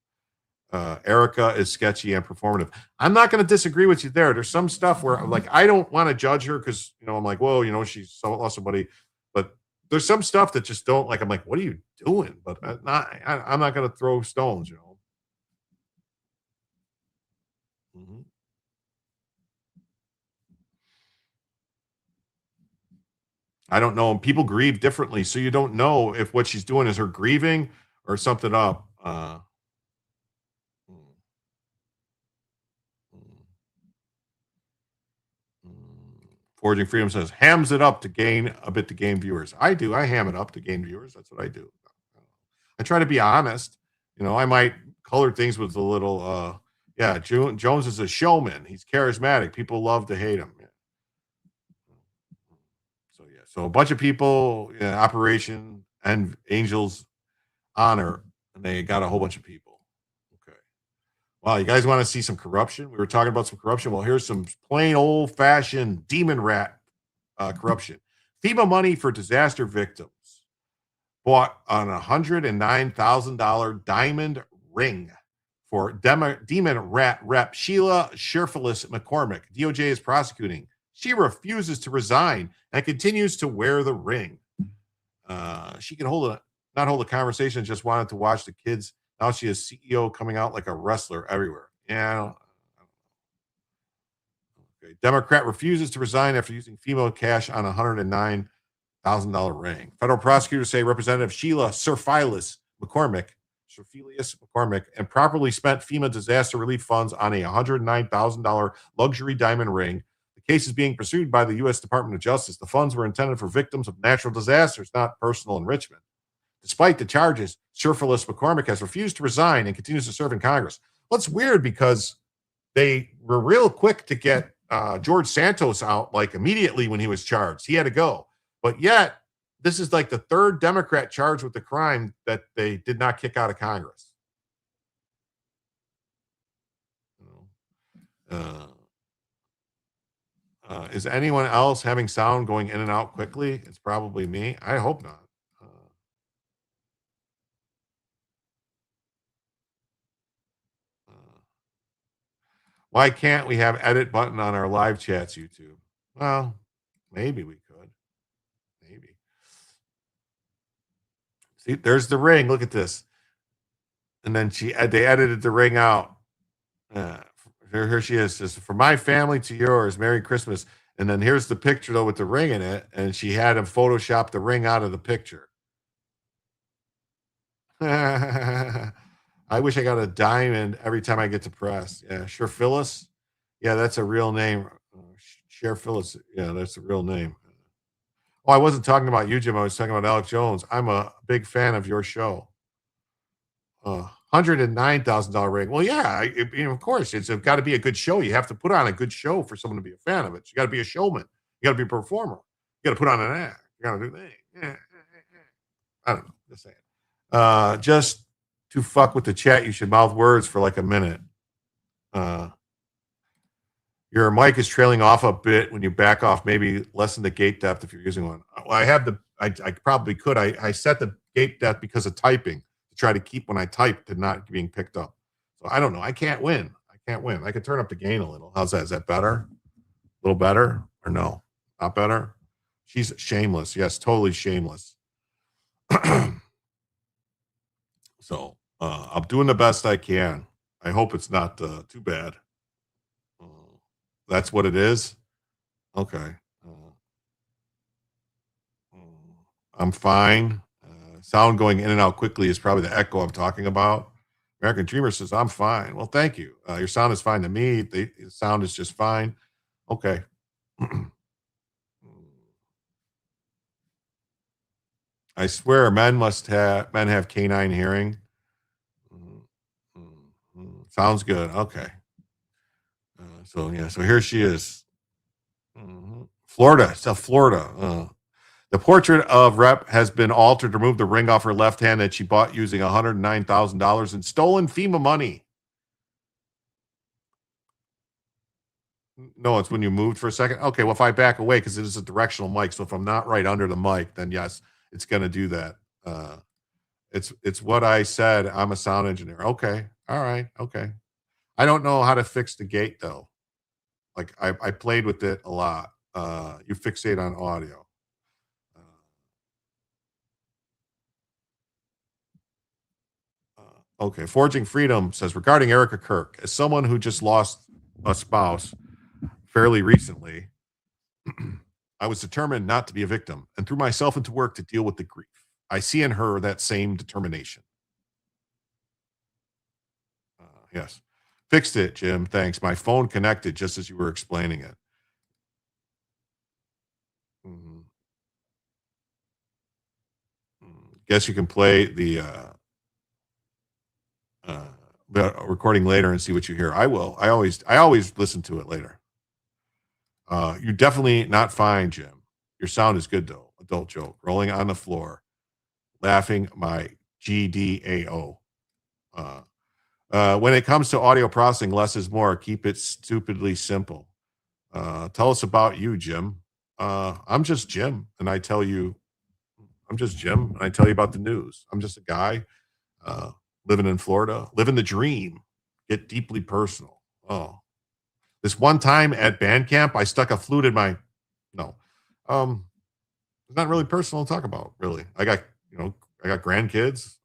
Erica is sketchy and performative. I'm not going to disagree with you there. There's some stuff where I'm like, I don't want to judge her because, I'm like, whoa, she's lost somebody. But there's some stuff that just don't, like, I'm like, what are you doing? But I'm not going to throw stones, I don't know. People grieve differently, so you don't know if what she's doing is her grieving or something up. Forging Freedom says, hams it up to gain viewers. I do. I ham it up to gain viewers. That's what I do. I try to be honest. I might color things with a little, Jones is a showman. He's charismatic. People love to hate him. Yeah. So a bunch of people, Operation and Angels Honor, and they got a whole bunch of people. Okay. Wow, you guys want to see some corruption? We were talking about some corruption. Well, here's some plain old-fashioned demon rat corruption. FEMA money for disaster victims. Bought on a $109,000 diamond ring for demon rat rep Sheila Sherfilis McCormick. DOJ is prosecuting. She refuses to resign and continues to wear the ring. She can not hold a conversation, just wanted to watch the kids. Now she is CEO, coming out like a wrestler everywhere. Yeah. Okay. Democrat refuses to resign after using FEMA cash on a $109,000 ring. Federal prosecutors say Representative Sheila Sirfilis McCormick Sirfelius McCormick, improperly spent FEMA disaster relief funds on a $109,000 luxury diamond ring. The case is being pursued by the U.S. Department of Justice. The funds were intended for victims of natural disasters, not personal enrichment. Despite the charges, Sirfelius McCormick has refused to resign and continues to serve in Congress. Well, it's weird because they were real quick to get George Santos out like immediately when he was charged. He had to go. But yet, this is like the third Democrat charged with the crime that they did not kick out of Congress. Is anyone else having sound going in and out quickly? It's probably me. I hope not. Why can't we have edit button on our live chats, YouTube? Well, maybe we could. Maybe. See, there's the ring. Look at this. And then they edited the ring out. Here she is. Says, for my family to yours, Merry Christmas. And then here's the picture though with the ring in it, and she had him Photoshop the ring out of the picture. I wish I got a diamond every time I get to press. Yeah, sure, Phyllis. Yeah, that's a real name. Sheriff Phyllis. Yeah, that's a real name. Oh, I wasn't talking about you, Jim. I was talking about Alex Jones. I'm a big fan of your show. $109,000 ring. Well, yeah, of course, it's got to be a good show. You have to put on a good show for someone to be a fan of it. You got to be a showman. You got to be a performer. You got to put on an act. You got to do things. Yeah. I don't know. Just saying. Just to fuck with the chat, you should mouth words for like a minute. Your mic is trailing off a bit when you back off. Maybe lessen the gate depth if you're using one. Well, I probably could. I set the gate depth because of typing to try to keep when I type to not being picked up. So I don't know. I can't win. I could turn up the gain a little. How's that? Is that better? A little better or no? Not better? She's shameless. Yes, totally shameless. So I'm doing the best I can. I hope it's not too bad. That's what it is. Okay. I'm fine. Sound going in and out quickly is probably the echo I'm talking about. American Dreamer says, I'm fine. Well, thank you. Your sound is fine to me. The sound is just fine. Okay. I swear men have canine hearing. Sounds good. Okay. So here she is. Florida. South Florida. The portrait of Rep has been altered to remove the ring off her left hand that she bought using $109,000 in stolen FEMA money. No, it's when you moved for a second. Okay, well, if I back away, because it is a directional mic, so if I'm not right under the mic, then yes, it's going to do that. It's what I said. I'm a sound engineer. Okay, all right, okay. I don't know how to fix the gate though. Like I played with it a lot. You fixate on audio. Okay, Forging Freedom says, regarding Erica Kirk, as someone who just lost a spouse fairly recently, I was determined not to be a victim and threw myself into work to deal with the grief. I see in her that same determination. Yes. Fixed it, Jim. Thanks. My phone connected just as you were explaining it. Guess you can play the recording later and see what you hear. I will. I always listen to it later. You're definitely not fine, Jim. Your sound is good though. Adult joke. Rolling on the floor, laughing my GDAO. When it comes to audio processing, less is more. Keep it stupidly simple. Tell us about you, Jim. I'm just Jim, and I tell you, I'm just Jim, and I tell you about the news. I'm just a guy living in Florida, living the dream, get deeply personal. Oh, this one time at band camp, I stuck a flute in my, no, it's not really personal to talk about, really. I got grandkids.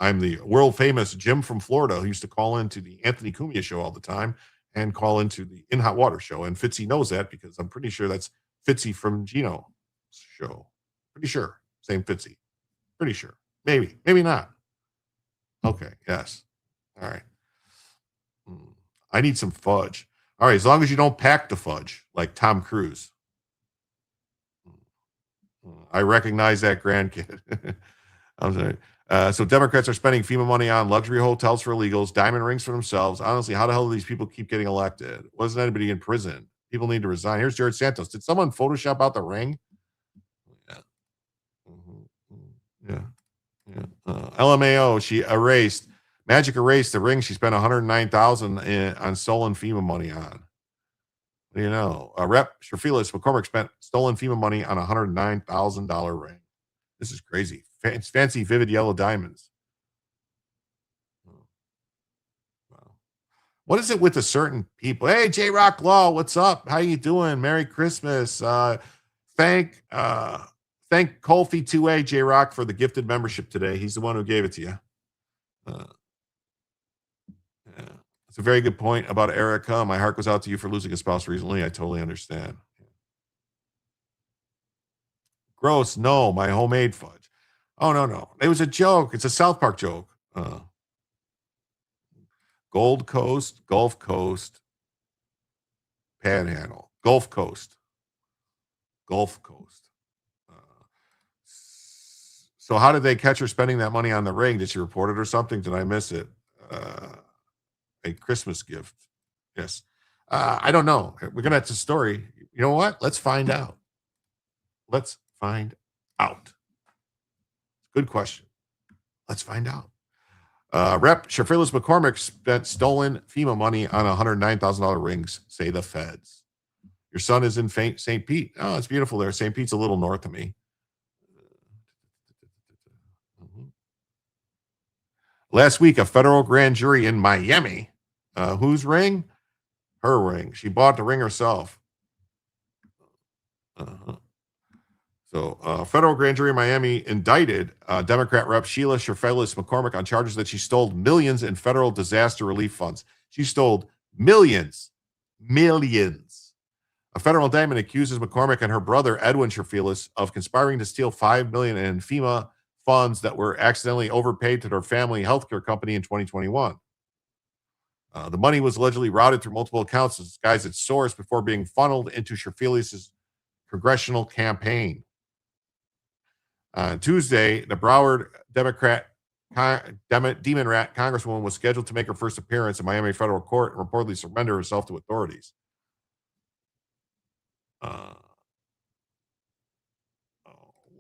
I'm the world famous Jim from Florida who used to call into the Anthony Cumia show all the time and call into the In Hot Water show. And Fitzy knows that because I'm pretty sure that's Fitzy from Gino's show. Pretty sure. Same Fitzy. Pretty sure. Maybe not. Okay, yes. All right. I need some fudge. All right, as long as you don't pack the fudge like Tom Cruise. I recognize that grandkid. I'm sorry. So Democrats are spending FEMA money on luxury hotels for illegals, diamond rings for themselves. Honestly, how the hell do these people keep getting elected? Wasn't anybody in prison? People need to resign. Here's Jared Santos. Did someone Photoshop out the ring? Yeah. Yeah. Yeah. LMAO, she erased, Magic erased the ring she spent $109,000 on stolen FEMA money on. You know, Rep. Sherfilis McCormick spent stolen FEMA money on a $109,000 ring. This is crazy. It's fancy, vivid yellow diamonds. Wow. What is it with the certain people? Hey, J Rock Law, what's up? How you doing? Merry Christmas. Thank Colfie 2A J Rock for the gifted membership today. He's the one who gave it to you. Yeah. It's a very good point about Erica. My heart goes out to you for losing a spouse recently. I totally understand. Gross. No, my homemade fudge. Oh, no. It was a joke. It's a South Park joke. Gold Coast, Gulf Coast, Panhandle, Gulf Coast. So how did they catch her spending that money on the ring? Did she report it or something? Did I miss it? A Christmas gift. Yes. I don't know. We're going to have to story. You know what? Let's find out. Good question. Let's find out. Rep. Sherfilis McCormick spent stolen FEMA money on $109,000 rings, say the feds. Your son is in St. Pete. Oh, it's beautiful there. St. Pete's a little north of me. Last week, a federal grand jury in Miami. Whose ring? Her ring. She bought the ring herself. So, federal grand jury in Miami indicted Democrat Rep. Sheila Sherfilis McCormick on charges that she stole millions in federal disaster relief funds. She stole millions. A federal indictment accuses McCormick and her brother Edwin Sherfilis of conspiring to steal $5 million in FEMA funds that were accidentally overpaid to their family healthcare company in 2021. The money was allegedly routed through multiple accounts to disguise its source before being funneled into Sherfilis' congressional campaign. On Tuesday, the Broward Democrat Demon Rat Congresswoman was scheduled to make her first appearance in Miami federal court and reportedly surrender herself to authorities.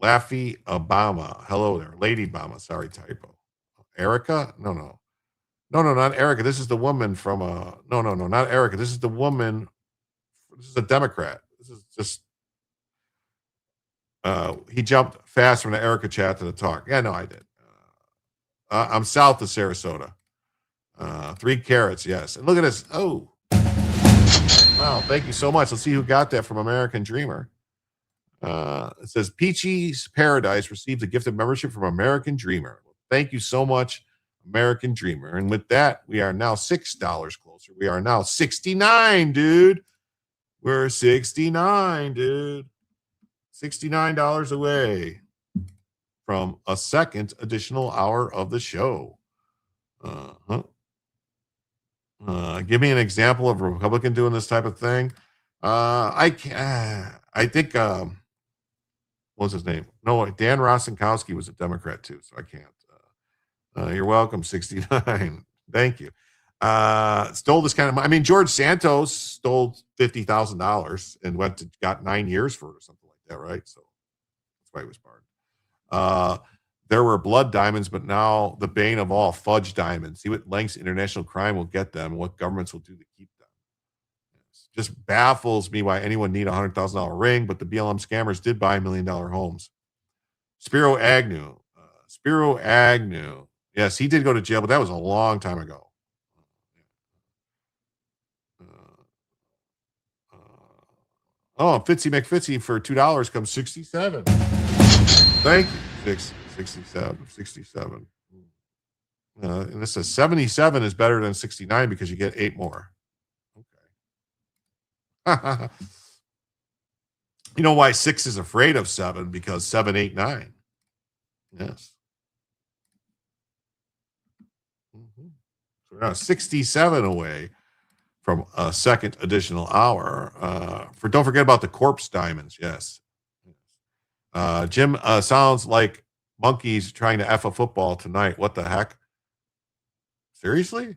Laffy Obama. Hello there. Lady Obama. Sorry, typo. Erica? No, not Erica. This is the woman from no, not Erica. This is the woman. This is a Democrat. This is just he jumped fast from the Erica chat to the talk. Yeah, no, I did. I'm south of Sarasota. 3 carats, yes. And look at this. Oh. Wow, thank you so much. Let's see who got that from American Dreamer. It says Peachy's Paradise received a gift of membership from American Dreamer. Thank you so much, American Dreamer. And with that, we are now $6 closer. We are now 69, dude. We're 69, dude. $69 away from a second additional hour of the show. Give me an example of a Republican doing this type of thing. I think what's his name? No, Dan Rostenkowski was a Democrat too, so I can't. You're welcome, 69. Thank you. Stole this kind of money. I mean, George Santos stole $50,000 and got 9 years for it or something like that, right? So that's why he was pardoned. There were blood diamonds, but now the bane of all, fudge diamonds. See what lengths international crime will get them and what governments will do to keep them. It just baffles me why anyone need a $100,000 ring, but the BLM scammers did buy $1 million homes. Spiro Agnew. Yes, he did go to jail, but that was a long time ago. Fitzy McFitzy for $2 comes 67. Thank you. 67. And this says 77 is better than 69 because you get 8 more. Okay. You know why 6 is afraid of 7? Because 7, 8, 9. Yes. We're now 67 away from a second additional hour. Don't forget about the corpse diamonds. Yes. Jim, sounds like monkeys trying to F a football tonight. What the heck? Seriously?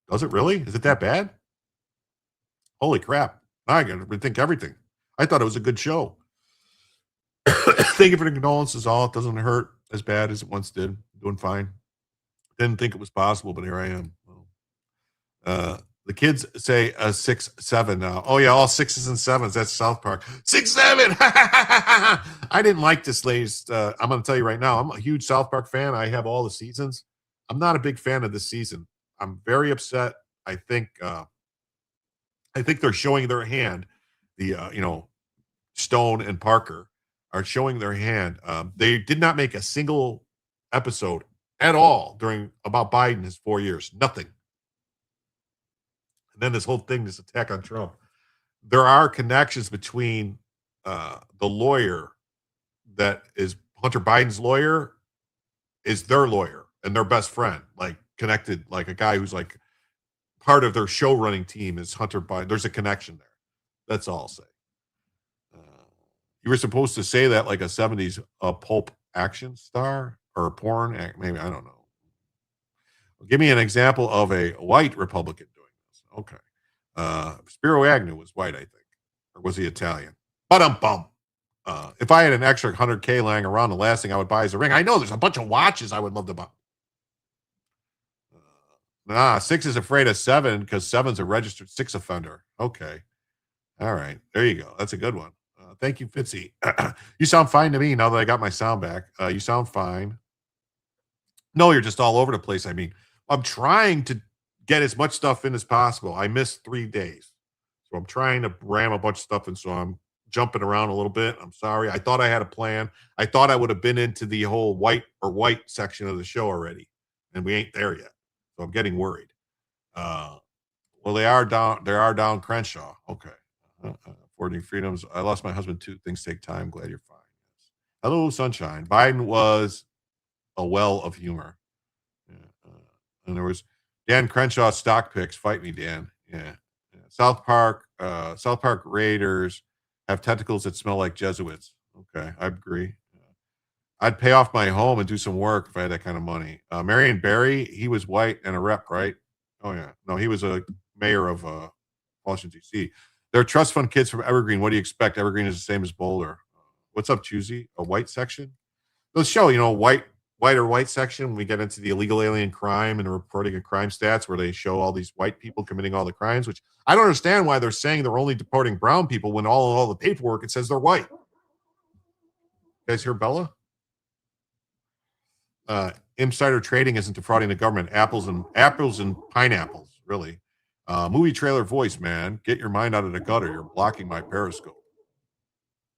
Does it really? Is it that bad? Holy crap. Now I got to rethink everything. I thought it was a good show. Thank you for the condolences. All. It doesn't hurt as bad as it once did. Doing fine. Didn't think it was possible, but here I am. The kids say 6, 7 now. Oh yeah, all 6s and 7s. That's South Park. 6, 7. I didn't like this latest. I'm going to tell you right now. I'm a huge South Park fan. I have all the seasons. I'm not a big fan of this season. I'm very upset. I think they're showing their hand. The Stone and Parker are showing their hand. They did not make a single episode at all about Biden his 4 years. Nothing. And then this whole thing, this attack on Trump. There are connections between the lawyer that is Hunter Biden's lawyer is their lawyer and their best friend, like connected, like a guy who's like part of their show running team is Hunter Biden. There's a connection there. That's all I'll say. You were supposed to say that like a 70s pulp action star or porn act. Maybe, I don't know. Give me an example of a white Republican doing this. Okay. Spiro Agnew was white, I think. Or was he Italian? Ba-dum-bum. If I had an extra $100K lying around, the last thing I would buy is a ring. I know there's a bunch of watches I would love to buy. 6 is afraid of 7 because 7's a registered 6 offender. Okay. All right. There you go. That's a good one. Thank you, Fitzy. You sound fine to me now that I got my sound back. You sound fine. No, you're just all over the place. I mean, I'm trying to get as much stuff in as possible. I missed 3 days. So I'm trying to ram a bunch of stuff in. So I'm jumping around a little bit. I'm sorry. I thought I had a plan. I thought I would have been into the whole white section of the show already. And we ain't there yet. So I'm getting worried. Well, they are down Crenshaw. Okay. 40 freedoms. I lost my husband too. Things take time. Glad you're fine. Yes. Hello, sunshine. Biden was a well of humor. Yeah. And there was Dan Crenshaw stock picks. Fight me, Dan. Yeah. South Park Raiders have tentacles that smell like Jesuits. Okay, I agree. I'd pay off my home and do some work if I had that kind of money. Marion Barry, he was white and a rep, right? Oh yeah. No, he was a mayor of Washington, D.C. They're trust fund kids from Evergreen. What do you expect? Evergreen is the same as Boulder. What's up, Choosy? A white section? Let's show, white section when we get into the illegal alien crime and the reporting of crime stats where they show all these white people committing all the crimes, which I don't understand why they're saying they're only deporting brown people when all the paperwork, it says they're white. You guys hear Bella? Insider trading isn't defrauding the government. Apples and pineapples, really. Movie trailer voice, man. Get your mind out of the gutter. You're blocking my Periscope.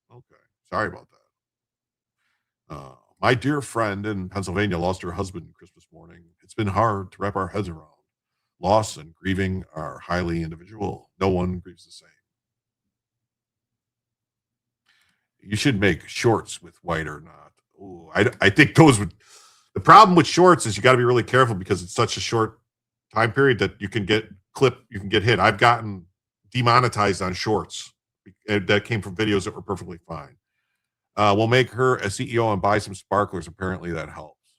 Okay. Sorry about that. My dear friend in Pennsylvania lost her husband Christmas morning. It's been hard to wrap our heads around. Loss and grieving are highly individual. No one grieves the same. You should make shorts with white or not. Ooh, I think those would. The problem with shorts is you got to be really careful because it's such a short time period that you can get hit. I've gotten demonetized on shorts that came from videos that were perfectly fine. We'll make her a CEO and buy some sparklers. Apparently that helps.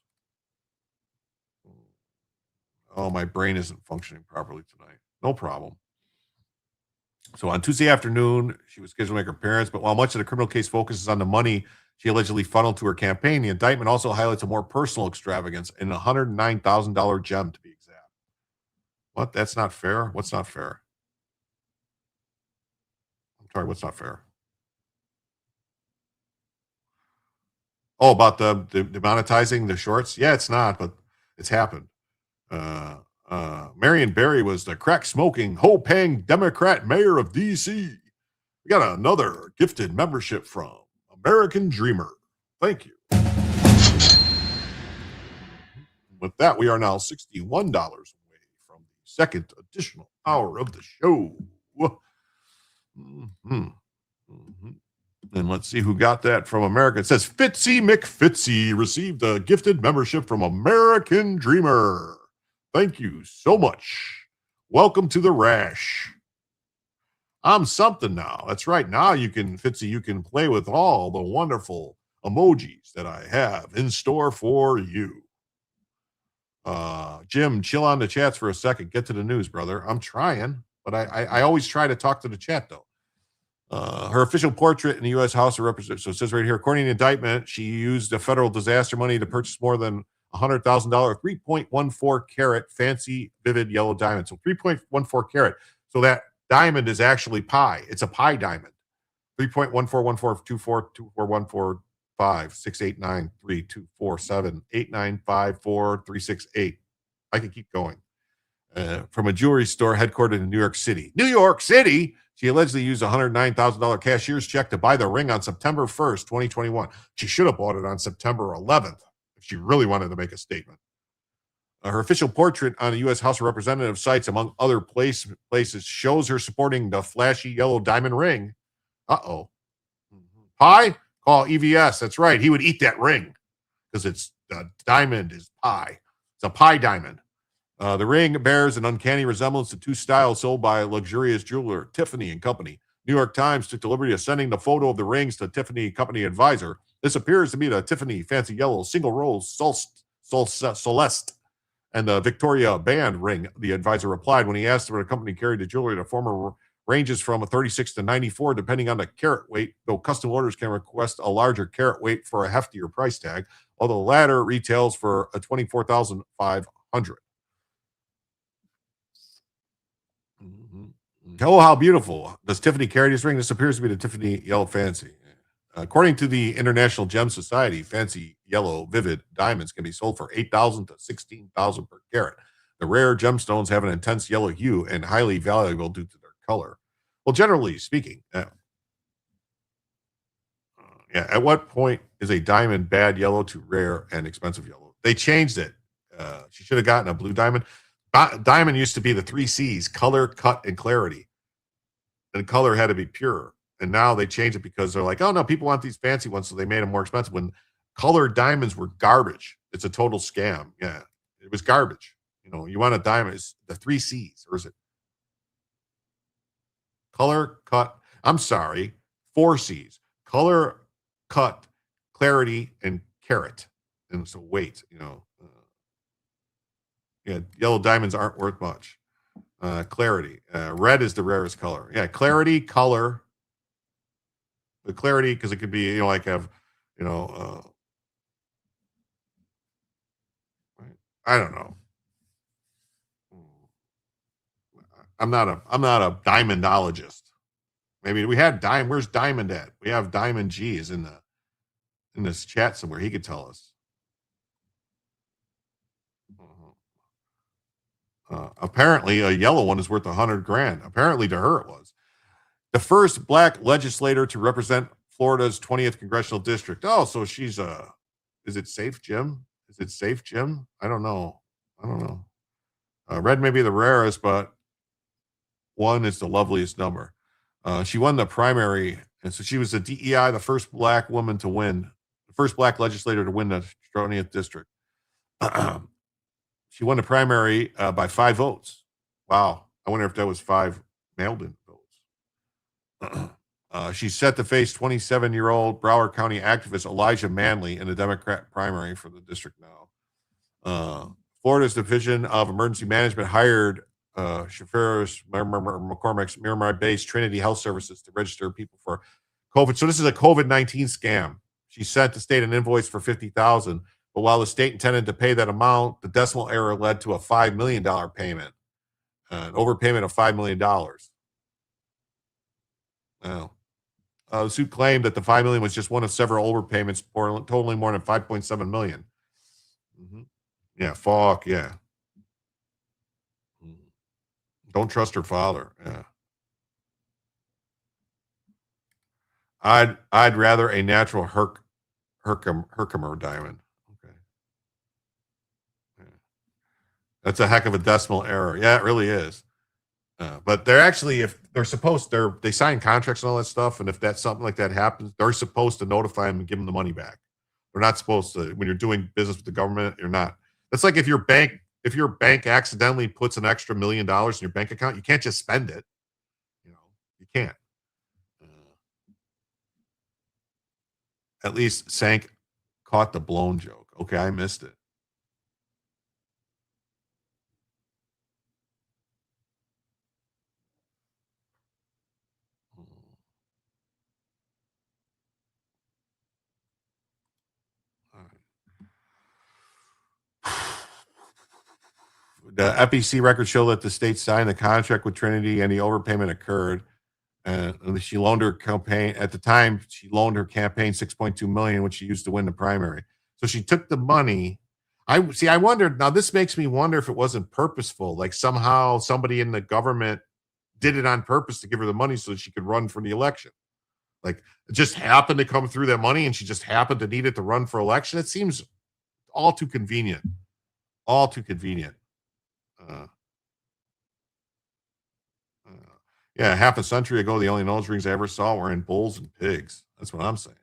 Oh, my brain isn't functioning properly tonight. No problem. So on Tuesday afternoon, she was scheduled to make her appearance, but while much of the criminal case focuses on the money she allegedly funneled to her campaign, the indictment also highlights a more personal extravagance in a $109,000 gem, to be exact. What? That's not fair? What's not fair? I'm sorry, what's not fair? Oh, about the demonetizing the shorts? Yeah, it's not, but it's happened. Marion Barry was the crack-smoking, hoe-paying Democrat mayor of D.C. We got another gifted membership from American Dreamer. Thank you. With that, we are now $61 away from the second additional hour of the show. And And let's see who got that from America. It says Fitzy McFitzy received a gifted membership from American Dreamer. Thank you so much. Welcome to the Rash. I'm something now. That's right. Now you can, Fitzy, you can play with all the wonderful emojis that I have in store for you. Jim, chill on the chats for a second. Get to the news, brother. I'm trying, but I always try to talk to the chat, though. Her official portrait in the U.S. House of Representatives. So it says right here, according to the indictment, she used the federal disaster money to purchase more than $100,000, 3.14 carat fancy vivid yellow diamond. So 3.14 carat. So that diamond is actually pi. It's a pi diamond. 3.1414242414 5 6 8 9 3 2 4 7 8 9 5 4 3 6 8. I could keep going. From a jewelry store headquartered in New York City. New York City! She allegedly used a $109,000 cashier's check to buy the ring on September 1st, 2021. She should have bought it on September 11th if she really wanted to make a statement. Her official portrait on the U.S. House of Representatives sites, among other places, shows her sporting the flashy yellow diamond ring. Uh-oh. Pie? Call EVS. That's right. He would eat that ring because it's the diamond is pie. It's a pie diamond. The ring bears an uncanny resemblance to two styles sold by luxurious jeweler Tiffany & Company. New York Times took the liberty of sending the photo of the rings to Tiffany & Company advisor. This appears to be the Tiffany Fancy Yellow Single Rose Celeste and the Victoria Band ring, the advisor replied when he asked where the company carried the jewelry. The former ranges from a 36 to 94, depending on the carat weight, though custom orders can request a larger carat weight for a heftier price tag, although the latter retails for a $24,500. Oh, how beautiful. Does Tiffany carry this ring? This appears to be the Tiffany Yellow Fancy. According to the International Gem Society, fancy yellow vivid diamonds can be sold for $8,000 to $16,000 per carat. The rare gemstones have an intense yellow hue and highly valuable due to their color. Well, generally speaking, at what point is a diamond bad yellow to rare and expensive yellow? They changed it. She should have gotten a blue diamond. Diamond used to be the 3 C's, color, cut, and clarity. And color had to be pure. And now they changed it because they're like, oh, no, people want these fancy ones, so they made them more expensive. When colored diamonds were garbage. It's a total scam. Yeah, it was garbage. You know, you want a diamond, it's the 3 C's, or is it color, cut? I'm sorry, 4 C's. Color, cut, clarity, and carat. And so weight, yellow diamonds aren't worth much. Clarity. Red is the rarest color. Yeah, clarity, color. The clarity, because it could be, I don't know. I'm not a diamondologist. Maybe we had diamond. Where's Diamond at? We have Diamond G is in this chat somewhere. He could tell us. Apparently, a yellow one is worth $100,000. Apparently, to her it was. The first black legislator to represent Florida's 20th congressional district. Oh, so she's is it safe, Jim? Is it safe, Jim? I don't know. Red may be the rarest, but 1 is the loveliest number. She won the primary, and so she was the DEI, the first black woman to win, the first black legislator to win the 20th district. She won the primary by 5 votes. Wow. I wonder if that was 5 mailed-in votes. She's set to face 27-year-old Broward County activist Elijah Manley in the Democrat primary for the district now. Florida's Division of Emergency Management hired Shafaris McCormick's Miramar-based Trinity Health Services to register people for COVID. So this is a COVID-19 scam. She sent the state an invoice for $50,000, but while the state intended to pay that amount, the decimal error led to a $5 million payment, an overpayment of $5 million. Now, the suit claimed that the $5 million was just one of several overpayments, totaling more than $5.7 million. Yeah, fuck yeah. Don't trust her father. Yeah. I'd rather a natural Herkimer diamond. Okay. Yeah. That's a heck of a decimal error. Yeah, it really is. But they're actually, if they're supposed, they sign contracts and all that stuff, and if that's something like that happens, they're supposed to notify them and give them the money back. They're not supposed to, when you're doing business with the government, you're not. That's like if your bank accidentally puts an extra $1 million in your bank account, you can't just spend it. You can't. At least Sank caught the blown joke. Okay, I missed it. The FEC records show that the state signed the contract with Trinity and the overpayment occurred. She loaned her campaign at the time. She loaned her campaign $6.2 million, which she used to win the primary. So she took the money. I wondered. Now this makes me wonder if it wasn't purposeful. Like somehow somebody in the government did it on purpose to give her the money so that she could run for the election. Like it just happened to come through that money, and she just happened to need it to run for election. It seems all too convenient. All too convenient. Yeah, half a century ago, the only nose rings I ever saw were in bulls and pigs. That's what I'm saying.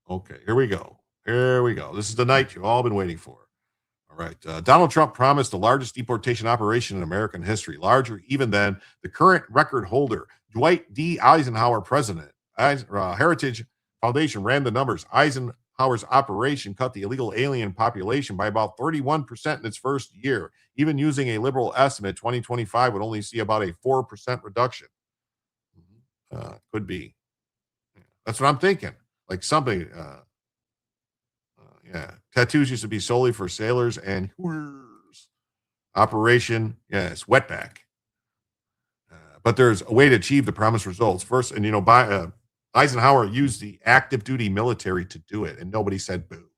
Okay, here we go. This is the night you've all been waiting for. All right. Donald Trump promised the largest deportation operation in American history, larger even than the current record holder, Dwight D. Eisenhower, president. Heritage Foundation ran the numbers. Eisenhower's operation cut the illegal alien population by about 31% in its first year. Even using a liberal estimate, 2025 would only see about a 4% reduction. Could be. That's what I'm thinking. Like something. Yeah. Tattoos used to be solely for sailors and whores. Operation, yes, wetback. But there's a way to achieve the promised results. First, and Eisenhower used the active duty military to do it, and nobody said boo.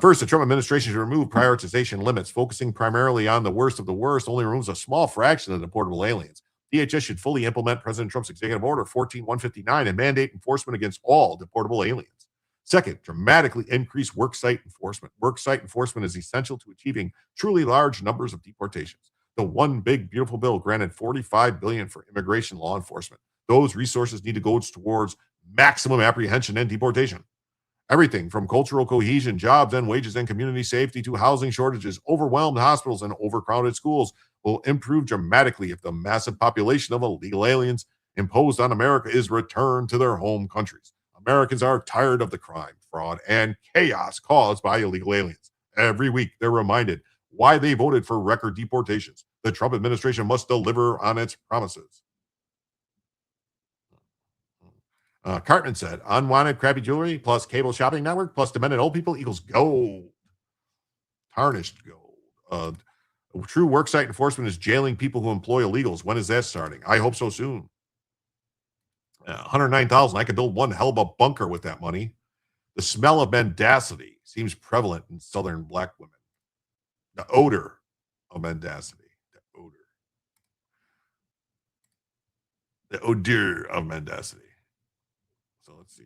First, the Trump administration should remove prioritization limits, focusing primarily on the worst of the worst, only removes a small fraction of the deportable aliens. DHS should fully implement President Trump's executive order 14159 and mandate enforcement against all deportable aliens. Second, dramatically increase worksite enforcement. Worksite enforcement is essential to achieving truly large numbers of deportations. The One Big Beautiful Bill granted $45 billion for immigration law enforcement. Those resources need to go towards maximum apprehension and deportation. Everything from cultural cohesion, jobs and wages and community safety to housing shortages, overwhelmed hospitals, and overcrowded schools will improve dramatically if the massive population of illegal aliens imposed on America is returned to their home countries. Americans are tired of the crime, fraud, and chaos caused by illegal aliens. Every week, they're reminded why they voted for record deportations. The Trump administration must deliver on its promises. Cartman said, unwanted crappy jewelry plus cable shopping network plus demented old people equals gold. Tarnished gold. True worksite enforcement is jailing people who employ illegals. When is that starting? I hope so soon. 109,000. I could build one hell of a bunker with that money. The smell of mendacity seems prevalent in Southern black women. The odor of mendacity. The odor of mendacity. So let's see.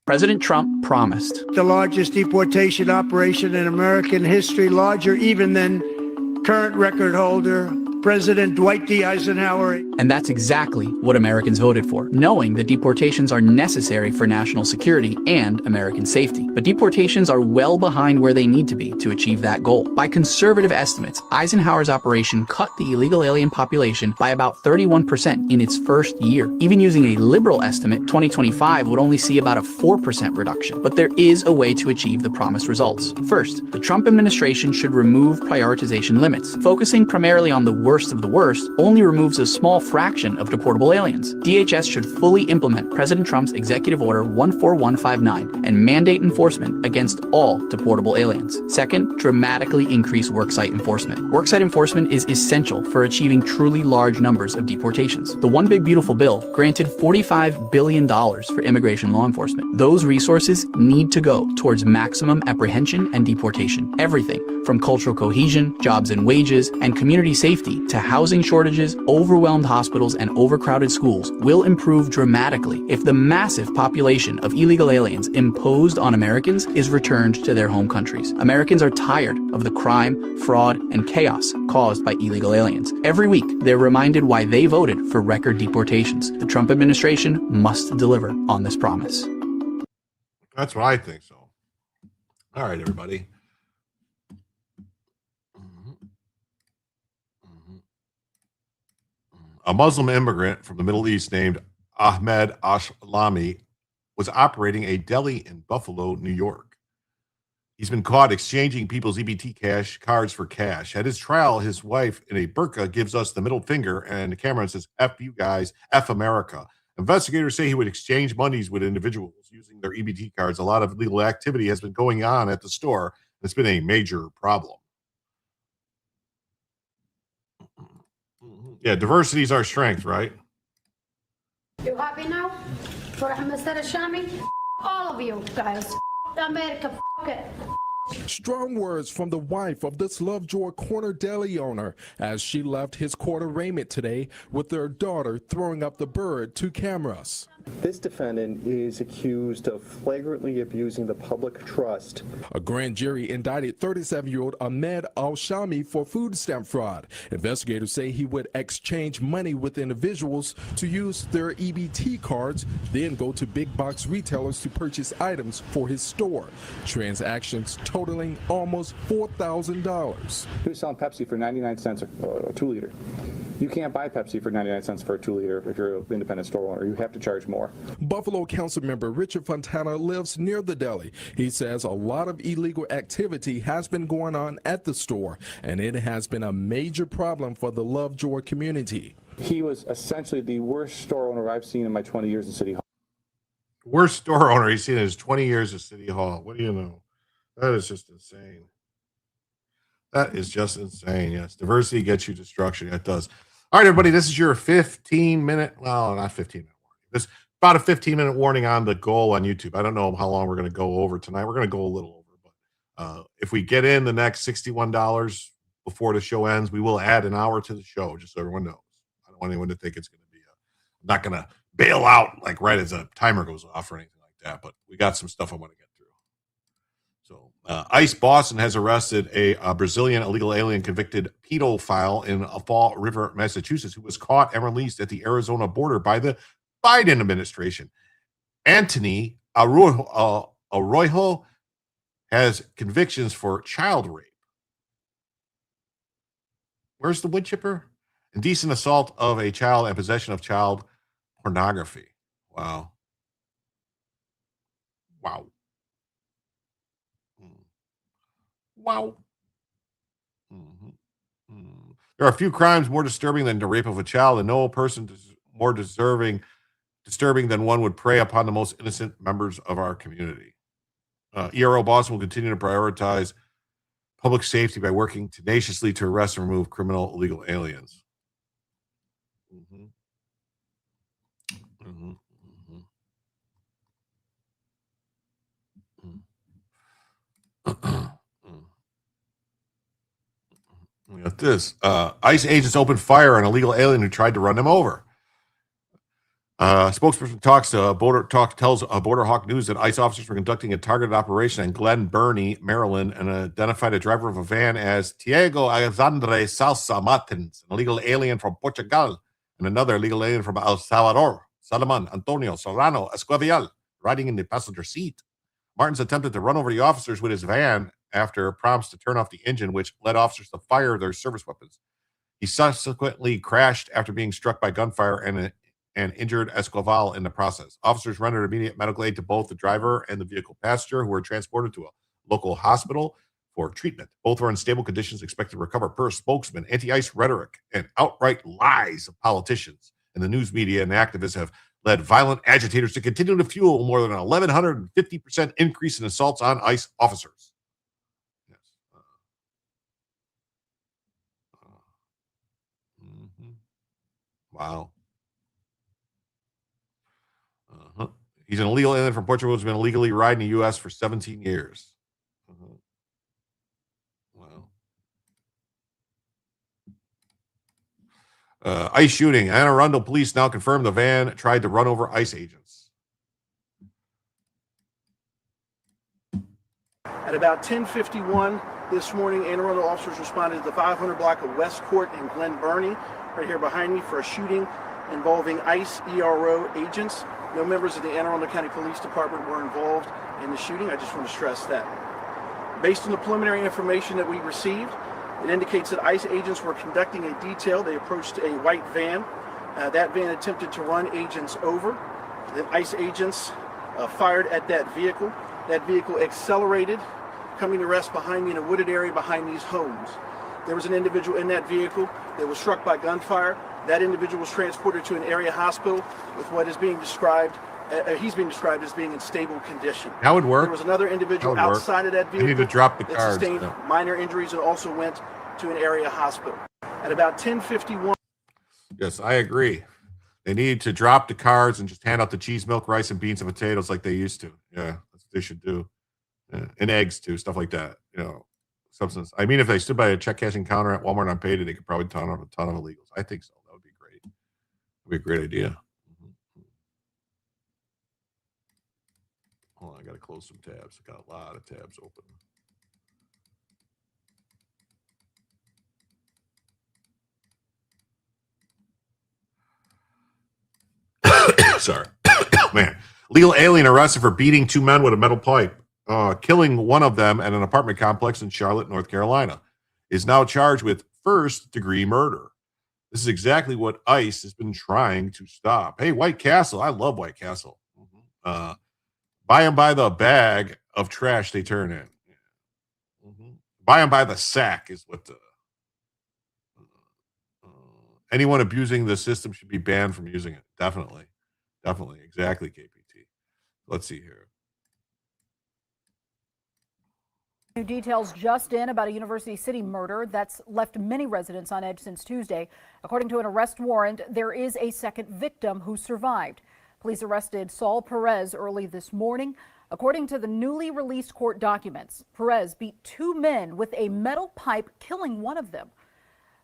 President Trump promised the largest deportation operation in American history, larger even than current record holder, President Dwight D. Eisenhower. And that's exactly what Americans voted for, knowing that deportations are necessary for national security and American safety. But deportations are well behind where they need to be to achieve that goal. By conservative estimates, Eisenhower's operation cut the illegal alien population by about 31% in its first year. Even using a liberal estimate, 2025 would only see about a 4% reduction. But there is a way to achieve the promised results. First, the Trump administration should remove prioritization limits. Focusing primarily on the worst of the worst only removes a small fraction of deportable aliens. DHS should fully implement President Trump's executive order 14159 and mandate enforcement against all deportable aliens. Second, dramatically increase worksite enforcement. Worksite enforcement is essential for achieving truly large numbers of deportations. The One Big Beautiful Bill granted $45 billion for immigration law enforcement. Those resources need to go towards maximum apprehension and deportation. Everything from cultural cohesion, jobs and wages, and community safety to housing shortages, overwhelmed hospitals, hospitals and overcrowded schools will improve dramatically if the massive population of illegal aliens imposed on Americans is returned to their home countries. Americans are tired of the crime, fraud, and chaos caused by illegal aliens. Every week, they're reminded why they voted for record deportations. The Trump administration must deliver on this promise. That's what I think so. All right, everybody. A Muslim immigrant from the Middle East named Ahmed Ashlami was operating a deli in Buffalo, New York. He's been caught exchanging people's EBT cards for cash. At his trial, his wife in a burqa gives us the middle finger and the camera says, F you guys, F America. Investigators say he would exchange monies with individuals using their EBT cards. A lot of illegal activity has been going on at the store. It's been a major problem. Yeah, diversity is our strength, right? You happy now? For Mr. Shami? All of you guys. America, it. Strong words from the wife of this Lovejoy Corner Deli owner as she left his court arraignment today with their daughter throwing up the bird to cameras. This defendant is accused of flagrantly abusing the public trust. A grand jury indicted 37-year-old Ahmed Al-Shami for food stamp fraud. Investigators say he would exchange money with individuals to use their EBT cards, then go to big box retailers to purchase items for his store. Transactions totaling almost $4,000. He was selling Pepsi for 99 cents a 2-liter. You can't buy Pepsi for 99 cents for a 2-liter if you're an independent store owner. You have to charge more. Buffalo Council member Richard Fontana lives near the deli. He says a lot of illegal activity has been going on at the store, and it has been a major problem for the Lovejoy community. He was essentially the worst store owner I've seen in my 20 years in City Hall. Worst store owner he's seen in his 20 years at City Hall. What do you know? That is just insane. That is just insane. Yes, diversity gets you destruction. It does. All right, everybody, this is your 15-minute, well, not 15-minute warning. This is about a 15-minute warning on the goal on YouTube. I don't know how long we're going to go over tonight. We're going to go a little over, but if we get in the next $61 before the show ends, we will add an hour to the show, just so everyone knows. I don't want anyone to think it's going to be I'm not going to bail out like right as a timer goes off or anything like that, but we got some stuff I want to get through. So ICE Boston has arrested a Brazilian illegal alien convicted pedophile in Fall River, Massachusetts, who was caught and released at the Arizona border by the Biden administration. Anthony Arroyo has convictions for child rape. Where's the wood chipper? Indecent assault of a child and possession of child pornography. Wow. Wow. Wow. There are a few crimes more disturbing than the rape of a child, and no person is more disturbing than one would prey upon the most innocent members of our community. ERO Boston will continue to prioritize public safety by working tenaciously to arrest and remove criminal illegal aliens. We got this. ICE agents opened fire on an illegal alien who tried to run them over. Spokesperson tells Border Hawk News that ICE officers were conducting a targeted operation in Glen Burnie, Maryland, and identified a driver of a van as Tiago Alexandre Salsa Martins, an illegal alien from Portugal, and another illegal alien from El Salvador, Salomon Antonio Serrano Esquivel, riding in the passenger seat. Martins attempted to run over the officers with his van after prompts to turn off the engine, which led officers to fire their service weapons. He subsequently crashed after being struck by gunfire and injured Esquivel in the process. Officers rendered immediate medical aid to both the driver and the vehicle passenger, who were transported to a local hospital for treatment. Both are in stable conditions, expected to recover. Per spokesman, anti-ICE rhetoric and outright lies of politicians and the news media and activists have led violent agitators to continue to fuel more than an 1,150% increase in assaults on ICE officers. Yes. Wow. He's an illegal alien from Portugal who's been illegally riding the U.S. for 17 years. Wow. ICE shooting. Anne Arundel police now confirm the van tried to run over ICE agents. At about 10:51 this morning, Anne Arundel officers responded to the 500 block of West Court in Glen Burnie, right here behind me, for a shooting involving ICE ERO agents. No members of the Anne Arundel County Police Department were involved in the shooting. I just want to stress that. Based on the preliminary information that we received, it indicates that ICE agents were conducting a detail. They approached a white van. That van attempted to run agents over. The ICE agents fired at that vehicle. That vehicle accelerated, coming to rest behind me in a wooded area behind these homes. There was an individual in that vehicle that was struck by gunfire. That individual was transported to an area hospital with what is being described, he's being described as being in stable condition. That would work. There was another individual That would work. outside of that vehicle I need to drop the that cards. sustained minor injuries and also went to an area hospital. At about 10:51. Yes, I agree. They need to drop the cards and just hand out the cheese, milk, rice, and beans and potatoes like they used to. Yeah, that's what they should do. Yeah. And eggs too, stuff like that. Substance. I mean, if they stood by a check cashing counter at Walmart on payday, they could probably ton up a ton of illegals. I think so. That would be great. That'd be a great idea. Hold on, I got to close some tabs. I got a lot of tabs open. Sorry. Man. Legal alien arrested for beating two men with a metal pipe, killing one of them at an apartment complex in Charlotte, North Carolina, is now charged with first-degree murder. This is exactly what ICE has been trying to stop. Hey, White Castle. I love White Castle. Buy them by the bag of trash they turn in. Buy them by the sack is what the... anyone abusing the system should be banned from using it. Definitely. Definitely. Exactly, KPT. Let's see here. New details just in about a University City murder that's left many residents on edge since Tuesday. According to an arrest warrant, there is a second victim who survived. Police arrested Saul Perez early this morning. According to the newly released court documents, Perez beat two men with a metal pipe, killing one of them.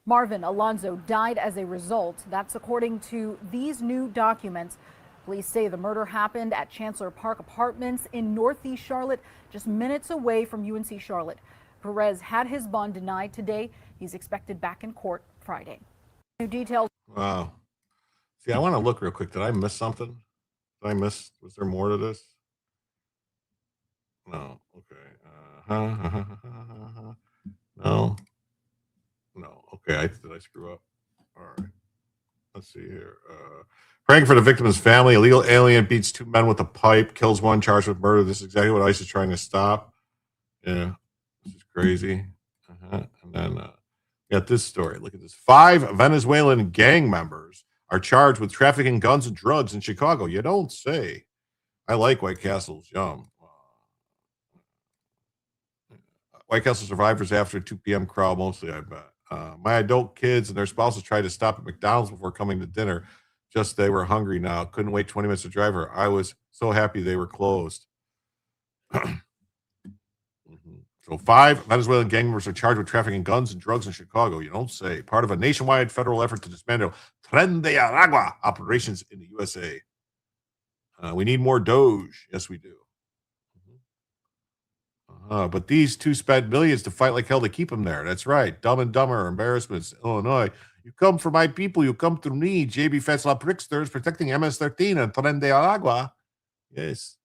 Marvin Alonzo died as a result. That's according to these new documents. Police say the murder happened at Chancellor Park Apartments in Northeast Charlotte, just minutes away from UNC Charlotte. Perez had his bond denied today. He's expected back in court Friday. New details. Wow. See, I want to look real quick. Did I miss something? Was there more to this? No. Okay. No. Okay. Did I screw up? All right. Let's see here. Praying for the victim's family. Illegal alien beats two men with a pipe, kills one, charged with murder. This is exactly what ICE is trying to stop. Yeah. This is crazy. And then got this story. Look at this. 5 Venezuelan gang members are charged with trafficking guns and drugs in Chicago. You don't say. I like White Castle's yum. White Castle survivors after 2 p.m. crowd, mostly, I bet. My adult kids and their spouses tried to stop at McDonald's before coming to dinner. Just they were hungry now. Couldn't wait 20 minutes to drive her. I was so happy they were closed. So 5 Venezuelan gang members are charged with trafficking guns and drugs in Chicago. You don't say. Part of a nationwide federal effort to dismantle Tren de Aragua operations in the USA. We need more Doge. Yes, we do. But these 2 spent millions to fight like hell to keep them there. That's right. Dumb and Dumber, embarrassments, Illinois. You come for my people, you come through me. JB Fetzla Pricksters protecting MS-13 and Tren de Aragua. Yes.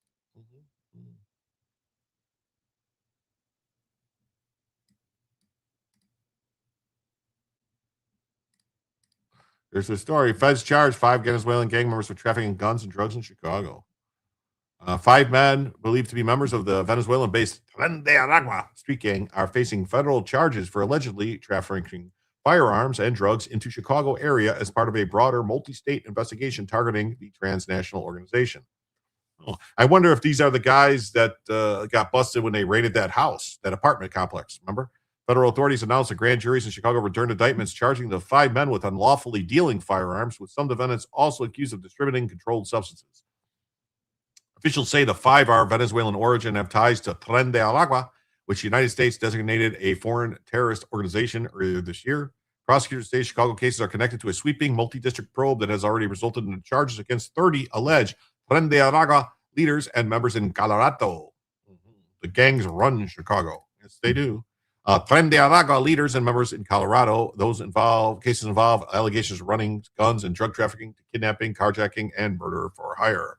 There's the story. Feds charged 5 Venezuelan gang members for trafficking guns and drugs in Chicago. 5 men believed to be members of the Venezuelan-based Tren de Aragua street gang are facing federal charges for allegedly trafficking firearms and drugs into Chicago area as part of a broader multi-state investigation targeting the transnational organization. I wonder if these are the guys that got busted when they raided that house, that apartment complex. Remember? Federal authorities announced that grand juries in Chicago returned indictments charging the 5 men with unlawfully dealing firearms, with some defendants also accused of distributing controlled substances. Officials say the 5 are Venezuelan origin and have ties to Tren de Aragua, which the United States designated a foreign terrorist organization earlier this year. Prosecutors say Chicago cases are connected to a sweeping multi-district probe that has already resulted in charges against 30 alleged Tren de Aragua leaders and members in Colorado. The gangs run Chicago. Yes, they do. Tren de Aragua leaders and members in Colorado. Cases involve allegations of running guns and drug trafficking, kidnapping, carjacking, and murder for hire.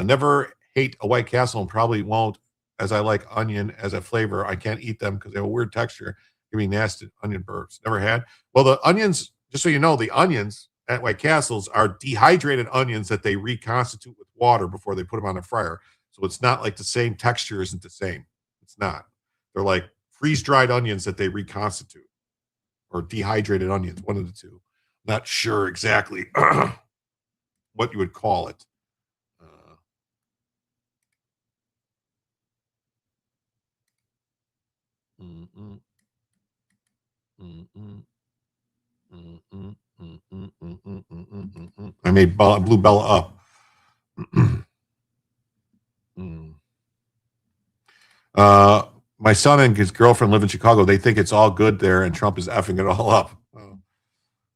Never hate a White Castle and probably won't, as I like onion as a flavor. I can't eat them because they have a weird texture, giving nasty onion burps. Never had. Well, the onions, just so you know, the onions at White Castles are dehydrated onions that they reconstitute with water before they put them on a fryer. So it's not like the same texture isn't the same. It's not. They're like freeze-dried onions that they reconstitute, or dehydrated onions, one of the two. Not sure exactly what you would call it. I made Blue Bella up. My son and his girlfriend live in Chicago. They think it's all good there, and Trump is effing it all up.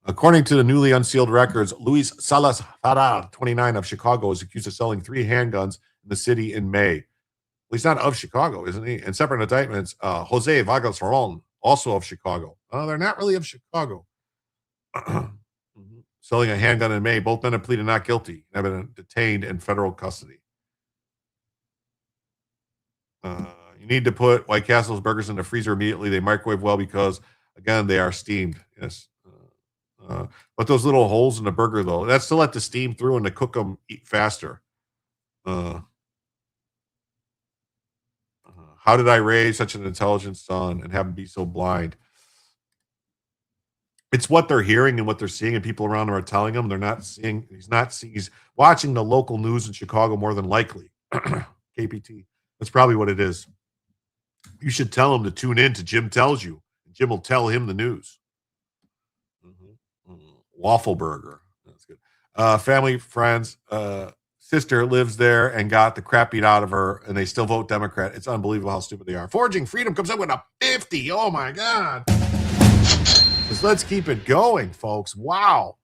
According to the newly unsealed records, Luis Salas Farrar, 29, of Chicago, is accused of selling 3 handguns in the city in May. Well, he's not of Chicago, isn't he? And separate indictments, Jose Vargas Ron, also of Chicago. They're not really of Chicago. Selling a handgun in May. Both men have pleaded not guilty and have been detained in federal custody. You need to put White Castle's burgers in the freezer immediately. They microwave well because, again, they are steamed. Yes. But those little holes in the burger, though, that's to let the steam through and to cook them faster. How did I raise such an intelligent son and have him be so blind? It's what they're hearing and what they're seeing, and people around them are telling him. They're not seeing. He's watching the local news in Chicago more than likely. KPT. That's probably what it is. You should tell him to tune in to Jim Tells You. Jim will tell him the news. Waffle burger. That's good. Family, friends, sister lives there and got the crap beat out of her, and they still vote Democrat. It's unbelievable how stupid they are. Forging Freedom comes in with a 50. Oh, my God. Just let's keep it going, folks. Wow.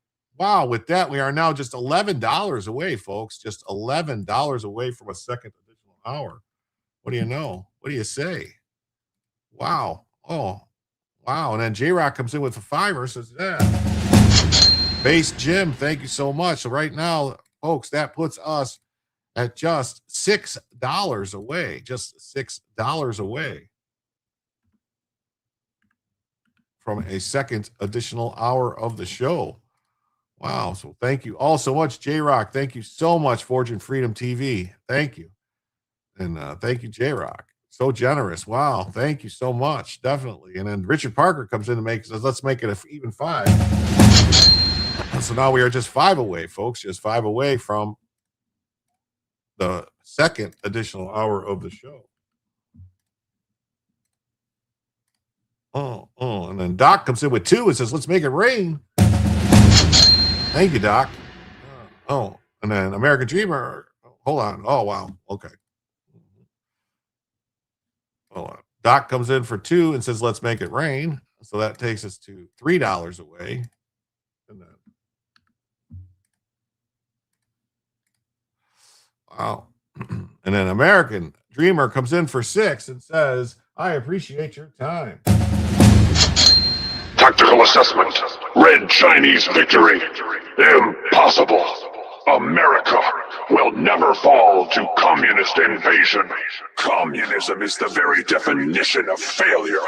With that, we are now just $11 away, folks. Just $11 away from a second additional hour. What do you know? What do you say? Wow. Oh, wow. And then J-Rock comes in with a $5, says, yeah. Base Jim, thank you so much. So right now, folks, that puts us at just $6 away. Just $6 away from a second additional hour of the show. Wow. So thank you all so much, J-Rock. Thank you so much, Forging Freedom TV. Thank you. And thank you, J-Rock. So generous. Wow. Thank you so much. Definitely. And then Richard Parker comes in to says, let's make it even 5. So now we are just 5 away, folks. Just 5 away from the second additional hour of the show. And then Doc comes in with 2 and says, let's make it rain. Thank you, Doc. And then American Dreamer. Hold on. Oh, wow. Okay. Hold on. Doc comes in for 2 and says, let's make it rain. So that takes us to $3 away. And then, wow. And then American Dreamer comes in for 6 and says, I appreciate your time. Tactical assessment. Red Chinese victory. Impossible. America will never fall to communist invasion. Communism is the very definition of failure.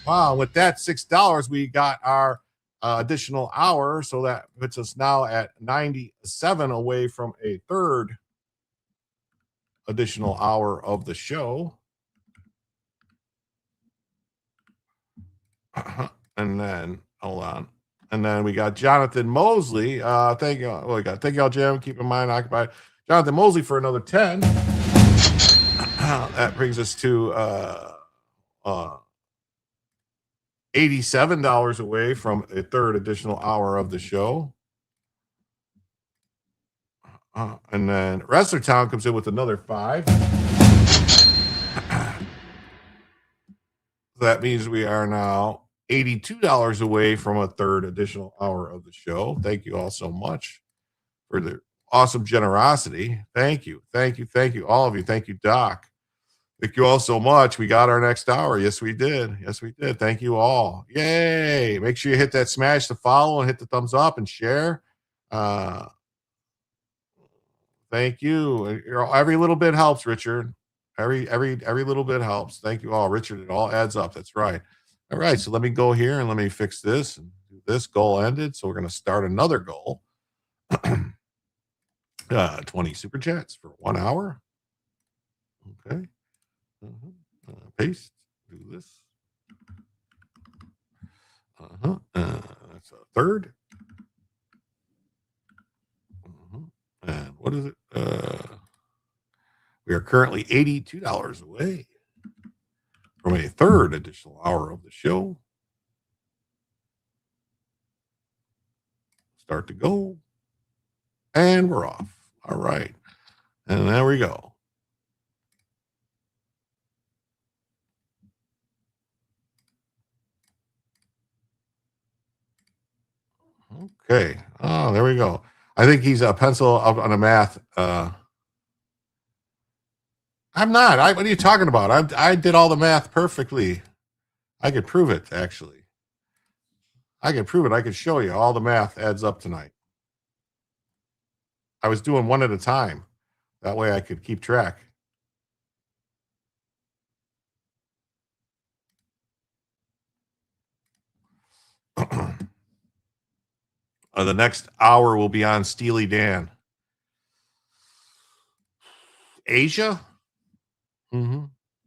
Wow, with that $6, we got our additional hour. So that puts us now at 97 away from a third additional hour of the show. And then, hold on. And then we got Jonathan Mosley. Thank you. Well, thank y'all, Jim. Keep in mind occupied. Jonathan Mosley for another 10. That brings us to $87 away from a third additional hour of the show. And then Wrestler Town comes in with another 5. That means we are now $82 away from a third additional hour of the show. Thank you all so much for the awesome generosity. Thank you. Thank you. Thank you. All of you. Thank you, Doc. Thank you all so much. We got our next hour. Yes, we did. Yes, we did. Thank you all. Yay. Make sure you hit that smash to follow and hit the thumbs up and share. Thank you. Every little bit helps, Richard. Every little bit helps. Thank you all, Richard. It all adds up. That's right. All right. So let me go here and let me fix this and do this. Goal ended. So we're going to start another goal. 20 super chats for 1 hour. Okay. Paste. Do this. That's a third. And what is it? We are currently $82 away from a third additional hour of the show. Start to go. And we're off. All right. And there we go. Okay. Oh, there we go. I think he's a pencil up on a math. I'm not. What are you talking about? I did all the math perfectly. I could prove it, actually. I could prove it. I could show you. All the math adds up tonight. I was doing one at a time. That way I could keep track. The next hour will be on Steely Dan. Asia? Mm-hmm.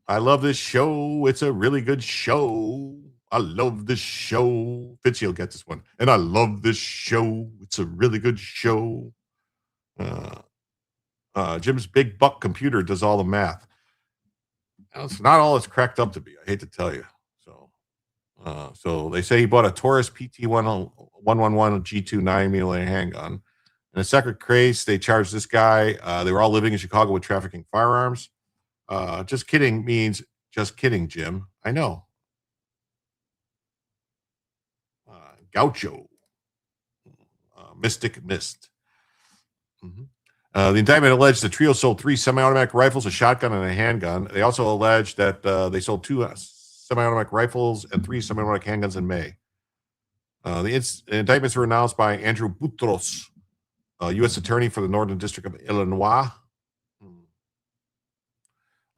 I love this show. It's a really good show. I love this show. Fitzy will get this one. And I love this show. It's a really good show. Jim's big buck computer does all the math. It's not all it's cracked up to be. I hate to tell you. So they say he bought a Taurus PT111 G2 9mm handgun. In a separate case, they charged this guy. They were all living in Chicago with trafficking firearms. Just kidding means just kidding, Jim. I know. Gaucho. Mystic Mist. Mm-hmm. The indictment alleged the trio sold 3 semi-automatic rifles, a shotgun, and a handgun. They also alleged that they sold 2 semi-automatic rifles and 3 semi-automatic handguns in May. The indictments were announced by Andrew Boutros, U.S. Attorney for the Northern District of Illinois.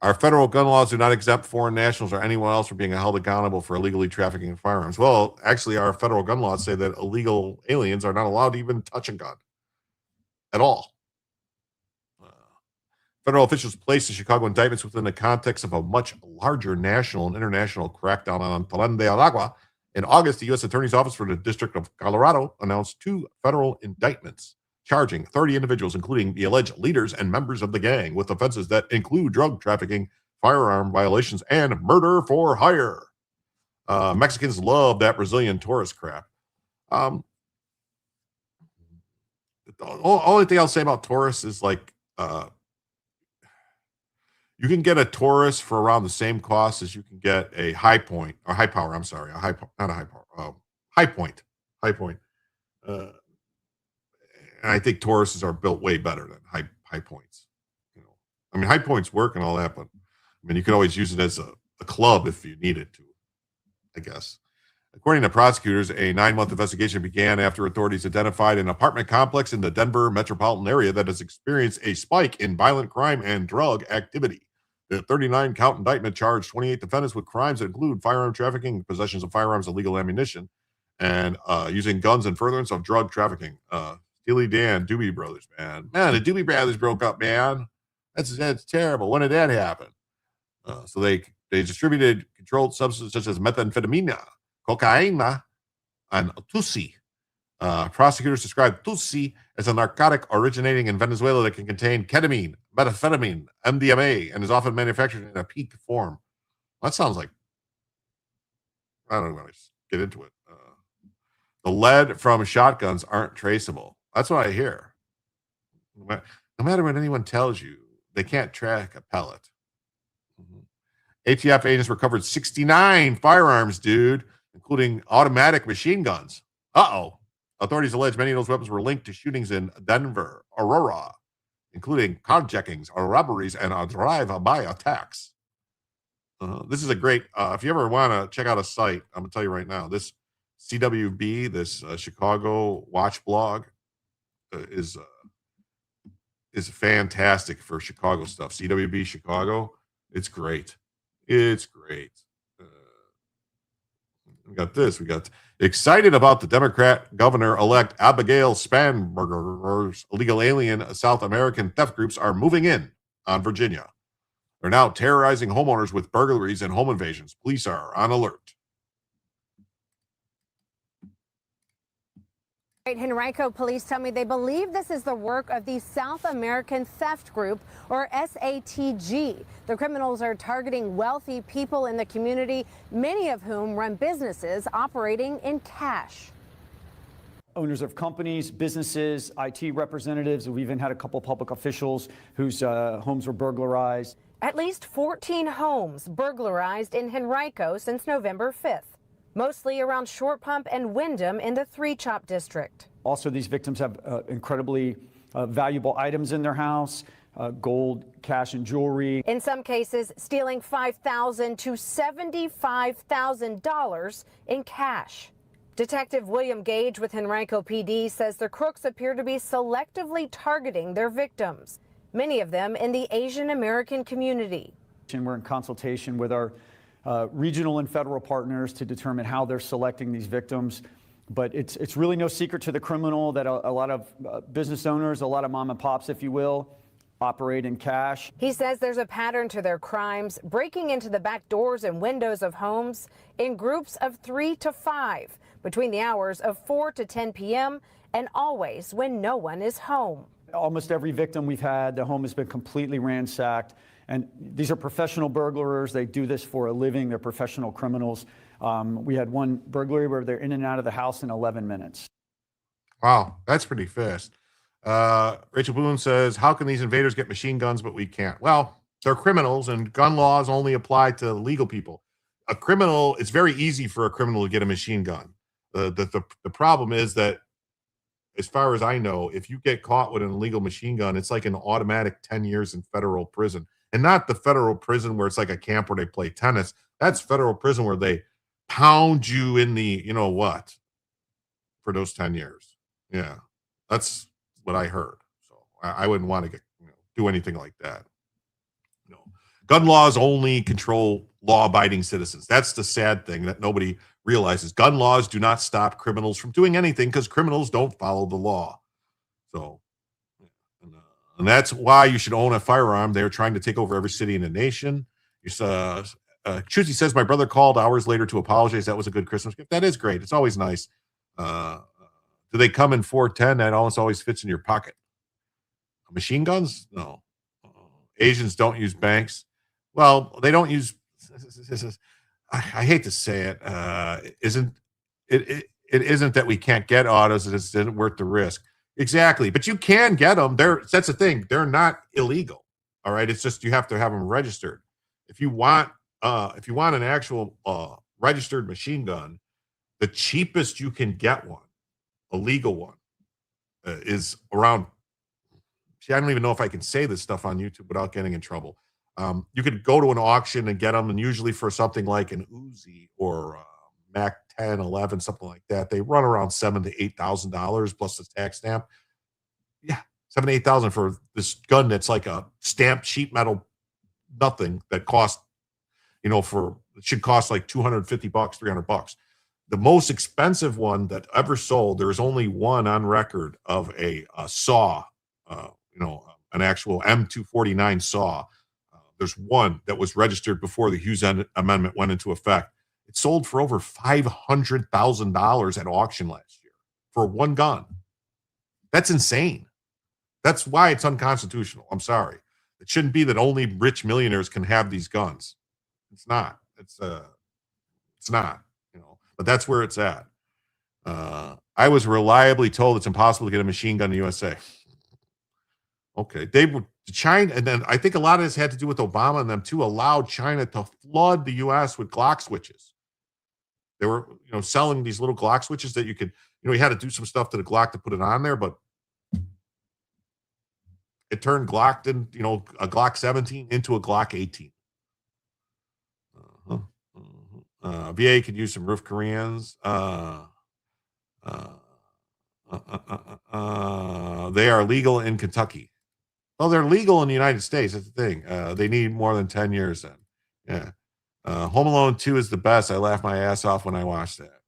Our federal gun laws do not exempt foreign nationals or anyone else from being held accountable for illegally trafficking in firearms. Well, actually, our federal gun laws say that illegal aliens are not allowed to even touch a gun at all. Federal officials placed the Chicago indictments within the context of a much larger national and international crackdown on Tren de Aragua. In August, the U.S. Attorney's Office for the District of Colorado announced 2 federal indictments charging 30 individuals, including the alleged leaders and members of the gang, with offenses that include drug trafficking, firearm violations, and murder for hire. Mexicans love that Brazilian tourist crap. The only thing I'll say about Taurus is you can get a Taurus for around the same cost as you can get a High Point or High Power. I'm sorry, High Point. And I think Tauruses are built way better than High Points. I mean, High Points work and all that, but I mean, you can always use it as a club if you need it to, I guess. According to prosecutors, a 9-month investigation began after authorities identified an apartment complex in the Denver metropolitan area that has experienced a spike in violent crime and drug activity. The 39-count indictment charged 28 defendants with crimes that include firearm trafficking, possessions of firearms, illegal ammunition, and using guns in furtherance of drug trafficking. Steely Dan, Doobie Brothers, man. Man, the Doobie Brothers broke up, man. That's terrible. When did that happen? So they distributed controlled substances such as methamphetamine, cocaine, and Tusi. Prosecutors described Tusi as a narcotic originating in Venezuela that can contain ketamine, methamphetamine, MDMA, and is often manufactured in a peak form. That sounds like, I don't know, let's get into it. The lead from shotguns aren't traceable. That's what I hear. No matter what anyone tells you, they can't track a pellet. ATF agents recovered 69 firearms, dude, including automatic machine guns. Uh-oh. Authorities allege many of those weapons were linked to shootings in Denver, Aurora, including carjackings, robberies, and drive-by attacks. This is a great, if you ever want to check out a site, I'm going to tell you right now, this CWB, this Chicago watch blog, is fantastic for Chicago stuff. CWB Chicago, it's great. It's great. We got this. We got excited about the Democrat governor-elect Abigail Spanberger's illegal alien South American theft groups are moving in on Virginia. They're now terrorizing homeowners with burglaries and home invasions. Police are on alert. Henrico police tell me they believe this is the work of the South American Theft Group, or SATG. The criminals are targeting wealthy people in the community, many of whom run businesses operating in cash. Owners of companies, businesses, IT representatives. We've even had a couple public officials whose homes were burglarized. At least 14 homes burglarized in Henrico since November 5th. Mostly around Short Pump and Wyndham in the Three Chop district. Also, these victims have incredibly valuable items in their house, gold, cash, and jewelry. In some cases, stealing $5,000 to $75,000 in cash. Detective William Gage with Henrico PD says the crooks appear to be selectively targeting their victims, many of them in the Asian American community. And we're in consultation with our regional and federal partners to determine how they're selecting these victims. But it's really no secret to the criminal that a lot of business owners, a lot of mom and pops, if you will, operate in cash. He says there's a pattern to their crimes, breaking into the back doors and windows of homes in groups of 3 to 5 between the hours of 4 to 10 p.m. and always when no one is home. Almost every victim we've had, the home has been completely ransacked. And these are professional burglars. They do this for a living. They're professional criminals. We had one burglary where they're in and out of the house in 11 minutes. Wow, that's pretty fast. Rachel Boone says, how can these invaders get machine guns, but we can't? Well, they're criminals, and gun laws only apply to legal people. A criminal, it's very easy for a criminal to get a machine gun. The problem is that, as far as I know, if you get caught with an illegal machine gun, it's like an automatic 10 years in federal prison. And not the federal prison where it's like a camp where they play tennis. That's federal prison where they pound you in the, you know what, for those 10 years. Yeah, that's what I heard. So I wouldn't want to do anything like that. Gun laws only control law-abiding citizens. That's the sad thing that nobody realizes. Gun laws do not stop criminals from doing anything because criminals don't follow the law. So, and that's why you should own a firearm. They're trying to take over every city in the nation. Chuzi says, my brother called hours later to apologize. That was a good Christmas gift. That is great. It's always nice. Do they come in 410? That always fits in your pocket. Machine guns? No. Asians don't use banks. Well, they don't use. I hate to say it. It isn't that we can't get autos. It isn't worth the risk. Exactly, but you can get them. That's the thing. They're not illegal. All right. It's just you have to have them registered. If you want an actual registered machine gun, the cheapest you can get one, a legal one, is around. See, I don't even know if I can say this stuff on YouTube without getting in trouble. You could go to an auction and get them, and usually for something like an Uzi or Mac 10, 11, something like that, they run around $7,000 to $8,000 plus the tax stamp. Yeah, $7,000 to $8,000 for this gun that's like a stamped sheet metal, nothing that costs, it should cost like $250, $300. The most expensive one that ever sold, there is only one on record of a saw, an actual M249 saw. There's one that was registered before the Hughes Amendment went into effect. It sold for over $500,000 at auction last year for one gun. That's insane. That's why it's unconstitutional. I'm sorry. It shouldn't be that only rich millionaires can have these guns. It's not. It's not. But that's where it's at. I was reliably told it's impossible to get a machine gun in the USA. Okay. They were China, and then I think a lot of this had to do with Obama and them too, allowed China to flood the US with Glock switches. They were, selling these little Glock switches that you could, you had to do some stuff to the Glock to put it on there, but it turned Glock, a Glock 17 into a Glock 18. Uh-huh. VA could use some Roof Koreans. They are legal in Kentucky. Well, they're legal in the United States. That's the thing. They need more than 10 years then. Yeah. Home Alone 2 is the best. I laughed my ass off when I watched that.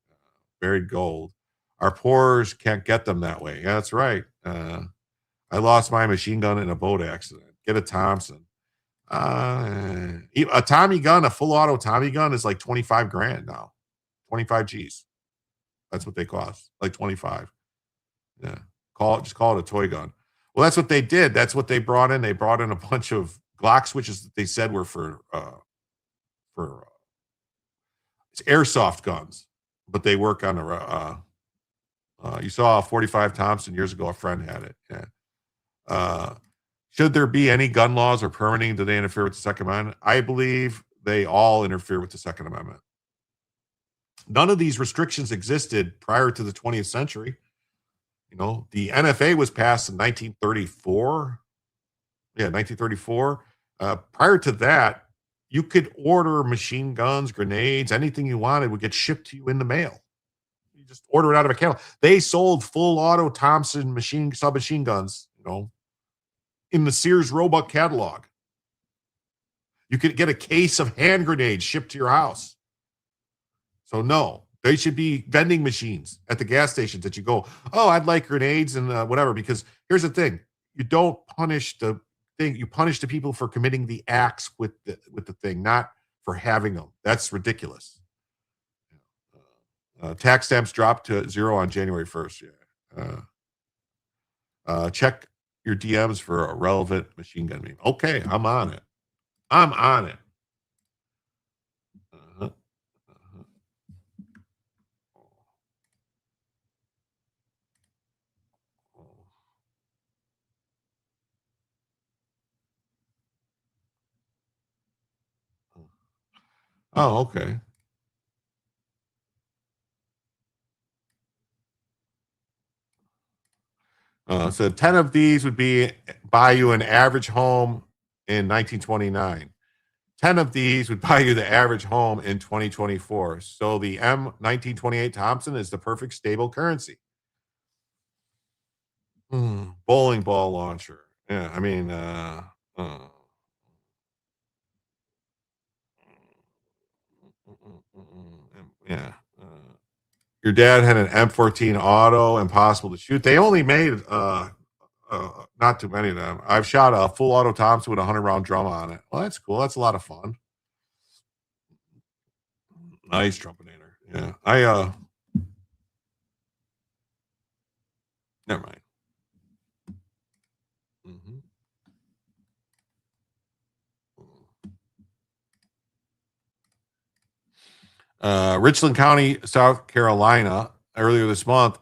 Buried Gold. Our poors can't get them that way. Yeah, that's right. I lost my machine gun in a boat accident. Get a Thompson. A Tommy gun, a full auto Tommy gun is like 25 grand now. 25 G's. That's what they cost. Like 25. Yeah. Just call it a toy gun. Well, that's what they did. That's what they brought in. They brought in a bunch of Glock switches that they said were for it's airsoft guns, but they work on you saw a 45 Thompson years ago. A friend had it. Yeah. Should there be any gun laws or permitting? Do they interfere with the Second Amendment? I believe they all interfere with the Second Amendment. None of these restrictions existed prior to the 20th century. The NFA was passed in 1934. Yeah, 1934. Prior to that, you could order machine guns, grenades, anything you wanted would get shipped to you in the mail. You just order it out of a catalog. They sold full auto Thompson submachine guns, in the Sears Roebuck catalog. You could get a case of hand grenades shipped to your house. So no, they should be vending machines at the gas stations that you go, oh, I'd like grenades and whatever. Because here's the thing. You don't punish the thing. You punish the people for committing the acts with the thing, not for having them. That's ridiculous. Tax stamps dropped to 0 on January 1st. Yeah. Check your DMs for a relevant machine gun meme. Okay, I'm on it. Oh, okay. So 10 of these would buy you an average home in 1929. 10 of these would buy you the average home in 2024. So the M1928 Thompson is the perfect stable currency. Bowling ball launcher. Yeah, I mean, yeah. Your dad had an M14 auto, impossible to shoot. They only made not too many of them. I've shot a full auto Thompson with a 100-round drum on it. Well, that's cool. That's a lot of fun. Nice trumpinator. Yeah. Never mind. Richland County, South Carolina, earlier this month,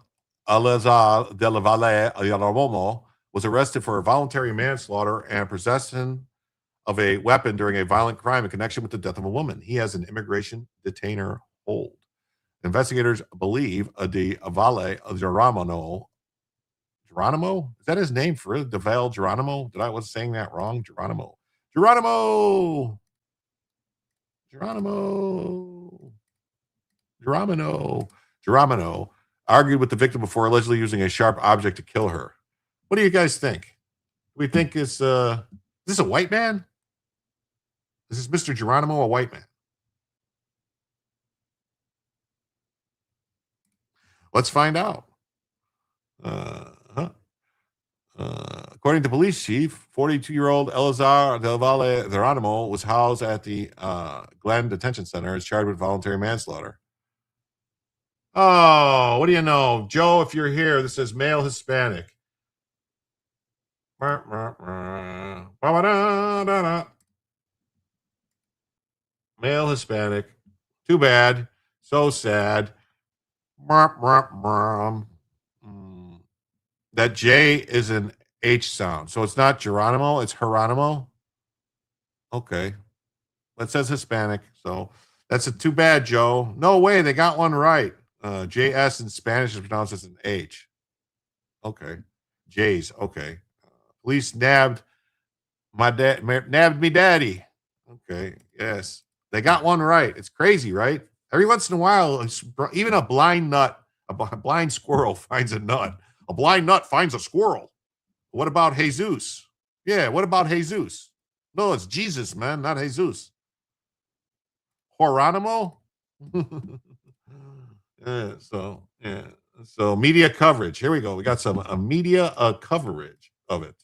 Eleazar de la Valle Yaramomo was arrested for voluntary manslaughter and possession of a weapon during a violent crime in connection with the death of a woman. He has an immigration detainer hold. Investigators believe de Valle Geronimo, is that his name for it? DeVale Geronimo? Was saying that wrong? Geronimo. Geronimo argued with the victim before allegedly using a sharp object to kill her. What do you guys think? Do we think is this a white man? Is this Mr. Geronimo a white man? Let's find out. According to police chief, 42-year-old Eleazar Del Valle Geronimo was housed at the Glen Detention Center as charged with voluntary manslaughter. Oh, what do you know? Joe, if you're here, this says male Hispanic. Male Hispanic. Too bad. So sad. That J is an H sound. So it's not Geronimo, it's Geronimo. Okay. That says Hispanic. So that's too bad, Joe. No way, they got one right. JS in Spanish is pronounced as an H. Okay. J's. Okay. Police nabbed nabbed me daddy. Okay. Yes. They got one right. It's crazy, right? Every once in a while, even a blind squirrel finds a nut. A blind nut finds a squirrel. What about Jesus? Yeah, what about Jesus? No, it's Jesus, man, not Jesus. Geronimo? Yeah. So media coverage. Here we go. We got some media coverage of it.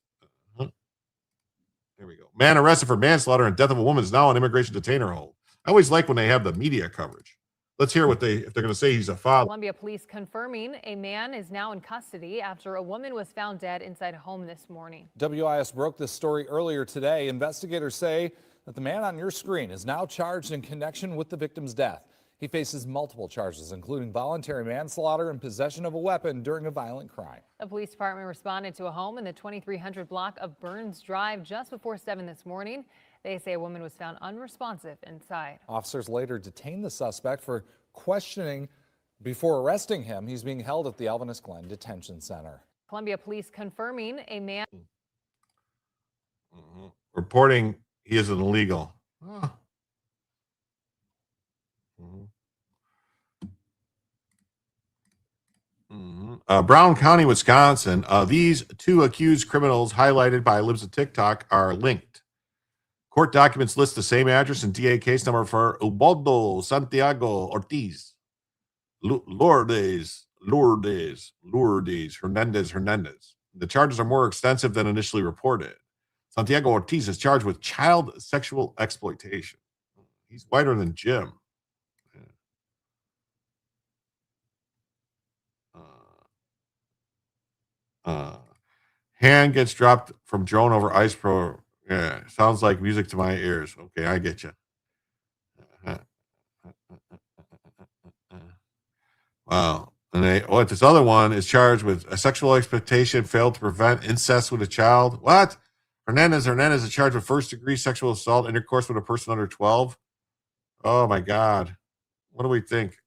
Here we go. Man arrested for manslaughter and death of a woman is now on immigration detainer hold. I always like when they have the media coverage. Let's hear if they're going to say he's a father. Columbia police confirming a man is now in custody after a woman was found dead inside a home this morning. WIS broke this story earlier today. Investigators say that the man on your screen is now charged in connection with the victim's death. He faces multiple charges, including voluntary manslaughter and possession of a weapon during a violent crime. The police department responded to a home in the 2300 block of Burns Drive just before 7 this morning. They say a woman was found unresponsive inside. Officers later detained the suspect for questioning before arresting him. He's being held at the Alvinus Glen Detention Center. Columbia police confirming a man. Reporting he is an illegal. Brown County, Wisconsin. These two accused criminals highlighted by Libs of TikTok are linked. Court documents list the same address and DA case number for Ubaldo Santiago Ortiz, Lourdes Hernandez. The charges are more extensive than initially reported. Santiago Ortiz is charged with child sexual exploitation. He's whiter than Jim. Hand gets dropped from drone over ice pro. Yeah, sounds like music to my ears. Okay, I get you. Wow. And this other one is charged with a sexual exploitation, failed to prevent incest with a child. What? Hernandez is charged with first-degree sexual assault, intercourse with a person under 12. Oh, my God. What do we think?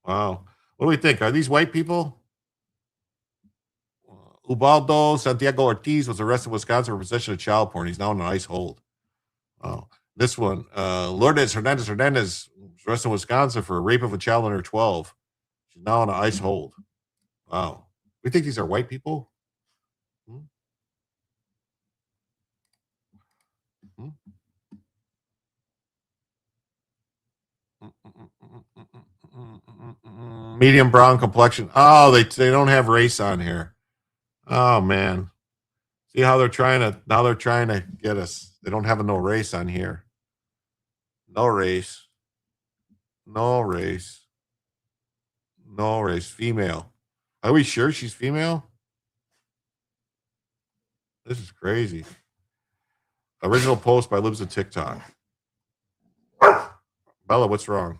Wow. What do we think? Are these white people? Ubaldo Santiago Ortiz was arrested in Wisconsin for possession of child porn. He's now in an ICE hold. Oh, this one, Lourdes Hernandez was arrested in Wisconsin for rape of a child under 12. She's now on an ICE hold. Wow. We think these are white people? Medium brown complexion. Oh, they don't have race on here. Oh man. See how they're trying to get us. They don't have no race on here. No race. Female. Are we sure she's female? This is crazy. Original post by Libs of TikTok. Bella, what's wrong?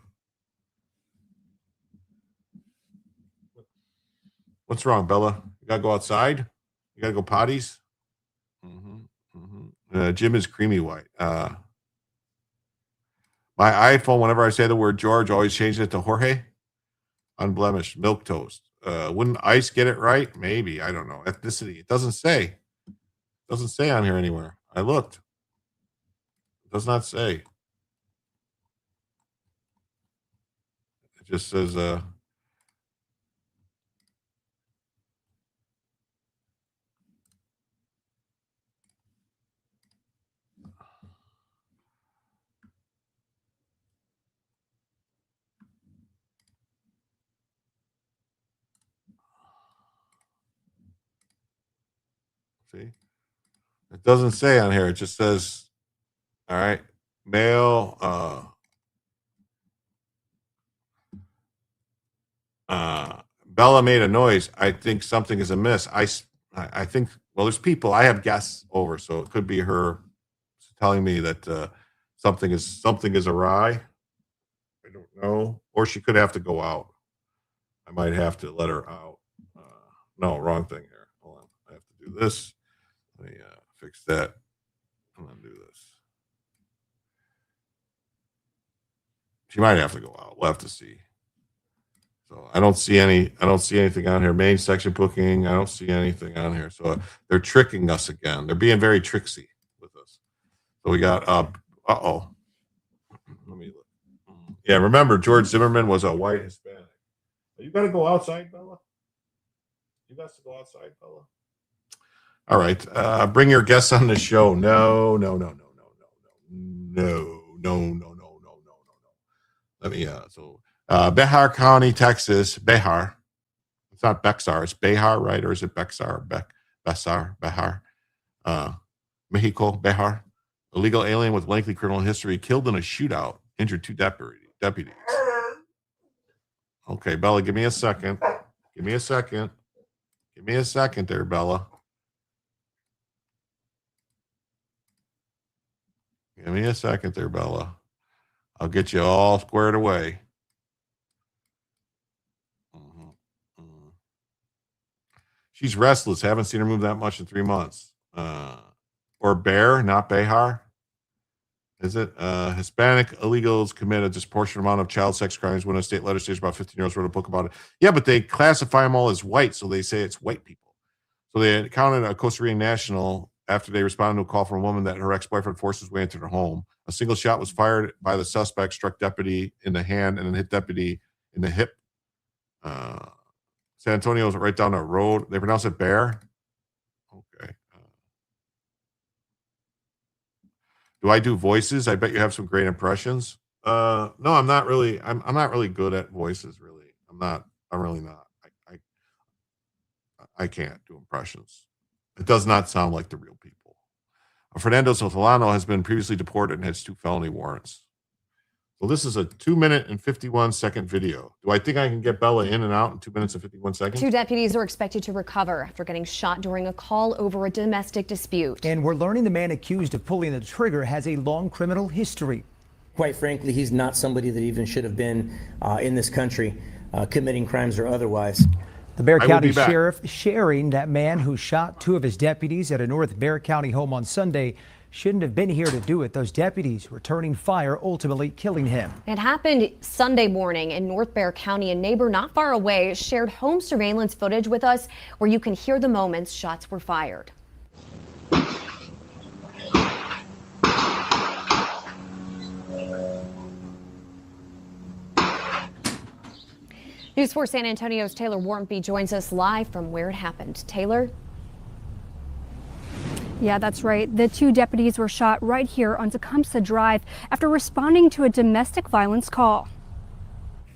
What's wrong, Bella? You gotta go outside? You gotta go potties? Jim is creamy white. My iPhone, whenever I say the word George, always changes it to Jorge. Unblemished. Milk toast. Wouldn't ICE get it right? Maybe. I don't know. Ethnicity. It doesn't say. It doesn't say on here anywhere. I looked. It does not say. It just says see? It doesn't say on here. It just says, all right, male, Bella made a noise. I think something is amiss. I think, well, there's people. I have guests over, so it could be her telling me that something is awry. I don't know. Or she could have to go out. I might have to let her out. No, wrong thing here. Hold on. I have to do this. Let me fix that. I'm gonna do this. She might have to go out. We'll have to see. So I don't see anything on here. Main section booking. I don't see anything on here. So they're tricking us again. They're being very tricksy with us. So we got uh-oh. Let me look. Yeah, remember George Zimmerman was a white Hispanic. You gotta go outside, Bella. You got to go outside, Bella. All right. Bring your guests on the show. No. Let me Behar County, Texas. Behar. It's not Bexar, it's Behar, right? Or is it Bexar? Behar. Mexico, Behar. Illegal alien with lengthy criminal history killed in a shootout, injured 2 deputies. Okay, Bella, give me a second. Give me a second there, Bella. Give me a second there, Bella. I'll get you all squared away. She's restless. Haven't seen her move that much in 3 months. Or Bear, not Behar. Is it? Hispanic illegals commit a disproportionate amount of child sex crimes. When a state legislature, about 15-year-olds, wrote a book about it. Yeah, but they classify them all as white, so they say it's white people. So they counted a Costa Rican national after they responded to a call from a woman that her ex-boyfriend forced his way into their home. A single shot was fired by the suspect, struck deputy in the hand, and then hit deputy in the hip. San Antonio is right down the road. They pronounce it Bear. Okay. Do I do voices? I bet you have some great impressions. No, I'm not really. I'm not really good at voices. Really, I'm really not. I can't do impressions. It does not sound like the real people. Fernando Sotolano has been previously deported and has 2 felony warrants. Well, this is a 2-minute and 51-second video. Do I think I can get Bella in and out in 2 minutes and 51 seconds? 2 deputies are expected to recover after getting shot during a call over a domestic dispute. And we're learning the man accused of pulling the trigger has a long criminal history. Quite frankly, he's not somebody that even should have been in this country committing crimes or otherwise. The Bexar County Sheriff sharing that man who shot 2 of his deputies at a North Bexar County home on Sunday shouldn't have been here to do it. Those deputies returning fire, ultimately killing him. It happened Sunday morning in North Bexar County. A neighbor not far away shared home surveillance footage with us where you can hear the moments shots were fired. News 4 San Antonio's Taylor Warmby joins us live from where it happened. Taylor? Yeah, that's right. The 2 deputies were shot right here on Tecumseh Drive after responding to a domestic violence call.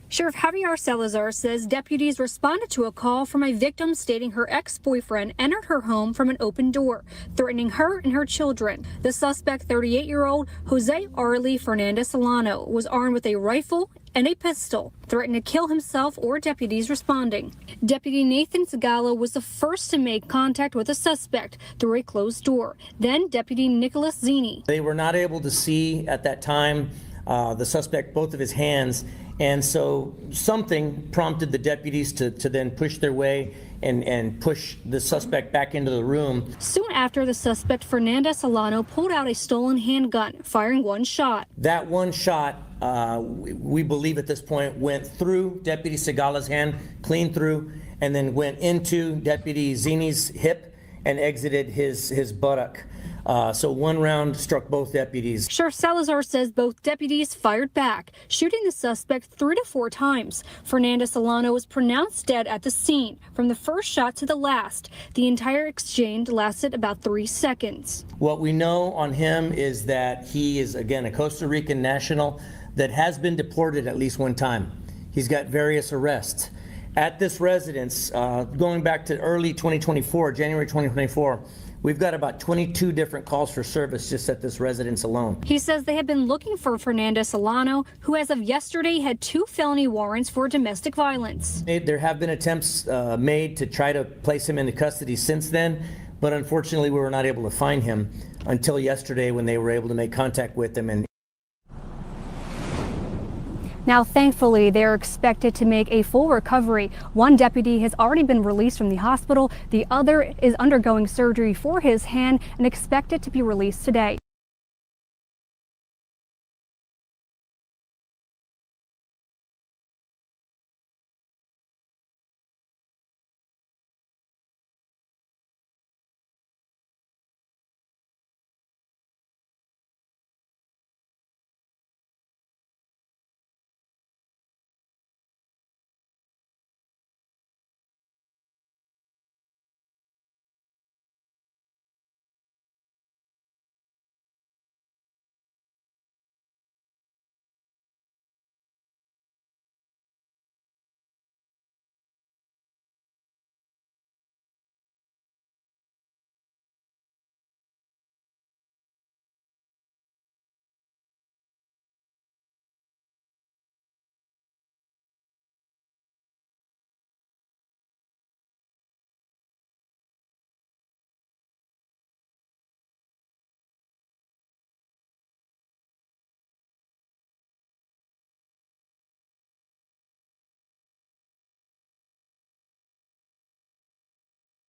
Sheriff Javier Salazar says deputies responded to a call from a victim stating her ex-boyfriend entered her home from an open door, threatening her and her children. The suspect, 38-year-old Jose Arley Fernandez Solano, was armed with a rifle and a pistol, threatened to kill himself or deputies responding. Deputy Nathan Segala was the first to make contact with the suspect through a closed door. Then Deputy Nicholas Zini. They were not able to see at that time the suspect, both of his hands, and so something prompted the deputies to then push their way and push the suspect back into the room. Soon after, the suspect, Fernandez Solano, pulled out a stolen handgun, firing 1 shot. That 1 shot, we believe at this point, went through Deputy Segala's hand, clean through, and then went into Deputy Zini's hip and exited his buttock. So 1 round struck both deputies. Sheriff Salazar says both deputies fired back, shooting the suspect 3 to 4 times. Fernandez Solano was pronounced dead at the scene from the first shot to the last. The entire exchange lasted about 3 seconds. What we know on him is that he is, again, a Costa Rican national that has been deported at least 1 time. He's got various arrests. At this residence, going back to early 2024, January 2024, we've got about 22 different calls for service just at this residence alone. He says they have been looking for Fernandez Solano, who as of yesterday had 2 felony warrants for domestic violence. There have been attempts made to try to place him into custody since then, but unfortunately we were not able to find him until yesterday when they were able to make contact with him. And Now, thankfully, they are expected to make a full recovery. One deputy has already been released from the hospital. The other is undergoing surgery for his hand and expected to be released today.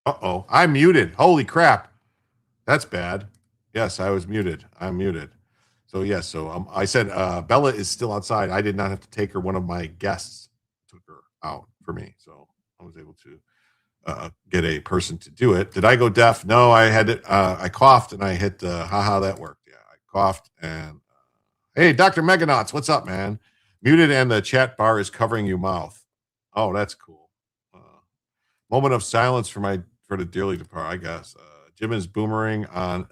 Uh-oh. I'm muted. Holy crap. That's bad. Yes, I was muted. I'm muted. So, yes. So I said Bella is still outside. I did not have to take her. One of my guests took her out for me. So I was able to get a person to do it. Did I go deaf? No, I had it. I coughed and I hit haha, that worked. Yeah, I coughed and hey, Dr. Meganauts, what's up, man? Muted and the chat bar is covering your mouth. Oh, that's cool. Moment of silence for the dearly departed, I guess. Jim is boomerang on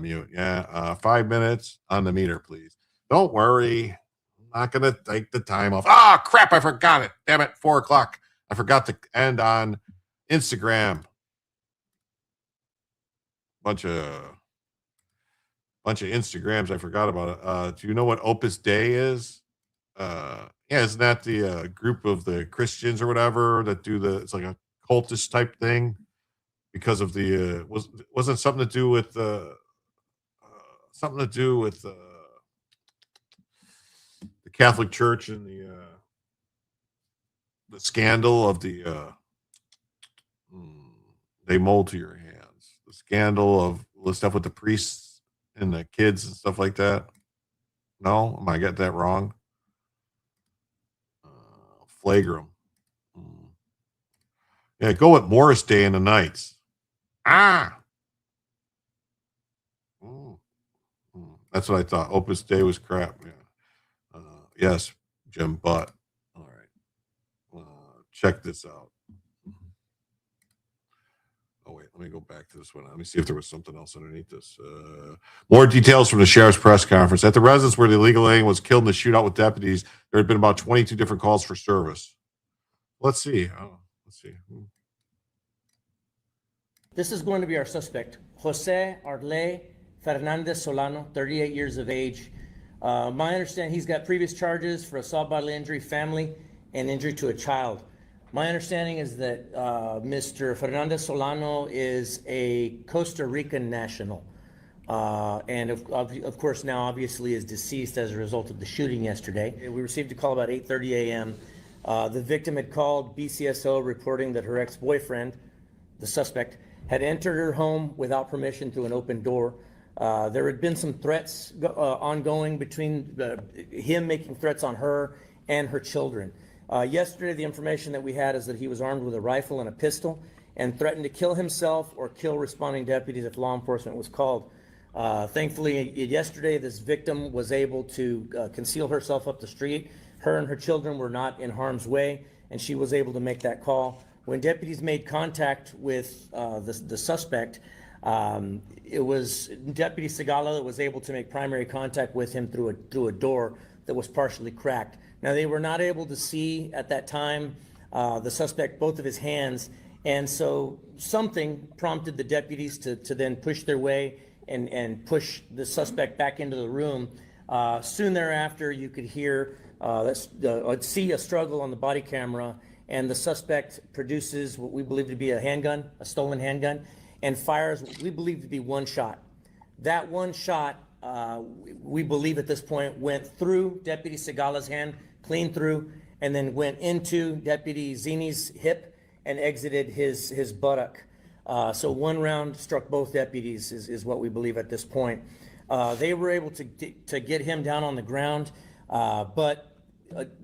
mute. Yeah, 5 minutes on the meter, please. Don't worry. I'm not gonna take the time off. Ah, crap, I forgot it. Damn it, 4:00. I forgot to end on Instagram. Bunch of Instagrams. I forgot about it. Do you know what Opus Dei is? Yeah, isn't that the group of the Christians or whatever that do it's like a cultist type thing because of the wasn't something to do with the Catholic Church and the scandal of they mold to your hands. The scandal of the stuff with the priests and the kids and stuff like that. No, am I getting that wrong? Flagram. Yeah, go with Morris Day and the Knights. Ah. That's what I thought. Opus Dei was crap. Yeah. Yes, Jim Butt. All right. Check this out. Oh, wait. Let me go back to this one. Let me see if there was something else underneath this. More details from the sheriff's press conference. At the residence where the illegal alien was killed in the shootout with deputies, there had been about 22 different calls for service. Let's see. Let's see. This is going to be our suspect, Jose Arley Fernandez Solano, 38 years of age. My understanding, he's got previous charges for assault, bodily injury, family, and injury to a child. My understanding is that Mr. Fernandez Solano is a Costa Rican national. And of course now obviously is deceased as a result of the shooting yesterday. We received a call about 8:30 a.m. The victim had called BCSO reporting that her ex-boyfriend, the suspect, had entered her home without permission through an open door. There had been some threats ongoing between him making threats on her and her children. Yesterday, the information that we had is that he was armed with a rifle and a pistol and threatened to kill himself or kill responding deputies if law enforcement was called. Thankfully, yesterday, this victim was able to conceal herself up the street. Her and her children were not in harm's way, and she was able to make that call. When deputies made contact with the suspect, it was Deputy Segala that was able to make primary contact with him through a door that was partially cracked. Now, they were not able to see at that time the suspect, both of his hands, and so something prompted the deputies to then push their way and push the suspect back into the room. Soon thereafter, you could hear, see a struggle on the body camera, and the suspect produces what we believe to be a handgun, a stolen handgun, and fires what we believe to be one shot. That one shot we believe at this point went through Deputy Segala's hand, clean through, and then went into Deputy Zini's hip and exited his buttock. So one round struck both deputies is what we believe at this point. They were able to get him down on the ground, but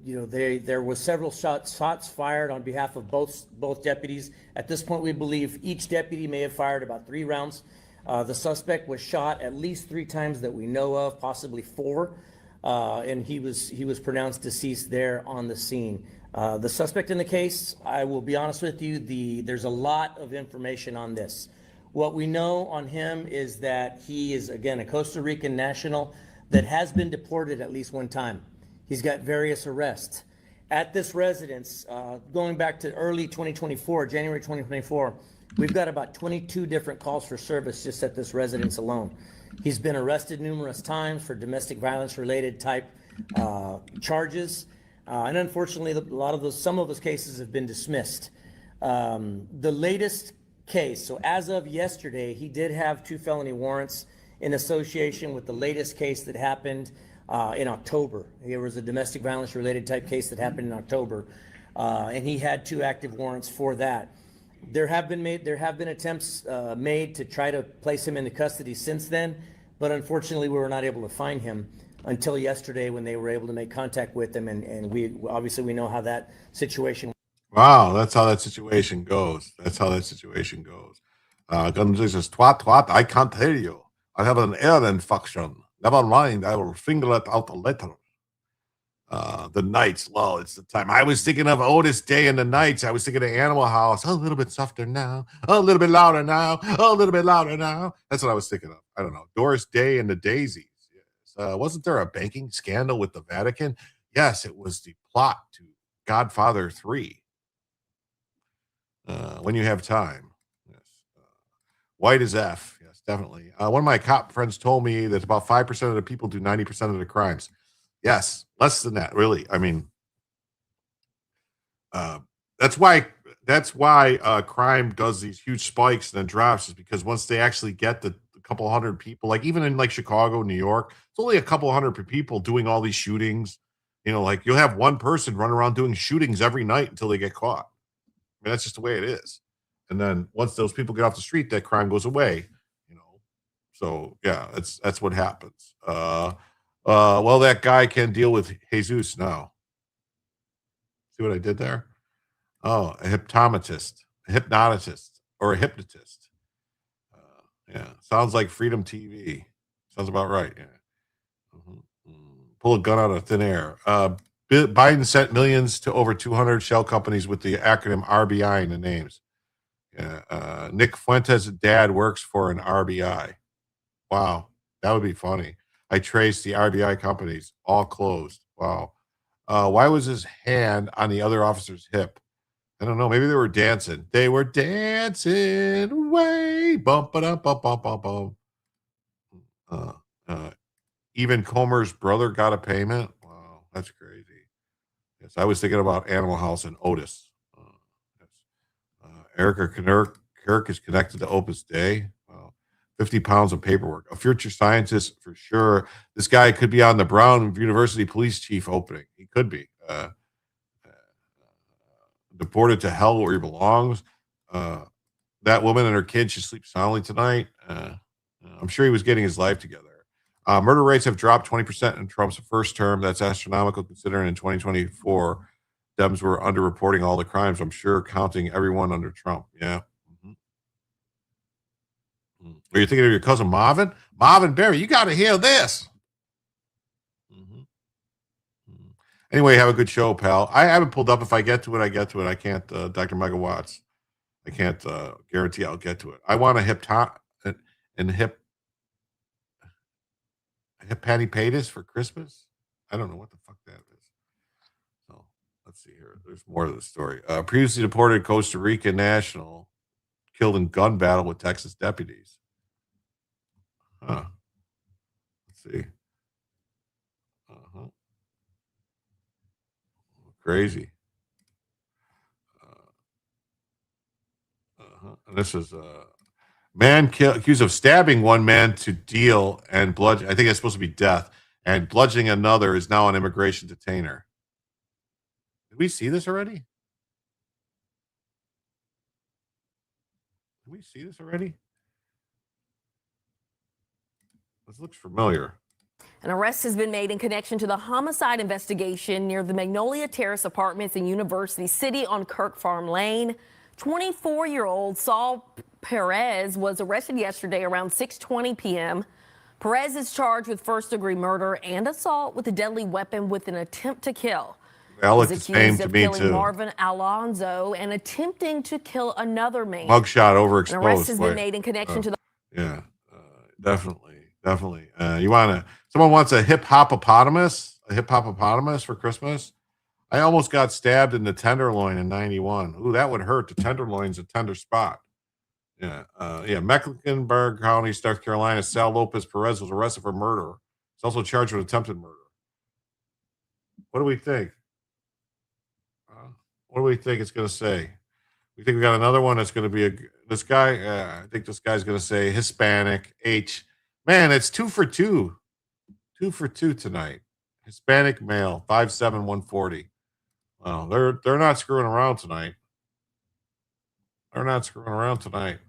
there was several shots fired on behalf of both deputies. At this point, we believe each deputy may have fired about 3 rounds. The suspect was shot at least 3 times that we know of, possibly 4, and he was pronounced deceased there on the scene. The suspect in the case, I will be honest with you, there's a lot of information on this. What we know on him is that he is, again, a Costa Rican national that has been deported at least one time. He's got various arrests. At this residence, going back to early 2024, January 2024, we've got about 22 different calls for service just at this residence alone. He's been arrested numerous times for domestic violence related type charges. And unfortunately, some of those cases have been dismissed. The latest case, so as of yesterday, he did have 2 felony warrants in association with the latest case that happened in October. There was a domestic violence related type case that happened in October, and he had 2 active warrants for that. There have been attempts made to try to place him into custody since then, but unfortunately we were not able to find him until yesterday when they were able to make contact with him, and we know how that situation. Wow, that's how that situation goes. That's how that situation goes. Gunn says, twat, I can't hear you. I have an air infection. Never mind, I will finger it out later. The nights, well, it's the time. I was thinking of Otis Day and the Nights. I was thinking of Animal House. A little bit softer now, a little bit louder now, a little bit louder now. That's what I was thinking of. I don't know. Doris Day and the Daisies. Yes. Wasn't there a banking scandal with the Vatican? Yes, it was the plot to Godfather 3. When you have time. Yes. White as F. Yes, definitely. One of my cop friends told me that about 5% of the people do 90% of the crimes. Yes, less than that, really. I mean, that's why crime does these huge spikes and then drops, is because once they actually get the couple hundred people, like even in like Chicago, New York, it's only a couple hundred people doing all these shootings. Like you'll have one person run around doing shootings every night until they get caught. I mean, that's just the way it is. And then once those people get off the street, that crime goes away. So yeah, that's what happens. Well, that guy can deal with Jesus now. See what I did there? Oh, a hypnotist, or a hypnotist. Yeah, sounds like Freedom TV. Sounds about right. Yeah. Pull a gun out of thin air. Biden sent millions to over 200 shell companies with the acronym RBI in the names. Yeah, Nick Fuentes' dad works for an RBI. Wow, that would be funny. I traced the RBI companies, all closed. Wow. Why was his hand on the other officer's hip? I don't know. Maybe they were dancing. They were dancing away. Bump, ba-dum, bump, bump, bump, bump. Even Comer's brother got a payment. Wow, that's crazy. Yes, I was thinking about Animal House and Otis. Yes. Erica Kirk is connected to Opus Dei. Wow. 50 pounds of paperwork. A future scientist for sure. This guy could be on the Brown University police chief opening. He could be. Deported to hell where he belongs. That woman and her kid should sleep soundly tonight. I'm sure he was getting his life together. Murder rates have dropped 20% in Trump's first term. That's astronomical considering in 2024, Dems were underreporting all the crimes. I'm sure counting everyone under Trump. Yeah. Are you thinking of your cousin Marvin? Marvin Berry, you got to hear this. Anyway, have a good show, pal. I haven't pulled up. If I get to it, I get to it. I can't, Dr. Michael Watts. I can't guarantee I'll get to it. I want a hip Patty Patis for Christmas. I don't know what the fuck that is. So let's see here. There's more to the story. Previously deported Costa Rican national killed in gun battle with Texas deputies. Huh. Let's see. Crazy. And this is Man accused of stabbing one man to deal and bludgeon. I think it's supposed to be death. And bludgeoning another is now an immigration detainer. Did we see this already? Did we see this already? This looks familiar. An arrest has been made in connection to the homicide investigation near the Magnolia Terrace Apartments in University City on Kirk Farm Lane. 24-year-old Saul Perez was arrested yesterday around 6:20 p.m. Perez is charged with first-degree murder and assault with a deadly weapon with an attempt to kill. Alex He's is named accused to of me killing too. Marvin Alonzo and attempting to kill another man. Mugshot overexposed. An arrest has been made in connection to the Yeah, definitely. Someone wants a hip hopopotamus for Christmas. I almost got stabbed in the tenderloin in 91. Ooh, that would hurt. The tenderloin's a tender spot. Mecklenburg County, South Carolina. Sal Lopez Perez was arrested for murder. He's also charged with attempted murder. What do we think? What do we think it's going to say? We think we got another one that's going to be this guy. I think this guy's going to say Hispanic H. Man, it's 2 for 2. 2 for 2 tonight. Hispanic male, 5'7", 140. Wow, they're not screwing around tonight. They're not screwing around tonight.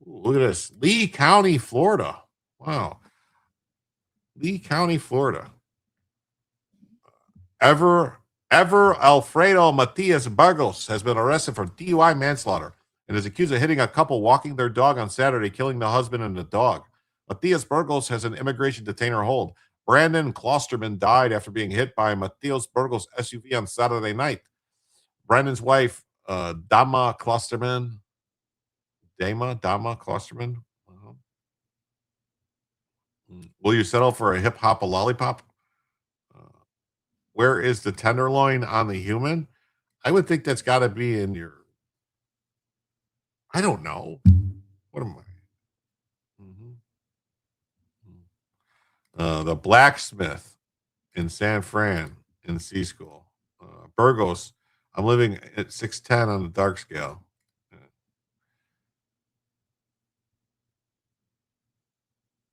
Ooh, look at this. Lee County, Florida. Wow. Lee County, Florida. Ever Alfredo Matias Burgos has been arrested for DUI manslaughter and is accused of hitting a couple walking their dog on Saturday, killing the husband and the dog. Matias Burgos has an immigration detainer hold. Brandon Klosterman died after being hit by Matias Burgos' SUV on Saturday night. Brandon's wife, Dama Klosterman. Will you settle for a hip hop, a lollipop? Where is the tenderloin on the human? I would think that's got to be in your. I don't know. What am I? The blacksmith in San Fran in the C school. Burgos. I'm living at 6'10" on the dark scale.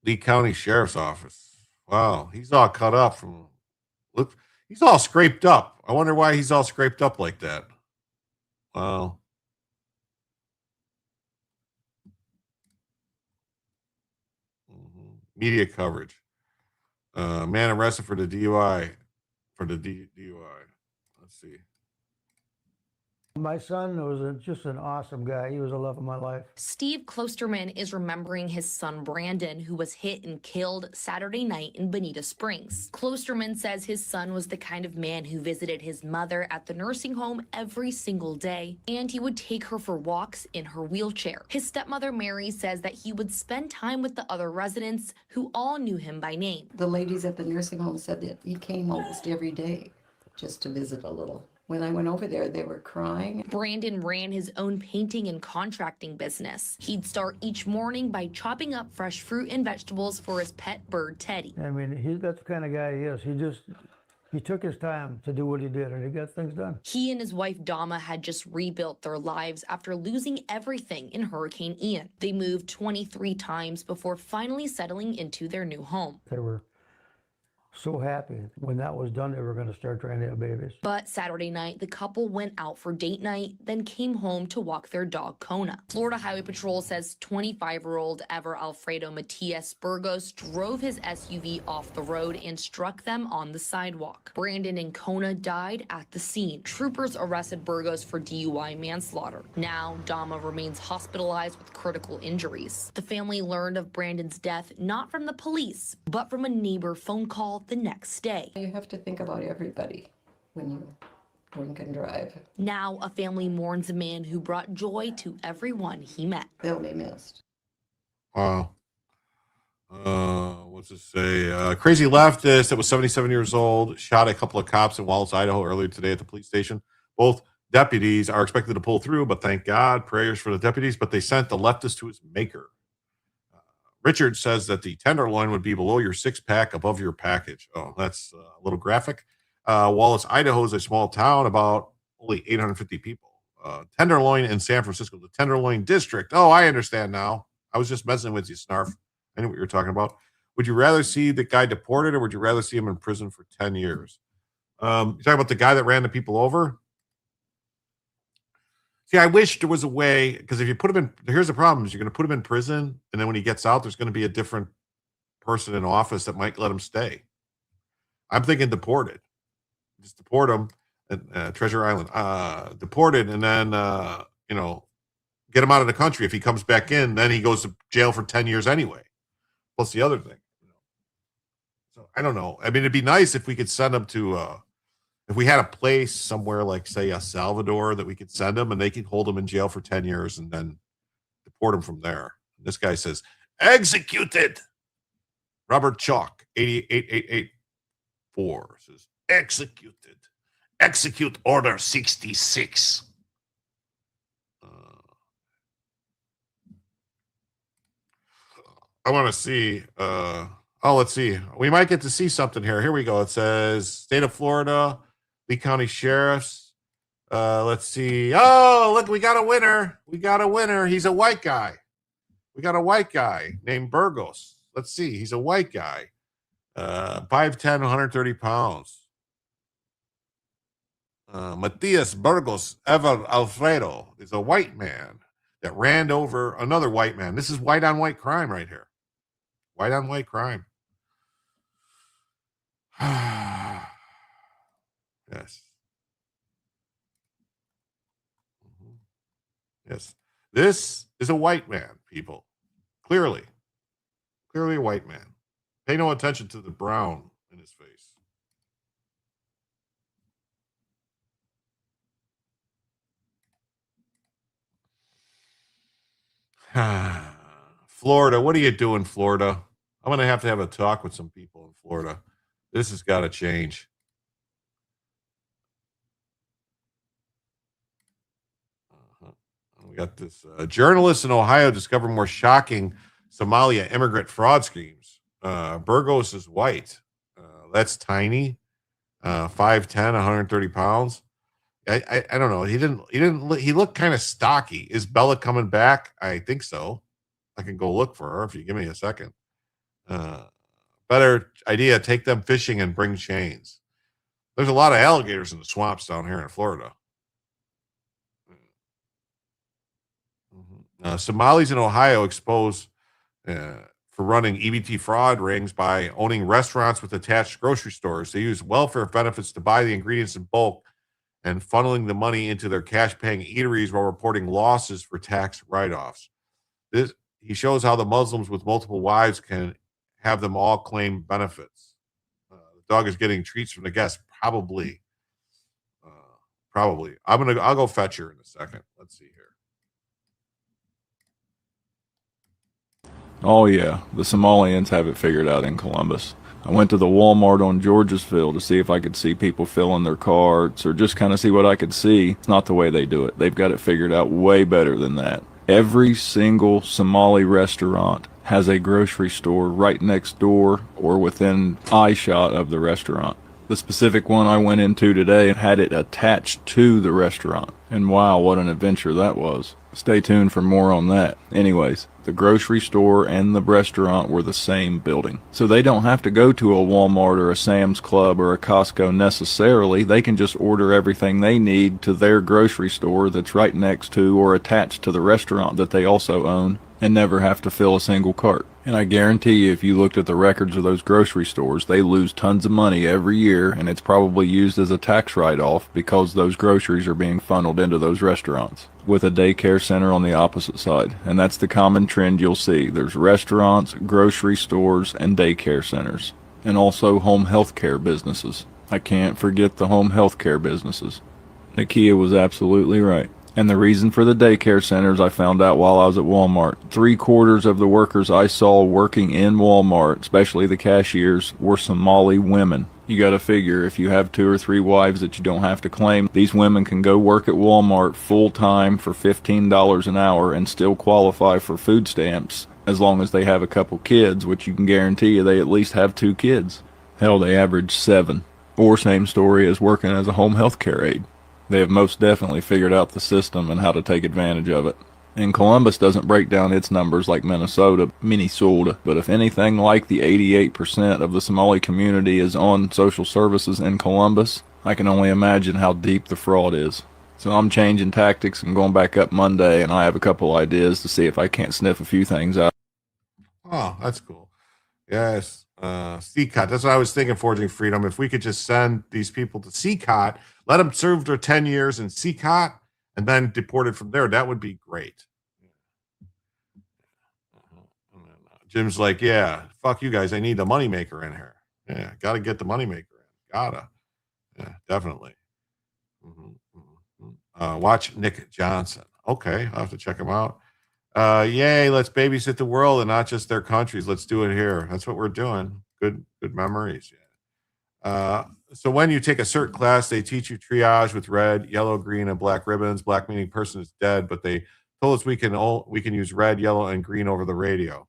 Lee County Sheriff's Office. Wow, he's all cut up from. Look, he's all scraped up. I wonder why he's all scraped up like that. Wow. Media coverage. Man arrested for the DUI. DUI. Let's see. My son was just an awesome guy. He was the love of my life. Steve Klosterman is remembering his son Brandon, who was hit and killed Saturday night in Bonita Springs. Klosterman says his son was the kind of man who visited his mother at the nursing home every single day, and he would take her for walks in her wheelchair. His stepmother Mary says that he would spend time with the other residents who all knew him by name. The ladies at the nursing home said that he came almost every day just to visit a little. When I went over there, they were crying. Brandon ran his own painting and contracting business. He'd start each morning by chopping up fresh fruit and vegetables for his pet bird, Teddy. I mean, that's the kind of guy he is. He took his time to do what he did, and he got things done. He and his wife Dama had just rebuilt their lives after losing everything in Hurricane Ian. They moved 23 times before finally settling into their new home. They were so happy. When that was done, they were going to start trying to have babies. But Saturday night, the couple went out for date night, then came home to walk their dog, Kona. Florida Highway Patrol says 25-year-old Ever Alfredo Matias Burgos drove his SUV off the road and struck them on the sidewalk. Brandon and Kona died at the scene. Troopers arrested Burgos for DUI manslaughter. Now, Dama remains hospitalized with critical injuries. The family learned of Brandon's death not from the police, but from a neighbor phone call the next day. You have to think about everybody when you drink and drive. Now a family mourns a man who brought joy to everyone he met. They'll be missed. Wow. What's it say? Crazy leftist that was 77 years old shot a couple of cops in Wallace, Idaho earlier today at the police station. Both deputies are expected to pull through, but thank God, prayers for the deputies, but they sent the leftist to his maker. Richard says that the tenderloin would be below your six-pack, above your package. Oh, that's a little graphic. Wallace, Idaho is a small town, about only 850 people. Tenderloin in San Francisco, the Tenderloin District. Oh, I understand now. I was just messing with you, Snarf. I knew what you were talking about. Would you rather see the guy deported or would you rather see him in prison for 10 years? You're talking about the guy that ran the people over? See, I wish there was a way, because if you put him in, here's the problem, is you're going to put him in prison, and then when he gets out, there's going to be a different person in office that might let him stay. I'm thinking deported. Just deport him, Treasure Island, deported, and then, get him out of the country. If he comes back in, then he goes to jail for 10 years anyway. Plus the other thing. So I don't know. I mean, it'd be nice if we could send him to, if we had a place somewhere like, say, El Salvador that we could send him and they could hold him in jail for 10 years and then deport him from there. This guy says, executed. Robert Chalk, 88884 says, executed. Execute order 66. I want to see, let's see. We might get to see something here. Here we go. It says state of Florida, Lee County Sheriffs. Let's see. Oh, look, we got a winner. We got a winner. He's a white guy. We got a white guy named Burgos. Let's see. He's a white guy. 5'10", 130 pounds. Matias Burgos Ever Alfredo is a white man that ran over another white man. This is white on white crime right here. White on white crime. Yes. Yes. This is a white man, people. Clearly a white man. Pay no attention to the brown in his face. Florida, what are you doing, Florida? I'm going to have a talk with some people in Florida. This has got to change. We got this. Journalists in Ohio discover more shocking Somalia immigrant fraud schemes. Burgos is white. That's tiny. 5'10", 130 pounds. I don't know. He looked kind of stocky. Is Bella coming back? I think so. I can go look for her if you give me a second. Better idea, take them fishing and bring chains. There's a lot of alligators in the swamps down here in Florida. Somalis in Ohio exposed for running EBT fraud rings by owning restaurants with attached grocery stores. They use welfare benefits to buy the ingredients in bulk and funneling the money into their cash-paying eateries while reporting losses for tax write-offs. He shows how the Muslims with multiple wives can have them all claim benefits. The dog is getting treats from the guests, probably. I'll go fetch her in a second. Let's see here. Oh yeah, the Somalians have it figured out in Columbus. I went to the Walmart on Georgesville to see if I could see people filling their carts or just kind of see what I could see. It's not the way they do it. They've got it figured out way better than that. Every single Somali restaurant has a grocery store right next door or within eyeshot of the restaurant. The specific one I went into today had it attached to the restaurant. And wow, what an adventure that was. Stay tuned for more on that. Anyways, the grocery store and the restaurant were the same building. So they don't have to go to a Walmart or a Sam's Club or a Costco necessarily. They can just order everything they need to their grocery store that's right next to or attached to the restaurant that they also own and never have to fill a single cart. And I guarantee you, if you looked at the records of those grocery stores, they lose tons of money every year, and it's probably used as a tax write-off because those groceries are being funneled into those restaurants, with a daycare center on the opposite side. And that's the common trend you'll see. There's restaurants, grocery stores, and daycare centers, and also home health care businesses. I can't forget the home health care businesses. Nakia was absolutely right. And the reason for the daycare centers I found out while I was at Walmart. 3/4 of the workers I saw working in Walmart, especially the cashiers, were Somali women. You got to figure if you have 2 or 3 wives that you don't have to claim, these women can go work at Walmart full time for $15 an hour and still qualify for food stamps as long as they have a couple kids, which you can guarantee you they at least have 2 kids. Hell, they average 7. Or same story as working as a home health care aide. They have most definitely figured out the system and how to take advantage of it. And Columbus doesn't break down its numbers like Minnesota, but if anything like the 88% of the Somali community is on social services in Columbus, I can only imagine how deep the fraud is. So I'm changing tactics and going back up Monday, and I have a couple ideas to see if I can't sniff a few things out. Oh, that's cool. Yes. CCOT. That's what I was thinking, Forging Freedom. If we could just send these people to CCOT, let them serve their 10 years in CCOT, and then deported from there, that would be great. Jim's like, yeah, fuck you guys. I need the moneymaker in here. Yeah, got to get the moneymaker in. Gotta. Yeah, definitely. Watch Nick Johnson. Okay, I'll have to check him out. Yay, let's babysit the world and not just their countries. Let's do it here. That's what we're doing. Good memories. Yeah. So when you take a cert class, they teach you triage with red, yellow, green, and black ribbons. Black meaning person is dead, but they told us we can use red, yellow, and green over the radio.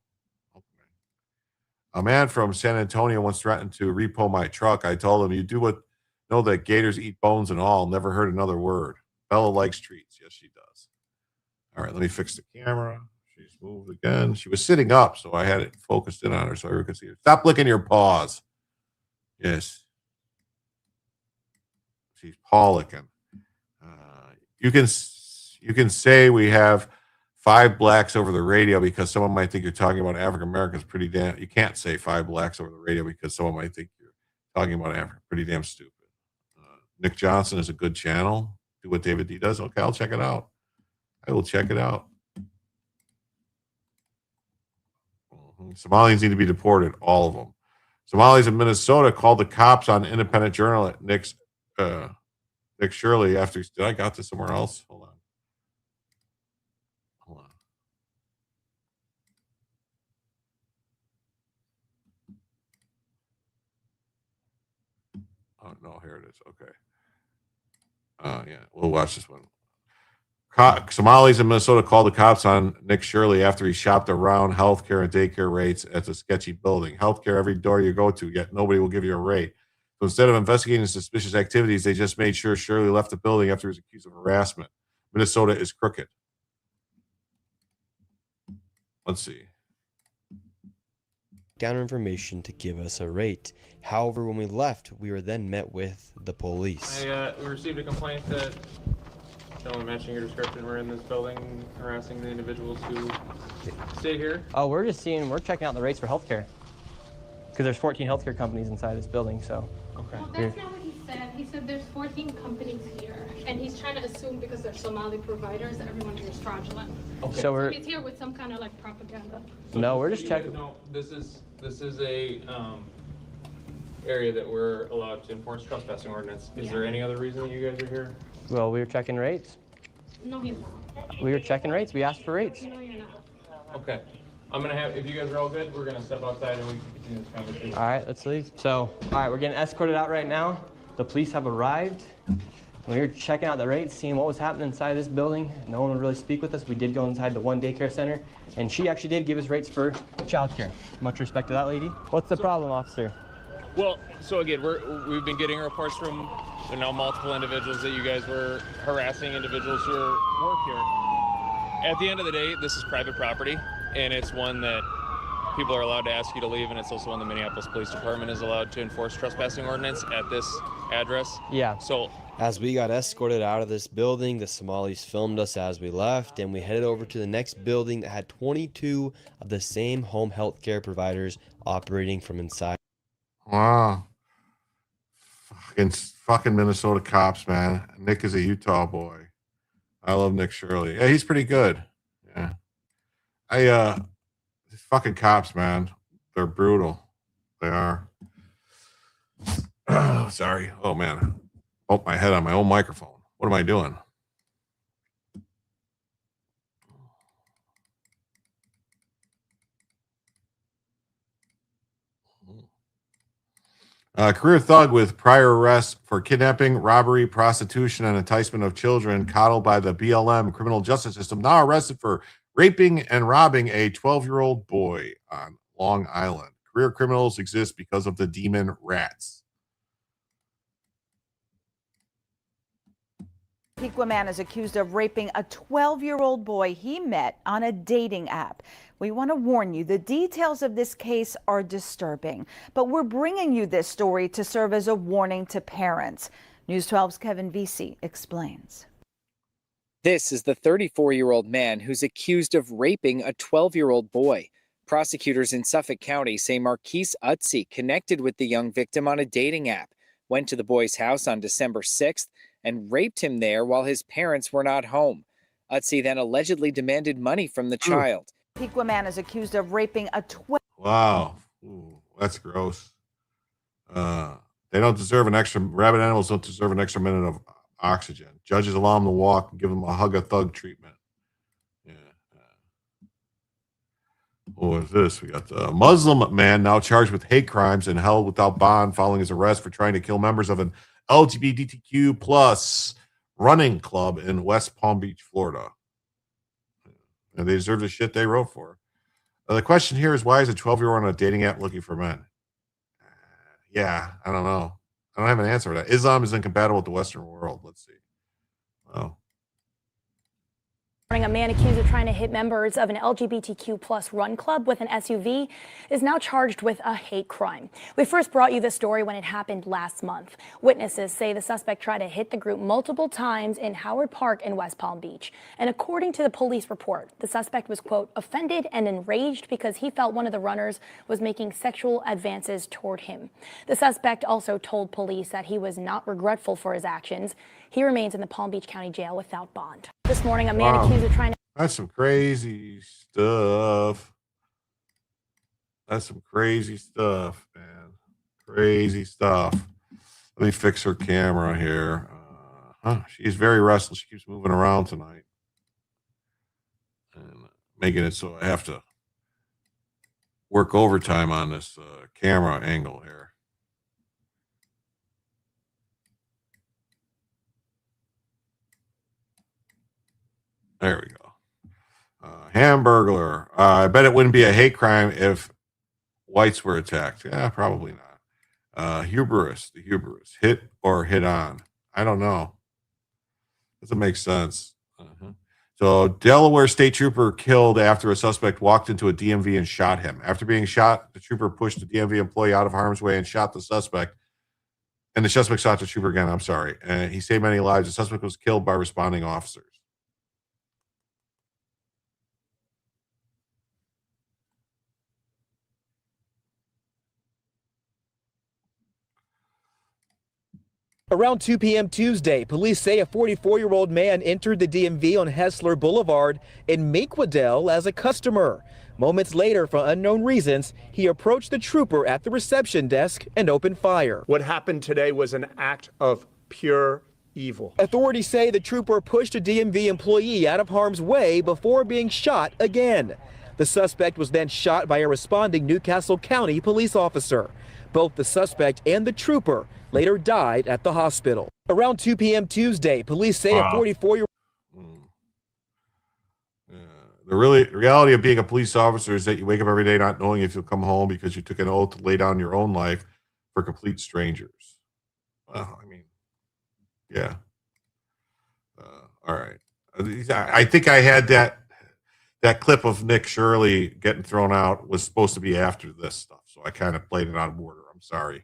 A man from San Antonio once threatened to repo my truck. I told him, you know that gators eat bones and all. Never heard another word. Bella likes treats. Yes, she does. All right, let me fix the camera. She's moved again. She was sitting up, so I had it focused in on her so everyone could see her. Stop licking your paws. Yes. She's paw licking. You can say we have 5 blacks over the radio because someone might think you're talking about African Americans. Pretty damn. You can't say 5 blacks over the radio because someone might think you're talking about Africa. Pretty damn stupid. Nick Johnson is a good channel. Do what David D does. Okay, I'll check it out. I will check it out. Somalis need to be deported, all of them. Somalis in Minnesota called the cops on independent journalist Nick Shirley after. Did I got this somewhere else? Hold on. Oh no, here it is. Okay. Yeah, we'll watch this one. Somalis in Minnesota called the cops on Nick Shirley after he shopped around healthcare and daycare rates at the sketchy building. Healthcare every door you go to, yet nobody will give you a rate. So instead of investigating suspicious activities, they just made sure Shirley left the building after he was accused of harassment. Minnesota is crooked. Let's see. Down information to give us a rate. However, when we left, we were then met with the police. We received a complaint that gentlemen matching your description were in this building harassing the individuals who stay here. Oh, we're checking out the rates for healthcare. Because there's 14 healthcare companies inside this building, so. Okay. Well, that's not what he said. He said there's 14 companies here, and he's trying to assume because they're Somali providers that everyone here is fraudulent. Okay. So he's here with some kind of like propaganda. No, we're just checking. No, this is a area that we're allowed to enforce trespassing ordinance. Is there any other reason that you guys are here? Well, we were checking rates. No, he's not. We were checking rates. We asked for rates. No, you're not. Okay. I'm gonna have, if you guys are all good, we're gonna step outside and we can continue this conversation. All right, let's leave. So, all right, we're getting escorted out right now. The police have arrived. We were checking out the rates, seeing what was happening inside this building. No one would really speak with us. We did go inside the one daycare center, and she actually did give us rates for childcare. Much respect to that lady. What's the problem, officer? Well, so again, we've been getting reports from multiple individuals that you guys were harassing individuals who work here. At the end of the day, this is private property, and it's one that people are allowed to ask you to leave, and it's also one the Minneapolis Police Department is allowed to enforce trespassing ordinance at this address. Yeah. So as we got escorted out of this building, the Somalis filmed us as we left, and we headed over to the next building that had 22 of the same home health care providers operating from inside. Wow. Fucking Minnesota cops, man. Nick is a Utah boy. I love Nick Shirley. Yeah, he's pretty good. Yeah. These fucking cops, man. They're brutal. They are. Sorry. Oh, man. Bumped my head on my own microphone. What am I doing? Career thug with prior arrests for kidnapping, robbery, prostitution, and enticement of children coddled by the BLM criminal justice system, now arrested for raping and robbing a 12-year-old boy on Long Island. Career criminals exist because of the demon rats. Piqua man is accused of raping a 12-year-old boy he met on a dating app. We want to warn you, the details of this case are disturbing, but we're bringing you this story to serve as a warning to parents. News 12's Kevin Vesey explains. This is the 34-year-old man who's accused of raping a 12-year-old boy. Prosecutors in Suffolk County say Marquise Utsi connected with the young victim on a dating app, went to the boy's house on December 6th, and raped him there while his parents were not home. Utsi then allegedly demanded money from the child. Piqua man is accused of raping a 12. Wow. Ooh, that's gross. They don't deserve an extra, rabid animals don't deserve an extra minute of oxygen. Judges allow them to walk and give them a hug a thug treatment. Yeah. What is this? We got the Muslim man now charged with hate crimes and held without bond following his arrest for trying to kill members of an LGBTQ plus running club in West Palm Beach, Florida. And they deserve the shit they wrote for. The question here is, why is a 12-year-old on a dating app looking for men? Yeah, I don't know. I don't have an answer for that. Islam is incompatible with the Western world. Let's see. Wow. A man accused of trying to hit members of an LGBTQ plus run club with an SUV is now charged with a hate crime. We first brought you this story when it happened last month. Witnesses say the suspect tried to hit the group multiple times in Howard Park in West Palm Beach. And according to the police report, the suspect was, quote, offended and enraged because he felt one of the runners was making sexual advances toward him. The suspect also told police that he was not regretful for his actions. He remains in the Palm Beach County Jail without bond. This morning, a man accused of trying to... That's some crazy stuff. That's some crazy stuff, man. Crazy stuff. Let me fix her camera here. She's very restless. She keeps moving around tonight. And making it so I have to work overtime on this camera angle here. There we go. Hamburglar. I bet it wouldn't be a hate crime if whites were attacked. Yeah, probably not. Hubris. The hubris. Hit or hit on. I don't know. Doesn't make sense. So Delaware State Trooper killed after a suspect walked into a DMV and shot him. After being shot, the trooper pushed the DMV employee out of harm's way and shot the suspect. And the suspect shot the trooper again. I'm sorry. And he saved many lives. The suspect was killed by responding officers. Around 2 p.m. Tuesday, police say a 44-year-old man entered the DMV on Hessler Boulevard in Minquadale as a customer. Moments later, for unknown reasons, he approached the trooper at the reception desk and opened fire. What happened today was an act of pure evil. Authorities say the trooper pushed a DMV employee out of harm's way before being shot again. The suspect was then shot by a responding Newcastle County police officer. Both the suspect and the trooper later died at the hospital. Around 2 p.m. Tuesday, police say a 44-year-old... The reality of being a police officer is that you wake up every day not knowing if you'll come home because you took an oath to lay down your own life for complete strangers. Well, I mean, yeah. All right. I think I had that clip of Nick Shirley getting thrown out was supposed to be after this stuff, so I kind of played it out of order. I'm sorry.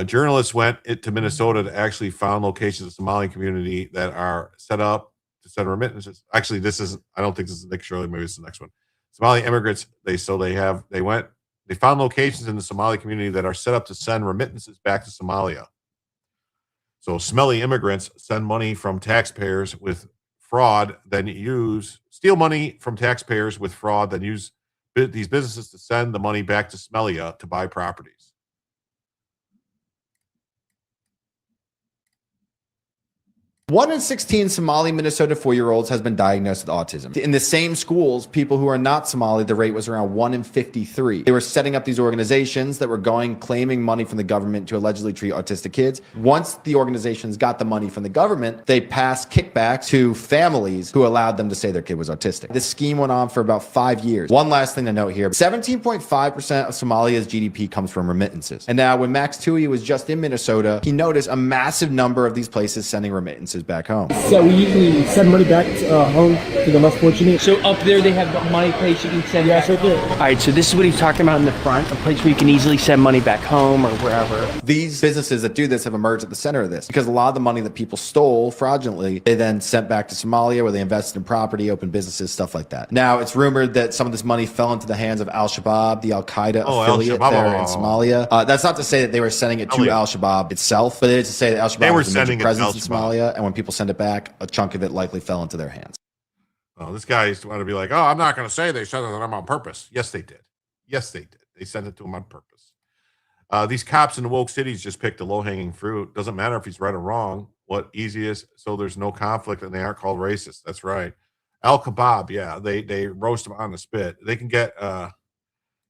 Journalists went to Minnesota to actually found locations of the Somali community that are set up to send remittances. Actually, I don't think this is Nick Shirley. Maybe it's the next one. Somali immigrants. They found locations in the Somali community that are set up to send remittances back to Somalia. So smelly immigrants send money from taxpayers with fraud, then steal money from taxpayers with fraud, then use these businesses to send the money back to Smelia to buy properties. One in 16 Somali Minnesota 4-year-olds has been diagnosed with autism. In the same schools, people who are not Somali, the rate was around 1 in 53. They were setting up these organizations that were claiming money from the government to allegedly treat autistic kids. Once the organizations got the money from the government, they passed kickbacks to families who allowed them to say their kid was autistic. This scheme went on for about 5 years. One last thing to note here, 17.5% of Somalia's GDP comes from remittances. And now when Max Tui was just in Minnesota, he noticed a massive number of these places sending remittances services back home. So we usually send money back home to the less fortunate. So up there they have a money place you can send. Yes, right there. All right, so this is what he's talking about in the front, a place where you can easily send money back home or wherever. These businesses that do this have emerged at the center of this because a lot of the money that people stole fraudulently, they then sent back to Somalia where they invested in property, opened businesses, stuff like that. Now, it's rumored that some of this money fell into the hands of Al-Shabaab, the Al-Qaeda affiliate there in Somalia. That's not to say that they were sending it to Al-Shabaab itself, but it is to say that Al-Shabaab was a major presence in Somalia, and when people send it back, a chunk of it likely fell into their hands. Oh, this guy used to want to be like, oh, I'm not going to say they sent it to them on purpose. Yes, they did. Yes, they did. They sent it to him on purpose. These cops in the woke cities just picked the low-hanging fruit. Doesn't matter if he's right or wrong. What easiest, so there's no conflict and they aren't called racist. That's right. Al-Kebab, yeah, they roast them on the spit. They can get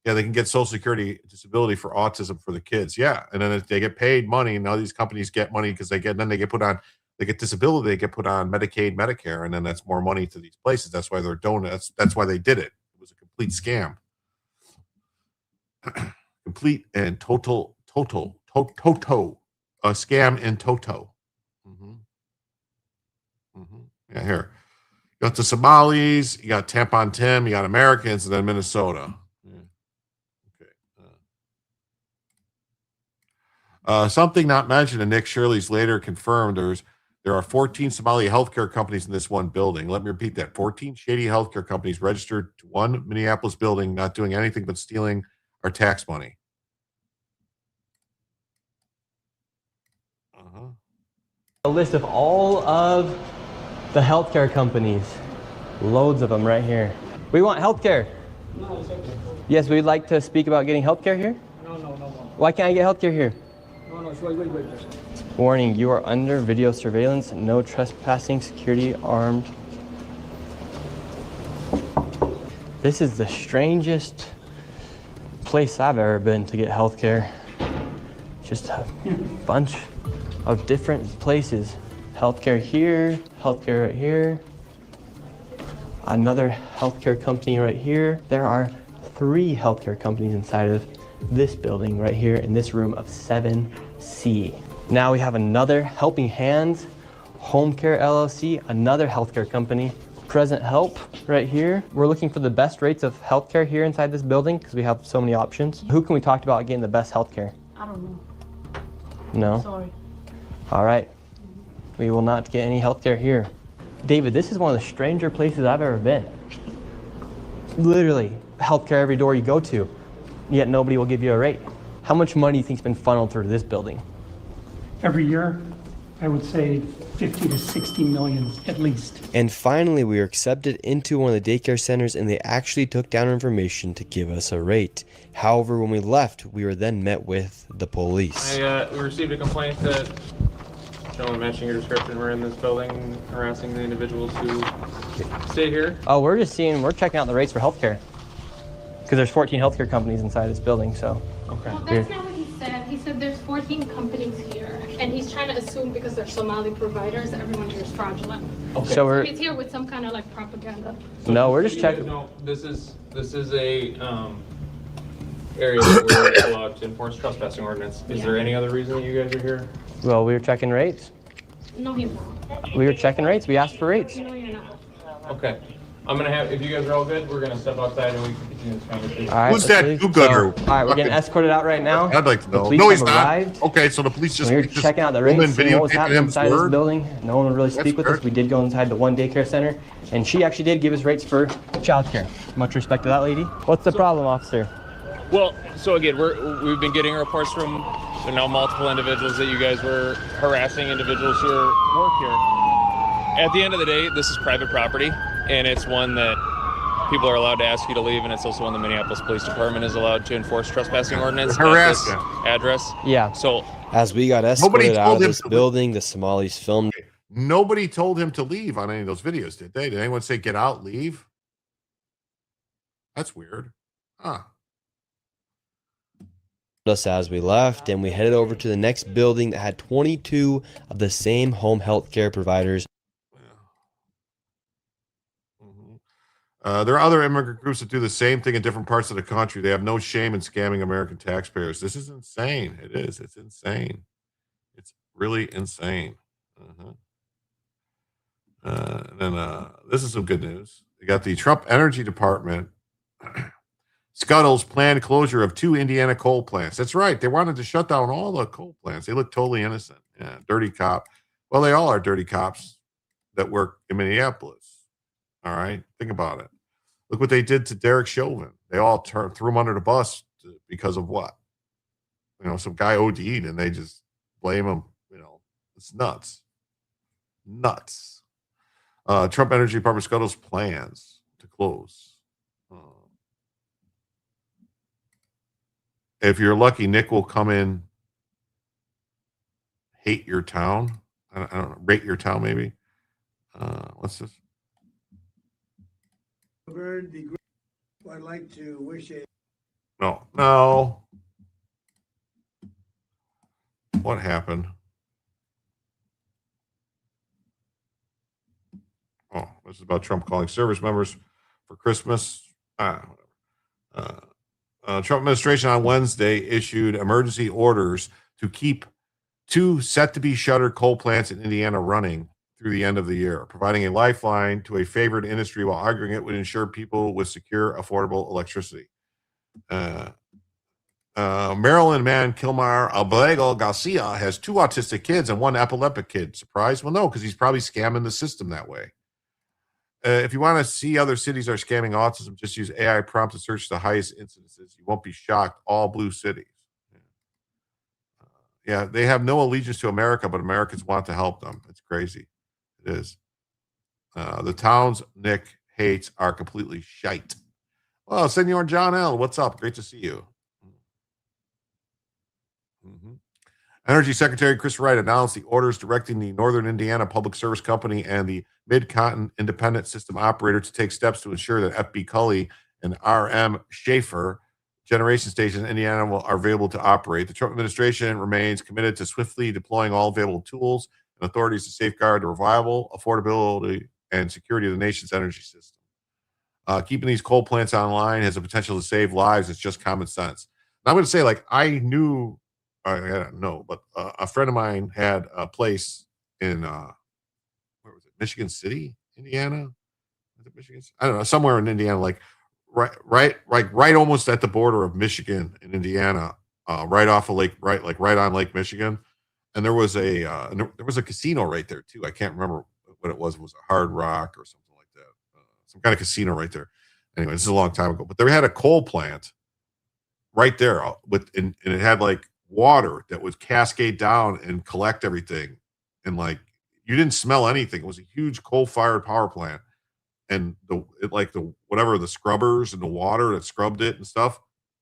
they can get Social Security disability for autism for the kids. Yeah. And then if they get paid money, now these companies get money because they get disability, they get put on Medicaid, Medicare, and then that's more money to these places. That's why they're donuts. That's why they did it. It was a complete scam. Complete and total, a scam in toto. Yeah, here. You got the Somalis, you got Tampon Tim, you got Americans, and then Minnesota. Something not mentioned, and Nick Shirley's later confirmed there are 14 Somali healthcare companies in this one building. Let me repeat that. 14 shady healthcare companies registered to one Minneapolis building, not doing anything but stealing our tax money. A list of all of the healthcare companies. Loads of them right here. We want healthcare. No, it's okay. Yes, we'd like to speak about getting healthcare here. No. Why can't I get healthcare here? No, wait. Warning, you are under video surveillance. No trespassing, security, armed. This is the strangest place I've ever been to get healthcare. Just a bunch of different places. Healthcare here, healthcare right here. Another healthcare company right here. There are 3 healthcare companies inside of this building right here in this room of 7C. Now we have another Helping Hands, Home Care LLC, another healthcare company. Present Help right here. We're looking for the best rates of healthcare here inside this building because we have so many options. Who can we talk about getting the best healthcare? I don't know. No? Sorry. All right. We will not get any healthcare here. David, this is one of the stranger places I've ever been. Literally, healthcare every door you go to, yet nobody will give you a rate. How much money do you think's been funneled through this building? Every year, I would say 50 to 60 million at least. And finally, we were accepted into one of the daycare centers and they actually took down our information to give us a rate. However, when we left, we were then met with the police. We received a complaint that gentleman matching your description were in this building harassing the individuals who stay here. Oh, we're checking out the rates for healthcare. Because there's 14 healthcare companies inside this building, so. Okay. Well, that's not what he said. He said there's 14 companies here, and he's trying to assume because they're Somali providers, everyone here is fraudulent. Okay. So he's here with some kind of like propaganda. No, we're just You guys checking. know, this is a area that we're allowed to enforce trespassing ordinance. Is there any other reason that you guys are here? Well, we were checking rates. No, he's not. We were checking rates. We asked for rates. No, you're not. Okay. I'm gonna have, if you guys are all good, we're gonna step outside and we can continue this conversation. All right, Who's that do-gooder? All right, we're getting escorted out right now. I'd like to know. The police No, he's have not. arrived. Okay, so the police just We're checking out the rates, seeing what was happening him inside this word. building. No one would really That's speak with fair. us. We did go inside the one daycare center, and she actually did give us rates for childcare. Much respect to that lady. What's the problem, officer? Well, so again, we've been getting reports from multiple individuals that you guys were harassing individuals who work here. At the end of the day, this is private property, and it's one that people are allowed to ask you to leave, and it's also one the Minneapolis Police Department is allowed to enforce trespassing ordinance at Harass this him. address. Yeah. So As we got Nobody escorted out told of him this to- building, the Somalis filmed. Nobody told him to leave on any of those videos, did they? Did anyone say get out, leave? That's weird. Huh. us as we left, and we headed over to the next building that had 22 of the same home health care providers. There are other immigrant groups that do the same thing in different parts of the country. They have no shame in scamming American taxpayers. This is insane. It is. It's insane. It's really insane. And then this is some good news. They got the Trump Energy Department scuttles planned closure of 2 Indiana coal plants. That's right. They wanted to shut down all the coal plants. They look totally innocent. Yeah, dirty cop. Well, they all are dirty cops that work in Minneapolis. All right. Think about it. Look what they did to Derek Chauvin. They all threw him under the bus because of what? Some guy OD'd and they just blame him. It's nuts. Nuts. Trump Energy Department scuttles plans to close. If you're lucky, Nick will come in, hate your town. I don't know, rate your town maybe. What's this? I'd like to wish a No. What happened? Oh, this is about Trump calling service members for Christmas. Whatever. Trump administration on Wednesday issued emergency orders to keep 2 set-to-be-shuttered coal plants in Indiana running through the end of the year, providing a lifeline to a favored industry while arguing it would ensure people with secure, affordable electricity. Maryland man Kilmar Abrego Garcia has 2 autistic kids and 1 epileptic kid. Surprise? Well, no, because he's probably scamming the system that way. If you want to see other cities are scamming autism, just use AI prompt to search the highest incidences. You won't be shocked. All blue cities. Yeah, they have no allegiance to America, but Americans want to help them. It's crazy. It is. The towns Nick hates are completely shite. Well, Senor John L., what's up? Great to see you. Energy Secretary Chris Wright announced the orders directing the Northern Indiana Public Service Company and the Mid-Continent Independent System Operator to take steps to ensure that FB Cully and RM Schaefer generation stations in Indiana are available to operate. The Trump administration remains committed to swiftly deploying all available tools and authorities to safeguard the revival, affordability, and security of the nation's energy system. Keeping these coal plants online has the potential to save lives. It's just common sense. And I'm going to say, I don't know, but a friend of mine had a place in where was it? Michigan City, Indiana. Was it Michigan? I don't know, somewhere in Indiana, right almost at the border of Michigan and Indiana, right off of right on Lake Michigan. And there was a casino right there too. I can't remember what it was. It was a Hard Rock or something like that. Some kind of casino right there. Anyway, this is a long time ago, but they had a coal plant right there and it had water that would cascade down and collect everything. And you didn't smell anything. It was a huge coal-fired power plant. And the scrubbers and the water that scrubbed it and stuff,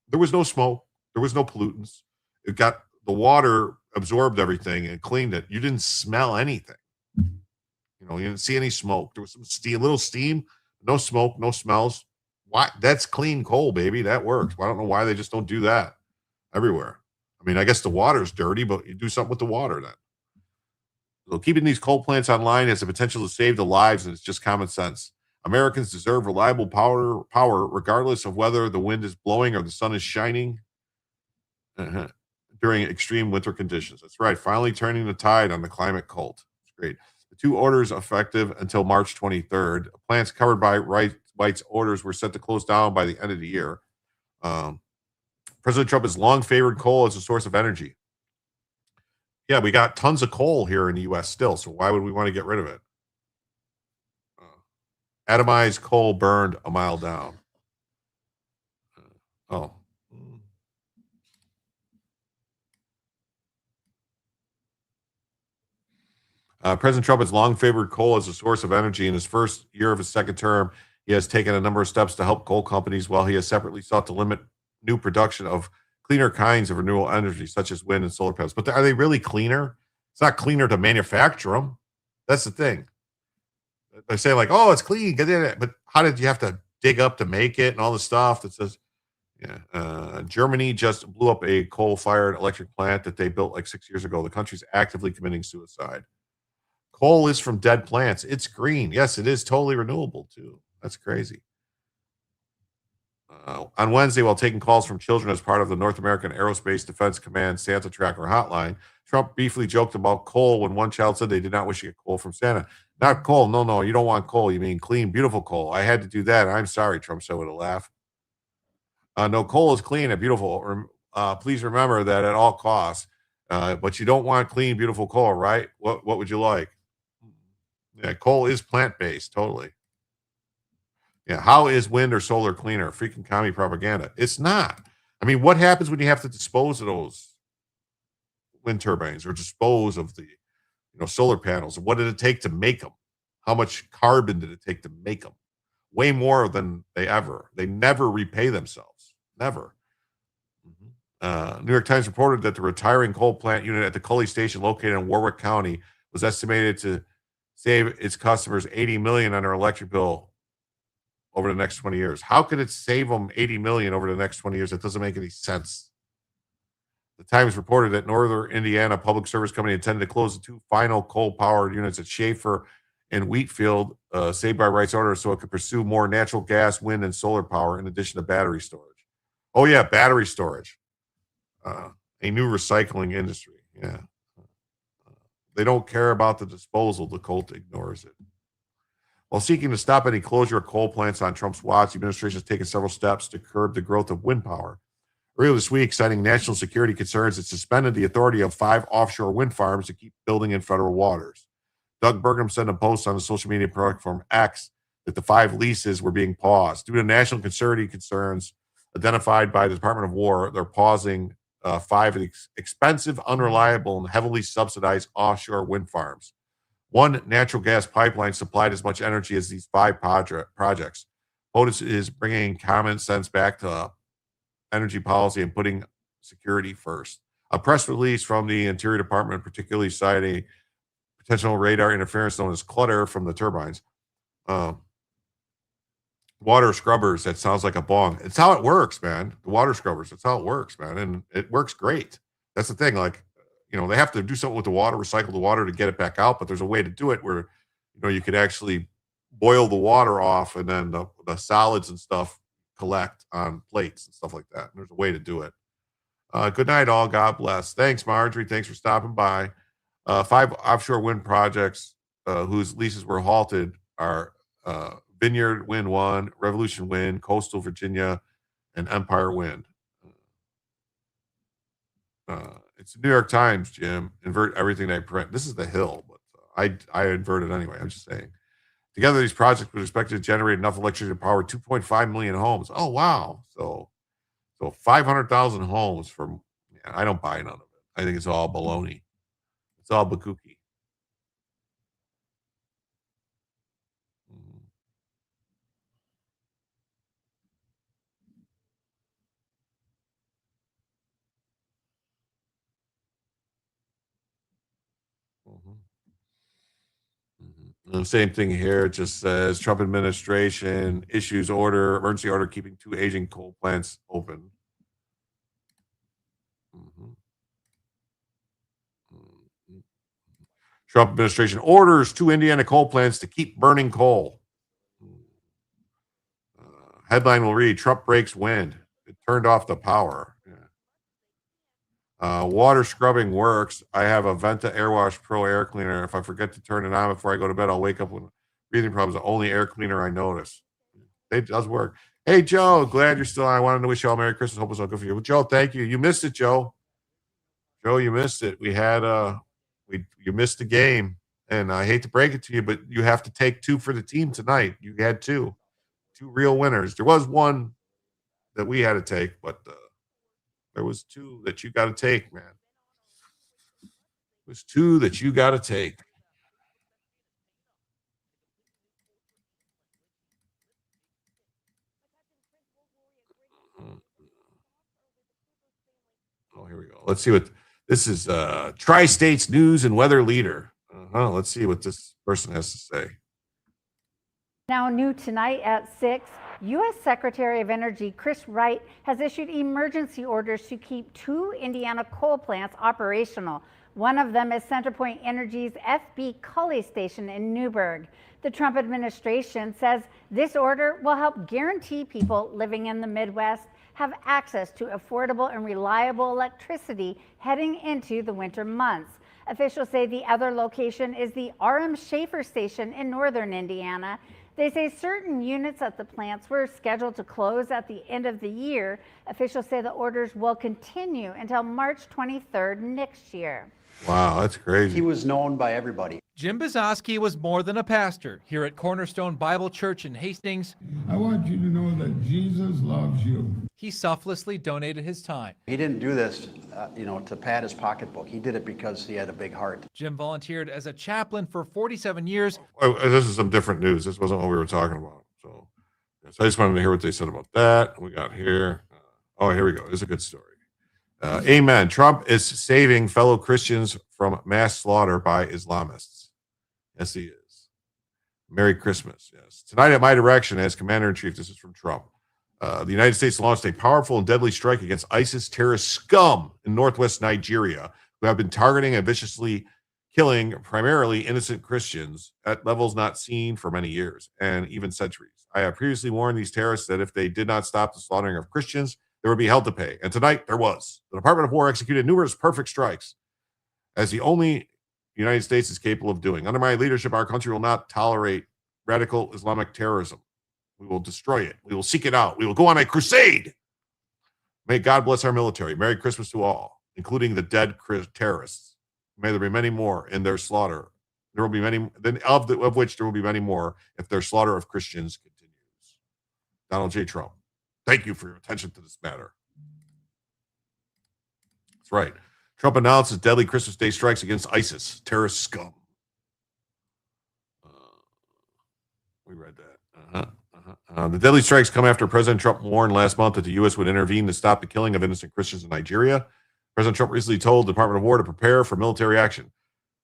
there was no smoke. There was no pollutants. The water absorbed everything and cleaned it. You didn't smell anything. You didn't see any smoke. There was some steam, little steam, no smoke, no smells. Why? That's clean coal, baby. That works. I don't know why they just don't do that everywhere. I mean, I guess the water's dirty, but you do something with the water then. So keeping these coal plants online has the potential to save the lives, and it's just common sense. Americans deserve reliable power regardless of whether the wind is blowing or the sun is shining during extreme winter conditions. That's right. Finally turning the tide on the climate cult. It's great. The 2 orders effective until March 23rd. Plants covered by White's orders were set to close down by the end of the year. President Trump has long favored coal as a source of energy. Yeah, we got tons of coal here in the U.S. still, so why would we want to get rid of it? Atomized coal burned a mile down. President Trump has long favored coal as a source of energy. In his first year of his second term, he has taken a number of steps to help coal companies, while he has separately sought to limit new production of cleaner kinds of renewable energy, such as wind and solar panels. But are they really cleaner? It's not cleaner to manufacture them. That's the thing. They say oh, it's clean, get in it. But how did you have to dig up to make it and all the stuff that says, Germany just blew up a coal-fired electric plant that they built 6 years ago. The country's actively committing suicide. Coal is from dead plants. It's green. Yes, it is totally renewable too. That's crazy. On Wednesday, while taking calls from children as part of the North American Aerospace Defense Command Santa Tracker hotline, Trump briefly joked about coal when one child said they did not wish to get coal from Santa. Not coal. No, you don't want coal. You mean clean, beautiful coal. I had to do that. I'm sorry, Trump said with a laugh. No, coal is clean and beautiful. Please remember that at all costs. But you don't want clean, beautiful coal, right? What would you like? Yeah, coal is plant-based, totally. Yeah, how is wind or solar cleaner? Freaking commie propaganda. It's not. I mean, what happens when you have to dispose of those wind turbines or dispose of the solar panels? What did it take to make them? How much carbon did it take to make them? Way more than they never repay themselves. Never. New York Times reported that the retiring coal plant unit at the Cully station located in Warwick County was estimated to save its customers $80 million on their electric bill over the next 20 years. How could it save them $80 million over the next 20 years? That doesn't make any sense. The Times reported that Northern Indiana Public Service Company intended to close the 2 final coal-powered units at Schaefer and Wheatfield, saved by rights order, so it could pursue more natural gas, wind, and solar power in addition to battery storage. Oh, yeah, battery storage. A new recycling industry. Yeah. They don't care about the disposal. The cult ignores it. While seeking to stop any closure of coal plants on Trump's watch, the administration has taken several steps to curb the growth of wind power. Earlier this week, citing national security concerns, it suspended the authority of 5 offshore wind farms to keep building in federal waters. Doug Burgum sent a post on the social media platform X that the 5 leases were being paused. Due to national security concerns identified by the Department of War, they're pausing 5 expensive, unreliable, and heavily subsidized offshore wind farms. One natural gas pipeline supplied as much energy as these 5 projects. POTUS is bringing common sense back to energy policy and putting security first. A press release from the Interior Department particularly cited potential radar interference known as clutter from the turbines. Water scrubbers, that sounds like a bong. It's how it works, man. The water scrubbers, that's how it works, man. And it works great. That's the thing. Like, they have to do something with the water, recycle the water to get it back out. But there's a way to do it where, you could actually boil the water off and then the solids and stuff collect on plates and stuff like that. And there's a way to do it. Good night, all. God bless. Thanks, Marjorie. Thanks for stopping by. 5 offshore wind projects whose leases were halted are Vineyard Wind 1, Revolution Wind, Coastal Virginia, and Empire Wind. It's the New York Times, Jim. Invert everything they print. This is the Hill, but I invert it anyway. I'm just saying. Together, these projects were expected to generate enough electricity to power 2.5 million homes. Oh, wow. So 500,000 homes from, I don't buy none of it. I think it's all baloney. It's all bakuki. The same thing here. It just says Trump administration issues emergency order keeping 2 aging coal plants open. Trump administration orders 2 Indiana coal plants to keep burning coal. Headline will read, Trump breaks wind. It turned off the power. Water scrubbing works. I have a Venta Airwash Pro air cleaner. If I forget to turn it on before I go to bed, I'll wake up with breathing problems. The only air cleaner I notice. It does work. Hey, Joe, glad you're still on. I wanted to wish you all Merry Christmas. Hope it's all good for you. Well, Joe, thank you. You missed it, Joe. Joe, you missed it. We had you missed the game. And I hate to break it to you, but you have to take 2 for the team tonight. You had 2 real winners. There was one that we had to take, but there was 2 that you got to take, man. There's 2 that you got to take. Oh, here we go. Let's see what this is. Tri-States News and Weather Leader. Let's see what this person has to say. Now new tonight at 6, U.S. Secretary of Energy Chris Wright has issued emergency orders to keep 2 Indiana coal plants operational. One of them is CenterPoint Energy's FB Cully station in Newburgh. The Trump administration says this order will help guarantee people living in the Midwest have access to affordable and reliable electricity heading into the winter months. Officials say the other location is the R.M. Schaefer station in northern Indiana. They say certain units at the plants were scheduled to close at the end of the year. Officials say the orders will continue until March 23rd next year. Wow, that's crazy. He was known by everybody. Jim Bzowski was more than a pastor here at Cornerstone Bible Church in Hastings. I want you to know that Jesus loves you. He selflessly donated his time. He didn't do this, to pad his pocketbook. He did it because he had a big heart. Jim volunteered as a chaplain for 47 years. Oh, this is some different news. This wasn't what we were talking about. So I just wanted to hear what they said about that. We got here. Here we go. This is a good story. Amen. Trump is saving fellow Christians from mass slaughter by Islamists. Yes, he is. Merry Christmas. Yes. Tonight at my direction as commander-in-chief, this is from Trump. The United States launched a powerful and deadly strike against ISIS terrorist scum in northwest Nigeria, who have been targeting and viciously killing primarily innocent Christians at levels not seen for many years and even centuries. I have previously warned these terrorists that if they did not stop the slaughtering of Christians, there would be hell to pay. And tonight there was. The Department of War executed numerous perfect strikes, as the only United States is capable of doing. Under my leadership, our country will not tolerate radical Islamic terrorism. We will destroy it. We will seek it out. We will go on a crusade. May God bless our military. Merry Christmas to all, including the dead terrorists. May there be many more in their slaughter. There will be many, of which there will be many more if their slaughter of Christians continues. Donald J. Trump. Thank you for your attention to this matter. That's right. Trump announces deadly Christmas Day strikes against ISIS, terrorist scum. We read that. The deadly strikes come after President Trump warned last month that the U.S. would intervene to stop the killing of innocent Christians in Nigeria. President Trump recently told the Department of War to prepare for military action.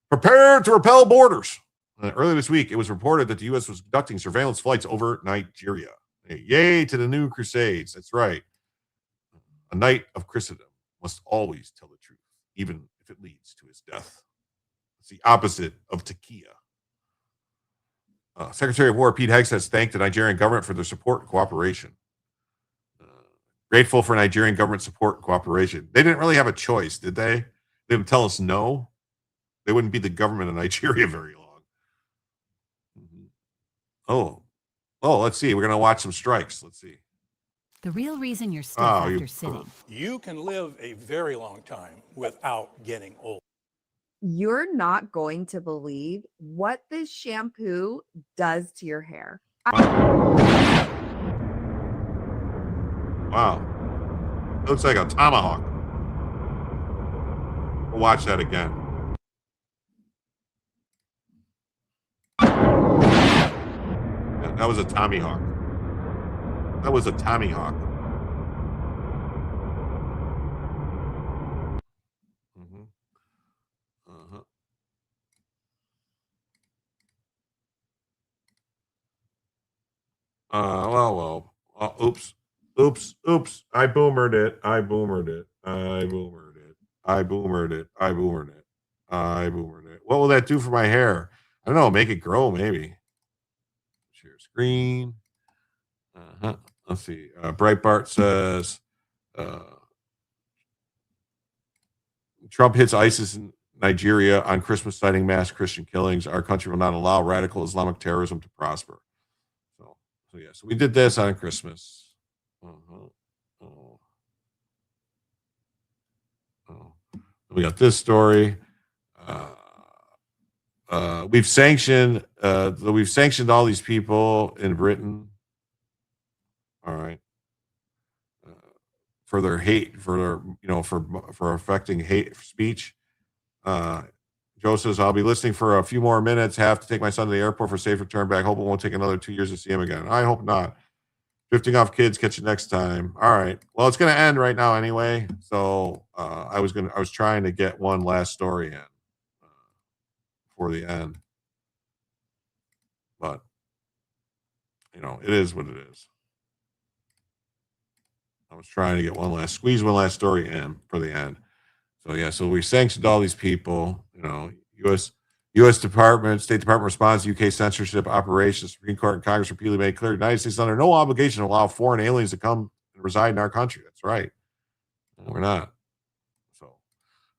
Prepare to repel borders. Earlier this week, it was reported that the U.S. was conducting surveillance flights over Nigeria. Yay to the new crusades. That's right. A knight of Christendom must always tell the truth, even if it leads to his death. It's the opposite of Takia. Secretary of War Pete Hegseth thanked the Nigerian government for their support and cooperation. Grateful for Nigerian government support and cooperation. They didn't really have a choice, did they? They didn't tell us no. They wouldn't be the government of Nigeria very long. Let's see. We're going to watch some strikes. Let's see. The real reason you're stiff after sitting. You can live a very long time without getting old. You're not going to believe what this shampoo does to your hair. Wow. It looks like a tomahawk. We'll watch that again. Yeah, that was a Tommyhawk. That was a Tommyhawk. Oops. I boomered it. What will that do for my hair? I don't know. Make it grow, maybe. Share screen. Let's see. Breitbart says Trump hits ISIS in Nigeria on Christmas, citing mass Christian killings. Our country will not allow radical Islamic terrorism to prosper. So we did this on Christmas. We got this story. We've sanctioned all these people in Britain. All right. For their hate, for affecting hate speech. Joe says, I'll be listening for a few more minutes. Have to take my son to the airport for a safe return back. Hope it won't take another 2 years to see him again. I hope not. Drifting off kids. Catch you next time. All right. Well, it's going to end right now anyway. So I was trying to get one last story in before the end. But, it is what it is. I was trying to get squeeze one last story in for the end. So we sanctioned all these people, U.S. State Department responds to UK censorship operations. Supreme Court and Congress repeatedly made clear the United States is under no obligation to allow foreign aliens to come and reside in our country. That's right. We're not. So,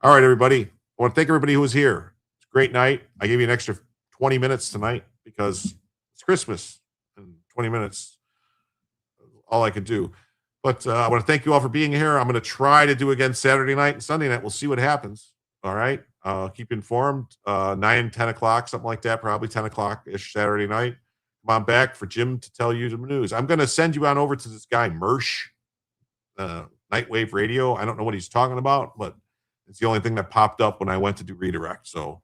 all right, everybody. I want to thank everybody who was here. It's a great night. I gave you an extra 20 minutes tonight because it's Christmas, and 20 minutes is all I could do. But I want to thank you all for being here. I'm going to try to do again Saturday night and Sunday night. We'll see what happens. All right. Keep informed. 9, 10 o'clock, something like that, probably 10 o'clock-ish Saturday night. Come on back for Jim to tell you the news. I'm going to send you on over to this guy, Mersh, Nightwave Radio. I don't know what he's talking about, but it's the only thing that popped up when I went to do redirect. So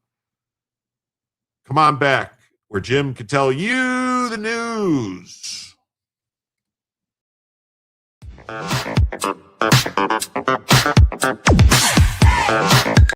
come on back where Jim can tell you the news.